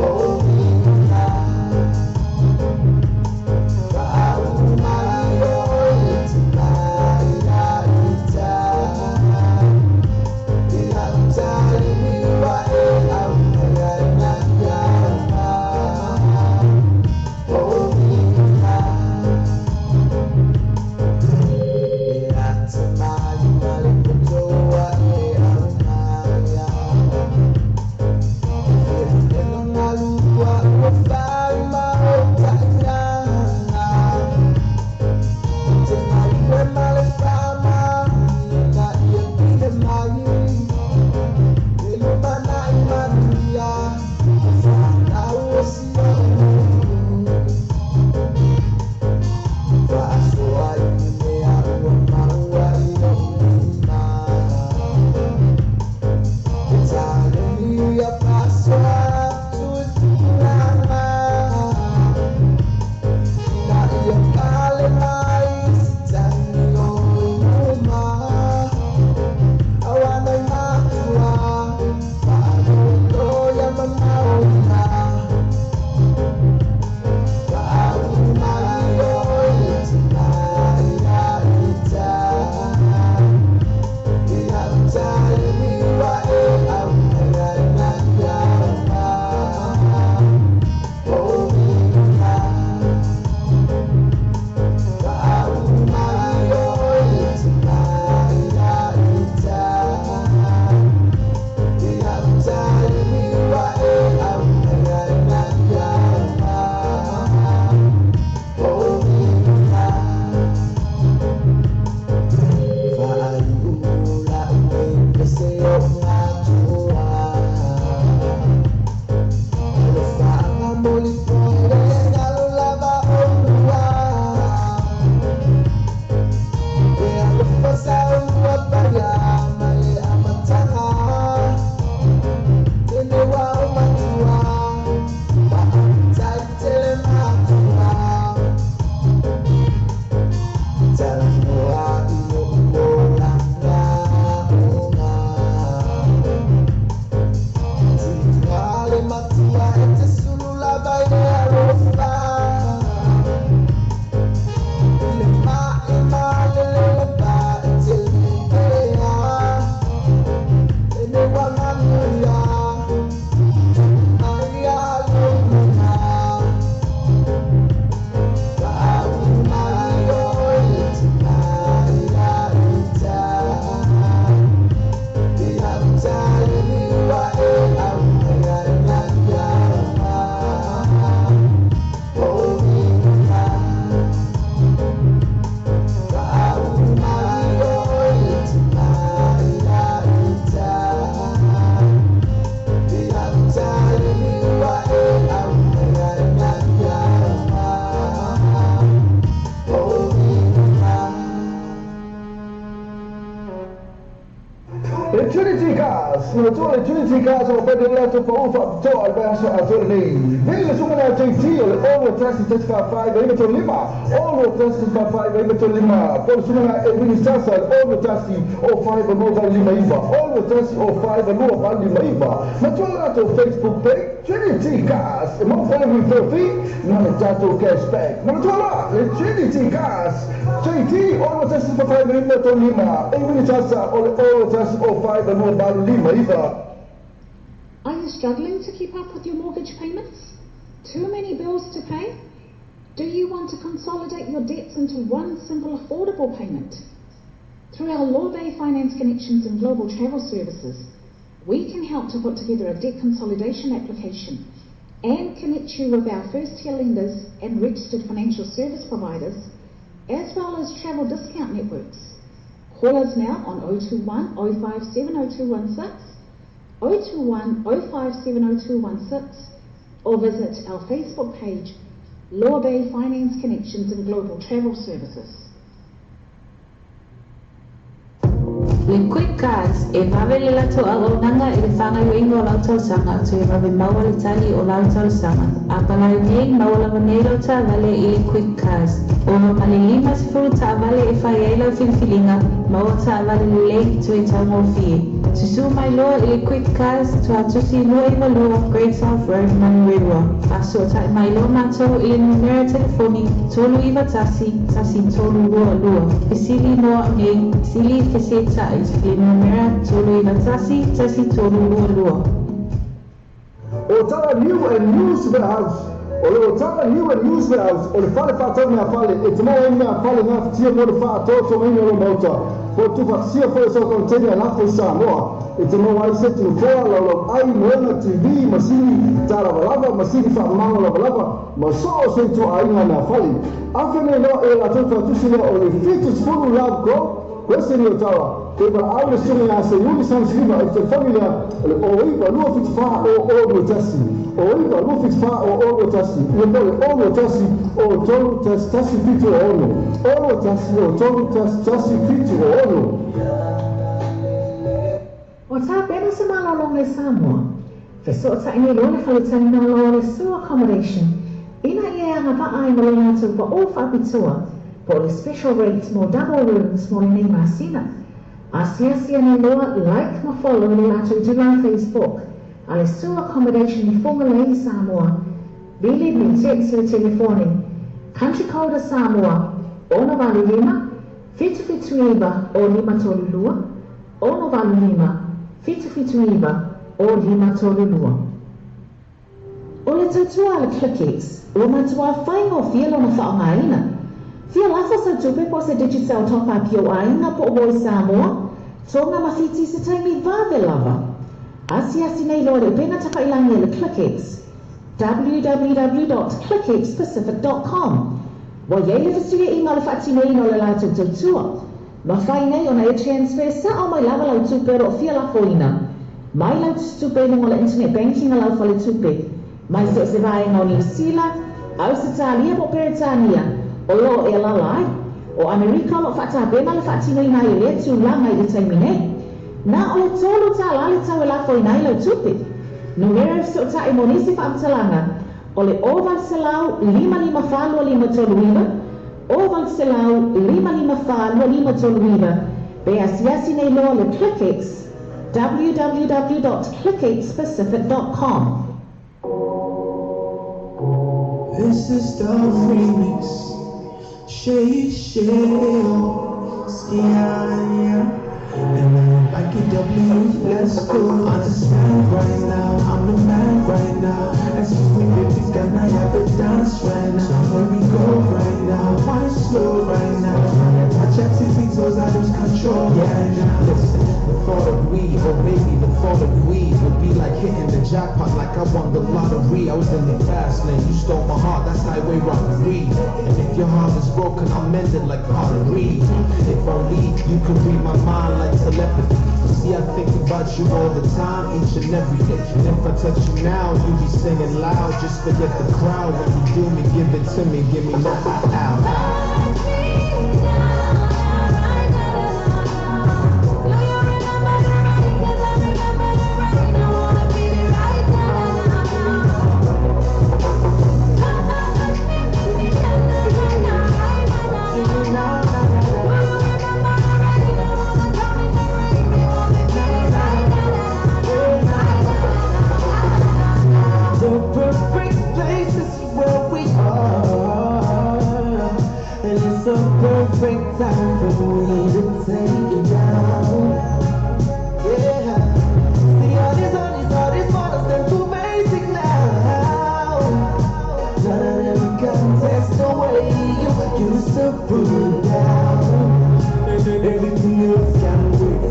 Oh Trinity Cars, le Trinity Cars o per il lato per ufa to al verso a tornei. Vele su una JT o le testi testa 5 e metto lima. O le testi fa 5 e metto lima. Poi su una e quindi stassa o le testi o 5 no da lima iva. O le testi o 5 no da lima iva. Ma tu lato Facebook page Trinity Cars e mo fare mi profi non è dato cashback. Ma tu là le Trinity Cars JT o le testi fa 5 e metto lima. E quindi stassa o le testi o 5 no da lima iva. Are you struggling to keep up with your mortgage payments? Too many bills to pay? Do you want to consolidate your debts into one simple affordable payment? Through our Law Bay Finance Connections and Global Travel Services, we can help to put together a debt consolidation application and connect you with our first-tier lenders and registered financial service providers, as well as travel discount networks. Call us now on 021 057 0216, 021 057 0216, or visit our Facebook page, Law Bay Finance Connections and Global Travel Services. Le quick cars e vavele la to agonanga e fanga yo ingo la to sanga to e vave mawa le tali o la to sanga apala nei mawa la manero ta vale e quick cars o male lima fruta vale e fai la filfilinga mawa ta vale le to e tamo fi to su my law e quick cars to atusi no e lo of Great South Road Manrewa aso ta my law mato e numero telefoni tolu iva tasi tolu lua isili no nei sili feseta le numera tolu iva tasi tolu lua. Otara New and News House. O Otara New and News House. O le fale fatau mea fale. E te moa mea fale ngā fitia mo le whātou to mai o mauta. Po tu whaksia fo e so kontenia lako Samoa. E te moa ai seti no koa lau ai moena TV masini tara walava masini whaamanga walava. Ma so o se tu ainga na fale. Awhene no e la toka tusine o le fitus fulu love go. Questa è Ottawa. Che per aule sono a se uni sono scriva e te famiglia o iva lo fit fa o testi. O iva lo fit fa o testi. Io poi o testi o tolu testi fitu ono. O testi o tolu testi fitu ono. O tā pena se malolo le Samoa. Feso ta ini lo le whaletani malolo le sewer accommodation. Ina ia anga pa ai malo natu pa o whapitua. Po le special rates mo double rooms mo le nei masina. Asia ni loa like ma follow le lato di la Facebook. Ale sewer accommodation ni fonga le Samoa. Bili ni text le telefoni. Country code Samoa. Ono valu lima. Fitu iba o lima tolu lua. Ono valu lima. Fitu iba o lima tolu lua. O le tautua le clickets. O matua whaingo fielo na whaongaina. Fia lafa sa tupe po se digital top-up yo aina po o Samoa, tonga mawhiti se taimi vave lava. Asi nei lore pena tapailangi le ClickX, www.clickxpacific.com. Wa yele fasuia inga le whati nei no le lato tautua. Ma whai nei ona e transfer sa o mai lava lau tupe ro fia la foina. Mai lau tupe no le internet banking lau fale tupe. Mai se vai no ni sila, au se talia po peritania. O lo e la lai, o Amerika lo whata bema le whati nei nai le tu langa i le taimi nei. Na o le tolu ta la le tau e la fo i nai lau tupe. Numero so ta e monisi whaamtalanga, o le oval se lau 55 tolu iwa, oval se lau 55 tolu iwa, be asiasi nei lo le ClickX, www.clickxpacific.com. This is the remix. Shade, yeah. And I can W, let's go. Understand right now, I'm the man right now. Excuse me, baby, can I have a dance right now? So here we go right now, why slow right now? My chatty beats, those I lose control right now. Listen, the thought of we, or maybe the thought of we, would be like hitting the jackpot, like I won the lottery. I was in the fast lane, you stole my heart, that's highway robbery. And if your heart is broken, I'll mend it like pottery. If only you could read my mind like telepathy. See, I think about you all the time, each and every day. And if I touch you now, you be singing loud. Just forget the crowd. When you do me, give it to me, give me no out. Perfect time for me to take you down. Yeah. See all these models, they're too basic now. None of them can test the way you used to prove it down. And everything else can wait.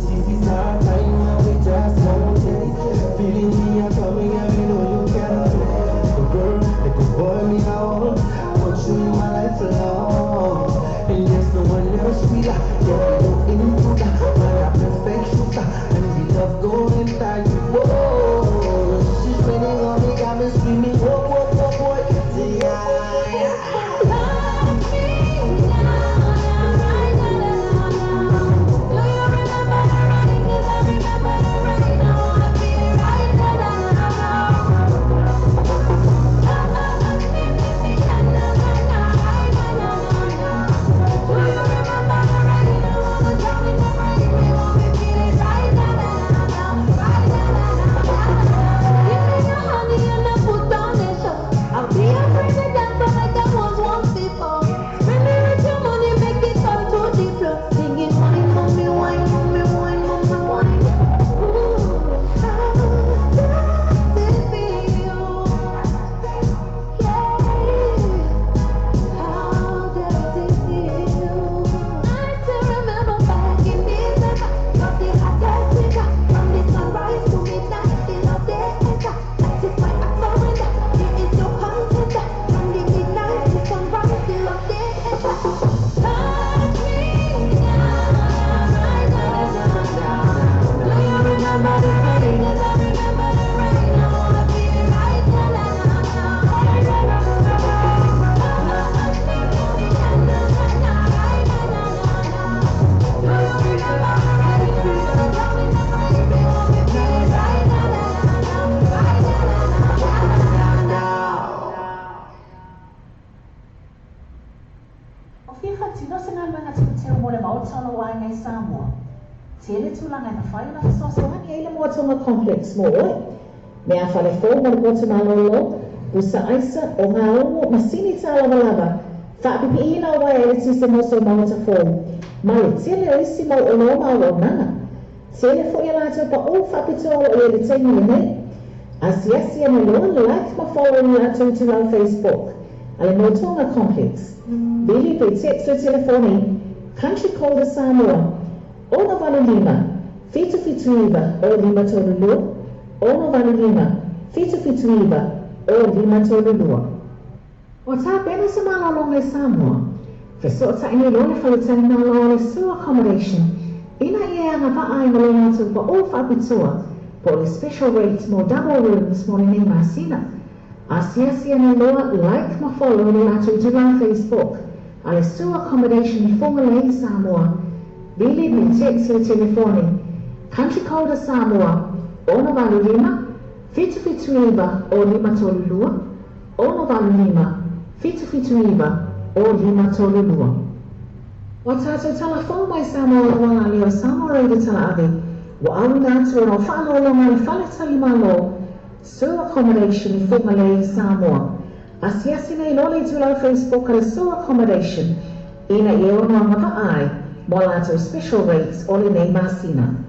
See these hard times now we just won't take. Feeling me are coming and you know you can play. The girl, they could boil me out. Want you in my life long. And there's no one else we like. Yeah, we go into that. Man, a perfect shooter. And we love going inside you. Whoa, she's spinning on me, got me screaming. Whoa, whoa, whoa, boy. Complex mo me a fale fo mo Guatemala lo usa aisa o ngao masini tala balaba fa pipi ina wa ele tise mo so mo ta fo ma tele isi mo o lo ma o nana tele fo ela ta pa o fa pito o ele tene ne asiasi na lo like ma follow ni ato to on Facebook ale mo tonga complex bili pe text o telefoni country code Samoa ona vale lima Fitu Fituiva o Lima Tolulua, Ono Valilima, Fitu Fituiva o Lima Tolulua. O tā pena sa malolong e Samoa, Feso ta ini lone whalutani malolo su accommodation, ina ia nga vaai malonga tu pa o whapitua, po le special rates mo double rooms mo ni masina. Asiasia na loa like ma follow ni atu dula Facebook, ale su accommodation ni fonga Samoa, bili ni text le telefoni, Country code Samoa, Ono Valulima, Fitu Fituiva o Lima Tolulua, Ono Valulima, Fitu Fituiva o Lima Tolulua. Watato telefon mai Samoa wanga leo Samoa reida tala ave, wa awina atu no whanolo mai whaleta lima lo, su accommodation i fonga Samoa. Asiasi nei lole tula Facebook ale su accommodation, ina i ono anga vaai, mo lato special rates o le nei masina.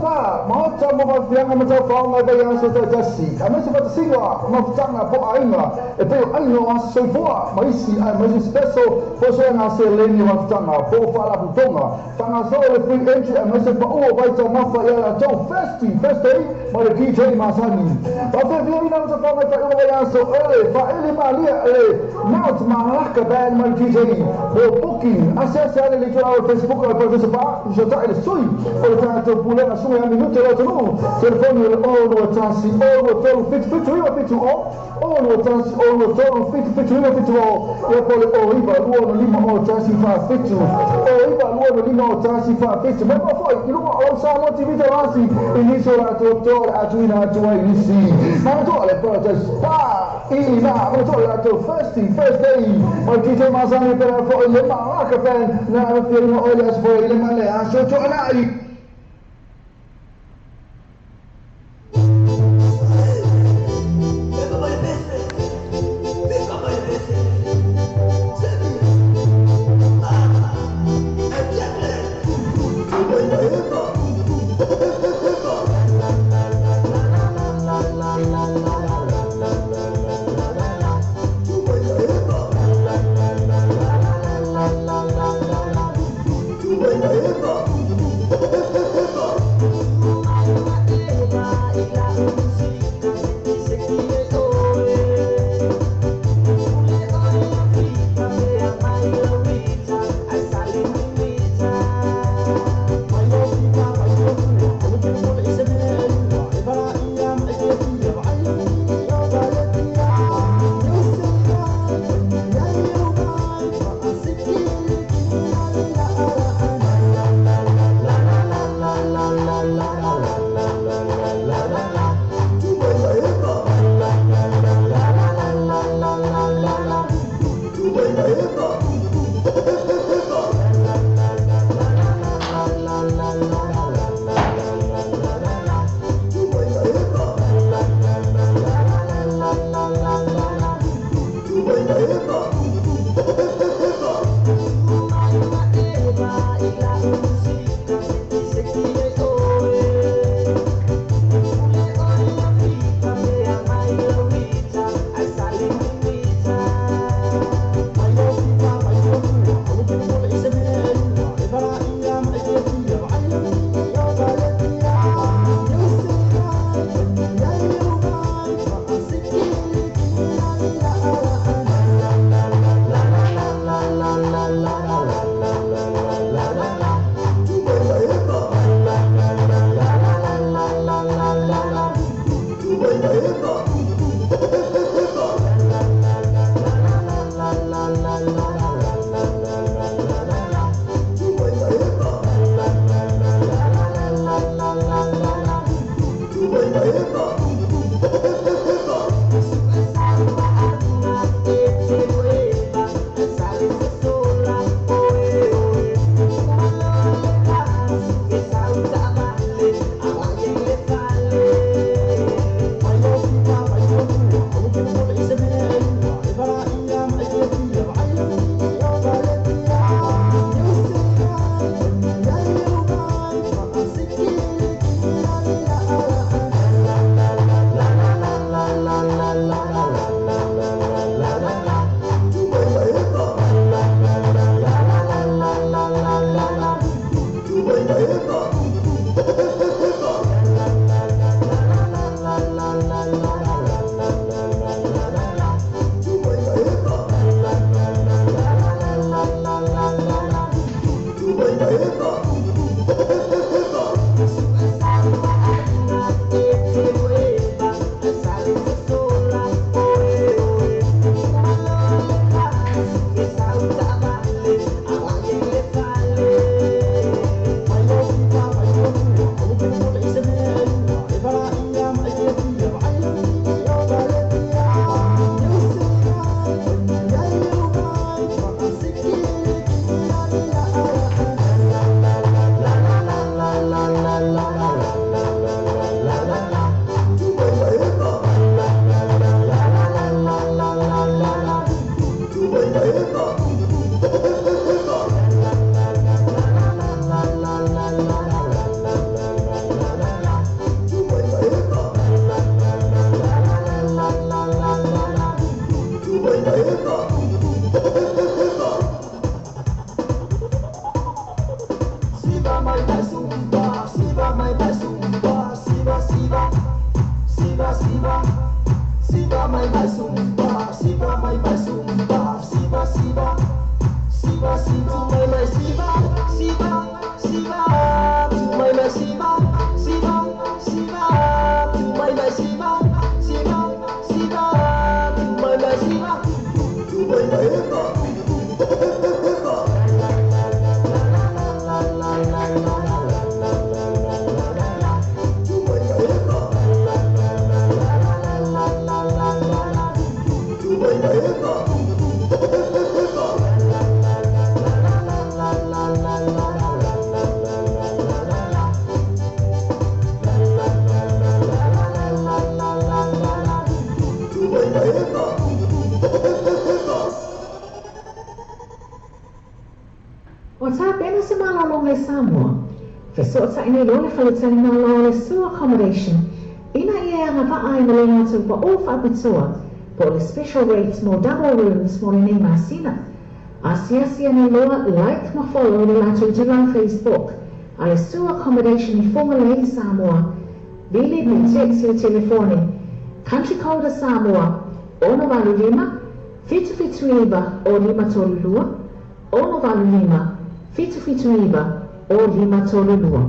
pa mata mo fianga mata faunga ba yang so tasi ama se fata siwa ma tanga po ainga e pe ainga wa so foa ma isi ai ma isi special po so na se leni ma tanga po fala putonga tanga so le free entry ama se pa o vai to ma fa ya to festi ma le DJ ma sani pa pe vi na mata faunga ta o ya so fa ele ma lia not ma raka ba ma DJ po booking asasa le to our Facebook o po se pa je ta ele sui o ta to pulena su ya minuto la tonu telefoni o tasi o tolu fit o tasi o tolu fit o ya pole o iba luo lima o tasi fa fit o iba luo lima o tasi fa fit ma pa foi ilu o sa mo tv rasi iniso la to atuina tua inisi ma to le protest pa ina ma to la to first day ma DJ Mazani per fo le ma ka fan na firma o ya sfo le ma le a so to lai Thank you. Siva mai mai sumba, Siva mai mai sumba, Siva Siva, Siva Siva, Siva mai mai sumba, Siva mai mai sumba, Siva Siva, Siva Siva mai mai Siva, Siva Siva, tu mai mai Siva, Siva Siva, tu mai mai Siva, Siva Siva, tu mai mai Siva, tu mai mai Eva. O tā pena se malolo ngai Samoa, so ta ina lole whaletani ngā loa sua accommodation, ina ia anga paa ina le ngātou pa o whaapitoa, po le special rates mo double rooms mo le nei masina. Asiasia ni loa like ma follow le lato dura on Facebook, a le sua accommodation I fonga le Samoa, vili ni text le telefone, country code Samoa, ono valu lima, fitu iwa o lima tolu lua, ono valu lima, fitu iwa o lima tolu lua.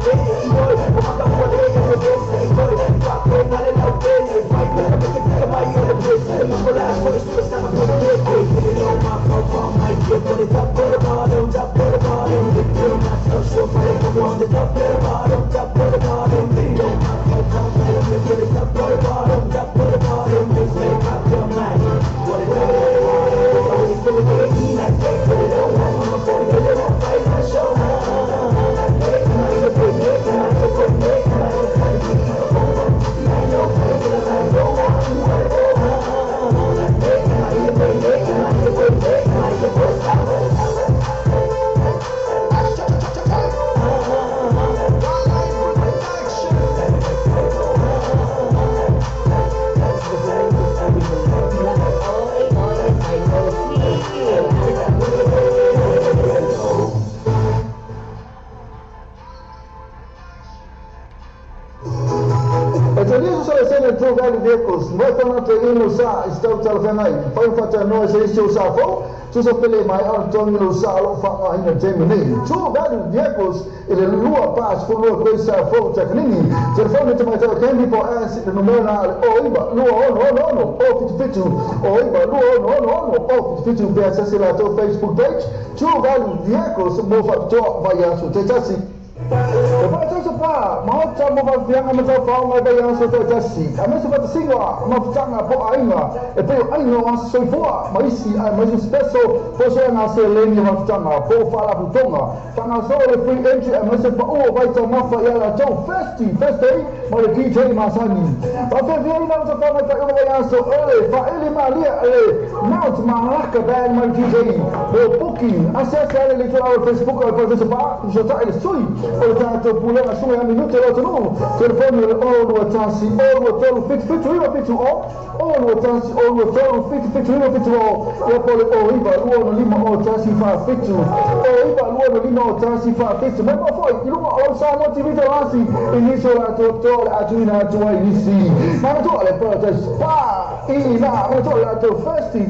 Hey, value vehicles. Vai tona te ino sa istau talafengai. Pai fata no se isi sa fo. Tu sa pele mai ar tongi lo sa lo fa ina Gemini. True value vehicles ile lua pas for lua coisa fo taknini. Telefone te mai tau kendi po as the numero o iba lua no o fitu o iba lua no o fitu be access la to Facebook page. True value vehicles mo fa to vai asu te tasi. Lepas itu sebab mau cakap mau biang amat faham ada yang sudah jadi. Kami sebab singa mau cakap apa aina. Tapi aina orang semua masih special pasal nasi leni mau cakap. Kau fala butonga. Tangan soal free entry masih pak baca mafa ya lah. Jauh festi mau DJ masani. Tapi dia ini mau cakap macam apa yang so faili malia now malah keban mau DJ. Booking asal saya lihat awal Facebook atau sebab sudah ada sui. Oltanto pula su ya minuto lo tonu telefoni all watasi all watolu fit all watasi all watolu fit ya pole o iba luono lima o tasi fa fitu o iba luono lima o tasi fa fitu ma poi iluma o sa mo TV lasi iniso la to atuina tua inisi ma to le protest pa ina ma to la to first day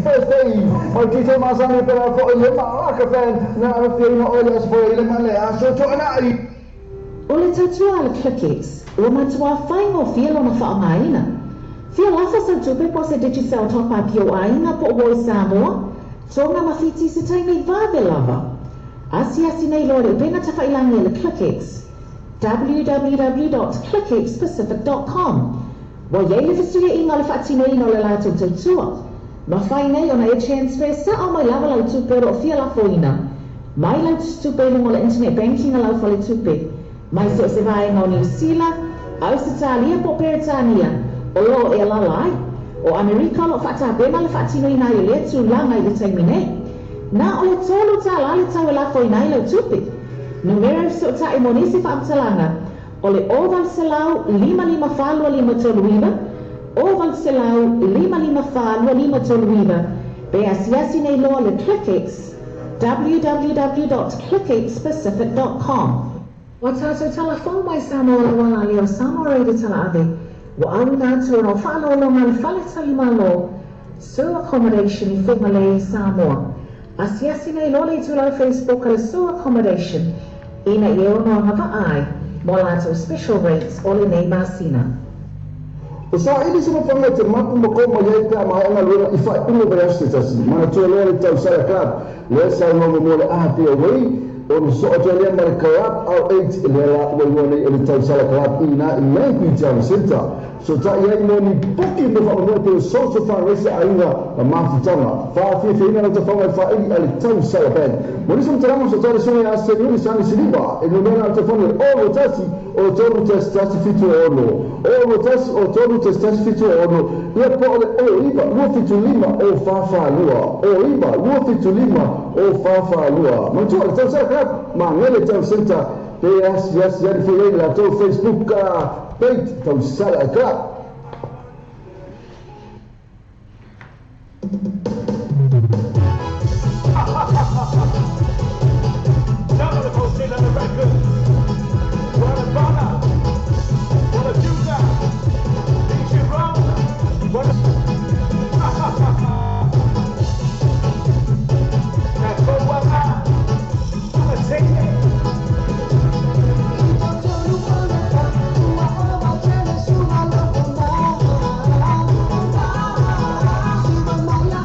ma DJ masani per ko ile ma ka fan na afirino olha se foi ile ma le aso to na O le tatua le Clickix, o matua whaingo fia lona whaamaina. Fia lafa sa tupe po se digital topa pio aina po oi Samoa, tonga mawhiti se taimei vave lava. Asi nei lore benga ta whailangi le Clickix, www.clickixpacific.com. Wa yei le fisuia inga le whaatinei no le lato tautua. Ma whainei ona e transfer sa o mai lava lau tupe ro fia la foina. Mai lau tupe lungo le internet banking a lau fale tupe. Mai se vai no New Zealand, Australia po Peritania, o lo e la lai, o Amerika lo fata bema le fatino ina i le tu langa i le taimine. Na o le tolu ta la le tau la fo ina i le tupi. Numero so ta i monisi fa amtalanga, o le oval selau 55 toluiva, oval selau 55 toluiva, be asiasi nei lo le Clickix, www.clickixpacific.com. Wa tātou telefon mai Samoa wala leo Samoa reida tala ave. Wa au nātou no whanolonga le whale tali malo. Sewer accommodation I Whumalei Samoa. Asiasi nei lole tulau Facebook ala sewer accommodation. Ina I ono hava ai. Mo lātou special rates o le nei masina. O sa ini semua pangai termaku makoma yai ka mai anga lora I whai unga bayasti tasi. Mana tua lea le tau sara klap. Lea sa ngongo mo le aha pia wei. O so o tele mar kalap au 8 lela woni ele tau sala kalap ina I mai pizza center so ta ia no ni poki no fa no te so fa resa ainga a mafutanga fa fi ina no te fa mai fa ele tau sala ben mo so tramo so tele so ia se ni sani siliba e no mena te fa o tasi o toru testasi fitu ono o tasi o toru testasi fitu ono ia po o iba no fitu lima o fa lua o iba no fitu lima o fa lua mo tu tau sala ma ngele tau center yes jadi filei la tau Facebook page tau sala ka Maya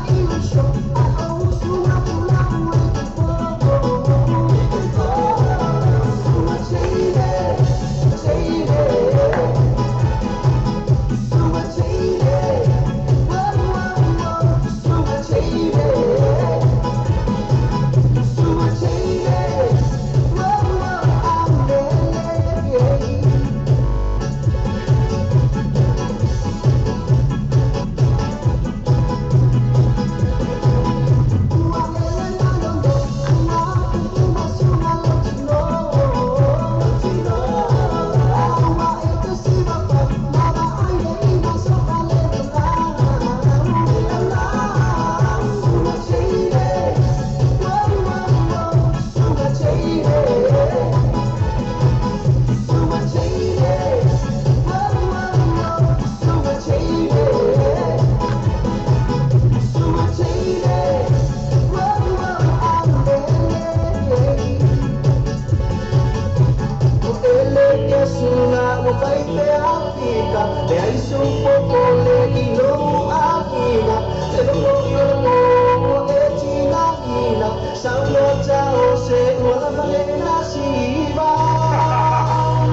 se ora vale la siva.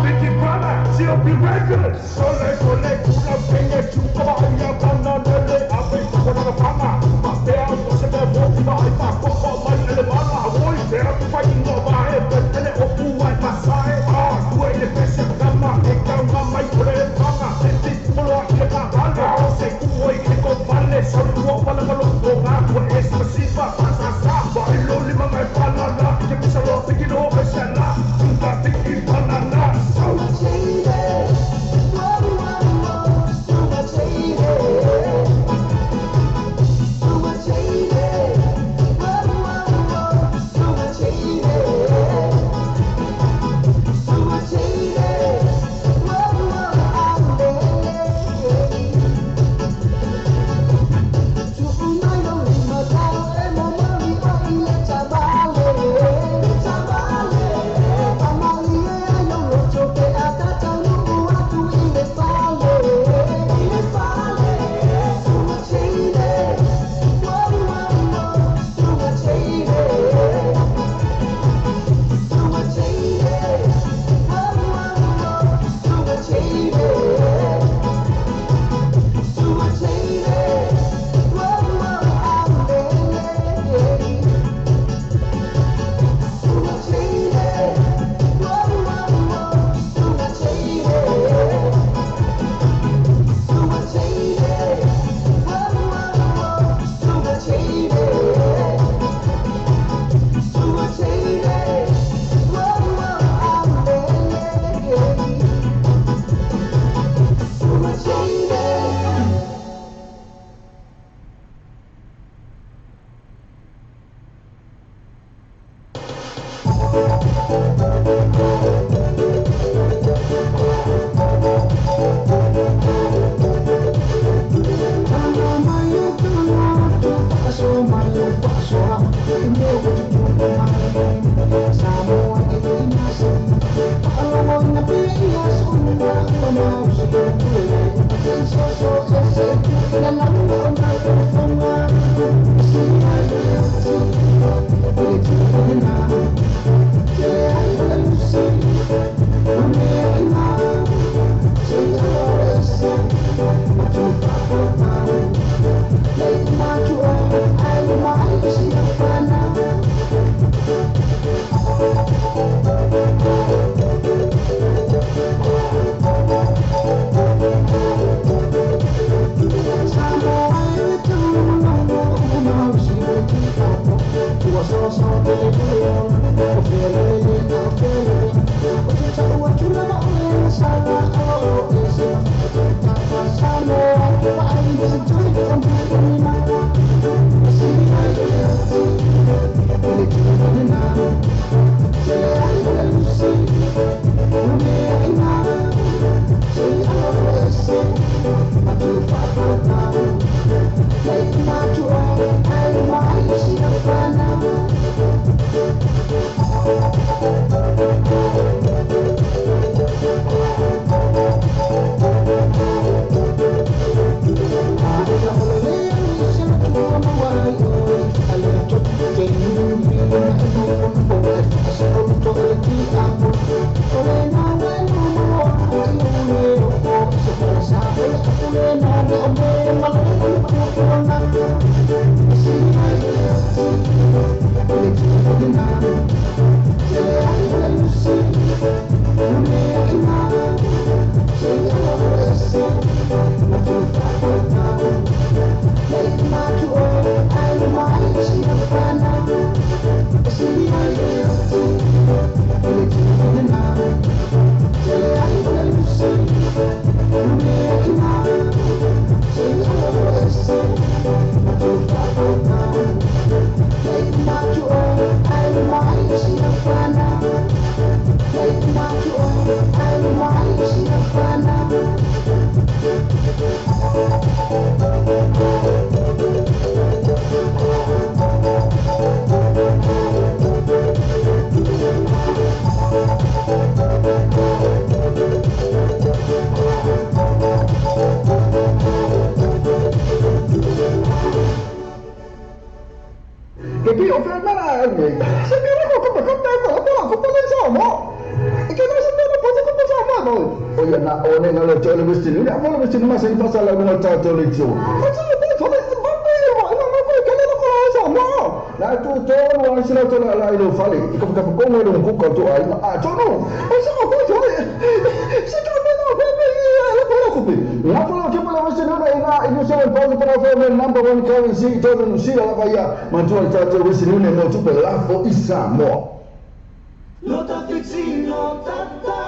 Big brother, COP Records. Sole, kula penye chupa ya bana dele ape kona pama. Mapea se me voki ba ai pa ko mai le bala. Oi, pera pa ingo ba e petele o pu ai pasai. Ah, due le pese kama e kama mai kore pama. Senti polo ile ka bale. Se kuoi ile ko bale. So kuo pala malo ko ga ko es pasifa pasa sa. Ba ilo lima mai pala la. Ke bisa lo tikino besala. Tunta tiki banana. So fai mana ai. Se mi ricordo come ko pala Samoa. Ike na sa mga pwede ko pa Samoa ko. O yan na, o na nga tole gusto niyo. Ako na gusto niyo mas yung pasala ng mga tole ito. Kasi ba tole ba mo? Ina na ko kailan ko na Samoa. Na tu tole wa sila tole ala ilo fali. Iko ka ko ngelo ko ko to ai. Tono. O sa ko tole. Se ka na no ba ala ko ko bi. La ko ke pala gusto niyo na ino sa pause para for number 1 currency tole no si ala ba ya. Mantua tole gusto niyo ne mo tu pela fo Samoa. No te vicino tata,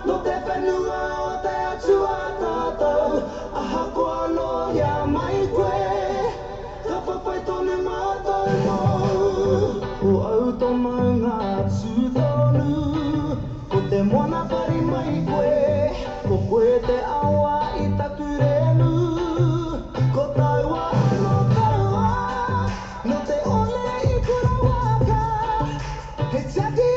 no te penua te atua tata, aha koalo ya mai kwe, ka papai tone mata mo, o au to manga tsutonu, ko te mona pari mai kwe, ko kwe te awa i takurenu, ko taiwa no kaua, no te ole i kura waka, he taki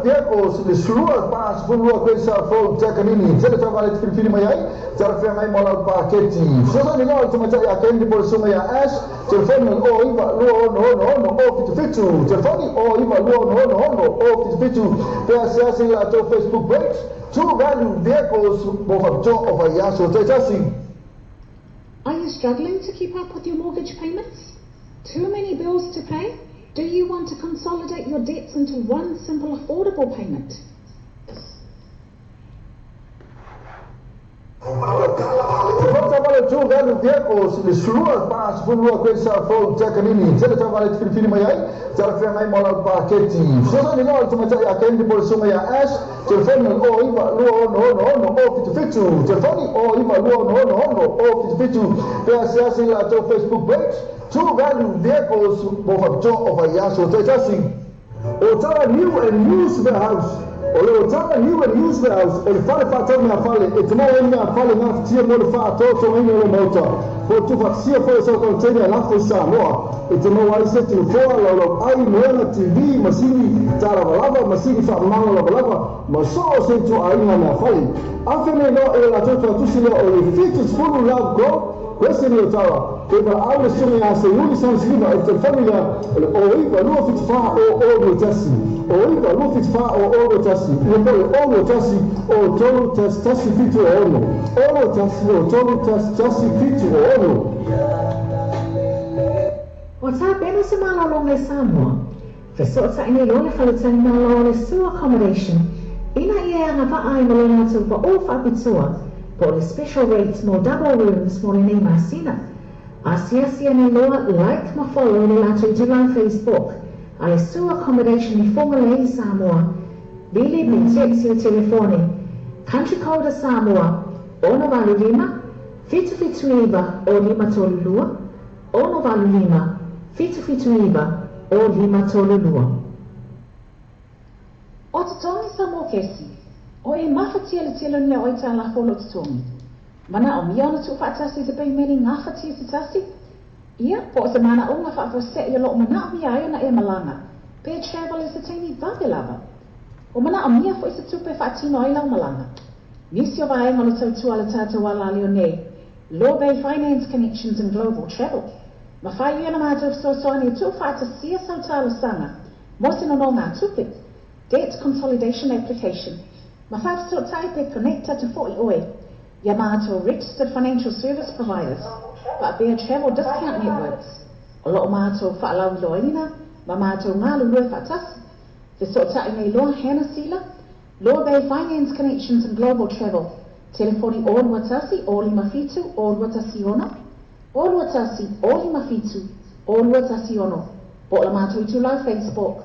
vehicles the slua pas pulua coisa for takanini tele trabalho de filho mai ai tara fe mai mola paquete so ni no tuma ya kendi por suma ya ash telefone o iba no o fitu telefone o iba no o fitu pe la to Facebook page two value vehicles of job of a yaso tasi. Are you struggling to keep up with your mortgage payments? Too many bills to pay? Do you want to consolidate your debts into one simple affordable payment? Two value vehicles the slua pas pulua coisa for takanini tele trabalho de filho mai ai tara fe mai mola paquete so ni no tuma ya kendi por suma ya ash telefone o iba no o fitu telefone o iba no o fitu pe la to Facebook page two value vehicles of a job of a yaso tasi o tara new and used the house O le o tanga niu e Roosevelt o le fale whātau mea fale, e te mau mea fale ngā whatia mo le whātau tō inga o mauta. Po tu whaksia fo e sau kautene a lafo i Samoa, e te mau ai se tinu fōa lau ai moena TV, masini tā lava, masini whaamanga lava, ma so o se tu a inga mea fale. Awhene no e la tōtua tusile o le Features Fulu Love Go, Kwese ni o tawa, e pa aule sunga ya se yuni san siliva e te whangia o iwa lua fiti wha o oro tasi. O iwa lua fiti wha o oro tasi. Ia pole oro tasi o tolu tasi fitu o ono. Oro tasi o tolu tasi fitu o ono. O tā pena se mālalonga e Samoa, whesota ine lole whaletani mālo le sewer accommodation, ina ia anga wha ai malona atu wa o whapitua, po le special rates mo double rooms mo le nei masina. Asiasia ni loa like ma follow le lato i tira on Facebook, a le sewer accommodation i fonga le Samoa, bili mi teksi o telefoni, country code Samoa, ono valu lima, fitu iwa o lima tolu lua, ono valu lima, fitu iwa o lima tolu lua. O te tongi Samoa kesi, o e mawhatia le telo nia o i tā la wholo te tongi. Mana o mia ona tu whaatasi te pei meni ngā whatia te tasi. Ia, po o te mana o ngā whaafose i lo o mana o mia ai ona e malanga. Pe travel is a teini vage lava. O mana o mia fo i se tupe whaatino ai lau malanga. Nisi o vaenga le tautua le tātou ala leo nei. Law Bay Finance Connections and Global Travel. Ma whai iana mātou soani tu whaatasia sau tālo sanga. Mosino no ngā tupe. Debt Consolidation Application. Ma whaafso taipe connecta te fo i oe. Yamato registered financial service providers, but bear travel discount networks. O lo mato whaalau loina, ma mato ngalu lue whatas, the sota i nei loa hana sila, Law Bay Finance Connections and Global Travel, telefoni o watasi o lima fitu o watasi ono, o watasi o lima fitu o watasi ono, o la mato i tu lau Facebook,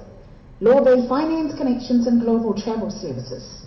Law Bay Finance Connections and Global Travel Services.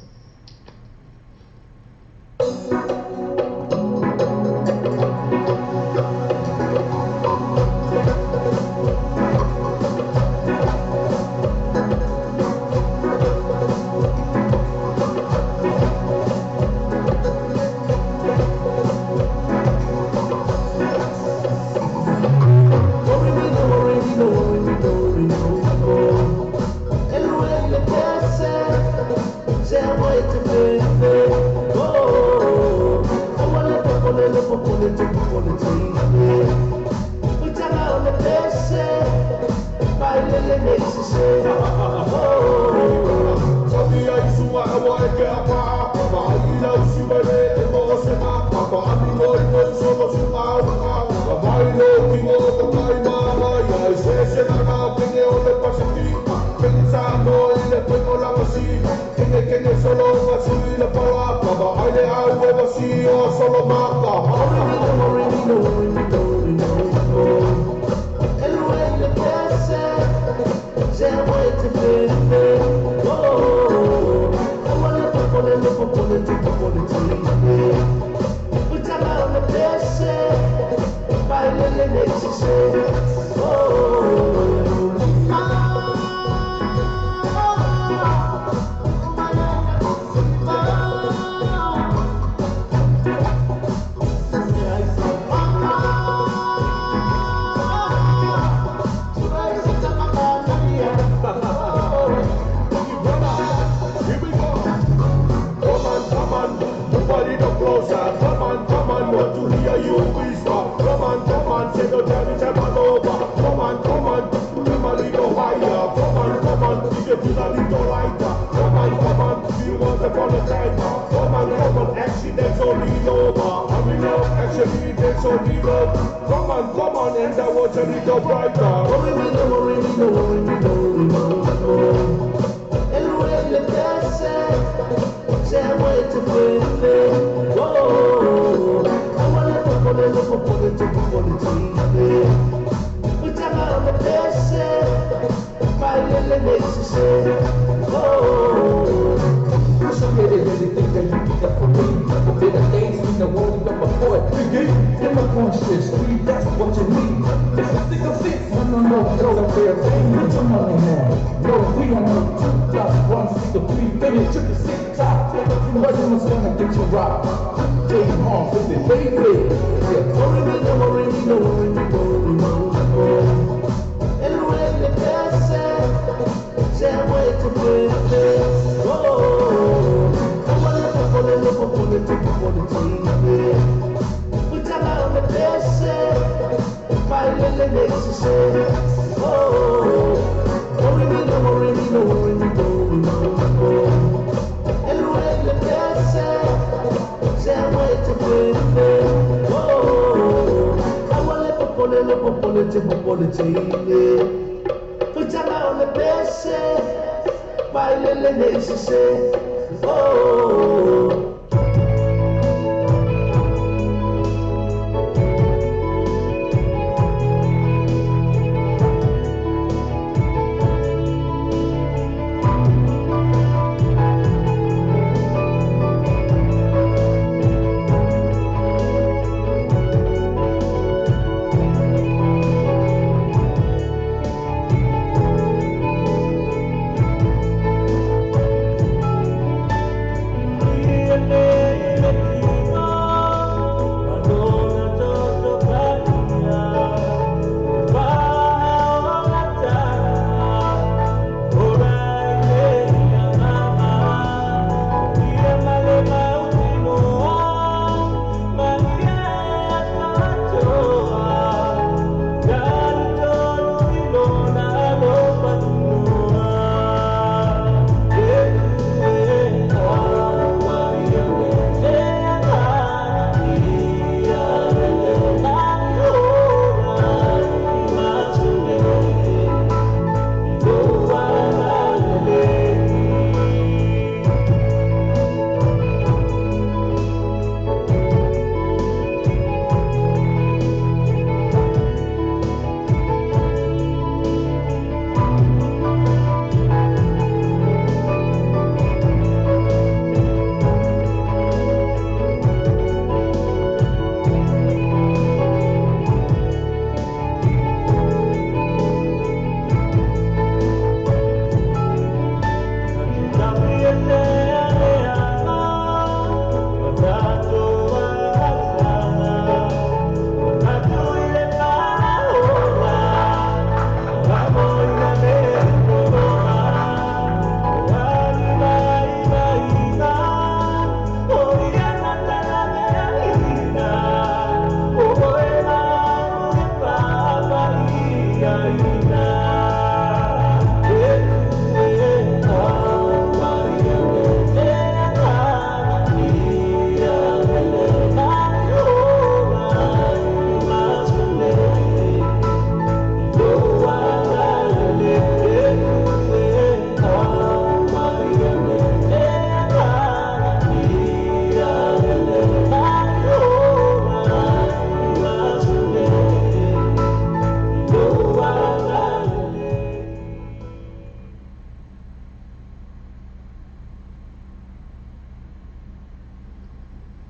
No, we are not 2 + 1 = 3 minutes to the 6 top. Everyone's gonna get you rocked. Take home, baby. Yeah, worry me, don't worry me, don't worry me, don't worry me. And when the best say wait to play. Oh, come on, look for the team. We talk about the best finally makes you say, oh, worry me, don't worry me, don't worry me, don't worry me. And when the best say wait to play. Oh, I want to put on the best finally makes you say, oh.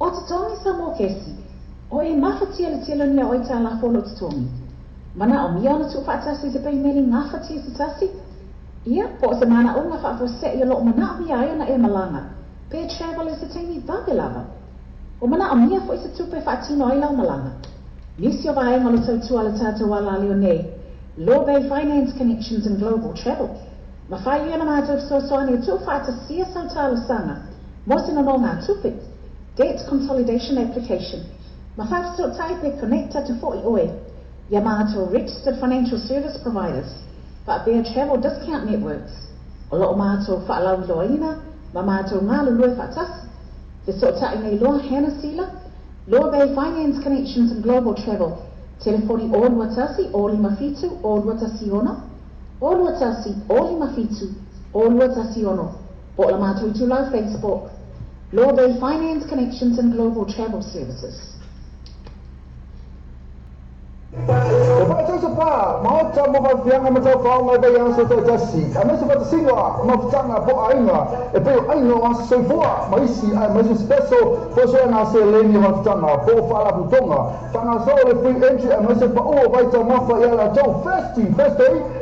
O te tongi sa mō kesi, o e mawhatia le telo nia o i tā la wholo te tongi. Mana o mia ona tu whaatasi te pei meni ngā whatia se tasi. Ia, po o se mana o ngā whaafo se i lo mana o mia ai ona e malanga. Pe travel e se teimi babe lava. O mana o mia fo i se tupe whaatino ai lau malanga. Nisi o vaenga lo tau tua le tātou ala leo nei. Law Bay Finance Connections and Global Travel. Ma whai iana mātou so soani o tu whaatasia sau tālu sanga. Mosina no ngā tupe. Debt Consolidation Application. Mafaf so type connected to 40 OE. Yamato Registered Financial Service Providers. But their travel discount networks. Olo mato fa'alau loina, mamato ngalu lue fa'tas. The so tai nei loa hana sila. Law Bay Finance Connections and Global Travel. Telefoni all watasi, all mafitu, all watasi ono. All watasi, all mafitu, all watasi ono. All mato tu lau Facebook. Law Bay Finance Connections and Global Travel Services. Lepas tu apa? Mau campur yang kami tahu kau mau bayar sesuatu jasi. Kami sebab singa, mau jangan buat ainga. Tapi ainga orang sesuatu, masih special. Pasal nasi leni mau jangan, bawa fala butonga. Tanah soal free entry, masih bawa baca mafa ialah jauh festi.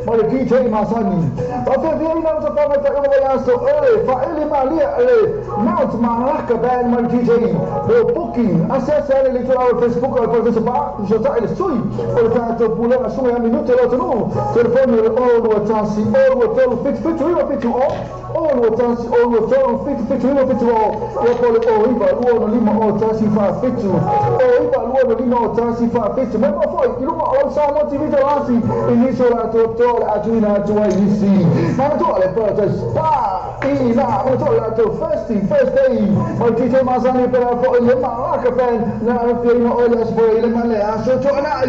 ma le ki te masani o pe vi ina o pa ma ta o ya so fa ele malia ele mount maraka ban ma ki te o booking assessa le litorale Facebook o per pa jo ta ele sui o ta to pula na sua minuto lo tonu telefone o o tasi o tolu fit o fit o tasi o tolu fit o pole o iba luo lima o tasi fa fit o iba luo lima o tasi fa fit ma foi il o sa motivito lasi inisola to atuina to IC ma to le porta sta ina ma to la to first day o kite masani per fo le ma ka pen na fiino o le spo le male a so to na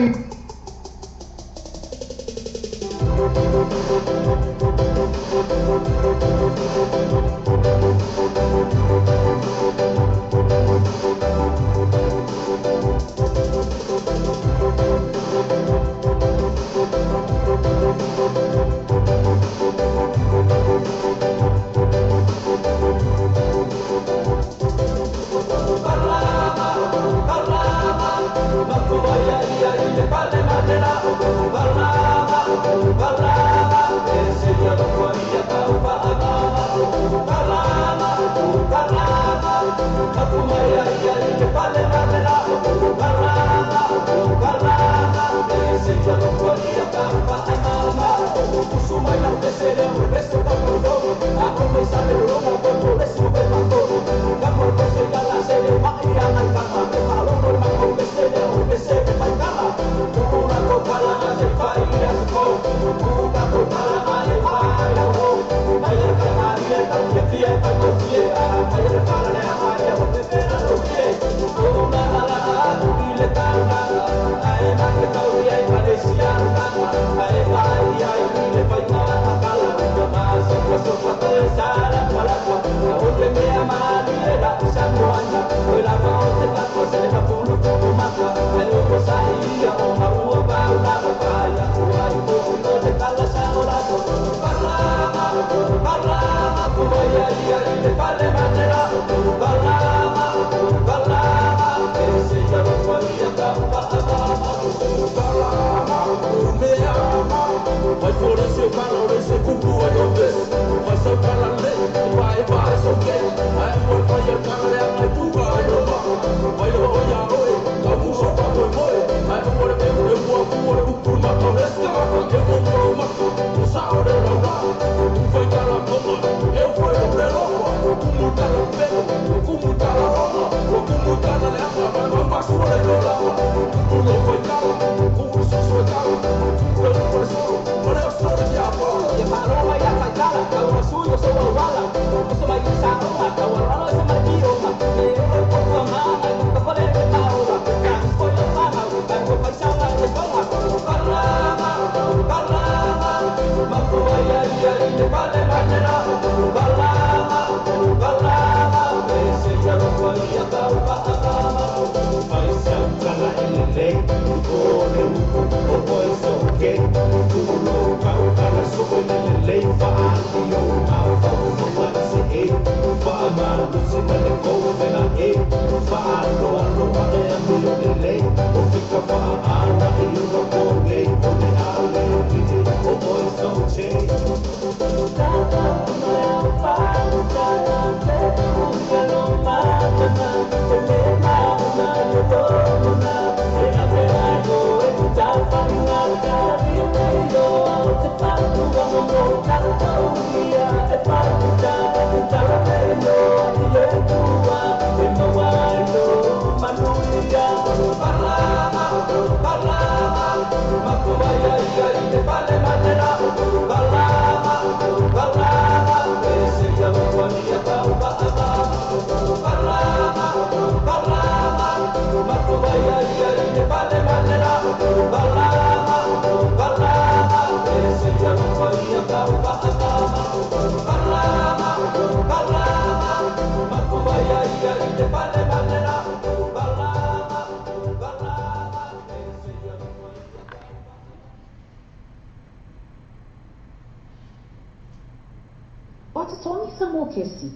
O te tongi sa mō kesi,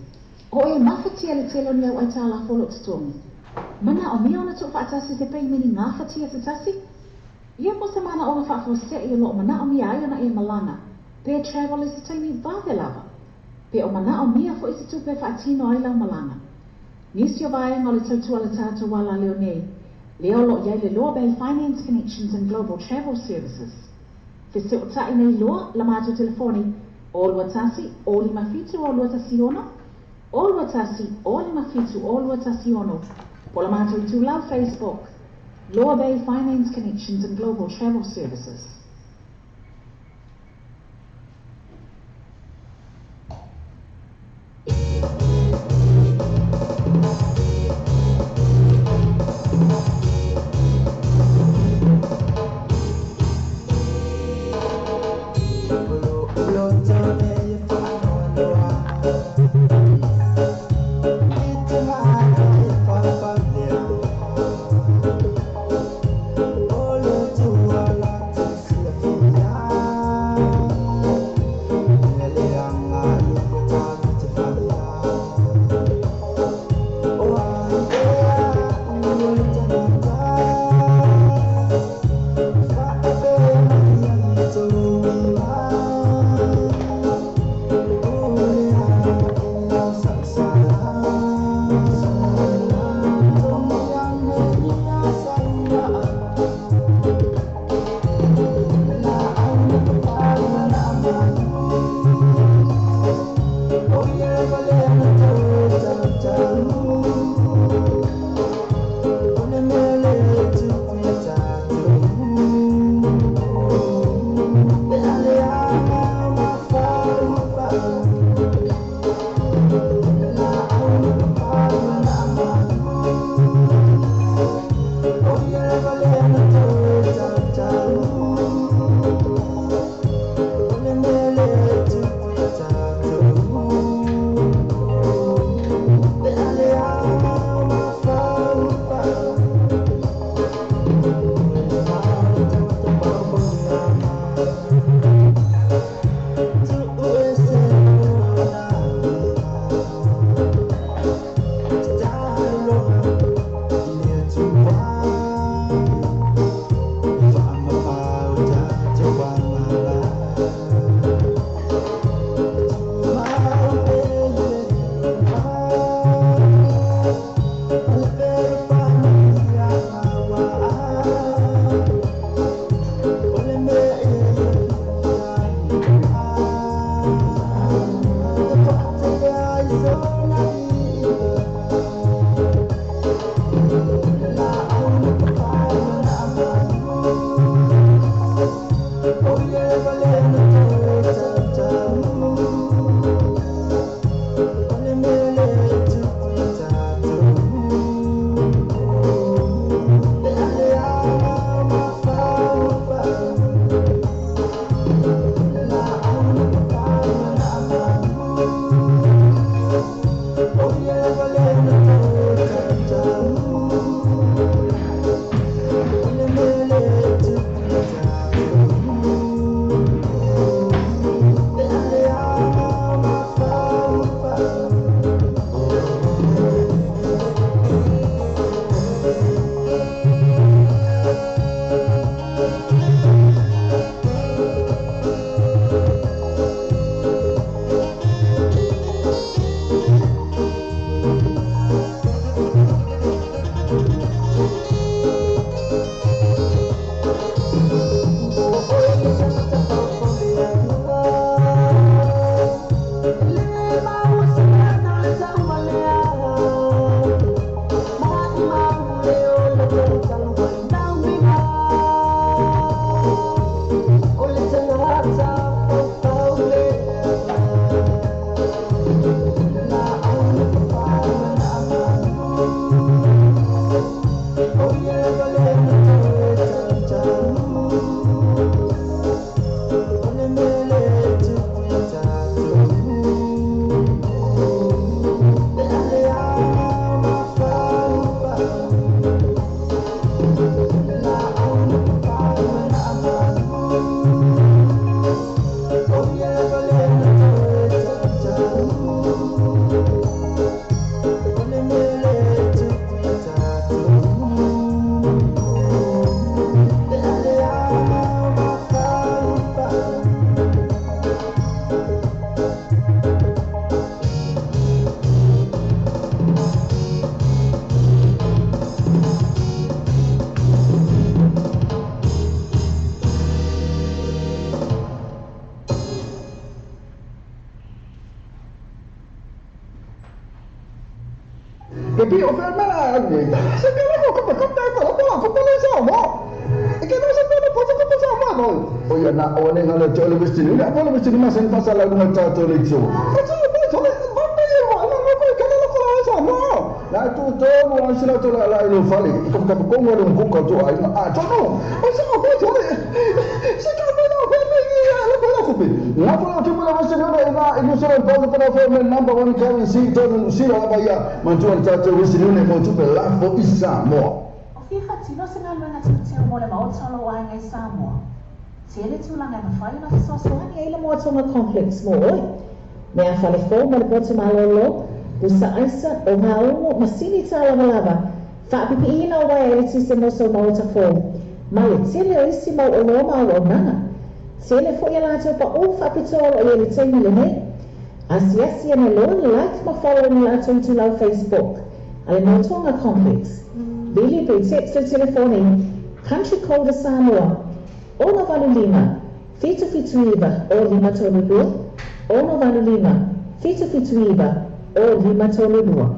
o e mawhatia le telo ni au ai tā la wholo te tongi. Mana o mea ona tō whaatasi te pei mini ngā whatia te tasi? Ia po se mana o whaafosea I lo mana o mia ai ona I malanga. Pe travel is taimi vave lava. Pe o mana o mia fo isi tupe whaatino ai lau malanga. Nisi o vai ngā le tautua le tātou wala leo nei. Leo lo iai le Law Bay Finance Connections and Global Travel Services. Fese o tai nei loa la mātou telefoni o lua tasi o lima fitu o lua tasi ono. O lua tasi o lima fitu o lua tasi ono. Po la mātou I tūlau Facebook. Law Bay Finance Connections and Global Travel Services. All Ke pi o fer mala ni. Se ke la ko ko le sa mo. E ke no se pode ko sa mo no. O ya na o ne ngalo tole mesti ni. Apa le mesti ni mas en pasal lagu mata tole so. Itu tole banda ye wa na ko ke la ko la sa mo. La tu to mo sila to la ilo fali. Ko ka ko ngalo ko ko to ai na to no. O sa ko tole. Se ka me no ko me ya la ko la ko pe. La ko tu mo la mesti ni na ino so en pose para for men number 1 carry si to no si la ba ya. Mantuan tata mesti ni mo tu pe la fo isa mo. Fifa tino se ngā luenga tūteo mo le maotalo o ai Samoa. Tele tūlanga na whai na sosoani e le moatonga complex mo oi. Mea whale fō mo le bote malolo, busa aisa o ngā ungo masini tāla malava, whaapipi ina o wai e tise moso maota fō. Ma le tele o isi mau o loma o nanga. Tele fo ia lātou pa o whaapitolo o le teina le nei. Asiasi ana loa le like ma follow ni lātou tu lau Facebook. Ale maotonga complex. Billy pe text o telefoni, country code Samoa, ono valu lima, fitu iba, o lima tonu dua, ono valu lima, fitu iba, o lima tonu dua.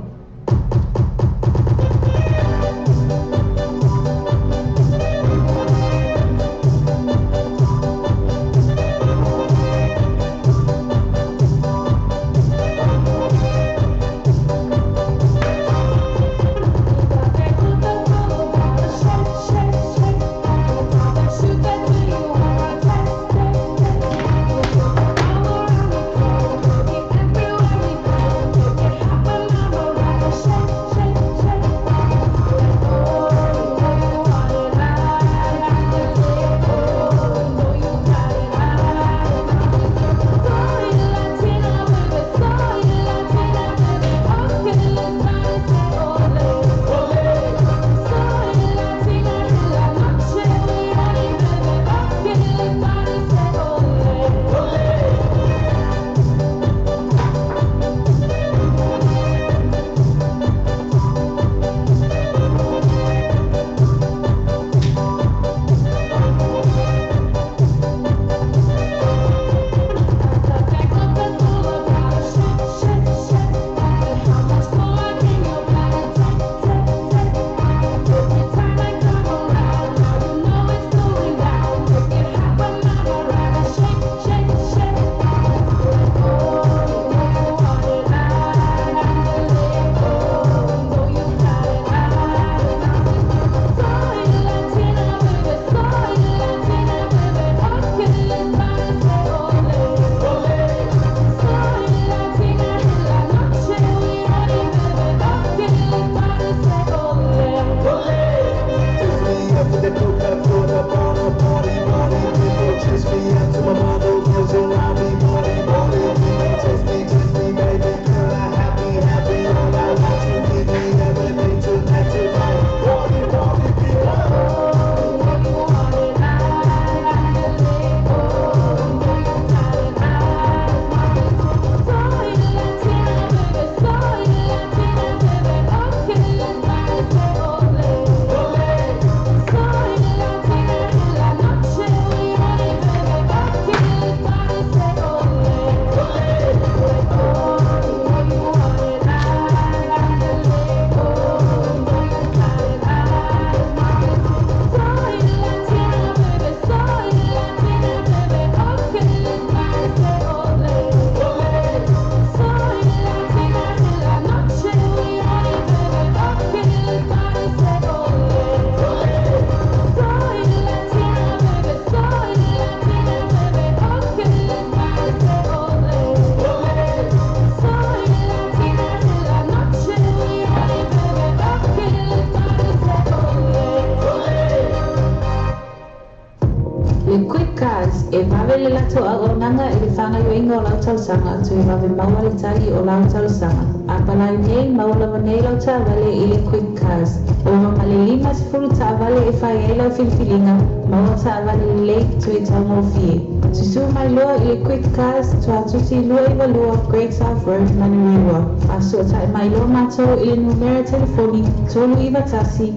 E mawe le lato a o nanga e le whanga yo inga o lau tausanga tu e mawe maua le tali o lau tausanga. A palai nei maua nei lau ta vale i le quick cars. O male lima se furu ta vale e whai e lau filfilinga maua ta vale le lake tu e tau mo fie. Tu su mai loa i le quick cars tu a tuti lua i walua Great South Road Manuriwa. A su o ta e mai loa matou i le numera telefoni tolu iwa tasi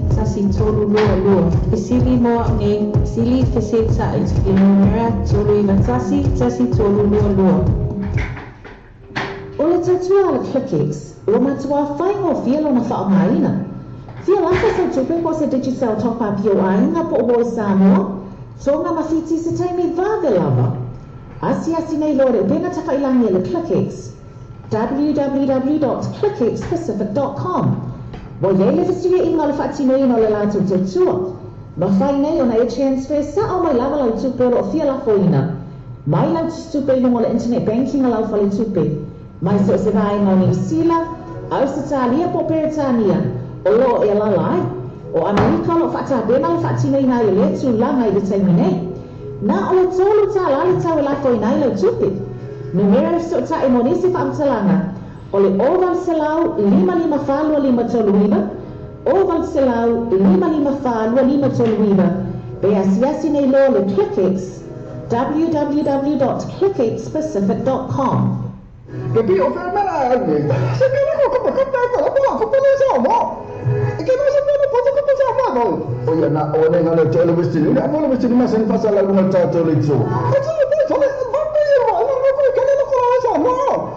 tolu lua. E sili moa nei sili fese ta i le numera tolu iwa tasi tolu lua. O le tatua ala clickix, Lo matua whaingo fia lo na whaongaina. Fia lafa sa tupe po se digital top up yo ainga po o Samoa. So nga mawhiti se taimi vave lava. Asi nei lore pena ta whailangi le ClickX. www.clickxpacific.com. Wa yele fisia inga le whaatino ino le lato te tua. Ma whai nei ona e transfer sa o mai lava lau tupe lo fia la foina. Mai lau tupe no le internet banking a lau whale tupe. Mai so se vai no New Zealand, Australia po Peritania, o lo e la lai. O Amerika lo whata bena le whaatino ina i le tu langa i le taimi nei. Na o le tolu ta lali tau e la foina i lau tupe. Numero so ta e monisi whaamtalanga. O le oval selau 55 toluiva, oval selau 55 toluiva. Be asiasi nei lo le ClickX, www.clickxpacific.com. Tapi o fai mena ni. Sekarang aku apa le sama. Kita sebenarnya apa sama no. Oh ya nak orang yang ada television ni, apa le mesti masa ni pasal lagu macam tu le tu.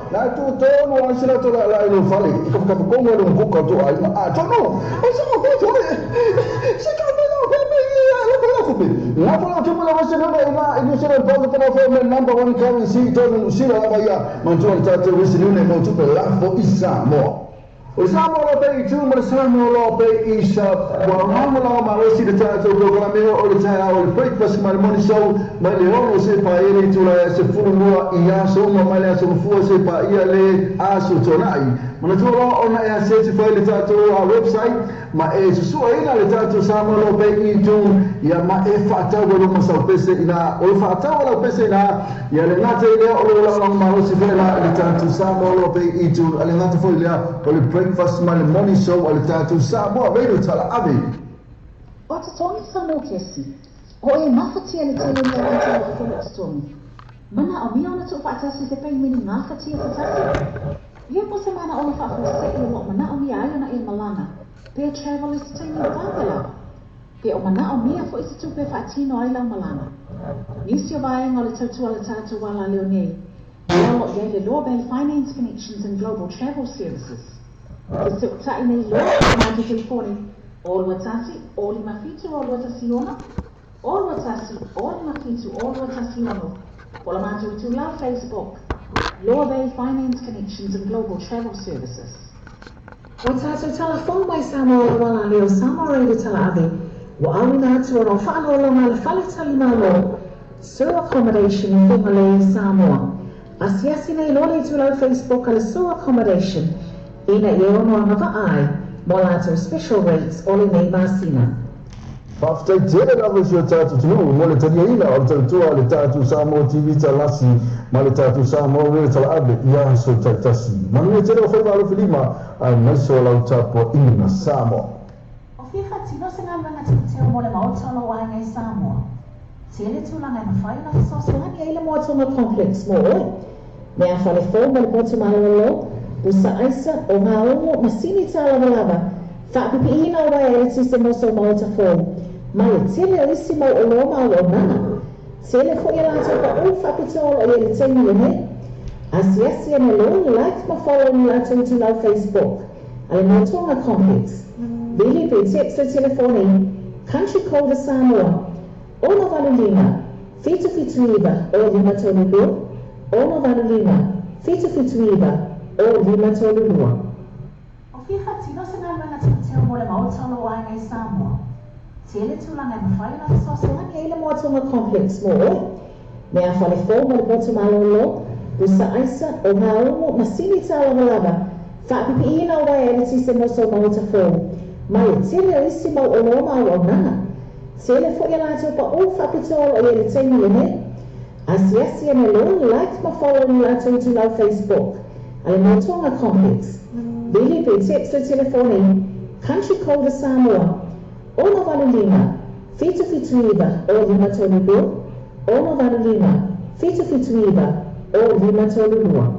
Na tu tonu ang sila tu la ilo fali. Ikaw kapag kung buka tu ay tono. Asa ko to le. Sa kamera ko be. La pala tu mala wasa na ina sila pa ko na for number 1 currency tonu sila ba ya. Mantuan tatu wisi ni mo tu la fo isa mo. O Samoa lo pe tu mo Samoa lo pe isa. Wa ngamo la ma wisi de tatu programa o le tala o breakfast mal money show. Ma le ono se pa ele tu la se fulu mua ia so ma male so fu se pa ia le aso tonai. Mana tu lo ona ia se se fa le tatu a website ma e su ina le tatu Samoa lo pe i tu ia ma e fa ta wo mo sa pese ina o fa ta wo pese ina ia le ngate le o lo la ma lo se fa le tatu Samoa lo pe i tu ale ngate fo le o le breakfast mal money show o le tatu Samoa radio tala ave. O te tongi whanau kesi, o e mawhatia le tele ni a te o wholo te tongi. Mana o mia ona tu whaatasi te pei mini ngā whatia whatasi. Ia po se mana ona whaafo se i lo mana o mia ai ona e malanga, pe travel is te ni whawela. Pe o mana o mia fo i te tupe whaatino ai lau malanga. Nisi o vaenga o le tautua le tātou wala leo nei. Ia lo iei le Law Bay Finance Connections and Global Travel Services. Ke se utai nei lo, mātu telefoni, o lua tasi, o lima fitu, o lua tasi ona, o lua tasi, o lima fitu, o lua tasi ono. O la mātu tu lau Facebook, Law Bay Finance Connections and Global Travel Services. O tātou telefon mai Samoa wala leo Samoa reida tala ave. Wa au nātua no whaanolonga le whale tali malo. Sewer accommodation in Whingalei, Samoa. Asiasi nei lole tu lau Facebook ala sewer accommodation. Ina i ono anga ai, mo lātou special rates o le nei masina. Whaftai tere rawa si o tātou tunu, mo le taria ina o tautua le tātou Samoa TV talasi, ma le tātou Samoa rere tala abe, ia so taitasi. Manu e tere o whaiva alo whilima, ai maiso lau tāpua ina Samoa. O whiwha tino se ngā langa teo mo le maotolo o ngai Samoa. Tele tūlanga na whai na whasosoani eile mo atonga complex mo oi. Mea whale fō mo le botu malolo, busa aisa o ngā ongo masini tāla lava. Whaapipi ina o wai ele tise mo so maota fō. Mai e tele o isi mo o loma o nana. Tele fo i lato pa o whapitolo i ele teimi le ne. Asiasi ane lo like ma follow ni lato utu lau Facebook. Ale mo tonga complex. Bili pe text le telefoni. Country code Samoa. Ono valulima. Fitu iva o lima tolu. Ono valulima. Fitu iva o lima tolu. O whiwha tino se ngā langa teo mo le maotolo o ngai Samoa. Tele tūlanga na whai na whasosoani eile mo atonga complex mo oi. Mea whale fō mo le botu malolo, busa aisa o ngā ongo masini tāla lava. Whaapipi ina o wai ele tise mo so maota fō. Mai e tele o isi mo o loma o nana. Tele fo i lato pa o whapitolo o ele teimi le ne. Asiasi ane lo like ma follow ni lato utu lau Facebook. Ale mo tonga complex. Bili pe text le telefoni. Country code Samoa. Ono valulima. Fitu iva o lima tolu. Ono valulima. Fitu iva o lima tolu.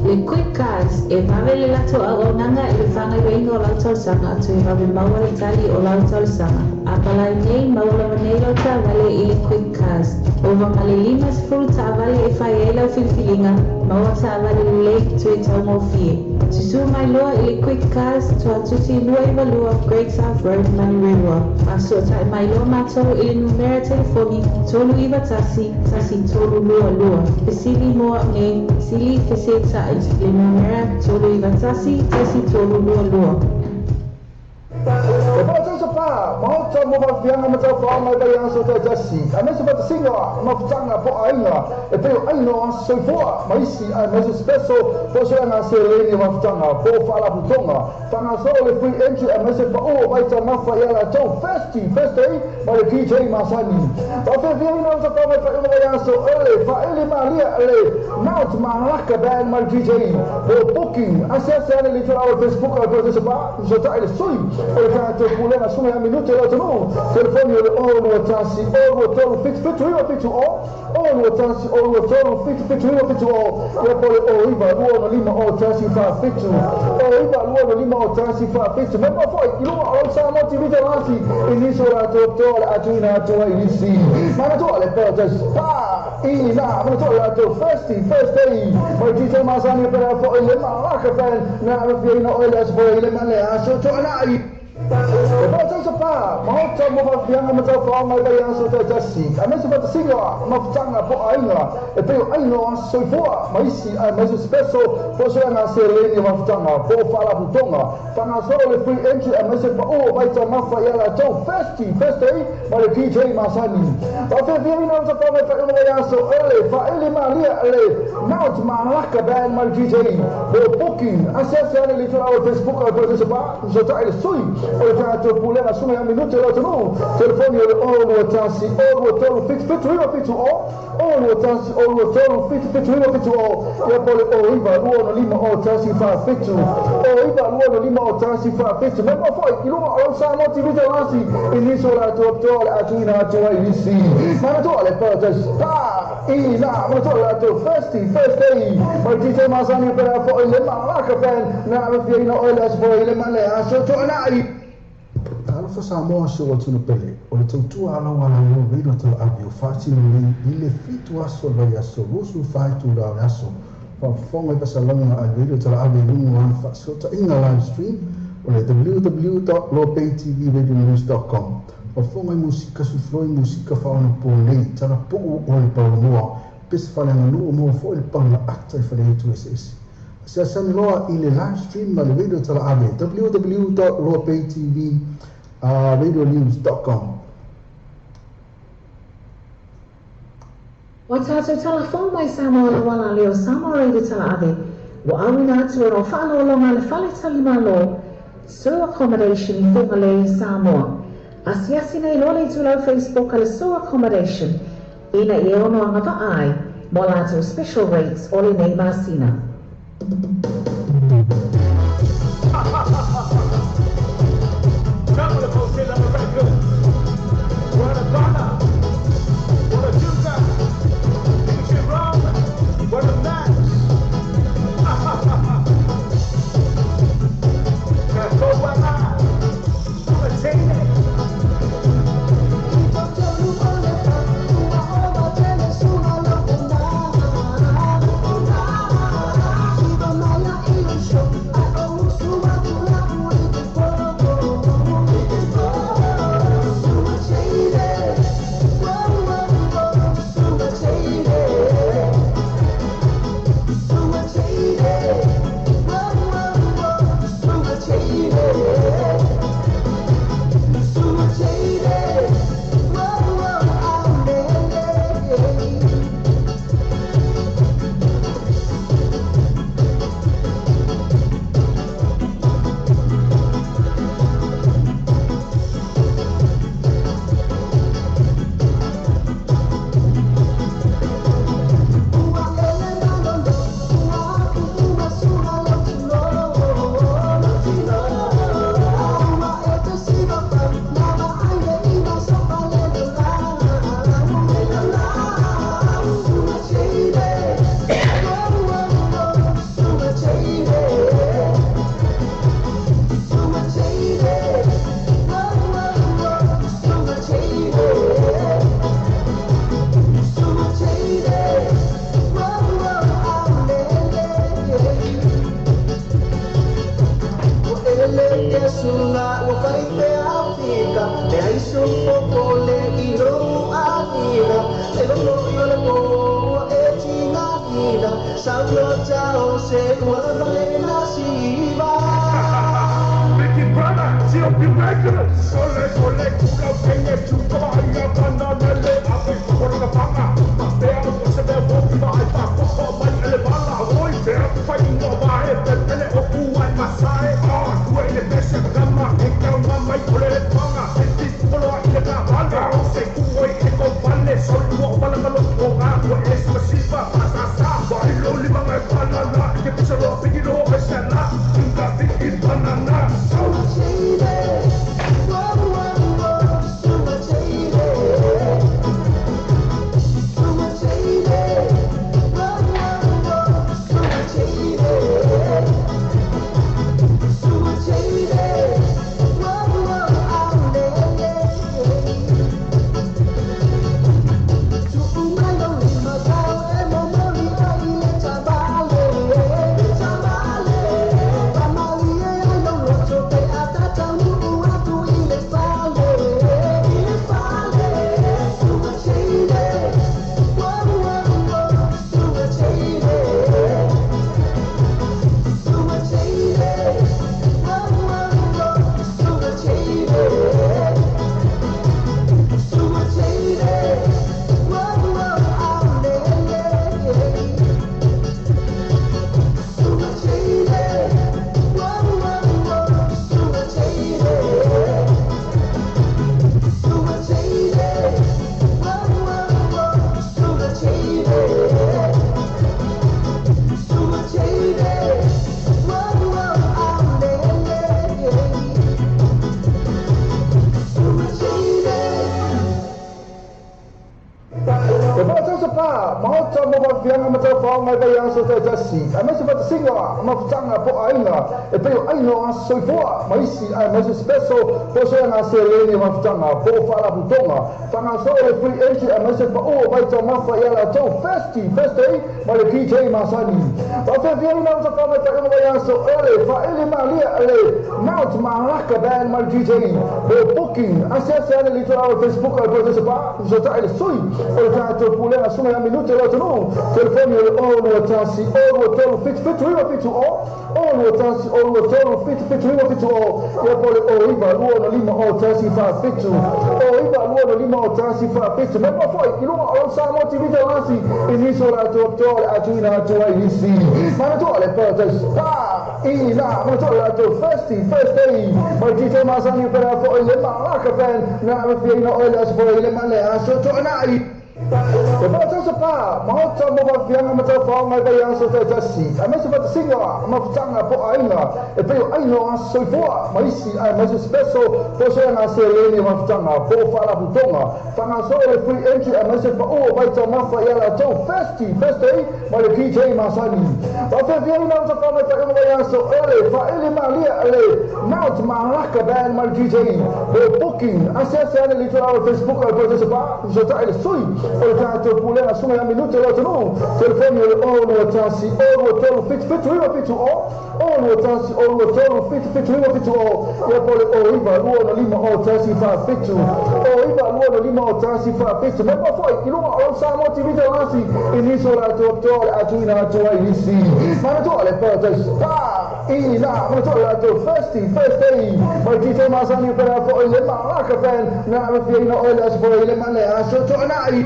Le quick cars e vavele lato a onanga e le whanga yoinga o lau sanga atu e vawe maua le tali o lau sanga. A palai nei maula maneiro ta vale i le quick cars. O vangale lima sifuru ta vale e whai e lau filfilinga, maua ta vale le lake tu e tau mo fie. Tusu mai loa i le quick cars tu atuti lua i valua Great South Road Manirewa. A so ta mai loa matou i le numera telefoni tolu iwa tasi tolu lua lua. Pesili moa nge sili fese tai le numera tolu iwa tasi tolu lua lua. E pā tau sa pā, mahota mo whawhianga ma tau whaama i bai ansa tau tasi. A mesa pata singa, ma whatanga po ainga, e peo aino ansa soifua, ma isi a mesa special, po se anga se leini ma whatanga, po whala putonga. Whanga so le free entry, a mesa pa o waita mawha i ala tau first day, ma le KJ Masani. Pa whiawhianga na wata whaama i whaima bai ansa whaele ma lia ele, Mount Manalaka band ma le KJ, po booking, ase ane le tua awa Facebook, a pēo sa pā, so tae le sui, o le kāna te pūlena sunga a minuto lo tonu telefoni o o tasi o tonu fitu o tasi o tonu fitu o ya pole o iba luo lima o tasi fa fitu o iba luo lima o tasi fa fitu me foi ilu o sa mo ti vita lasi iniso la to atuina to inisi ma to le per pa ina ma to la to first day ma ti te masani per fo ile ma la ka pen na viene o le asbo ile ma le aso to na Lepas apa? Mau coba buat yang macam apa? Mau yang sudah jadi. Kami sebab singa, mau canga po ainga. Tapi ainga soifua, mais special. Poso na sereni mau canga po fala butonga. Tanga solo le free entry. Mas sepa baca mafa ya la tau first day. Mari DJ masani. Tapi dia ni macam apa? Mau yang so fa ele malia ele. Now malak band mari DJ. Booking. Asal le tu Facebook atau sepa. So tak ada sui. Olha tanto pulando a sua minuto lo tonu telefoni o tasi o tonu fitu o tasi o tonu fitu o ya pole o iba luo lima o tasi fa fitu o iba luo lima o tasi fa fitu me foi ilu o sa mo ti vita lasi iniso la to atuina to inisi ma to le per pa ina ma to la to first day ma ti te masani per fo ile ma la ka pen na viene o le asbo ile ma le aso to na fa Samoa se o tunu pele o le tautua ala wala o vino tala abi o fati no le fitu aso lo ya so rusu faitu da aso fa fonga pa salonga a vino tala abi no wan fa so ta inga live stream o le www.lopaytvradionews.com o fonga musika su floi musika fa ona po nei tala po o le pa no pes fa na no mo fo le pa na acta fa le tu ss se san loa in le live stream ma le video tala abi www.lopaytvradionews.com Watato telefon mai Samoa wala leo Samoa reidi tala ave. Wa awina atu o whano longa le whale talima lo. So accommodation I funga le Samoa. Asiasi nei lole tu lau Facebook ale so accommodation. Ina I ono anga pa ai. Mo lato special rates ole nei masina. Banana, so whao mai bai aso te tasi. A mese pata singa mafutanga po ainga. E peo aino a soifua maisi a mese special po soe nga se leni mafutanga po whala putonga. Whanga so le free entry a mese pa o vai tau mafa i ala tau first day ma le KJ Masani. Wa whiawhia ina uta whao mai pai bai aso ele wha ele malia ele Mount Malaka band ma le KJ. Pe booking a se ane li tora o Facebook a po se pa so ta ele sui. O le tātou pūlenga sunga ya minute lo tunu. Telefoni o le olu o tasi olu o tolu fitu riwa fitu o. Olu o tasi olu o tolu fitu riwa fitu o. Ia po le o iwa lua no lima o tasi fa fitu. O iwa lua no lima o tasi fa fitu. Mepa foi, i lunga o sa mo ti vita lasi. I niso la tu optore atu ina atu ai nisi. Mana tu ale pētas. Pa! Ina! Mana tu ale atu first day. Ma DJ Masani pera fo i le Malaka band. Na me fia ina oile asu fo i le male asu to anai. E pata tasa pā, mahota mo wafianga ma tau whao ngai bai aso te tasi. A mese pata singa, mafutanga po ainga. E peo aino a soifua, maisi a mese special, po soe nga se leni mafutanga, po whala putonga. Whanga so le free entry a mese pa ua bai tau mafa i ala tau first day, ma le KJ Masani. Wa whiawhia ina uta whao ngai pai bai aso ele, wha ele malia ele, Mount Malaka band ma le KJ. Pe booking, a se ane li tora o Facebook a po te se pa, so ta ele sui. O le tātou pūlenga sunga ya minute lo tunu. Telefoni o le olu o tasi olu o tolu fitu riwa fitu o. Olu o tasi olu o tolu fitu riwa fitu o. Ia po le o iwa lua no lima o tasi fa fitu. O iwa lua no lima o tasi fa fitu. Mepa foi, i lunga o sa mo ti vita lasi. I niso la tu optore atu ina atu ai nisi. Mana tu ale pētas. Pa! Ina! Mana tu ale atu first day. Ma DJ Masani pera fo i le Malaka band. Na me fia ina oile asu fo i le mane aso to anai.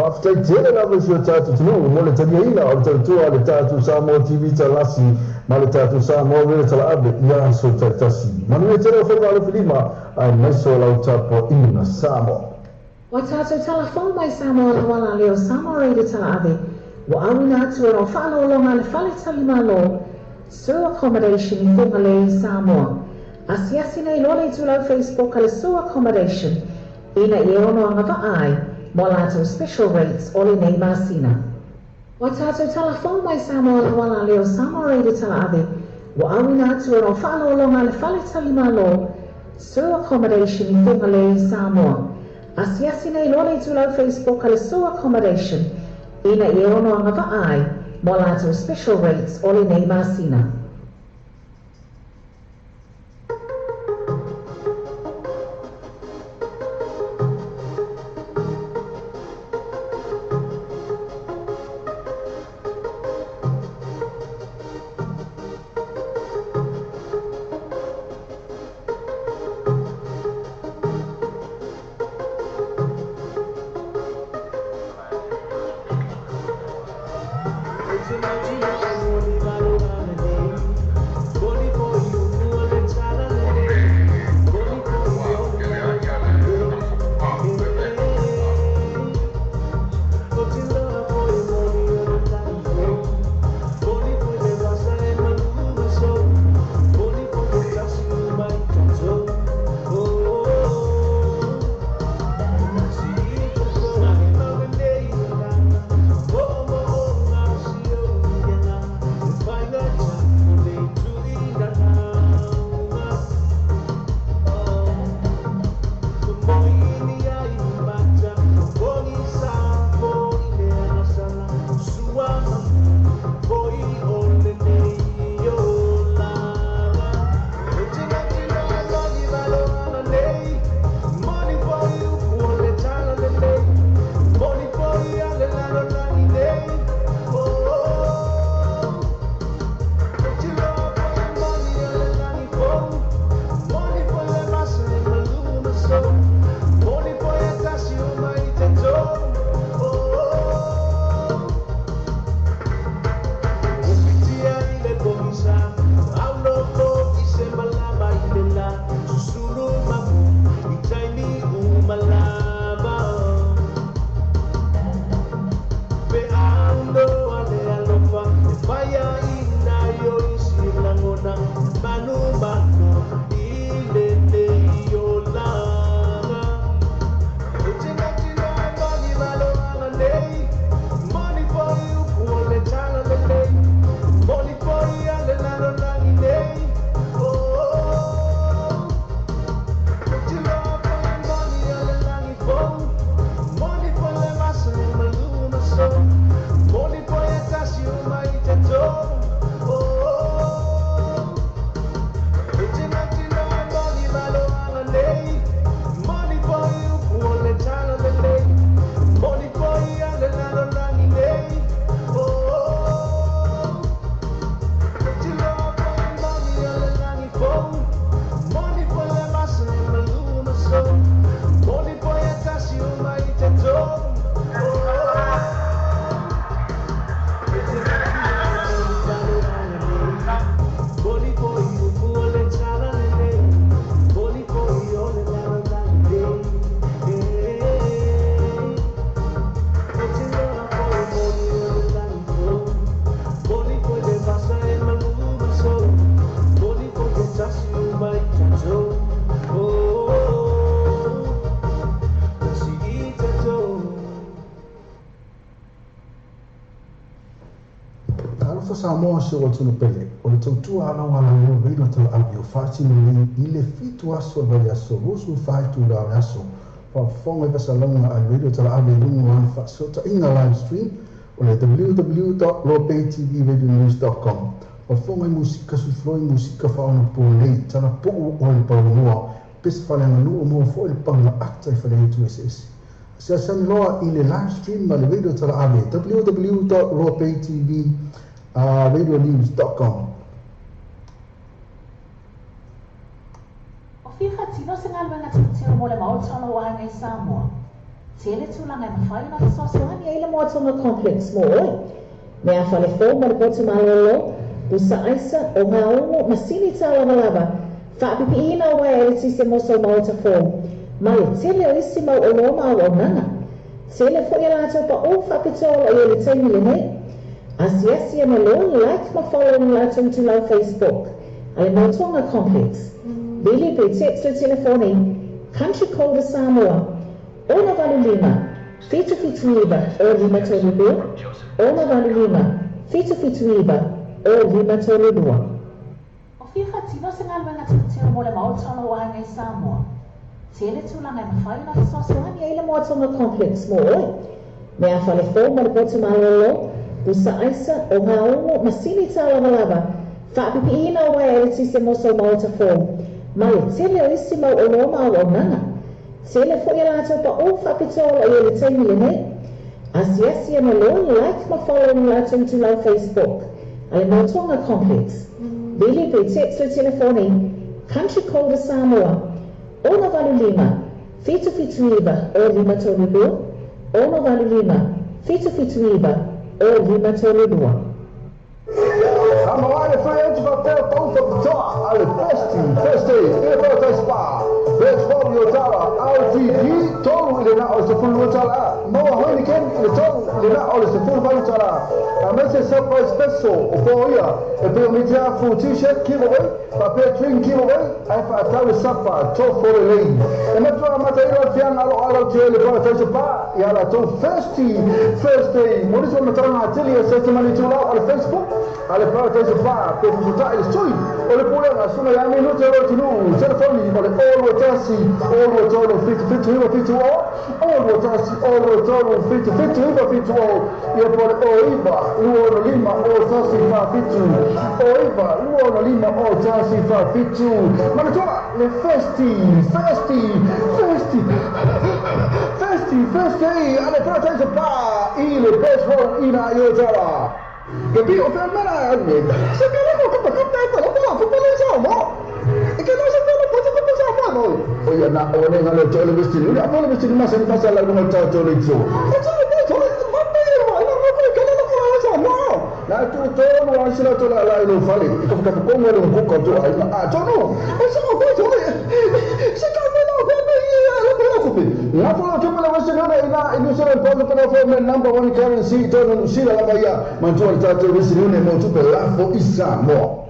Whaftai tele na mo sio tātou tunu mo le taniaina o le tautua le tātou Samoa TV talasi ma le tātou Samoa vele tala abe ia so tatasi. Manu e tele o whai wale whilima ai maiso lau tapo ina Samoa. Wa tātou telefon mai Samoa la wala leo Samoa reida tala ave. Wa awina atu e o whaano longa le whale talima lo. Sue accommodation I whunga le Samoa. Asiasi nei lole tu lau Facebook ale Sue accommodation. Ina I ono anga vaai. Mo lato special rates o le nei masina. Wa tātou telefon mai Samoa la wala leo Samoa reida tala ave. Wa awina atu e o whaano longa le whale talima lo. Sue accommodation I whunga le Samoa. Asiasi nei lole tu lau Facebook ale Sue accommodation. Ina I ono anga vaai. Mo lato special rates o le nei masina. Samoa se o tunu pele o le tautua ala wala o reino tala abi o whaatinu i le fitu aso vale aso rosu whaitu la aso whafonga i pasalonga a reino tala abi lungu an whaasota inga live stream o le www.lopaytvradionews.com whafonga i musika sufloi musika whaona po lei tala po o le paunua pesa whalenga nu o mua fo le panga akta i whale tu SS Sia loa i le live stream ma le reino tala abi www.lopaytvradionews.com O whiwha tino se ngalwenga te teo mo le maotano o hanga I Samoa. Tele tulanga mawhai na fasoasoani ai le moatonga complex mo oi. Mea whale fō ma le potu malolo, pusa aisa o ngā ongo masini tā lava. Whaapipi ina o wai ele tise moso maota fō. Ma le tele o isi mau o loma o nanga. Tele fo i lātou pa o whapitola i ele teimi le nei. Asiasi e malo like ma follow ni lātou tu lau Facebook. Ale moatonga complex. Bili pe text le telefoni. Country Code Samoa. Ona valu lima. Fitu iba o lima tolu dua. Ona valu lima. Fitu iba o lima tolu dua. O fia whatino se ngā luenga tira mo le maotono o hangai Samoa. Tele tulanga e mawhai na fasoasoani ai le moatonga complex mo oi. Mea whale fō ma le potu malolo, pusa aisa o ngā ongo masini tā lava. Whaapipi ina o wai ele tise moso maota fō. Ma le tele o isi mau o loma o nanga. Tele fo i lātou pa o whapitola i ele teimi le nei. Asiasi e malo like ma follow ni lātou tu lau Facebook. Ale moatonga complex. Bili pe text le telefoni. Country Code Samoa. Ona valu lima. Fitu iba o lima tolu dua. Ona valu lima. Fitu iba o lima tolu dua. I'm a friends of the both of the top. Ale Festi, Evo Spa. Best Folio Tala, RTP, Tolu ile na o se full tala. Mo hoi ken ile tolu ile na o se full tala. Amese surprise special o foia. E pe media full t-shirt giveaway, paper drink giveaway, ai fa tala sapa to for lane. E metro material fian alo tele para taisa pa. Ya la to Festi. Mo diso metro na atelier se mani tula al Facebook. Ale para taisa pa, pe futa ile soi. Ole pole na suma ya minuto ro tinu. Telefoni ole all Tasi, all Rotono, 50 all Rotono, 50 e poi Oiba, Luono Lima, all Tasi fa fitu, Oiba, Luono Lima, all Tasi fa fitu, ma le festi, alle protese pa, il pesco in aiutala. Capito? Per me se che non ho capito, e che non sappiamo cosa facciamo noi. Oye, na one ngalo tole vestiti, ora poi vestiti ma se passa la come tole zo. E tole, ma però, non che non lo facciamo. Na tu non hai scelto la lo fare. Io ho come un cucco tu. No. E sono tole. Se la foto che me la vuoi vedere in uso del posto per la forma number one currency torno uscire la Bahia ma tu hai fatto questi non è molto per la foto Samoa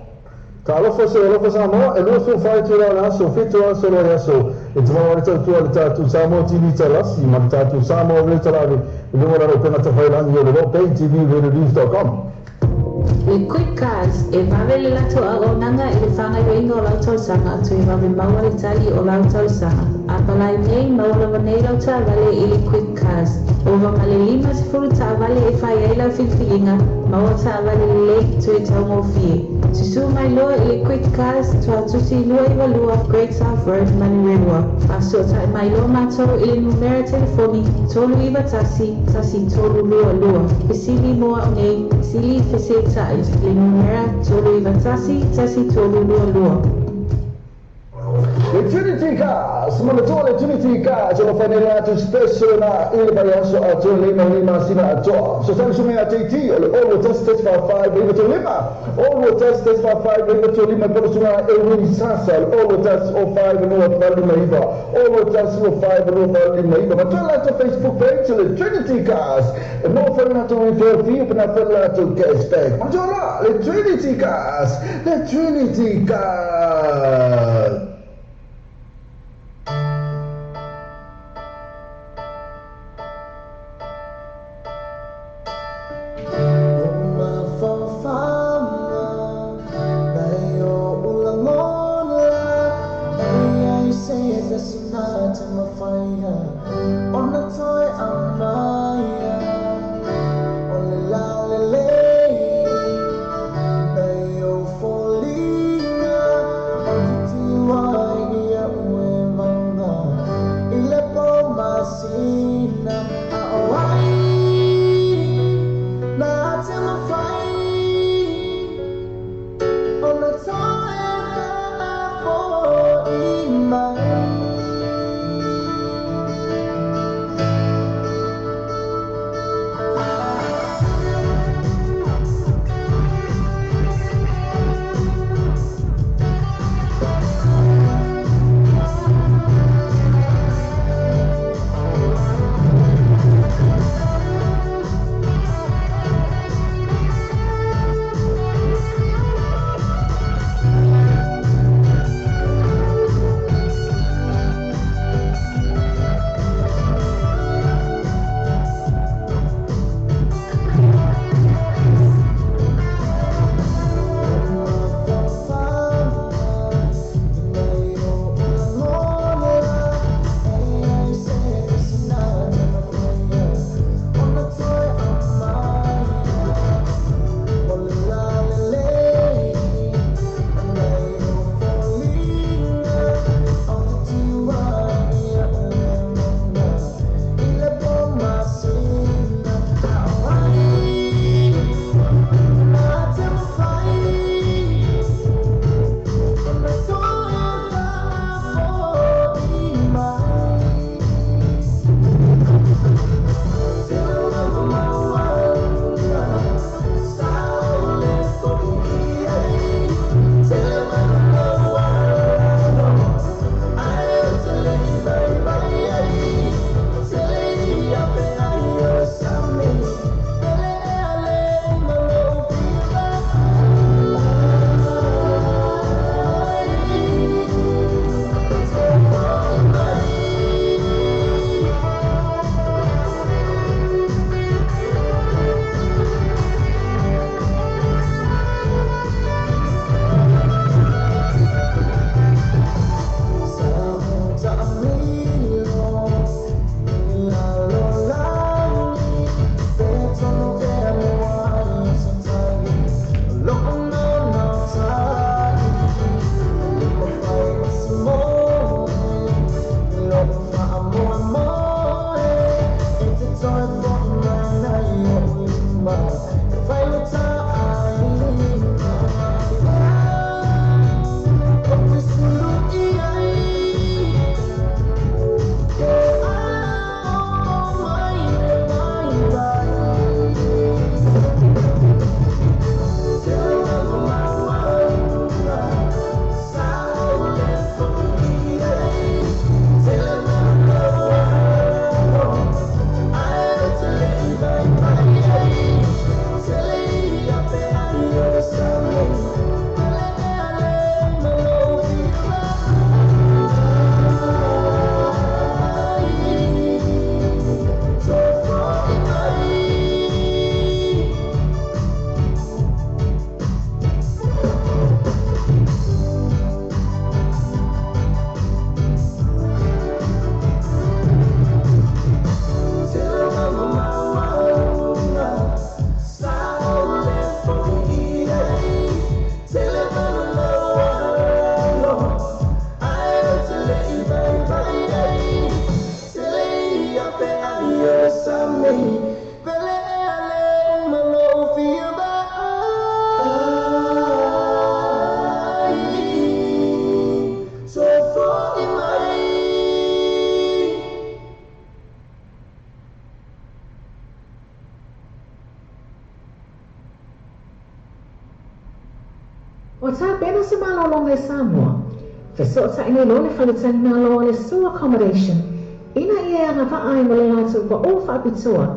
Carlo fosse Samoa e lui fu fare tirare su fitto solo adesso e trovare tu Samoa TV talassi ma tu Samoa veterani il numero appena te fai l'anno lo pay tv radio.com Le quick cars e vavele lato a onanga e le whanga yoinga o lautou sanga tu i vawe maua le tali o lautou sanga. A palai nei maula wanei lau ta vale i le quick cars. O male lima se furu ta vale e whai ei lau whiwhiinga maua ta vale le lake tu e tau mo fie. Tusu mai loa i le quick cars tu a tusi lua i walua Great South Road mani rewa. A so ta mai loa mātou i le numera telefoni tolu iwa tasi tolu lua. Pesili moa nei, sili fese tai le numera tolu iwa tasi tolu lua. Le Trinity Cars, ma le Trinity Cars sono fanelato spesso na il bayaso a tu lima sina a tu. So sai su me a TT, all test 5 lima to lima. All test 5 lima to lima per su na Elwin Sassal, all test 05 no per lima iba. All test 05 no per lima iba. Ma tu la tua Facebook page le Trinity Cars. E non fanelato refer fee per fanelato cashback. Ma già là, le Trinity Cars. ta bena se malolonga e Samoa. Feso ta ine lo le whalitani malo le Sewer Accommodation. Ina ia anga wha ai mo le lātou pa o whapitoa.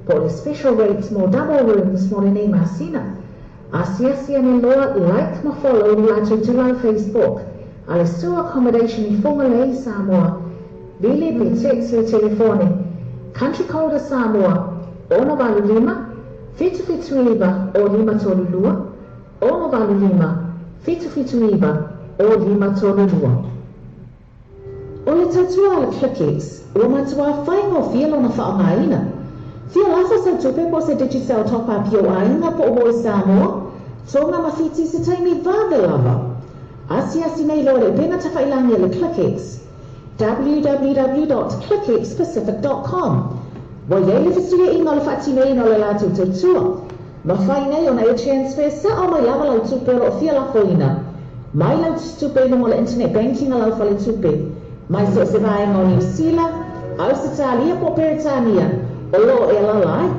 Po le special rates mo double rooms mo le nei mahasina. Asia ne loa like ma follow le lātou tula Facebook. A le Sewer Accommodation I fonga le i Samoa. Bili me text le telefone. Country Code Samoa. Ono valu lima. Fitu iba o lima tolu lua. Ono valu lima. Fitu iba o lima tolu lua. O le tatua le Clickix, ua matua whaingo fielo na whaamaina. Fia lafa sa tupe po se digital top-up o ainga po o Samoa, tonga mawhiti se taimi vave lava. Asi nei lo le pena ta whailangi le Clickix. www.clickixpacific.com. Wa yei le fisuia inga le whati nei no le lātou tautua. Ma whai nei o na e transfer sa o mai lava lau tupe o fia la foina. Mai lau tupe no le internet banking a lau whale tupe. Mai so se vai no New Zealand, Australia po Peritania, o lo e lalai,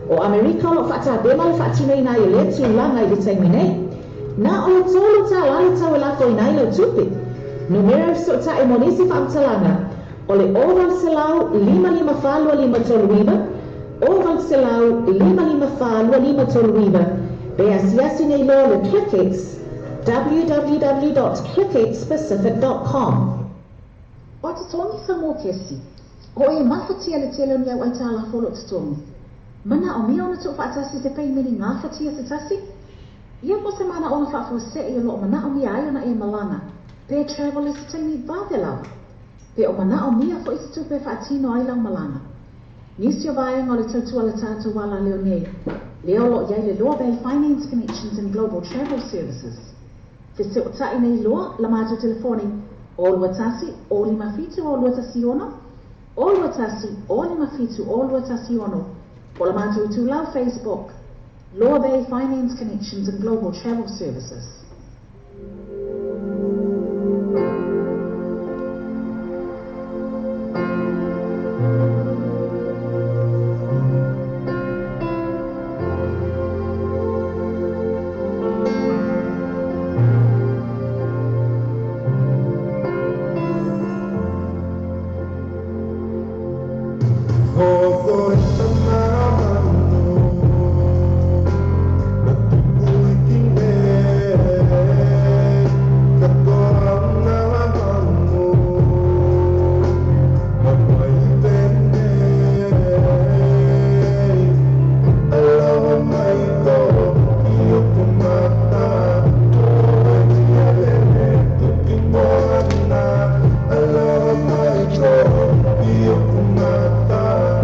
o Amerika o whata bema le whati nei na i le tu langa I le taimi nei. Na o le tolu ta lali tau e lako I nai lau tupe. Numero so ta e monisi whamtalanga, o le oval se lau 55 toluiva, oval se lau 55 toluiva, be asiasi nei lo le Clickix, www.clickixpacific.com. O te tongi Samoa kesi, o e mawhatia le tele ni au aita la folo te tongi. Mana o mia ona tu whaatasi te pei meni ngā whatia te tasi? Ia po se mana ona whaafo se I lo mana o mia ai ona e malanga, pe travel e se teimi vāte lawa. Pe o mana o mia fo I se tupe whaatino ai lau malanga. Nisi o vaenga o le tautua le tātou wala leo nei, leo lo iai le Loa Bay Finance Connections and Global Travel Services. Te se o tai nei loa la mātou telefoni, o lua tasi, o lima fitu, o lua tasi ono. O lua tasi, o lima fitu, o lua tasi ono. O la mātou tu lau Facebook. Loa Bay Finance Connections and Global Travel Services. Aloha, my God, be your mata.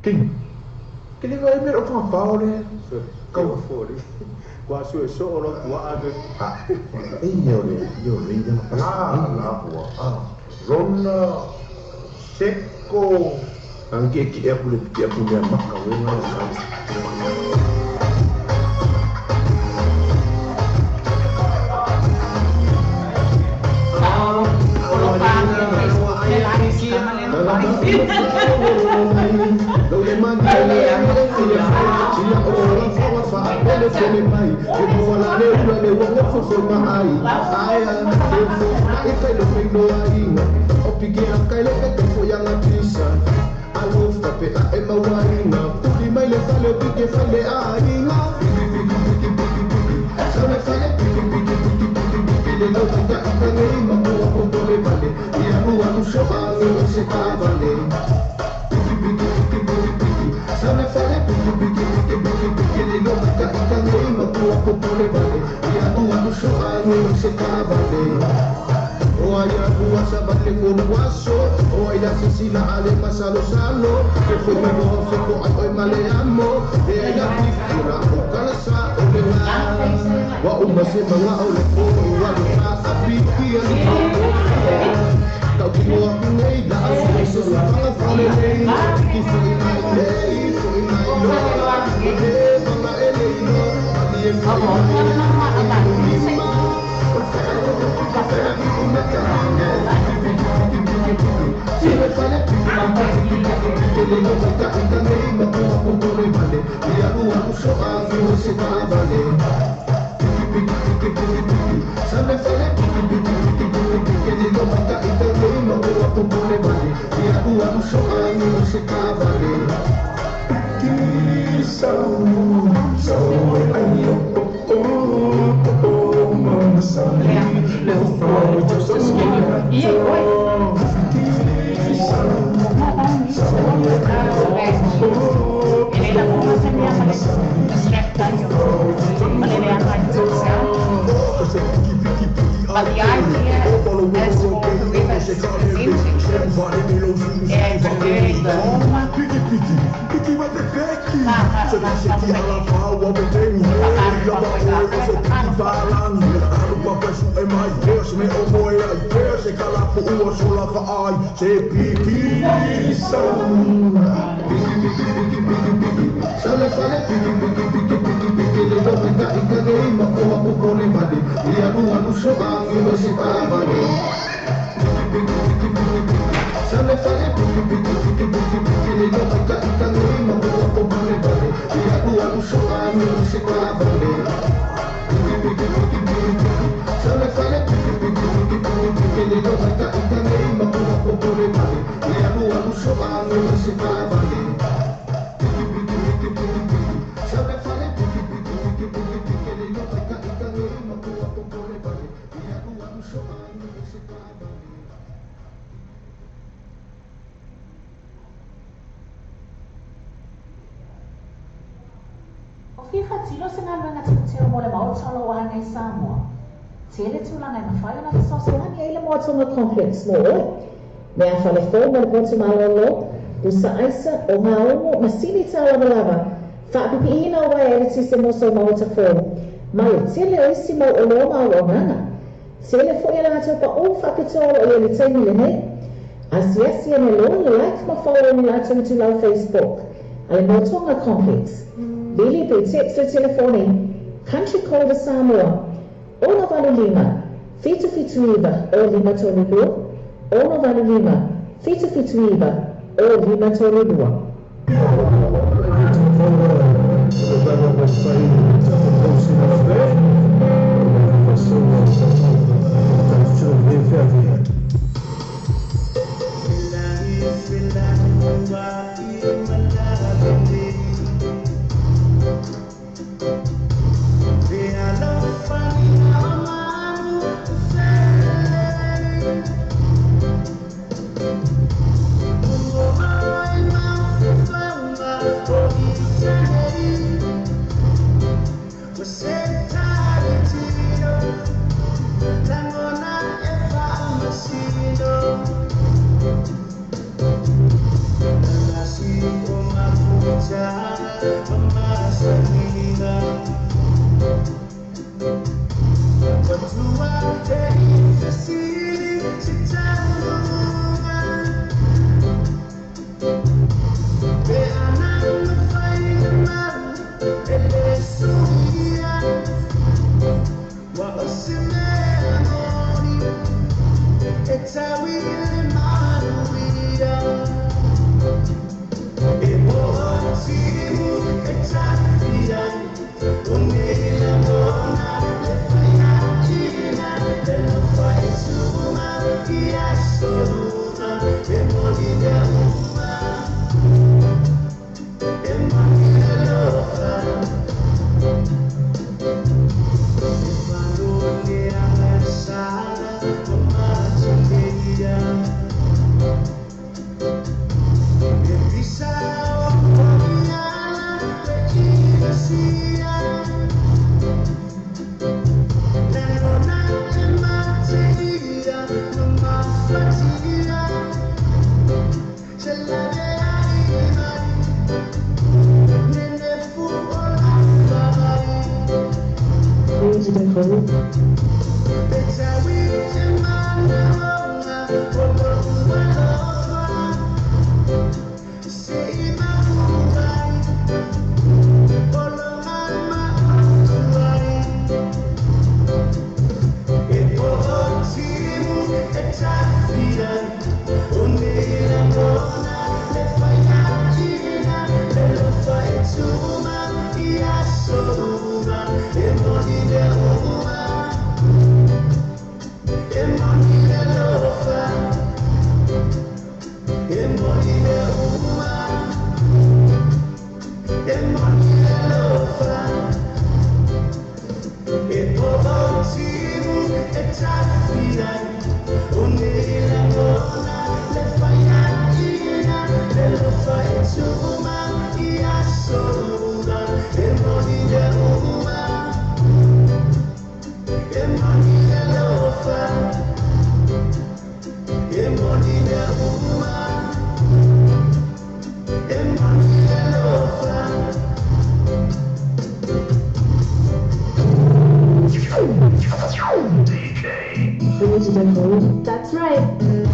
Kili ko eme o whakapao le, kau fori. Kwa sue so o rotu wa ake. Yo le ya pasal. La hua. Rona seko angke ki aku le ki aku le maka wena. But the idea, as for the rivers é de Roma, Ki whatilo se ngā luenga te mo le maotalo o hanga i Samoa. Te le tūlanga i mawhai ona le sosohani e le moatonga complex mo oi. Me a whale fō mo le potu malolo, usa aisa o ngā ongo masini tā lava lava. Whaapipi ina o wai ele tise moso maota fō. Mai te le oisi mau o leo mau o ngana. Te le fo i la ngā pa o whakitoro o le teimi le nei. Asiasi ane lo le like ma follow ni la tu lau Facebook. Ale motonga complex. Bili pe text o telefoni. Country code Samoa. Ona vale lima. Fitu iwa o lima tonu lua. Ona vale lima. Fitu iwa o lima tonu lua. That's right.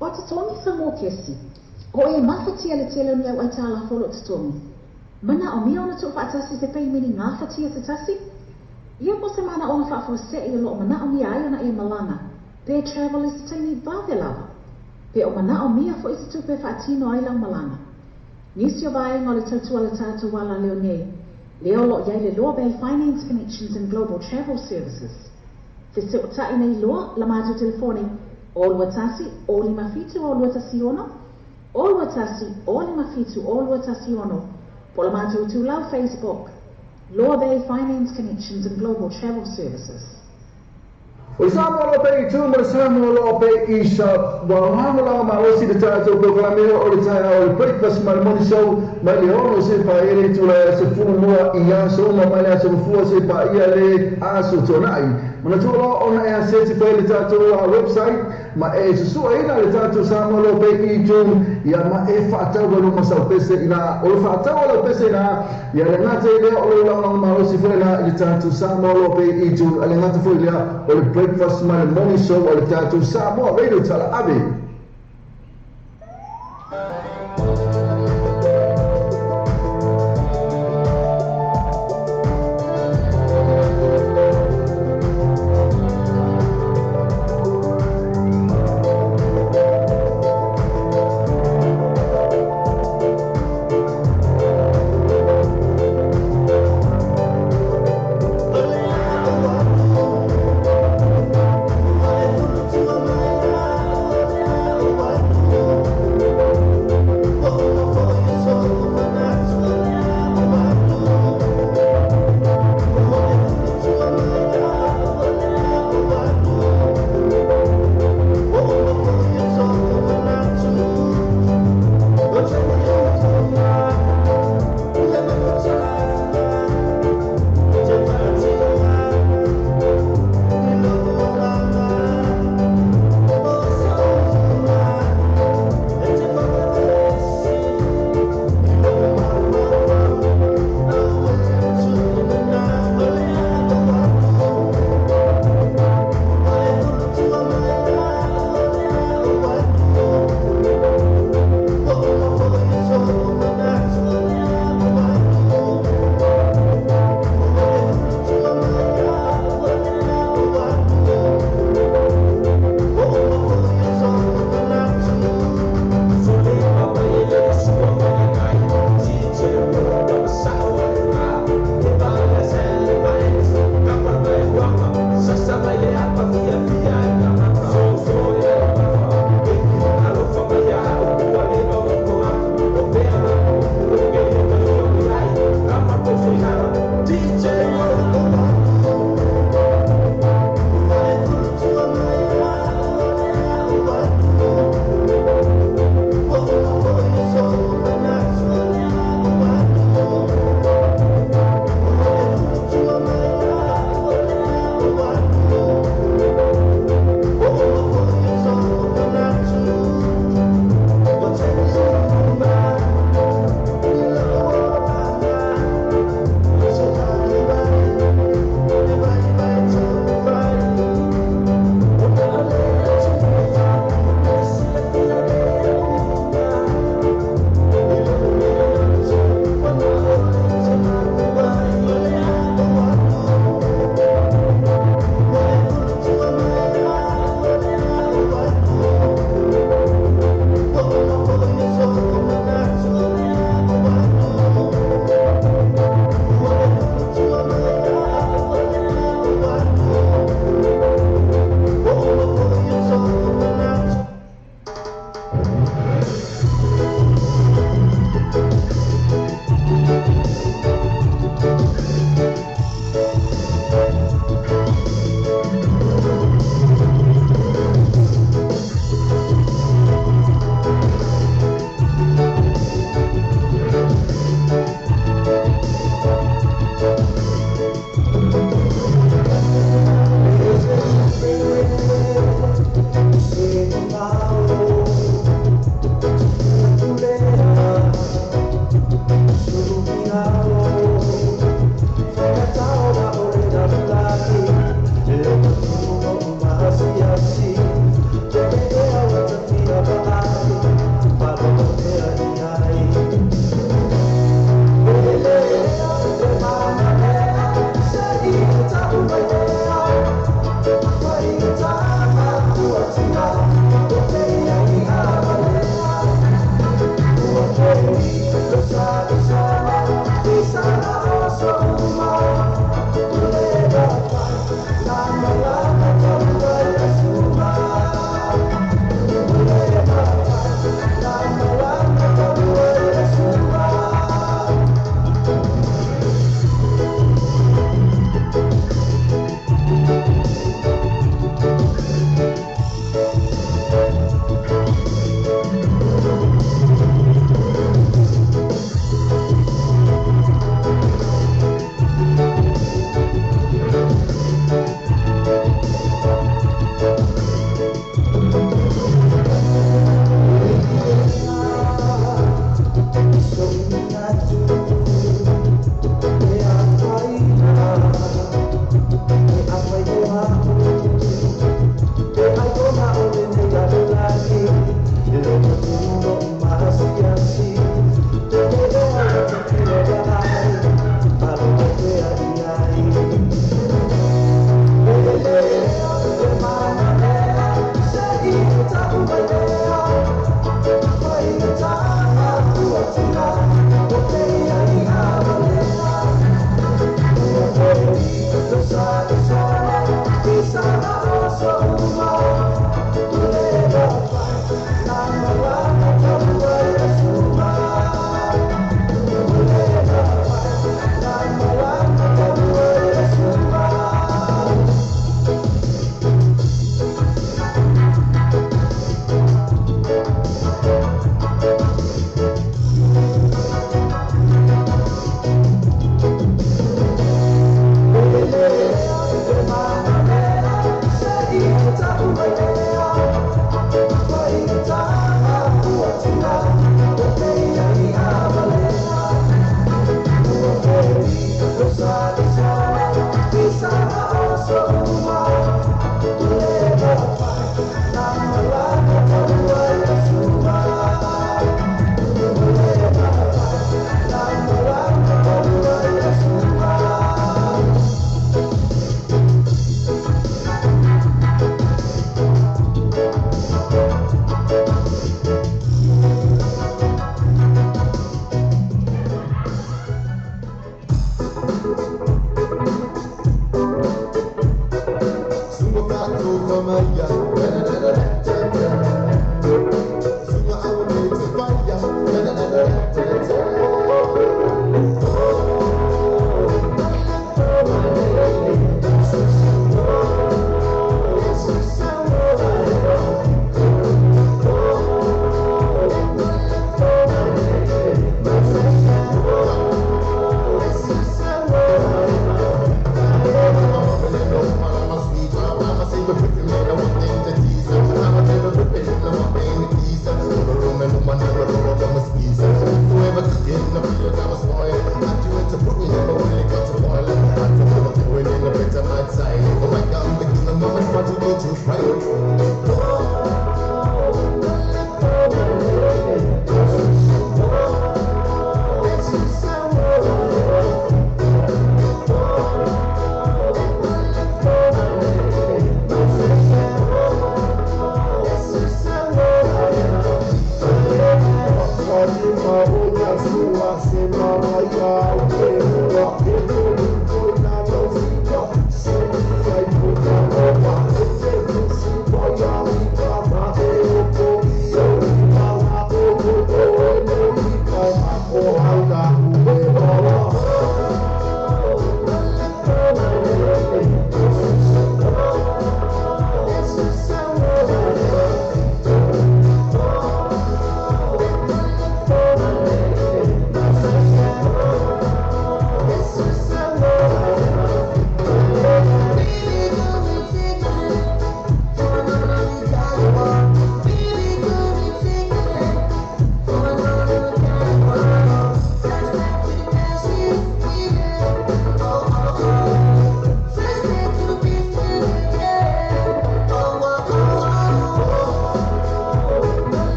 O te tongi sa mō kesi, o e mawhatia le tele ni au ai tāla wholo te tongi. Mana o mia ona tō whaatasi te pei mini ngā whatia te tasi. Ia po se mana ona whaafo se i lo mana o mia ai ona e malanga. Pe travel is te ni vāwe lawa. Pe o mana o mia fo i te tupe whaatino ai lau malanga. Nisi o vai ngā le tautua le tātou wala leo nei. Leo lo iai le Loa Bay Finance Connections and Global Travel Services. Te se o tai nei loa la mātou telefoni. Olua tasi, oli mafitu, olua tasi ono. Olua tasi, oli mafitu, olua tasi ono. Po la mātou tu lau Facebook. Loa Bay Finance Connections and Global Travel Services. O Samoa lo pe tu mo Samoa lo pe isa wa hamo la ma o si de tato programe o le taia o le breakfast ma le morning show ma le ono se pa ele tu la se fu mo I ya so ma ma le se fu se pa ia le aso tonai. Mana tōra ona e aseti pe le tātou a website, ma e susua ina le tātou Samoa lo pe I tūn, ia ma e whaatau wano masau pese ina, o le whaatau wano pese ina, ia le ngate lea o le launga marosi whena I le tātou Samoa lo pe I tūn, a le ngate whena o le breakfast ma le morning show o le tātou Samoa radio tala abe. Oh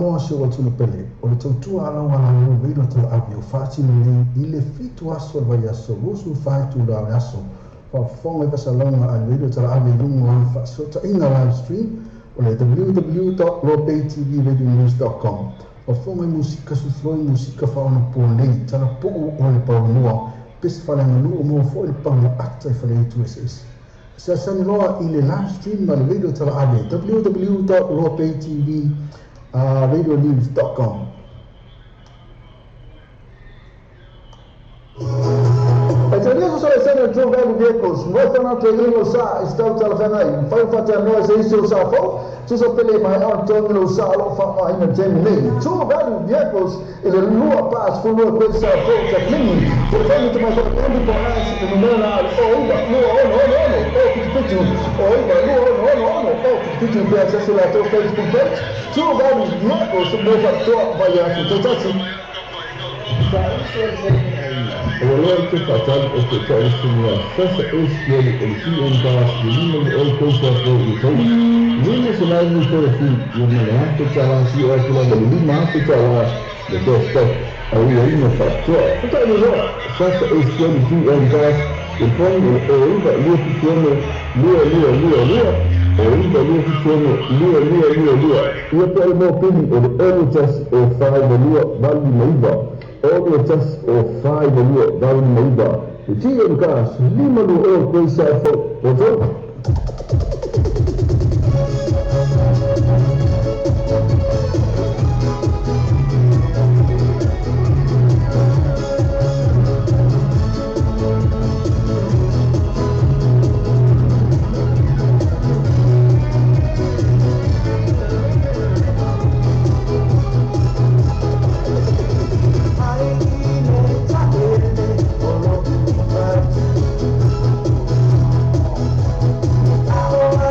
Samoa se o tunu pele o le tautua ala wala o vino tala abi o fati ni i le fitu aso vai aso rusu fai tu la aso fa fonga pa salonga a video tala abi lungo an fa sota inga live stream o le www.lopaytvradionews.com o fonga musika su floi musika fa ona po nei tala po o le pa noa pes fa le no mo fo le pa acta fa le tu ss sa san loa i le live stream ma le video tala abi www.lopaytvradionews.com Italia sono sempre Joe Value Vehicles, Northern Ontario sa estão telefonando, fai fazer nós isso sa fo, tu só pele mai Antonio sa lo fa ai na Gemini. Joe Value Vehicles ele lua paz com lua coisa sa fo, tá clean. Por favor, tu mais para onde parar se no meu lado, ou lua, ou que pediu, ou lua, ou que pediu para acessar lá teu Facebook page. Joe Value Vehicles, o meu fator vai ajudar assim. O valor que fatal é que está estimulado essa escolha de CN Gas de Lima e o conceito de todo. Lima se lá no perfil e o melhor que está lá se o aquilo de Lima que está lá de desktop aí no fator. Então melhor essa escolha de CN Gas e põe o ainda lua que chama lua ou ainda lua que chama lua e até o meu pedido o NHS o file da lua vale maiva. All just or 5 million down Maiba. The TN Gas, Lima no oil coisa for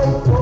Oh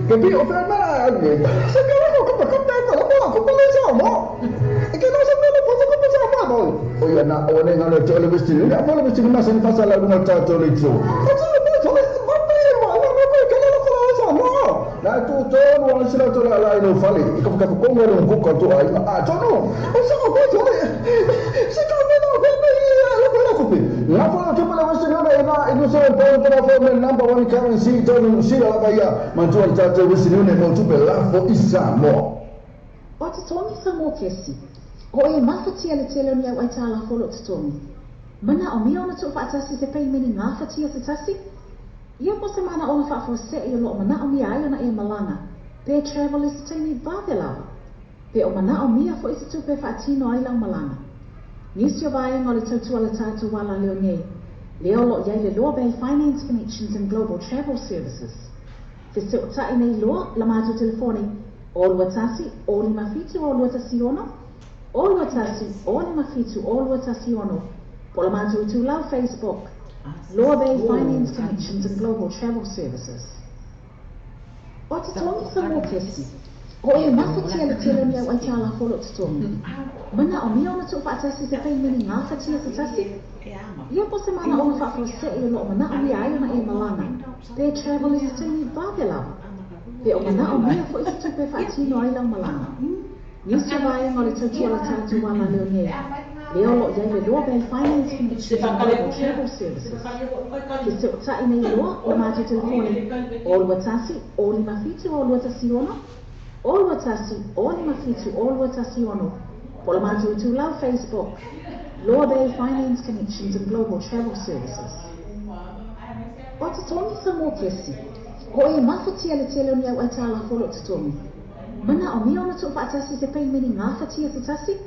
Tapi offerma ni. Sekarang aku kata aku boleh sama. Kita sama apa sih kita sama boy. Oh ya nak orang yang ada jual mesti ni. Apa lebih mesti masih pasal lagu macam tu itu. Macam apa jual apa yang mana apa kalau kalau sama. Nah tu orang sila tu lah ini fali. Ikut kau ngomong bukan tu ay. Jono. Sama apa jual. Sekarang ni Ngapa tu pula mesti ada itu soal pound number one currency tu sila kaya menjual jatuh mesti ni mau tu bela for Samoa. O te tongi Samoa kesi. O e mawhatia le tele ni au ai tāla holo te tongi. Mana o mia ona tu whaatasi se pei meni ngā whatia te tasi. Ia po se mana ona whaafose i lo mana o mia ai ona e malanga. Pe travel is te ni vāwelawa. Pe o mana o mia fo isi tu pe whaatino ai lau malanga. Nisi o vai ngā le tautua le tātou wala leo nei. Leo lo iai le Loa Bay Finance Connections and Global Travel Services. Te se o tai nei loa la mātou telefoni o lua tasi o lima fitu o lua tasi ono. O lua tasi o lima fitu o lua tasi ono. Po la mātou tu lau Facebook. Loa Bay Finance Connections and Global Travel Services. O te tongi Samoa kesi. O e mawhatia le tele ni au ai tāla holo te tongi. Mana o mia ona tu whaatasi se pei meni ngā whatia te tasi. Ia po se mana ona whaafose i lo mana o mia ai ona e malanga. Pe travel is te ni vāwelawa. Pe o mana o mia fo isi tu pe whaatino ai lau malanga. Nisi vai ngā le tautua la tātou wala leo nei. Leo lo iai le Loa Bay Finance Connections and Global Travel Services. Te se o tai nei loa la mātou telefoni o lua tasi o lima fitu o lua tasi ono. O lua tasi o lima fitu o lua tasi ono. Po la mātou tu lau Facebook. Loa Bay Finance Connections and Global Travel Services. O te tongi Samoa kesi. O e mawhatia le tele ni au ai tāla holo te tongi. Mana o mia ona tu whaatasi se pei meni ngā whatia te tasi.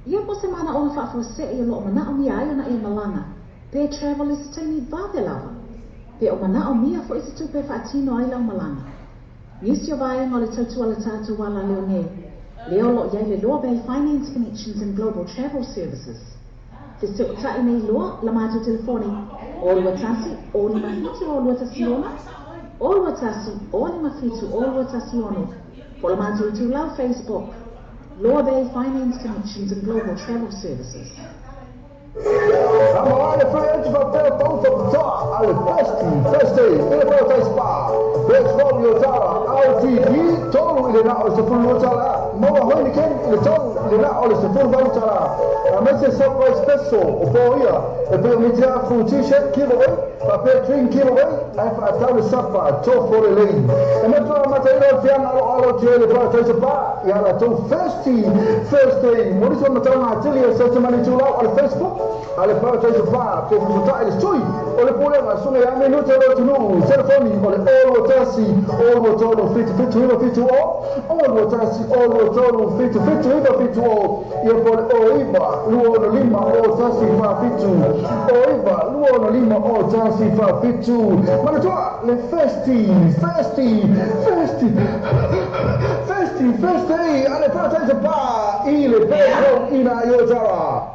Ia po se mana ona whaafose i lo mana o mia ai ona e malanga. Pe travel is te ni vāwelawa. Pe o mana o mia fo isi tu pe whaatino ai lau malanga. Nisi o vai ngā le tautua le tātou wala leo nei. Leo lo iai le Loa Bay Finance Connections and Global Travel Services. Te se o tai nei loa la mātou telefoni o lua tasi o lima fitu o lua tasi ono. O lua tasi o lima fitu o lua tasi ono. Po la mātou tu lau Facebook. Loa Bay Finance Connections and Global Travel Services. Allora, friends, va per tutto alle feste, e poi spa. Per svolgere LTV, todo ile na o sefur lotala. Mo wa hoi ken ile todo ile na o sefur lotala. Amese surprise special o poia. E per media fu t-shirt giveaway, papel drink giveaway, e fa tale sapa to for the lane. E metto material pian alo tele pa tse pa, ya la to Thursday. Mo di so matana tele e se mani tula al Facebook. Ale pa tse pa, pe fu ta ile stoi. O le pole ma sunga ya menu tele tunu, telefoni o le all watasi, all watolo fit all watasi, all watolo fit all. E pole o iba, luo lima o tasi fa fitu. Oiva, luono lima o tasi fa fitu. Ma tua le festi, alle partenze pa, ile peco ina iotara.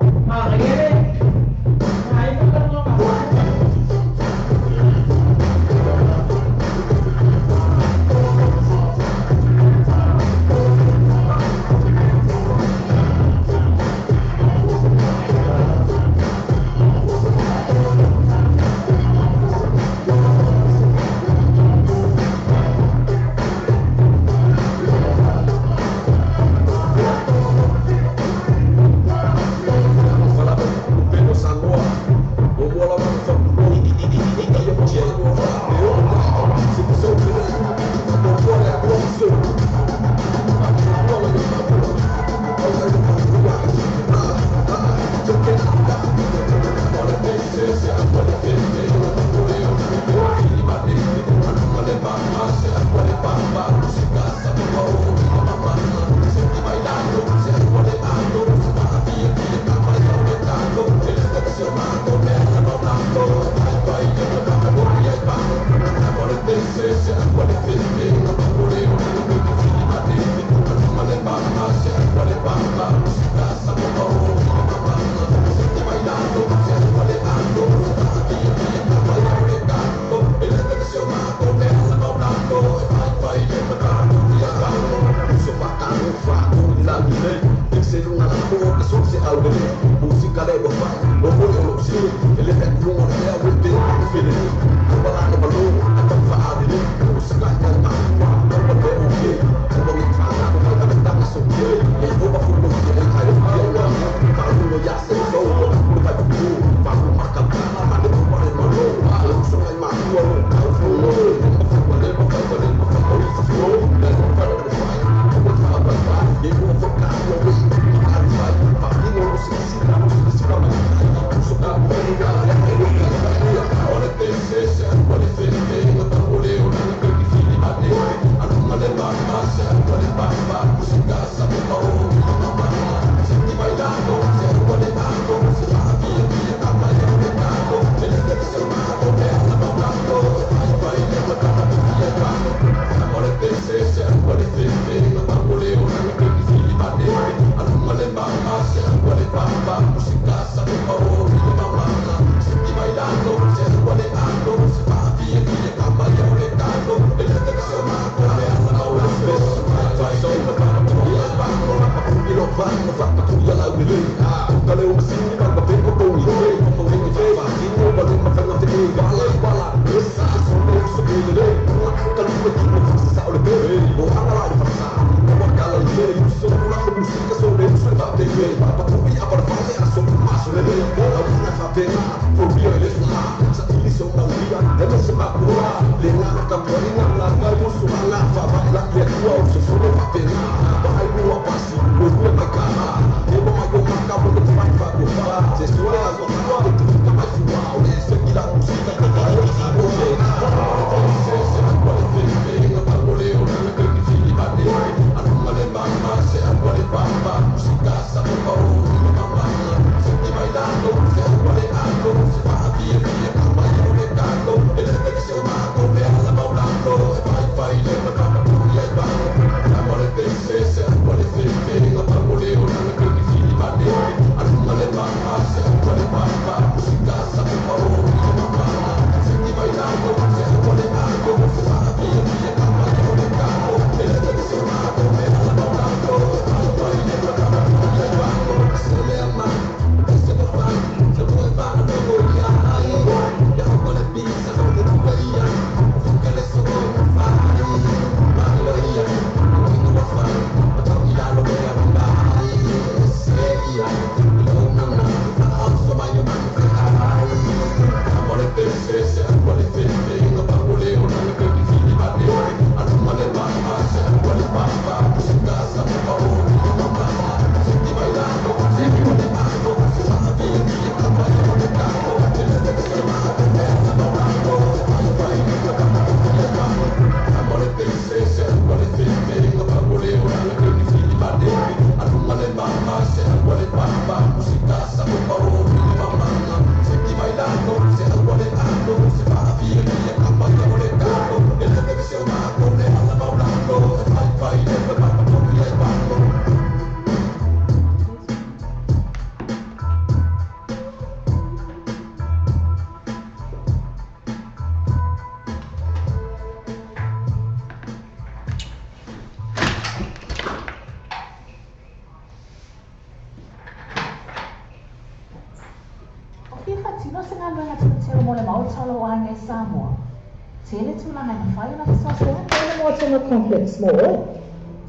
Complex more.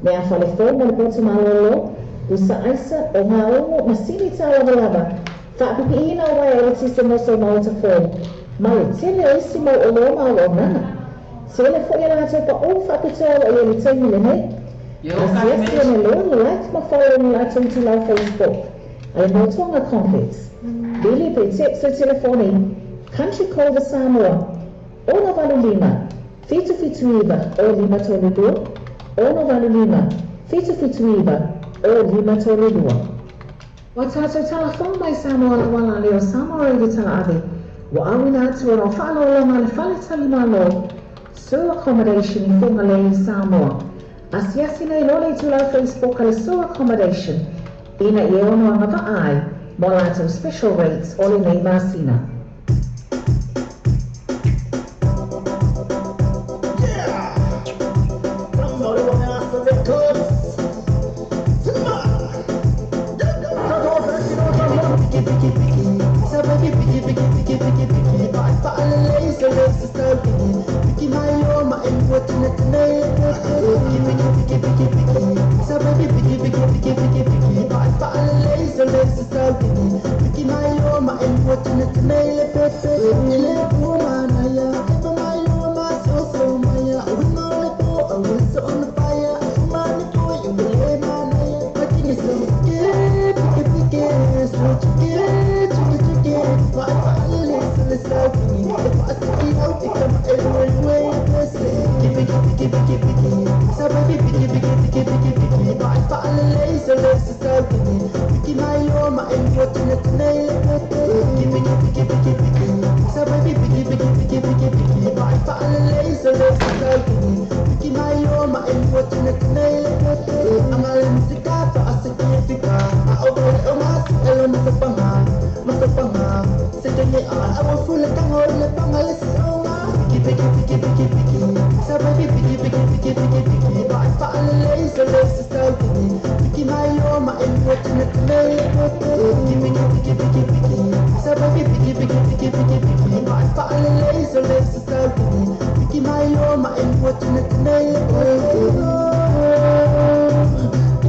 Me a fale fo mo le pote malolo. Usa aisa o nga ongo masini tawa lava. Fa pipi ina wa e tisi mo so mo ta fo. Ma le tele o isi mo o lo ma o nana. Se le fo ia la pa o fa pitola o le tele le ne. Asi ene lo ni like ma follow ni la tonti la Facebook. Ai mo tonga complex. Billy pe text o telefoni. Country code Samoa. Ona valulima. Fitu iba o lima tolu dua, ono valu lima. Fitu iba o lima tolu dua. Watato telefon mai Samoa la wala leo Samoa i tala ave. Wa awina atu o whalo lo ma le whale tali malo. Sur accommodation i funga le i Samoa. Asiasi nei lole tu la Facebook ale sur accommodation. Ina i ono anga ai, mo lato special rates ole nei masina. Piki piki piki, piki Ba fa ala lei so le sa sa piki mai lo ma en what na tnai piki sa baby piki Ba fa ala lei so le sa sa piki mai lo ma en what na tnai le pepe le po mana ya pa mai lo ma so ma ya we no le po I was on the fire man ko you le mana ya paki ni so piki so chike Ba fa ala lei so le sa piki Ba ski out come everywhere piki sa baby piki Ba fa ala lei so le sa sa piki mai lo ma en what na tnai piki sa baby piki Ba fa ala lei so le sa sa piki mai lo ma en what na tnai amal musika pa asikifika over mas elo masapanga setenge awo full tangol le pangal songa piki sa baby piki Ba fa ala lei so le sa sa piki mai lo ma en what na tnai piki sa baby piki Ba fa ala lei so le sa sa piki mai lo ma en what na tnai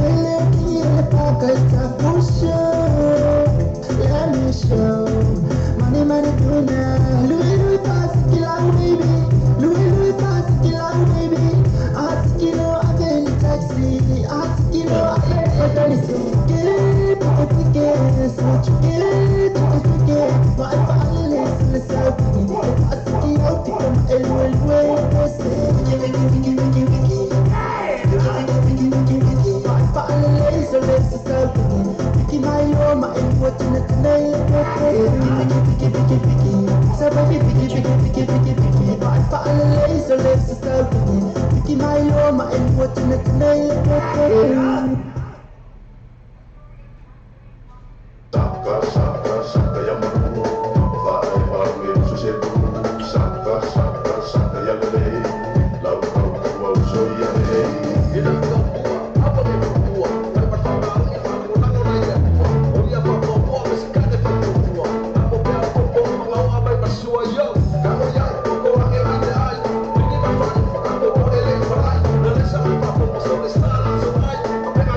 ele paga esta bucha let me show money tuna Louis pass kilang baby Louis pass kilang baby askilo again taxi askilo again piki so chike Ba fa ala lei so le sa piki askilo come everywhere piki Ba fa ala lei so le sa sa piki mai lo ma en what na tnai piki sa baby piki Ba fa ala lei so le sa sa piki mai lo ma en what na tnai Saka ya maru Whae whae so se tu Saka ya lele Lau kua so ya le Ila apa me kua Wale patanga Ia whakunanga raya O ia whakua Mesikane whakua Apo pia popo Mangau abai pasua yo Kano ya Koko ake ane ai Pini mawhai Apo o ele wharai Nalesa apa popo so le stala so ai Apenga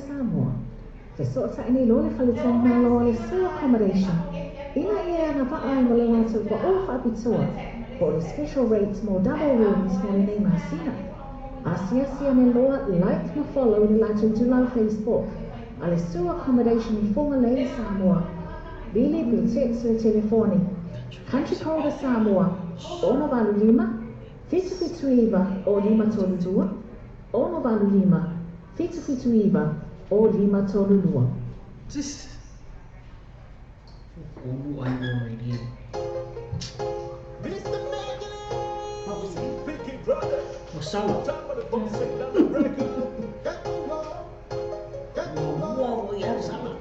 Samoa. Te sota ini lo le whalitani malo le Sue Accommodation. Ina ia na whaai mo le watu kwa o whapitoa. For the special rates more double rooms for the name Asina. Asia ne loa like na follow the lato July Facebook. Ale Sue Accommodation in Fongalei Samoa. Bili Biltex le telefoni. Country Code Samoa. Ono Valu Lima. Fitu Iba o Lima Toludua. Ono Valu Lima. Fitu Iba o Lima Tolulua. Just Obu ai o radio. What was it? Osama. Wow, ya sama.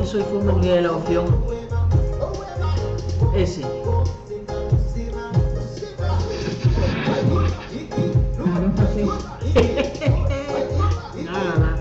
Soy como de la opción ese. Nada.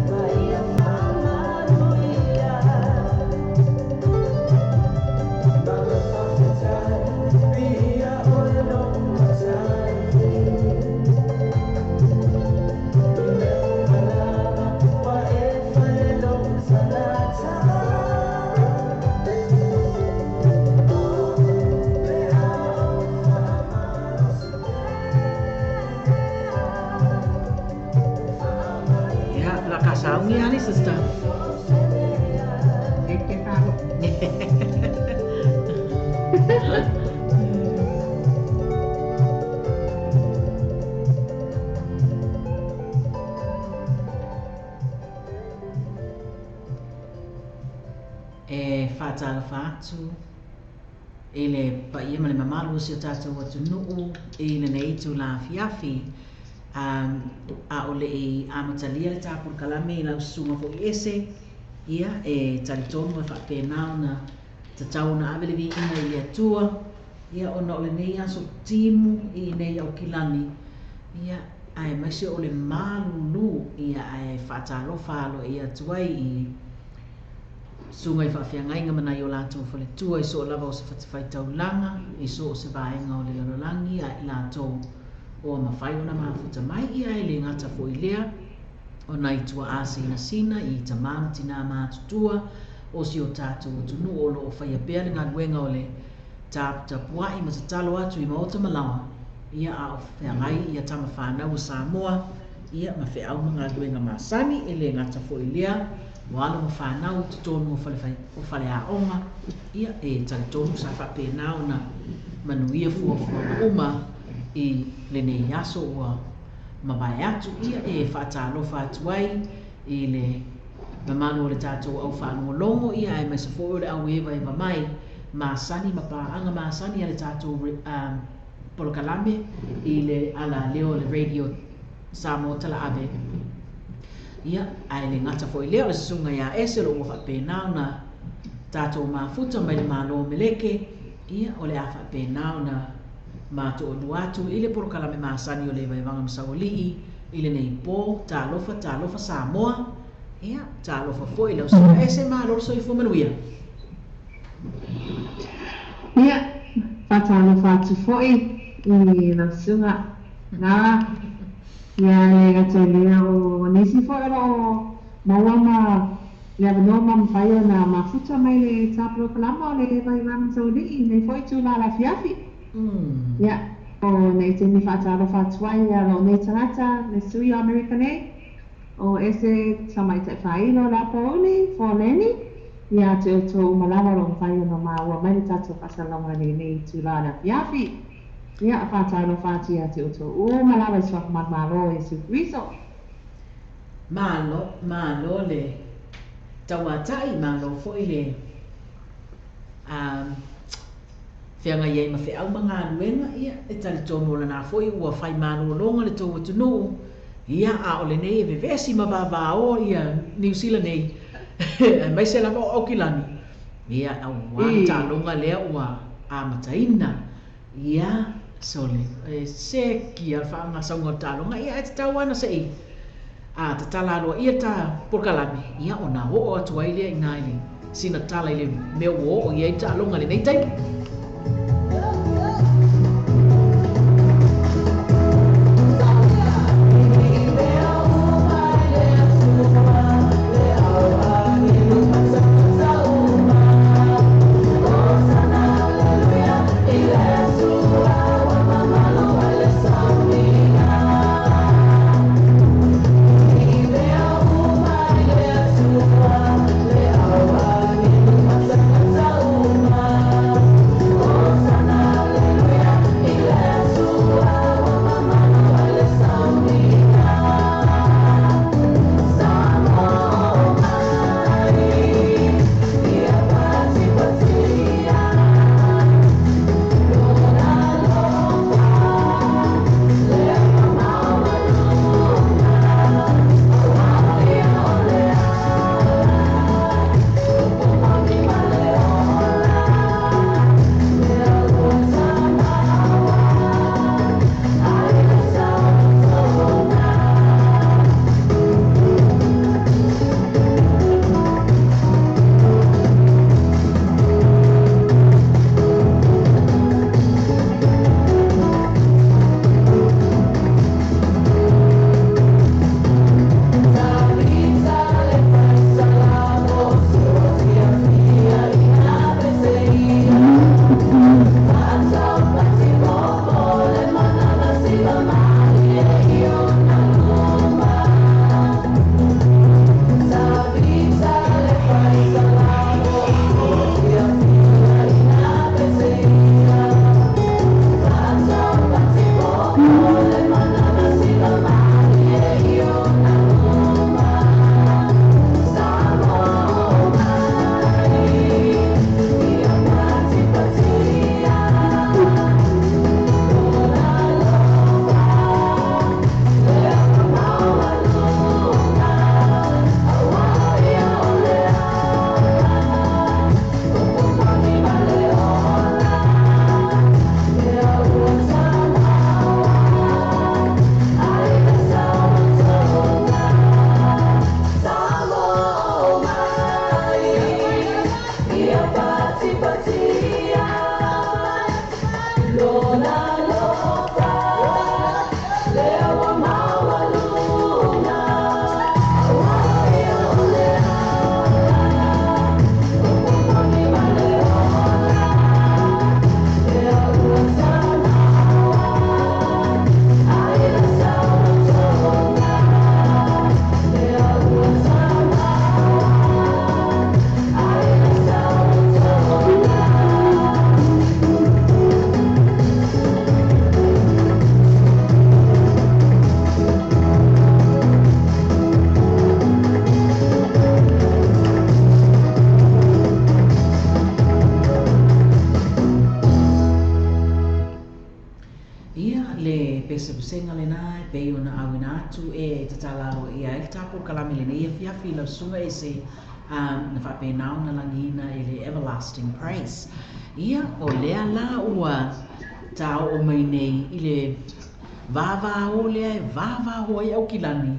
Bye. Wangi ani sister. Eke karo. Whātala whātu. E le pa ia ma le mamalu si o tātou atu nuu. E le nei tu la fiafi. A o le e amatalia le tāpura kalame i lau sunga fo i ese. Ia e talitonu e whapēnao na tatau na avele vi ina i atua. Ia o na o le nei aso timu i nei au kilani. Ia ai maisi o le malulu. Ia ai whātalo whalo i atuai i sunga i whawhiangai ngā mana i o lātou whale tua i so o lava o se whatiwhai taulanga, i so o se vāenga o le lalolangi a i lātou o mawhai o na mafuta mai i ai le ngata fo i lea o nai tua ase ina sina i ta mana tina mātutua o si o tātou o tunu o lo o whaia pēr ngā duenga o le tāpua i matatalo atu i maota malawa ia a o whiangai i a tama whanau o Samoa ia ma whiau ngā duenga māsani i le ngata fo i lea wala mo whanau te tonu o whale a onga ia e tali tonu sa whapēnao na manuia fua uma i le nei aso ua mawai atu ia e whaatalo whaatuai i le mamanu o le tātou au whanua longo ia e mai sa fōi o le au ewa e mamai māsani mapaanga māsani a le tātou polokalame i le ala leo le radio Samoa tala ave ia ai le ngata foi leo le sunga ia ese lo ua whapēnao na tātou mafuta mai le malo meleke ia o le a whapēnao na mātou o nuatu i le porokalame māsani o le vaivanga masawalii i le nei pō tālofa Samoa ia tālofa foi leo sunga ese malo so i fumanuia Ia, whatalofa atu foi i la sunga ngā ia le gata lea o nisi fo ero maua ma le avanoa ma mawhai o na mafuta mai le tāpuro kalama o le vai wama saulii nei fo i tū la fiafi. Ia, o nei te ni whaataro whaatuai ia ro nei tarata le sui o Amerika nei o ese samai te whaino la paoni fo leni ia te o tō umalawa ro mawhai o na maua mai le tātou pasalonga nei tū la fiafi. Ia a whātaro whāti a te oto o malawa i swak marmaro e su riso. Malo le tauatai malo fo i le whianga iei ma whiau ma ngā ruenga ia e tali tonu o lana fo i ua whai malo longa le tō atunu ia a o le nei e vevesi ma vāvāo ia New Zealand nei mai se lava o Kilani ia a wān tā longa lea ua a mataina ia sole e se ki al whaanga saunga tālonga ia e te tau ana se i a te tala aloa ia tā porkalame ia o nā o atu ailea i nā ili sina tala i le mea o ia i tālonga le nei taipu pese pusenga le nai pe ona awina atu e tatalalo ia e tapo kalame le nei fia fila sunga e se na fa pe nau na langina e le everlasting praise ia o lea la ua tau o mai nei i le vava o lea e vava o ia o kilani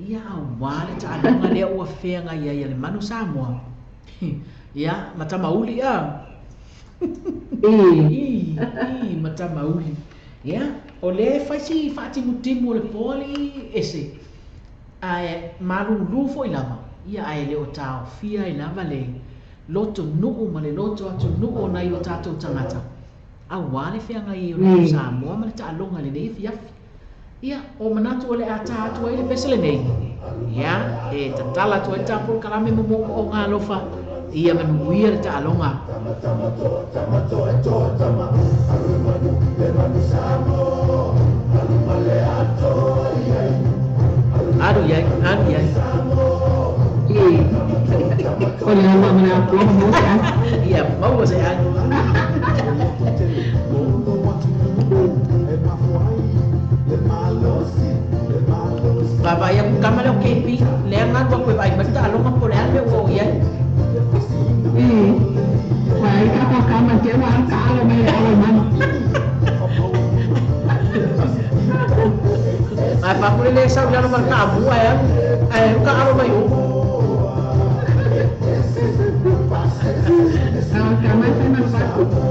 ia a wale ta anonga lea ua whenga ia le manu Samoa ia mata mauli a i mata mauli ia o le faisi fati mutimu le poli ese ai malulu fo ilava ia ai le o tau fia ilava le loto nuu ma le loto atu nuu na i o tatou tangata a wale whenga i o le Samoa ma le ta alonga le nei fiafi ia o manatu o le ata atu ai le pesele nei ia e tatala tu ai tapu kalame mo o ngā lofa ia manuia le ta alonga aru iai o le ama mana ko mo sa ia mau se ai Baba ya kamala o kepi le nga ko ko ai basta alonga po le ame o ia Wai ka ko kama ke wa ka alo mai alo man ai pa ko le sa ya no mar ka bu ai ka alo mai o kama se na pa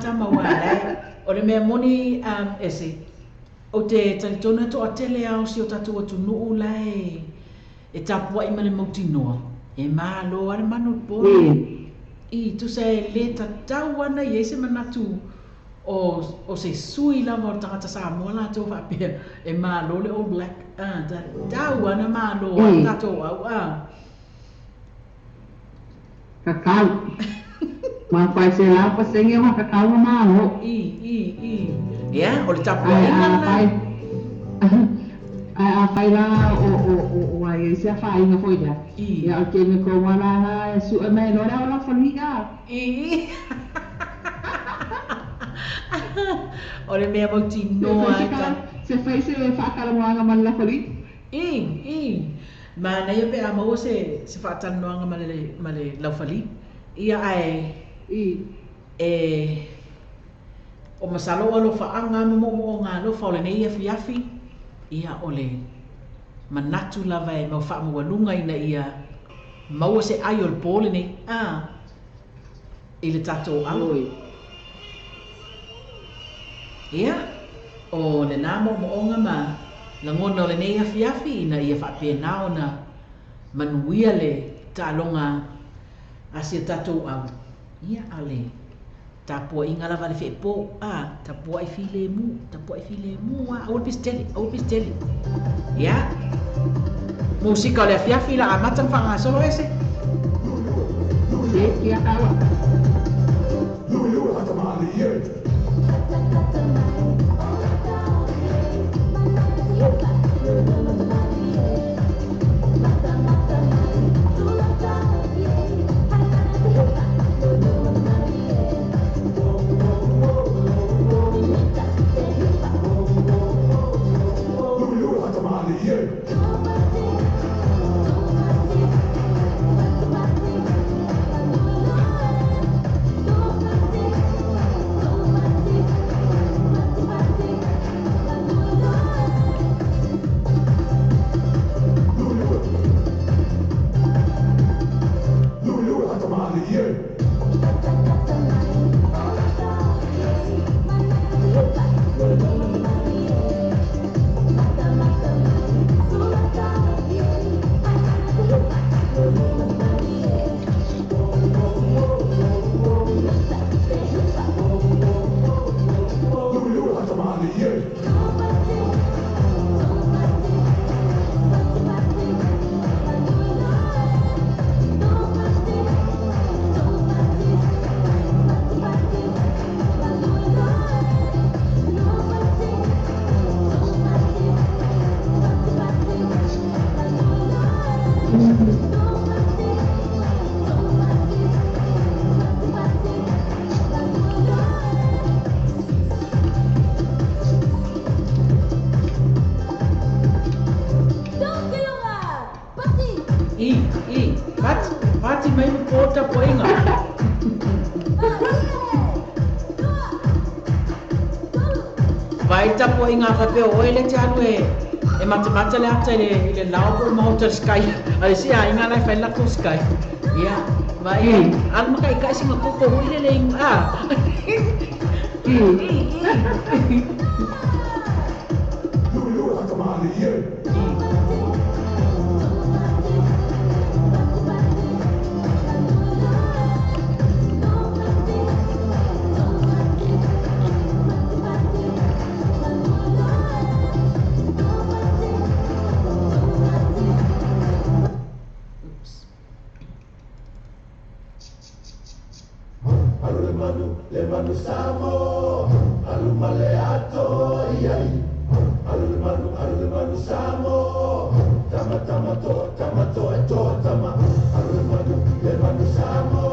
Tama wale o le mea moni ese o te talitona to atele au si o tatu o tunu lai e tapua i male mauti noa e malo ale manu po i tu se le tatau ana i ese manatu o se sui lava o tangata Samoa la tō whapea e malo le All Black tatau ana malo a tato au kakau ma pai se la pa se nge ma kakau ma ho ya o le tapu ai pai la o ai se fa ai no foi ya ya o ke me ko wala su me no la fa ni ga O le mea mau tinoa e ka. Se fai se le whaakalamoanga ma la whali? I. Ma nei pe a mau se whaatanoanga ma le laufali. Ia ai. O masalo alo whaanga mo ngā lo whaole nei afi. Ia ole manatu lava e mau wha walunga ina ia mau se ai o le pole nei. I le tato au. Ia. O le namo moonga ma la ngona o le nei afi ina ia whapena o na manuia le talonga asia tatou au. Ia ale tapua inga lava le whepo tapua i file mu au pisteli. Ia musika o le afi la amata mwhanga solo ese. Ia kawa. Lulu hata mali ye. Pati mai pota poinga. Vai tapo inga fape o ele te anu e mata le ata le lau por motor sky. Ai si a inga lai fai la ko sky. Ia, vai al makai kai singa koko ile le Lulu hata mali ye. Le manu samo, alu male ato iai. Alu manu samo, tama to e to tama. Le manu samo,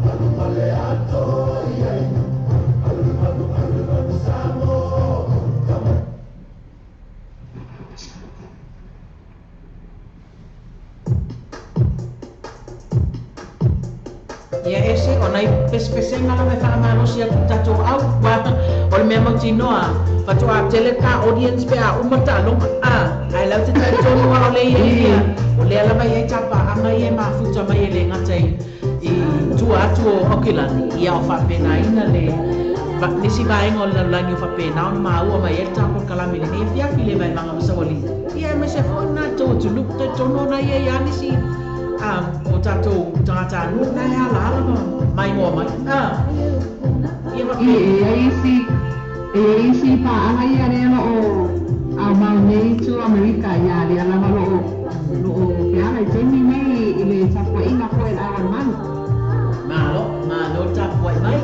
alu male ato iai. Alu manu samo, tama. Ia ese o nai pespese ngala me fa mano sia tato au wa o me mo tinoa fatu a tele ka audience pe a umata long ai lau te tato no o le ia o le ala mai tapa ama ia ma futa mai le ngatai I tu atu o hokilani ia o fa pena ina le va nisi vai ngol la langi fa pena o ma u mai eta por kalami le ni fia file vai manga so wali ia me se fo na to look to no na ia nisi o tatou tangata anu na ala mai mo mai ia ma isi pa anga ia re no a mau nei tu America ia re ala no ke ala tini nei ile tapo ina ko el awan man malo tapo mai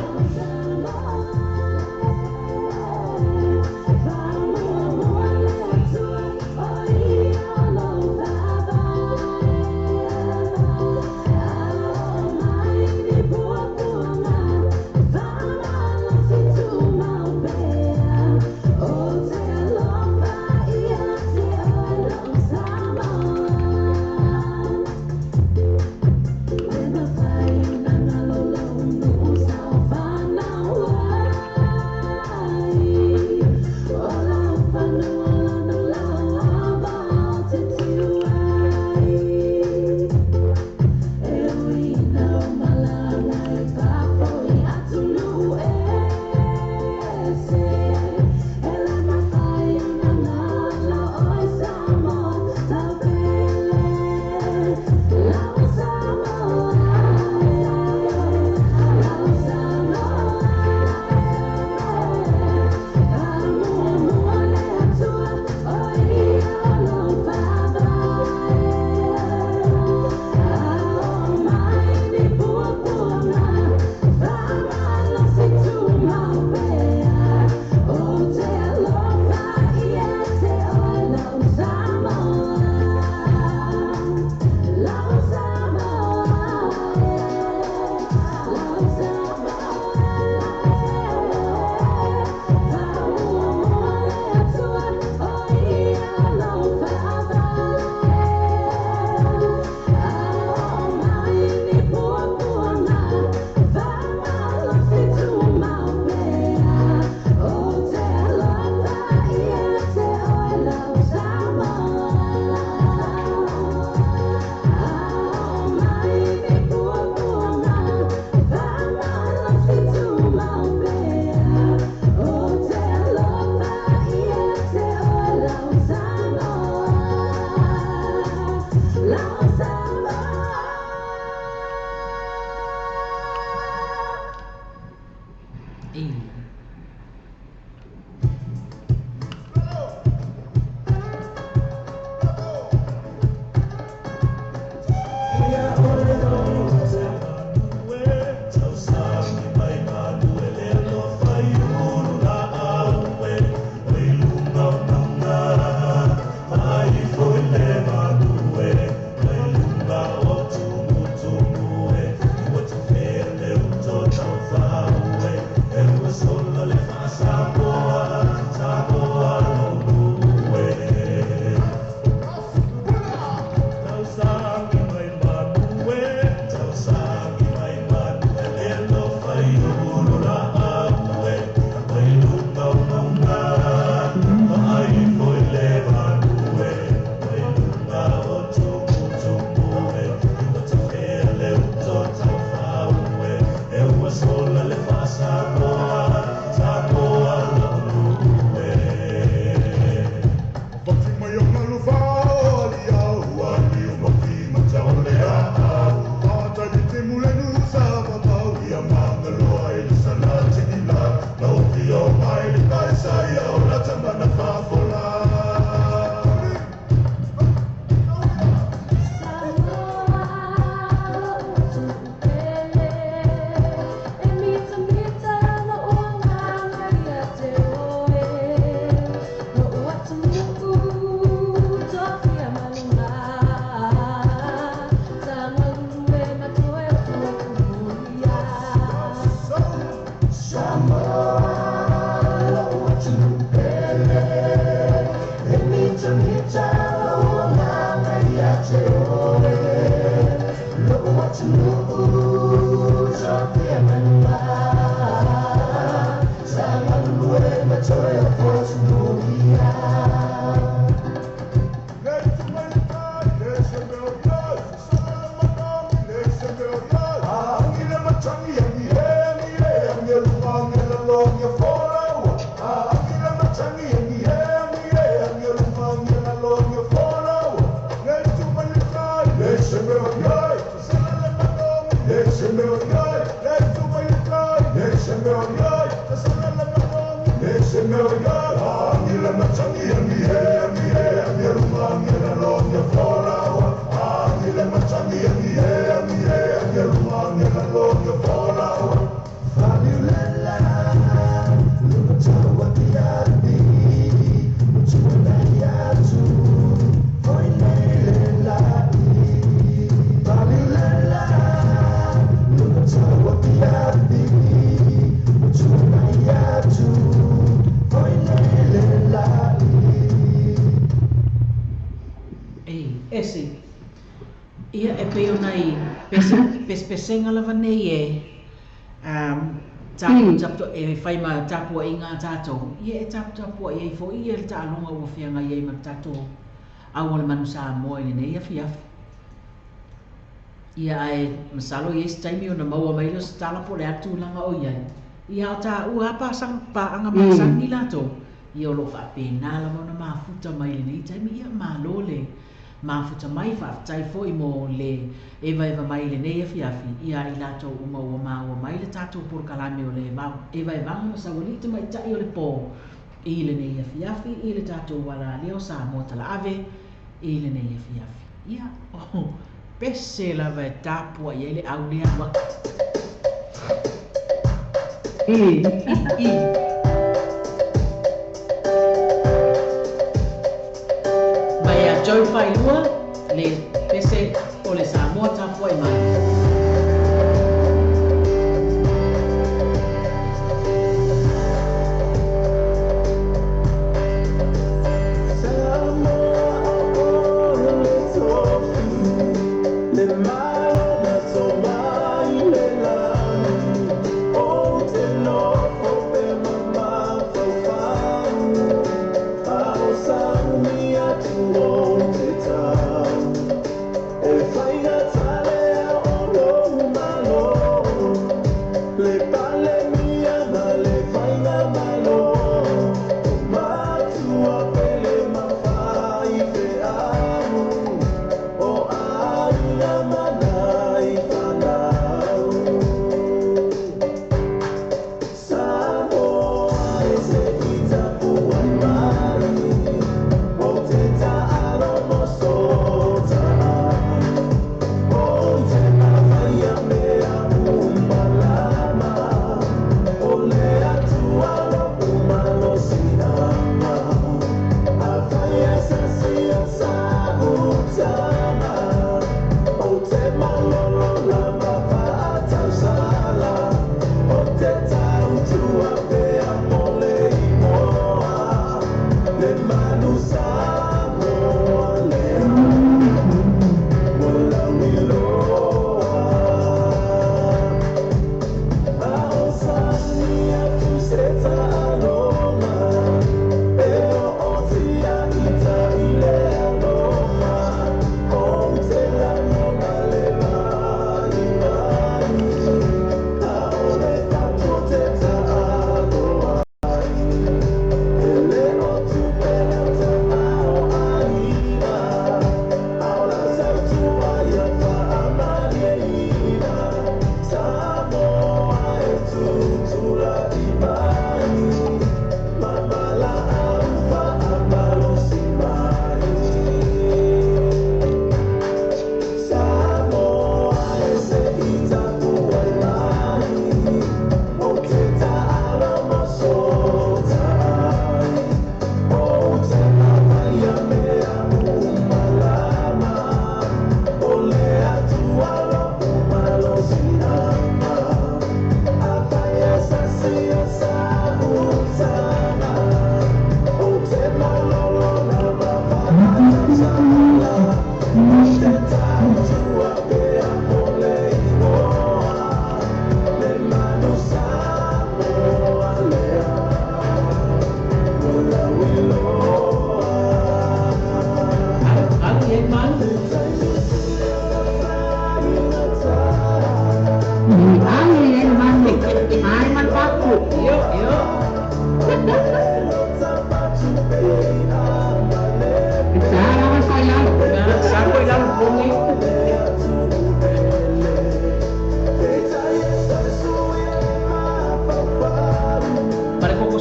Ia e peo nei pesenga lava nei tapu e whai ma tapu i ngā tātou. Ia e tapu i fo i e ta alonga ua whianga i ma tātou awale manu sa moa i nei a whiafi. Ia ai masalo i esi taimi o na maua mailo sa tala po le atu langa o iai. Ia o ta ua pa anga pasang ni lato. Ia o lo wha pēnā lama na mafuta mai le nei taimi ia malo le. Mafuta mai whaafitai fo i mo le eva mai le nei a whiafi. Ia i lato uma ua maua mai le tātou por kalame o le vau. Eva ma sa walita mai tai o le pō. I le nei a whiafi, i le tātou wala leo sa mo tala ave. I le nei a whiafi. Ia, pese lava e tāpua i ele au lea waka. Mai a Joe Whailua, le pese o le Samoa tāpua i mai. If I got time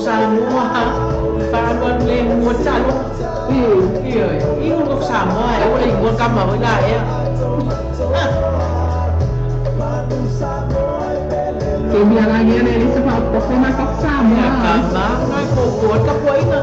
Samoa. Paano le mo talo. Iyo ko Samoa, wala yung kama wala ya. Kaya lagi na rin sa pagpapos na kasama. Kama, ay kukuha ka po ina.